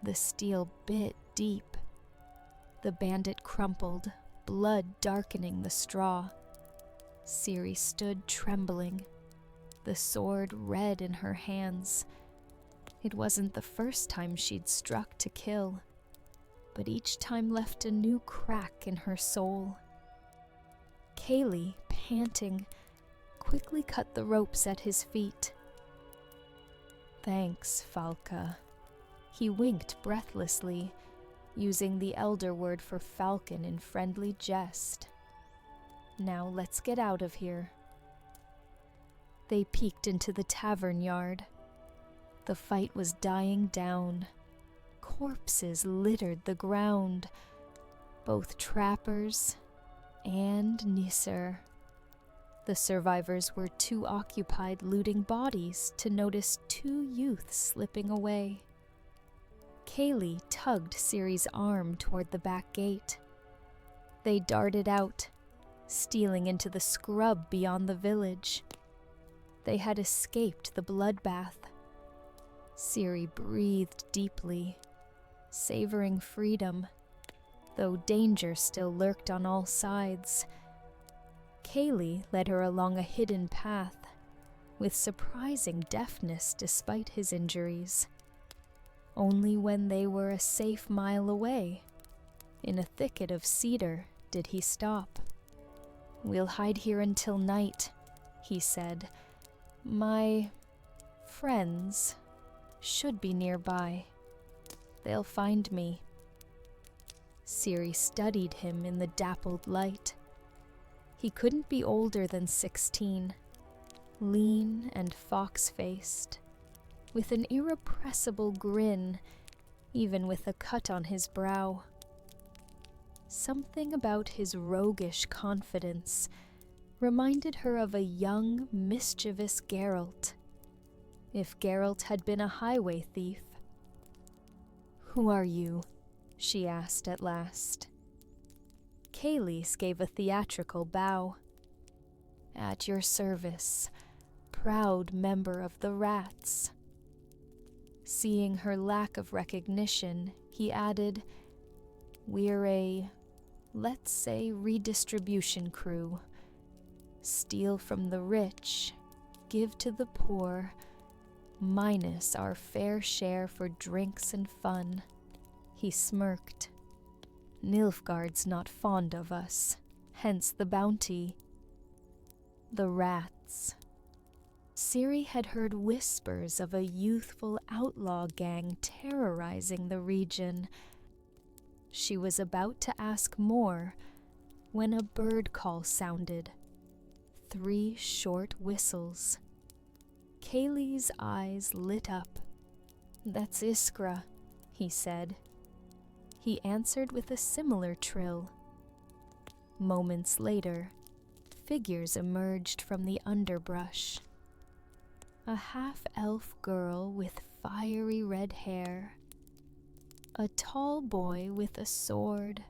S1: The steel bit deep. The bandit crumpled, blood darkening the straw. Ciri stood trembling, the sword red in her hands. It wasn't the first time she'd struck to kill, but each time left a new crack in her soul. Kaylee, panting, quickly cut the ropes at his feet. "Thanks, Falca." He winked breathlessly, using the elder word for falcon in friendly jest. "Now let's get out of here." They peeked into the tavern yard. The fight was dying down. Corpses littered the ground, both trappers and Nisr. The survivors were too occupied looting bodies to notice two youths slipping away. Kaylee tugged Ciri's arm toward the back gate. They darted out, stealing into the scrub beyond the village. They had escaped the bloodbath. Ciri breathed deeply, savoring freedom, though danger still lurked on all sides. Kaylee led her along a hidden path, with surprising deftness despite his injuries. Only when they were a safe mile away, in a thicket of cedar, did he stop. "We'll hide here until night," he said. "My friends should be nearby. They'll find me." Ciri studied him in the dappled light. He couldn't be older than 16, lean and fox-faced, with an irrepressible grin, even with a cut on his brow. Something about his roguish confidence reminded her of a young, mischievous Geralt, if Geralt had been a highway thief. "Who are you?" she asked at last. Kaylee gave a theatrical bow. "At your service, proud member of the Rats." Seeing her lack of recognition, he added, "We're a, let's say, redistribution crew. Steal from the rich, give to the poor, minus our fair share for drinks and fun." He smirked. "Nilfgaard's not fond of us, hence the bounty." The Rats. Ciri had heard whispers of a youthful outlaw gang terrorizing the region. She was about to ask more when a bird call sounded. 3 short whistles. Kaylee's eyes lit up. "That's Iskra," he said. He answered with a similar trill. Moments later, figures emerged from the underbrush. A half-elf girl with fiery red hair, a tall boy with a sword,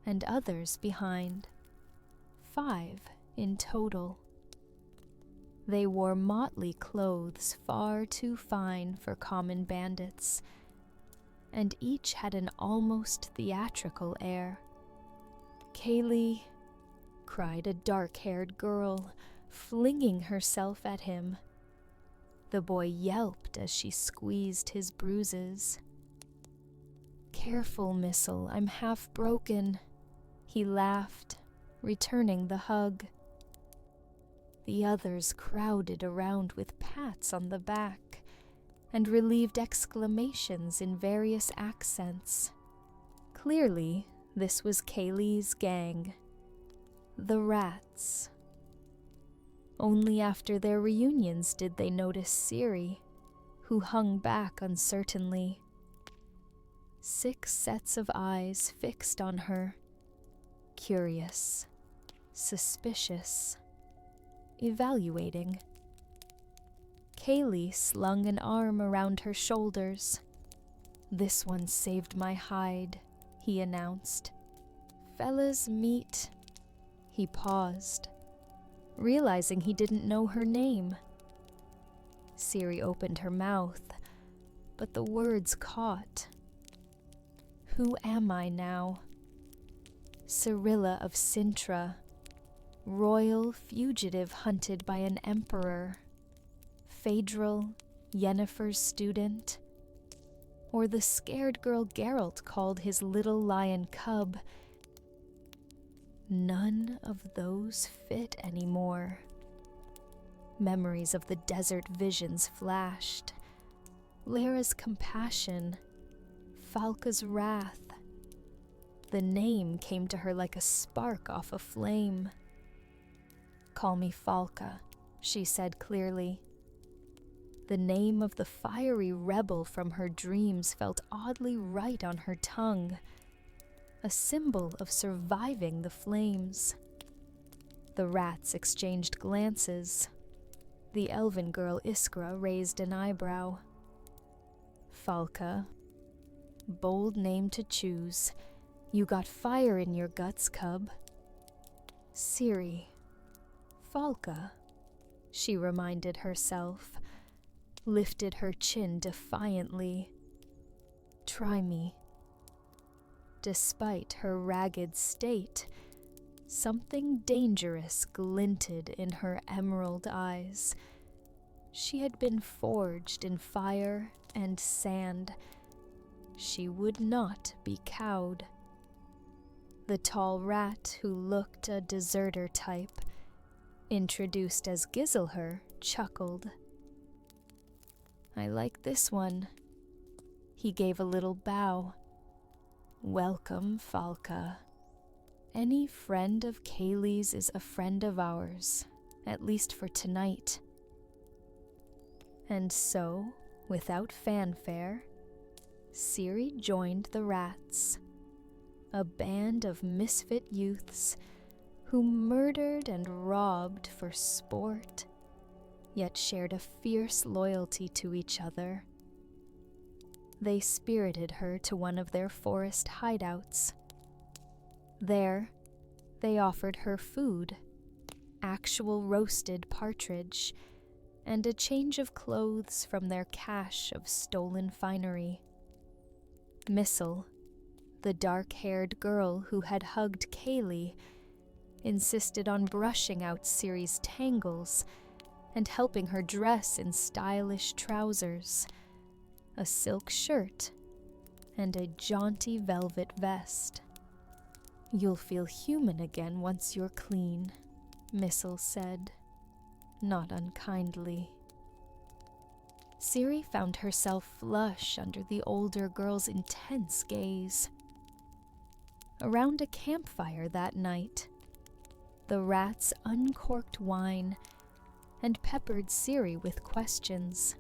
S1: and others behind. 5 in total. They wore motley clothes far too fine for common bandits, and each had an almost theatrical air. "Kaylee," cried a dark-haired girl, flinging herself at him. The boy yelped as she squeezed his bruises. "Careful, Missile, I'm half broken," he laughed, returning the hug. The others crowded around with pats on the back. and relieved exclamations in various accents. Clearly, this was Kaylee's gang, the Rats. Only after their reunions did they notice Ciri, who hung back uncertainly. 6 sets of eyes fixed on her, curious, suspicious, evaluating. Kaylee slung an arm around her shoulders. "This one saved my hide," he announced. "Fellas, meet." He paused, realizing he didn't know her name. Ciri opened her mouth, but the words caught. "Who am I now?" Cirilla of Cintra, royal fugitive hunted by an emperor. Phaedril, Yennefer's student. Or the scared girl Geralt called his little lion cub. None of those fit anymore. Memories of the desert visions flashed. Lyra's compassion, Falca's wrath. The name came to her like a spark off a flame. "Call me Falca," she said clearly. The name of the fiery rebel from her dreams felt oddly right on her tongue, a symbol of surviving the flames. The Rats exchanged glances. The elven girl Iskra raised an eyebrow. "Falca. Bold name to choose. You got fire in your guts, cub." "Ciri. Falca," she reminded herself, lifted her chin defiantly. "Try me." Despite her ragged state, something dangerous glinted in her emerald eyes. She had been forged in fire and sand. She would not be cowed. The tall rat who looked a deserter type, introduced as Giselher, chuckled. "I like this one." He gave a little bow. "Welcome, Falca. Any friend of Kaylee's is a friend of ours, at least for tonight." And so, without fanfare, Ciri joined the Rats, a band of misfit youths who murdered and robbed for sport, yet shared a fierce loyalty to each other. They spirited her to one of their forest hideouts. There, they offered her food, actual roasted partridge, and a change of clothes from their cache of stolen finery. Missel, the dark-haired girl who had hugged Kaylee, insisted on brushing out Ciri's tangles and helping her dress in stylish trousers, a silk shirt, and a jaunty velvet vest. "You'll feel human again once you're clean," Missel said, not unkindly. Ciri found herself flush under the older girl's intense gaze. Around a campfire that night, the Rats uncorked wine and peppered Ciri with questions.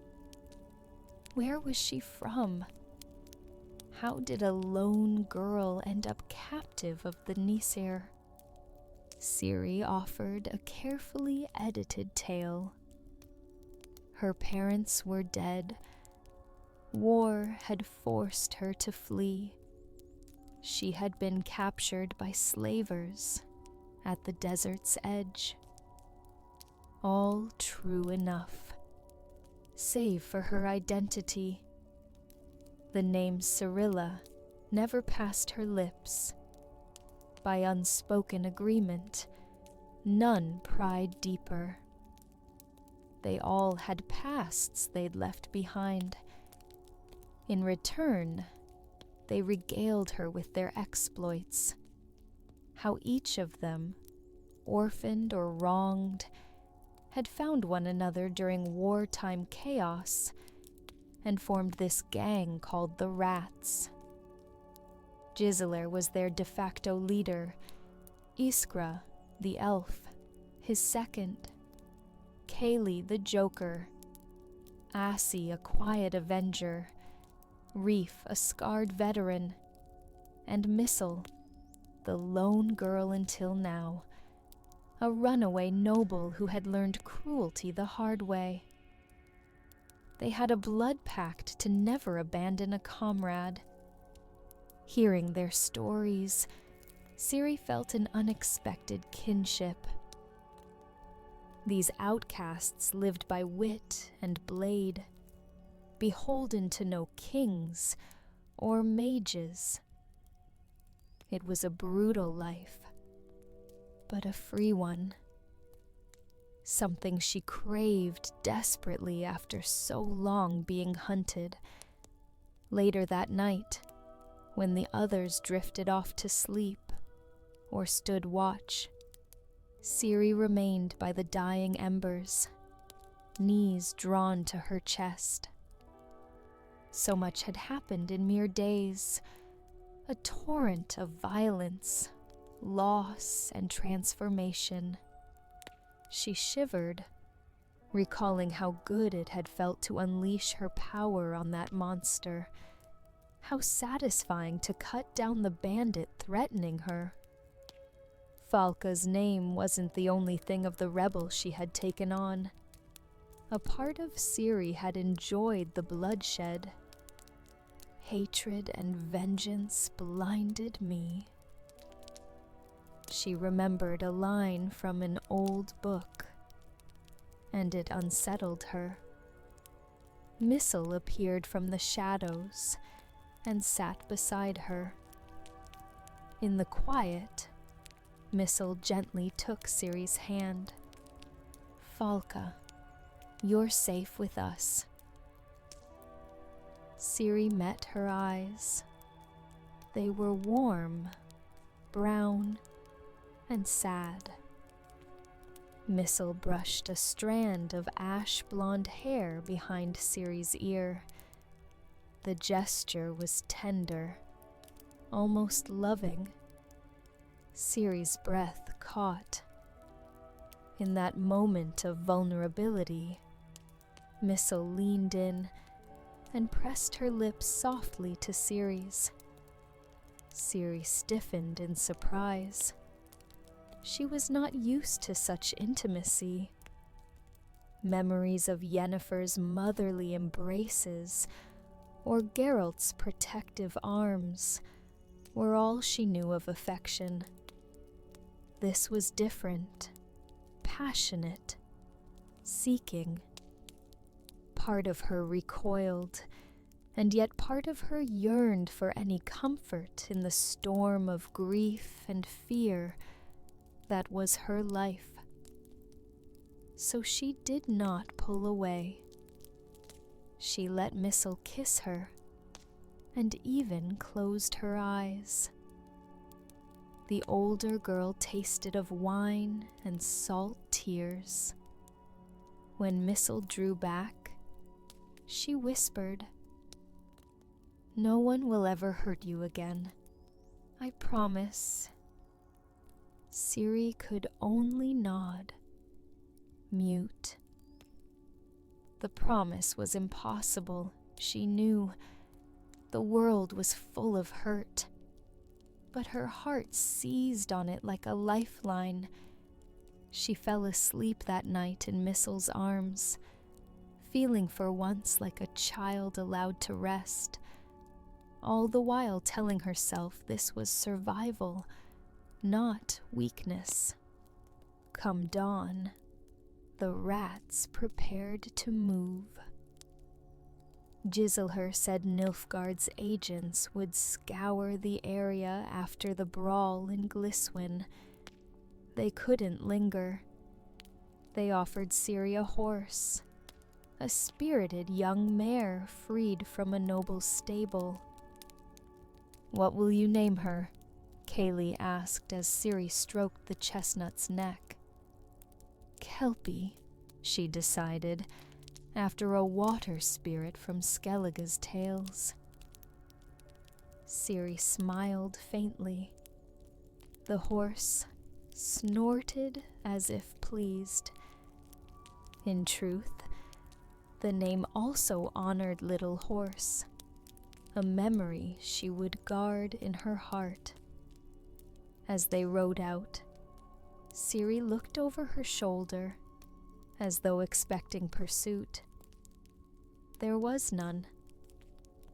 S1: Where was she from? How did a lone girl end up captive of the Nisir? Ciri offered a carefully edited tale. Her parents were dead. War had forced her to flee. She had been captured by slavers at the desert's edge. All true enough, save for her identity. The name Cirilla never passed her lips. By unspoken agreement, none pried deeper. They all had pasts they'd left behind. In return, they regaled her with their exploits. How each of them, orphaned or wronged, had found one another during wartime chaos and formed this gang called the Rats. Gisela was their de facto leader, Iskra, the elf, his second, Kaylee, the joker, Assie, a quiet avenger, Reef, a scarred veteran, and Missile, the lone girl until now, a runaway noble who had learned cruelty the hard way. They had a blood pact to never abandon a comrade. Hearing their stories, Ciri felt an unexpected kinship. These outcasts lived by wit and blade, beholden to no kings or mages. It was a brutal life, but a free one. Something she craved desperately after so long being hunted. Later that night, when the others drifted off to sleep or stood watch, Ciri remained by the dying embers, knees drawn to her chest. So much had happened in mere days, a torrent of violence, loss, and transformation. She shivered, recalling how good it had felt to unleash her power on that monster, how satisfying to cut down the bandit threatening her. Falca's name wasn't the only thing of the rebel she had taken on. A part of Ciri had enjoyed the bloodshed. Hatred and vengeance blinded me. She remembered a line from an old book, and it unsettled her. Missile appeared from the shadows and sat beside her. In the quiet, Missile gently took Ciri's hand. "Falca, you're safe with us." Ciri met her eyes. They were warm, brown, and sad. Missile brushed a strand of ash-blonde hair behind Ciri's ear. The gesture was tender, almost loving. Ciri's breath caught. In that moment of vulnerability, Missile leaned in and pressed her lips softly to Ciri's. Ciri stiffened in surprise. She was not used to such intimacy. Memories of Yennefer's motherly embraces or Geralt's protective arms were all she knew of affection. This was different, passionate, seeking. Part of her recoiled, and yet part of her yearned for any comfort in the storm of grief and fear that was her life. So she did not pull away. She let Missile kiss her, and even closed her eyes. The older girl tasted of wine and salt tears. When Missile drew back, she whispered, "No one will ever hurt you again. I promise." Ciri could only nod, mute. The promise was impossible, she knew. The world was full of hurt, but her heart seized on it like a lifeline. She fell asleep that night in Missile's arms, feeling for once like a child allowed to rest, all the while telling herself this was survival, not weakness. Come dawn, the rats prepared to move. Giselher said Nilfgaard's agents would scour the area after the brawl in Gliswin. They couldn't linger. They offered Ciri a horse, a spirited young mare freed from a noble's stable. "What will you name her?" Kaylee asked as Ciri stroked the chestnut's neck. "Kelpie," she decided, after a water spirit from Skellige's tales. Ciri smiled faintly. The horse snorted as if pleased. In truth, the name also honored Little Horse, a memory she would guard in her heart. As they rode out, Ciri looked over her shoulder, as though expecting pursuit. There was none,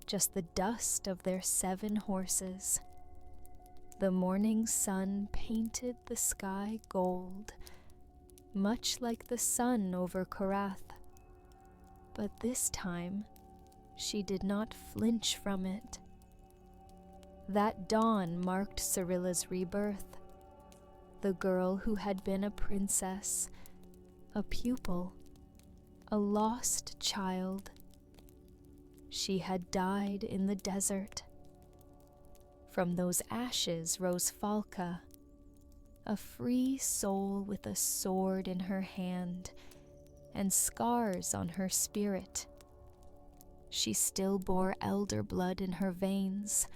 S1: just the dust of their 7 horses. The morning sun painted the sky gold, much like the sun over Korath. But this time, she did not flinch from it. That dawn marked Cirilla's rebirth, the girl who had been a princess, a pupil, a lost child. She had died in the desert. From those ashes rose Falka, a free soul with a sword in her hand and scars on her spirit. She still bore elder blood in her veins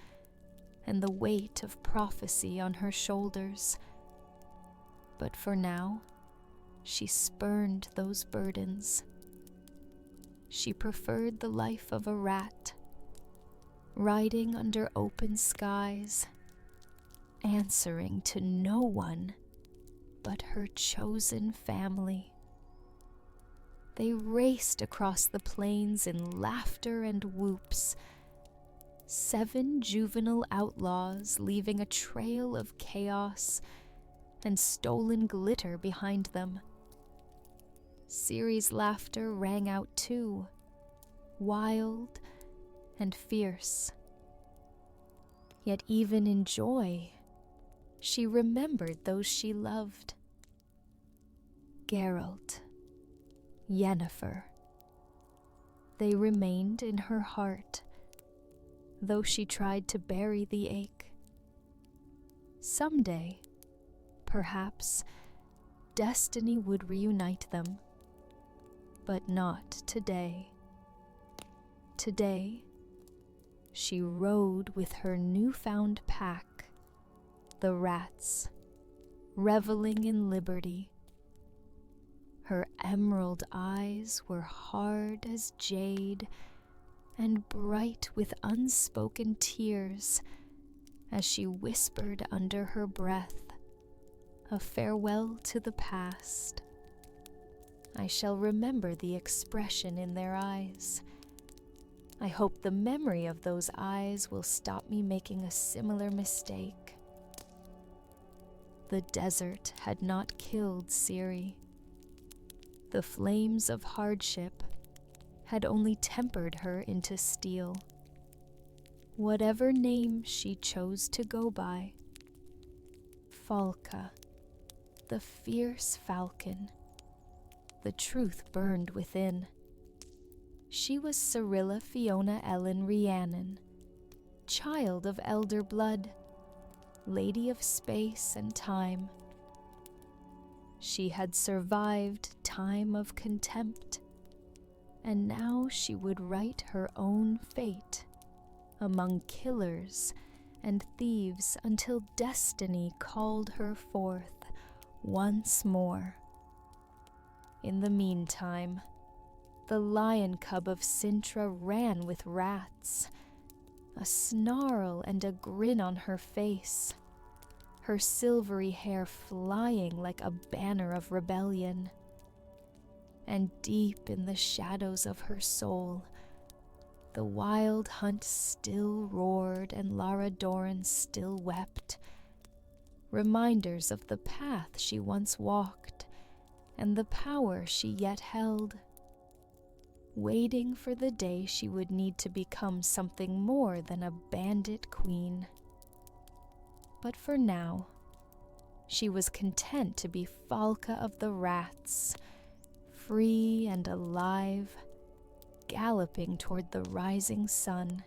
S1: and the weight of prophecy on her shoulders. But for now, she spurned those burdens. She preferred the life of a rat, riding under open skies, answering to no one but her chosen family. They raced across the plains in laughter and whoops, 7 juvenile outlaws leaving a trail of chaos and stolen glitter behind them. Ciri's laughter rang out too, wild and fierce. Yet even in joy, she remembered those she loved. Geralt, Yennefer. They remained in her heart, though she tried to bury the ache. Someday, perhaps, destiny would reunite them. But not today. Today, she rode with her newfound pack, the rats, reveling in liberty. Her emerald eyes were hard as jade and bright with unspoken tears as she whispered under her breath a farewell to the past. I shall remember the expression in their eyes. I hope the memory of those eyes will stop me making a similar mistake. The desert had not killed Ciri. The flames of hardship had only tempered her into steel. Whatever name she chose to go by, Falka, the fierce falcon, the truth burned within. She was Cirilla Fiona Ellen Rhiannon, child of elder blood, lady of space and time. She had survived time of contempt, and now she would write her own fate among killers and thieves until destiny called her forth once more. In the meantime, the lion cub of Cintra ran with rats, a snarl and a grin on her face, her silvery hair flying like a banner of rebellion. And deep in the shadows of her soul, the wild hunt still roared and Lara Doran still wept, reminders of the path she once walked and the power she yet held, waiting for the day she would need to become something more than a bandit queen. But for now, she was content to be Falka of the Rats, free and alive, galloping toward the rising sun.